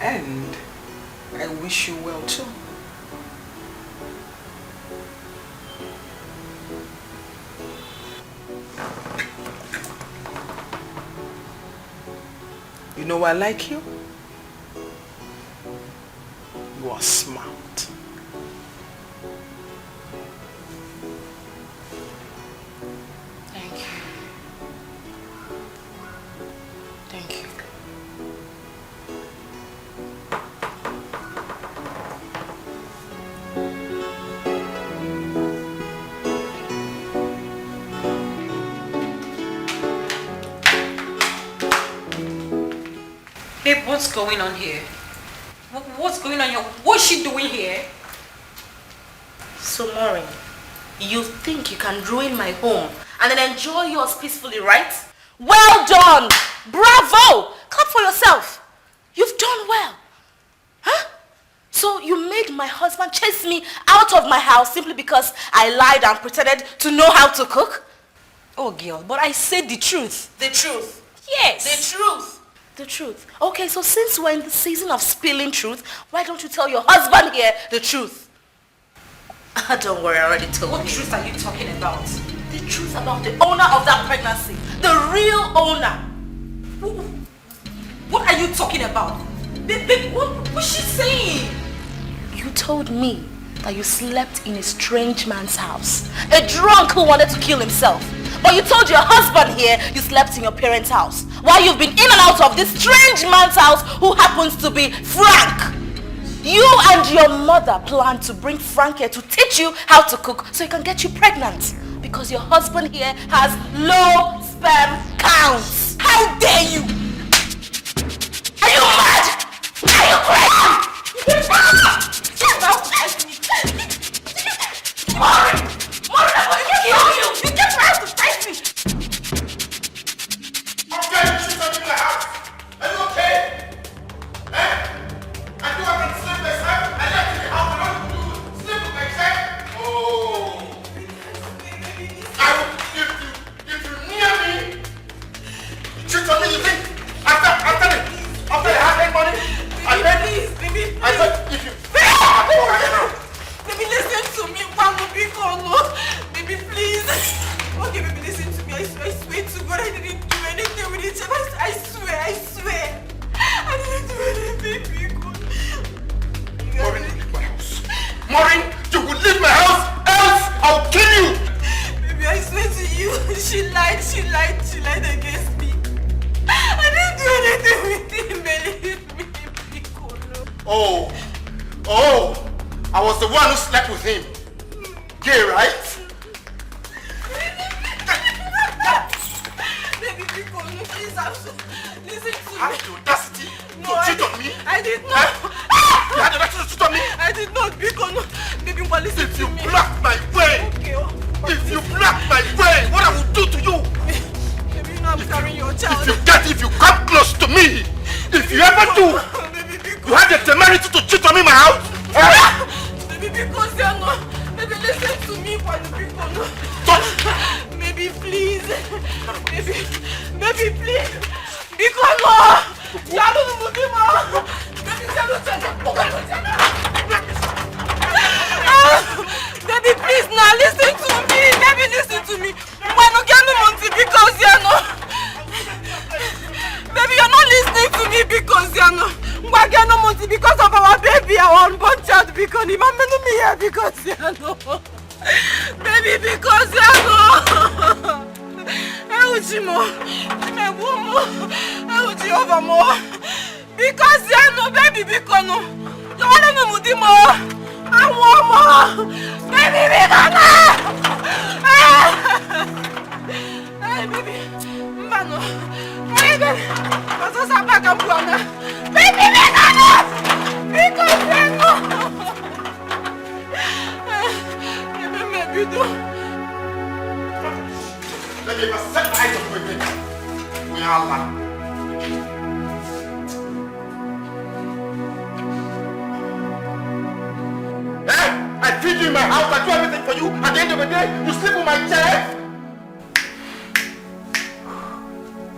And I wish you well too. You know why I like you? You are smart. Thank you. Thank you. Babe, what's going on here? What's going on here? What's she doing here? So, Maureen, you think you can ruin my home and then enjoy yours peacefully, right? Well done! Bravo! Clap for yourself. You've done well. Huh? So you made my husband chase me out of my house simply because I lied and pretended to know how to cook? Oh, girl, but I said the truth. The truth? Yes. The truth. The truth. Okay, so since we're in the season of spilling truth, why don't you tell your husband here the truth? Don't worry, I already told you. What truth are you talking about? The truth about the owner of that pregnancy. The real owner. What are you talking about? Babe, what's she saying? You told me that you slept in a strange man's house. A drunk who wanted to kill himself. But you told your husband here you slept in your parents' house. While you've been in and out of this strange man's house who happens to be Frank. You and your mother planned to bring Frank here to teach you how to cook so he can get you pregnant. Because your husband here has low sperm counts. How dare you? Are you mad? Are you crazy? Maureen! Maureen, I'm going to kill you! You just tried to fight me! Okay, you shoot something in the house. Are you okay? Eh? I do have to sleep myself. I left in the house. I want to sleep with myself. Oh. I will, if you near me, shoot something you think after the hard money. I beg you. Baby, I said if you. Baby, listen to me. Baby, please. Okay, baby, listen to me. I swear to God, I didn't do anything with it. I swear. I didn't do anything, baby. Maureen, you leave my house. Maureen, you will leave my house, else I'll kill you. Baby, I swear to you, she lied against me. I didn't do anything with him, believe me. Oh, I was the one who slept with him. Gay, right? Baby, please, listen to me. Have the audacity to cheat on me? I did not. You had the audacity to cheat on me? I did not, Baby, listen if to me. If you block my way, what I will do to you? Baby, you know I'm carrying your child. If you come close to me, if you ever do, you have the temerity to cheat on me in my house? Baby, because you're not. Baby, listen to me, Baby, please. Baby, please. Because no. Baby, please now listen to me. Baby, listen to me. Because you're not. Baby, you're not listening to me because you're not. Because of our baby, our unborn child. Because you here because you're not. Baby, because you're not. Because you're no baby, because no. You want to know more. I want more. Baby, because no. Hey, baby. Mano. Hey, baby. What's up, Papa? Baby, because no. Because you're no. Baby, maybe do. Let me set my eyes on you. We are alive. I feed you in my house, I do everything for you. At the end of the day, you sleep with my child.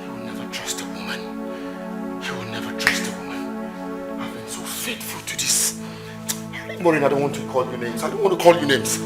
You will never trust a woman. You will never trust a woman. I've been so faithful to this. Maureen, I don't want to call you names. I don't want to call you names.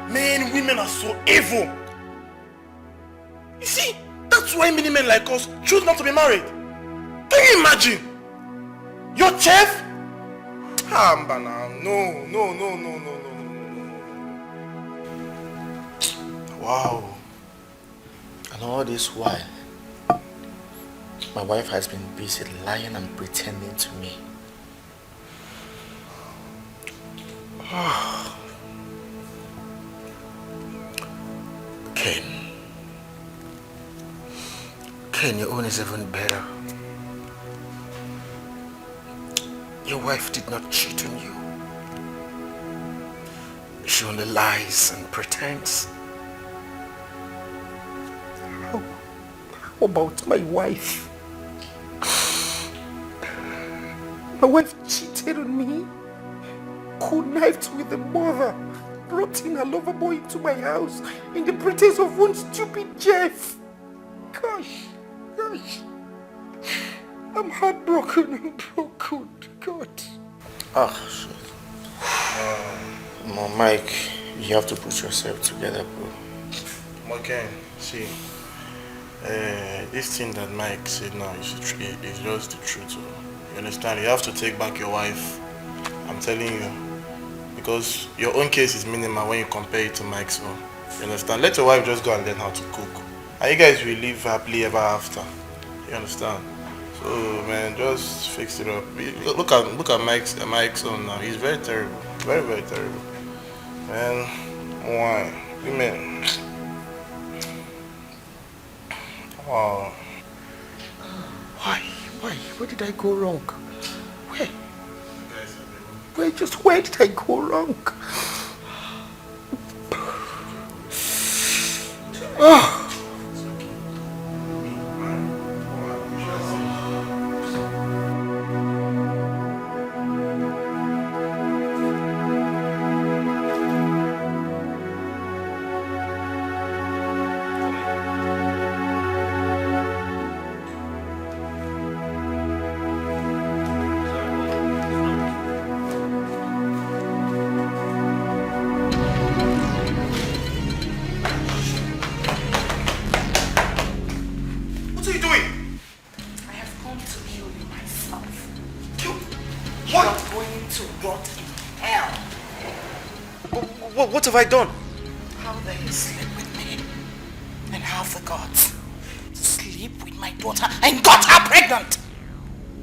Men, women are so evil. You see, that's why many men like us choose not to be married. Can you imagine? Your chef? Tamba now. No. Wow. And all this while, my wife has been busy lying and pretending to me. Ken, your own is even better. Your wife did not cheat on you. She only lies and pretends. How about my wife? My wife cheated on me, connived with the mother, brought in a lover boy into my house in the pretense of one stupid Jeff. Gosh. I'm heartbroken. I'm broken. God. Shit. Mike, you have to put yourself together, bro. Okay, see. This thing that Mike said now is just the truth. You understand? You have to take back your wife. I'm telling you. Because your own case is minimal when you compare it to Mike's own. You understand? Let your wife just go and learn how to cook. And you guys will live happily ever after. You understand? So man, just fix it up. Look at Mike's own now. He's very terrible. Very, very terrible. Man, why? Women. Wow. Why? Where did I go wrong? Where did I go wrong? What have I done? How dare you sleep with me and have the guts to sleep with my daughter and got her pregnant?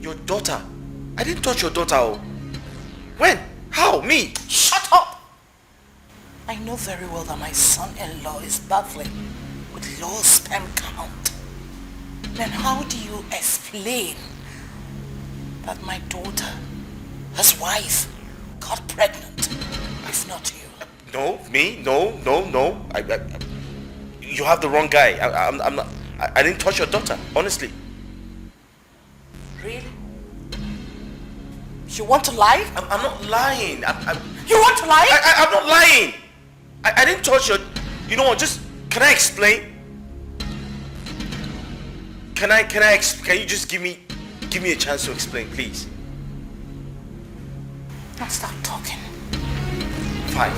Your daughter? I didn't touch your daughter. Oh. When? How? Me? Shut up! I know very well that my son-in-law is battling with low sperm count. Then how do you explain that my daughter, his wife, got pregnant, if not you? No, me? No. You have the wrong guy. I'm not. I didn't touch your daughter, honestly. Really? You want to lie? I'm not lying. You want to lie? I'm not lying. I didn't touch your. You know what? Just can I explain? Can you just give me a chance to explain, please? Now stop talking. Fine.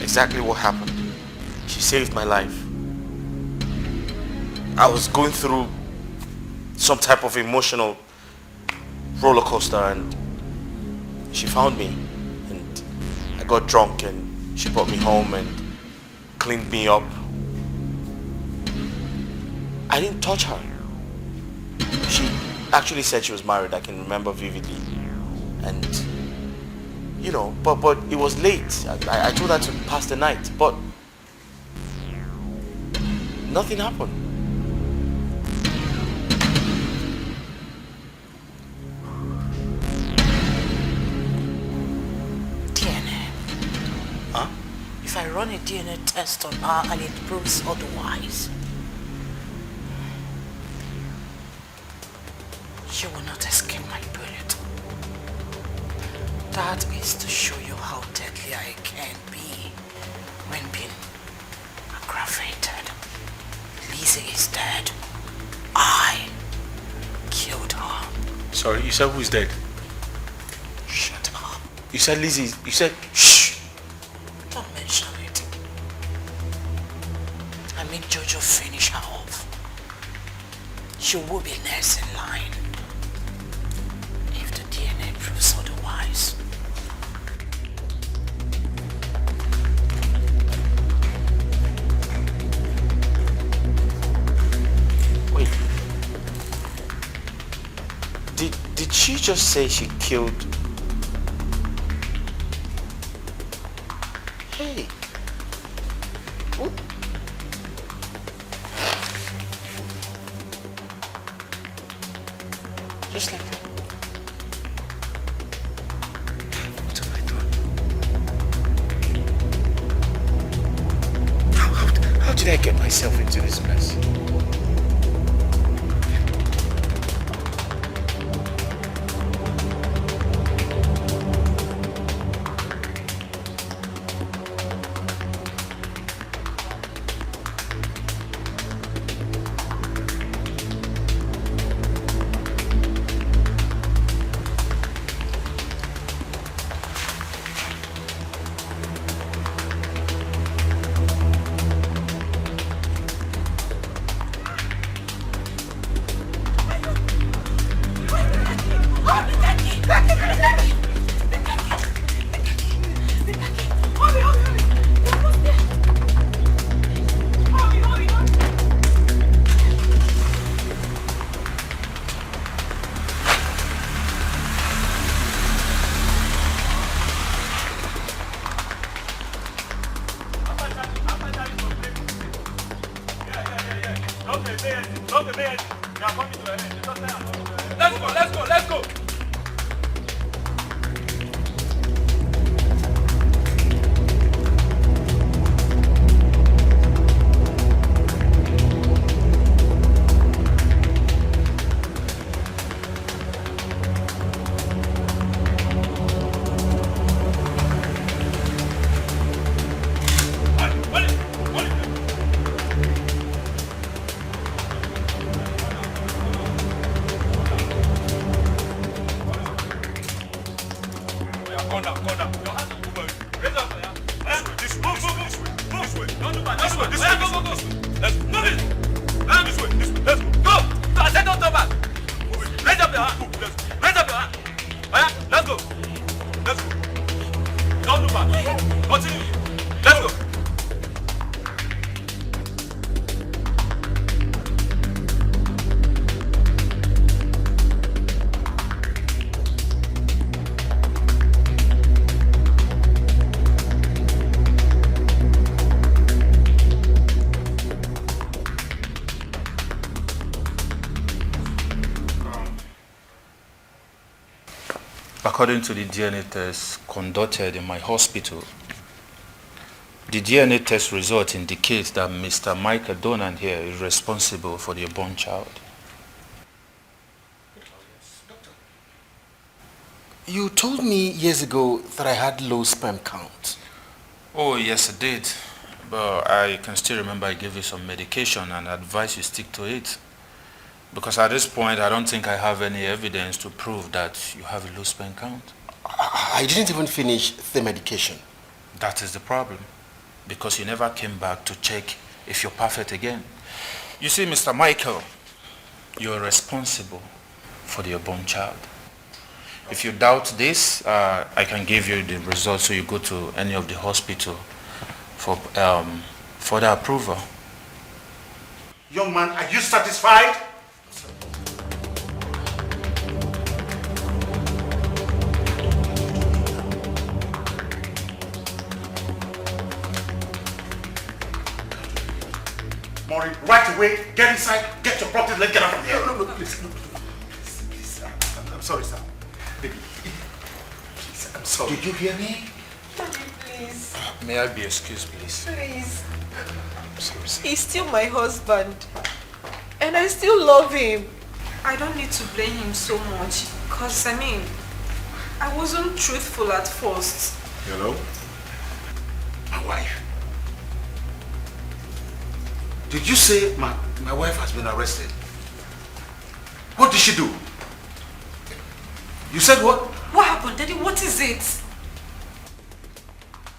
exactly what happened. She saved my life. I was going through some type of emotional roller coaster and she found me and I got drunk and she brought me home and cleaned me up. I didn't touch her. She actually said she was married, I can remember vividly. And you know, but it was late. I told her to pass the night, but nothing happened. DNA. Huh? If I run a DNA test on her and it proves otherwise, she will not escape my bullet. That is to show you how deadly I can be when being aggravated. Lizzie is dead. I killed her. Sorry, you said who's dead? Shut up. You said Lizzie, you said shh. Don't mention it. I made Jojo finish her off. She will be next in line if the DNA proves otherwise. Wait. Did she just say she killed? Hey. Ooh. Just like that. What have I done? How did I get myself into this mess? Let's go. According to the DNA test conducted in my hospital, the DNA test result indicates that Mr. Michael Donan here is responsible for the unborn child. You told me years ago that I had low sperm count. Oh, yes, I did. But I can still remember I gave you some medication and advised you stick to it. Because at this point, I don't think I have any evidence to prove that you have a low sperm count. I didn't even finish the medication. That is the problem. because you never came back to check if you're perfect again. You see, Mr. Michael, you're responsible for the unborn child. If you doubt this, I can give you the results so you go to any of the hospital for further approval. Young man, are you satisfied? Maury, right away, get inside, get your property, let's get out of here. No, please. I'm sorry, sir. Baby, please, I'm sorry. Did you hear me? Daddy, please. May I be excused, please? Please. I'm sorry, sir. He's still my husband. And I still love him. I don't need to blame him so much. Because, I mean, I wasn't truthful at first. Hello? My wife. Did you say my wife has been arrested? What did she do? You said what? What happened, Daddy? What is it?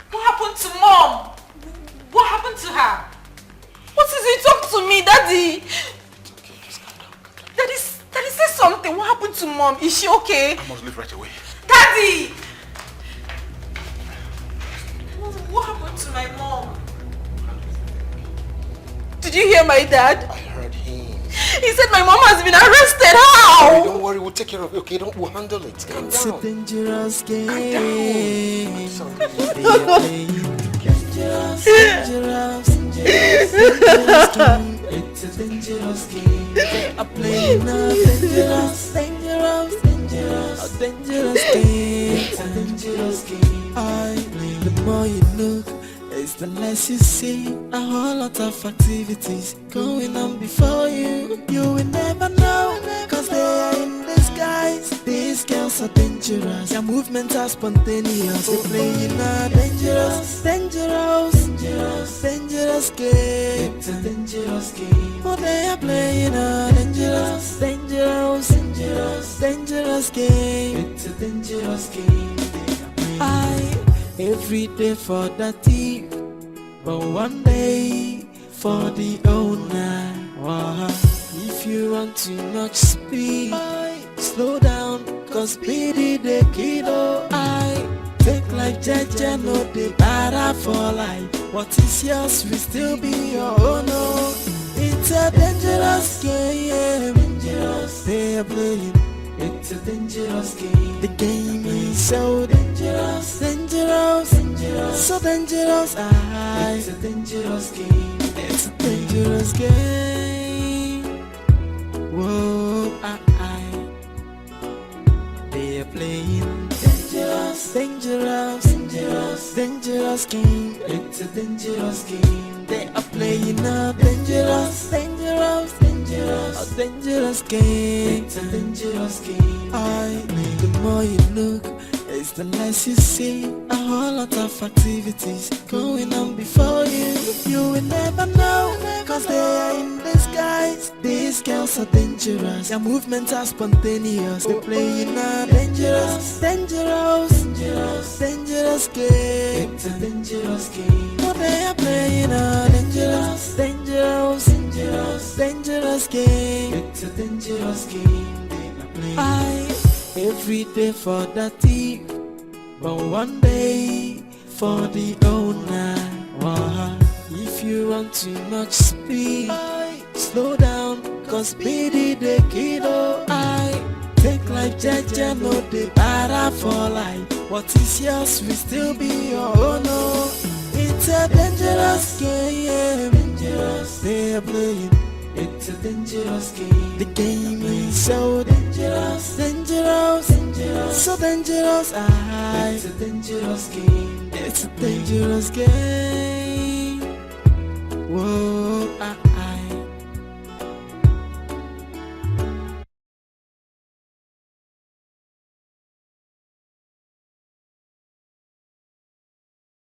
What happened to Mom? What happened to her? What is it? Talk to me, Daddy. Daddy, say something. What happened to Mom? Is she okay? I must leave right away. Daddy! What happened to my mom? Did you hear my dad? I heard him. He said my mom has been arrested. How? Hey, don't worry, we'll take care of it. Okay, we'll handle it. Calm It's down. a dangerous game. Calm They are playing dangerous, dangerous, dangerous, dangerous game. It's a dangerous game. They are playing a dangerous, dangerous, dangerous, a dangerous game. It's a dangerous game. The more you look, it's the less you see. A whole lot of activities going on before you. You will never know, cause they are in disguise. These girls are dangerous. Their movements are spontaneous. They're playing a dangerous, dangerous, dangerous, dangerous game. It's a dangerous game. Oh, they are playing a dangerous, dangerous, dangerous, dangerous game. It's a dangerous game. Every day for the thief, but one day for the owner. If you want too much speed, slow down, cause speedy the kiddo. Take life jeje, no dey para for life. What is yours will still be your own. It's a dangerous game. Dangerous, they are playing. It's a dangerous game. The game is so dangerous, dangerous, dangerous, so dangerous. It's a dangerous game. It's a dangerous game. Whoa, they are playing dangerous, dangerous, dangerous, dangerous game. It's a dangerous game. They are playing a dangerous, dangerous, dangerous, a dangerous game. It's a dangerous game. The more you look, it's the less you see. A whole lot of activities going on before you. You will never know, cause they are in disguise. These girls are dangerous. Their movements are spontaneous. They're playing a dangerous, dangerous, dangerous, dangerous game. It's a dangerous game. Oh, they are playing a dangerous, dangerous, dangerous, dangerous game. It's a dangerous game. Every day for the thief, but one day for the owner. If you want too much speed, slow down, cause speedy the kiddo. Take life jeje, no dey para for life. What is yours will still be your own. It's a dangerous game. Dangerous, they are playing. It's a dangerous game. The game is so dangerous, dangerous, dangerous, so dangerous. It's a dangerous game. It's a dangerous game. Whoa,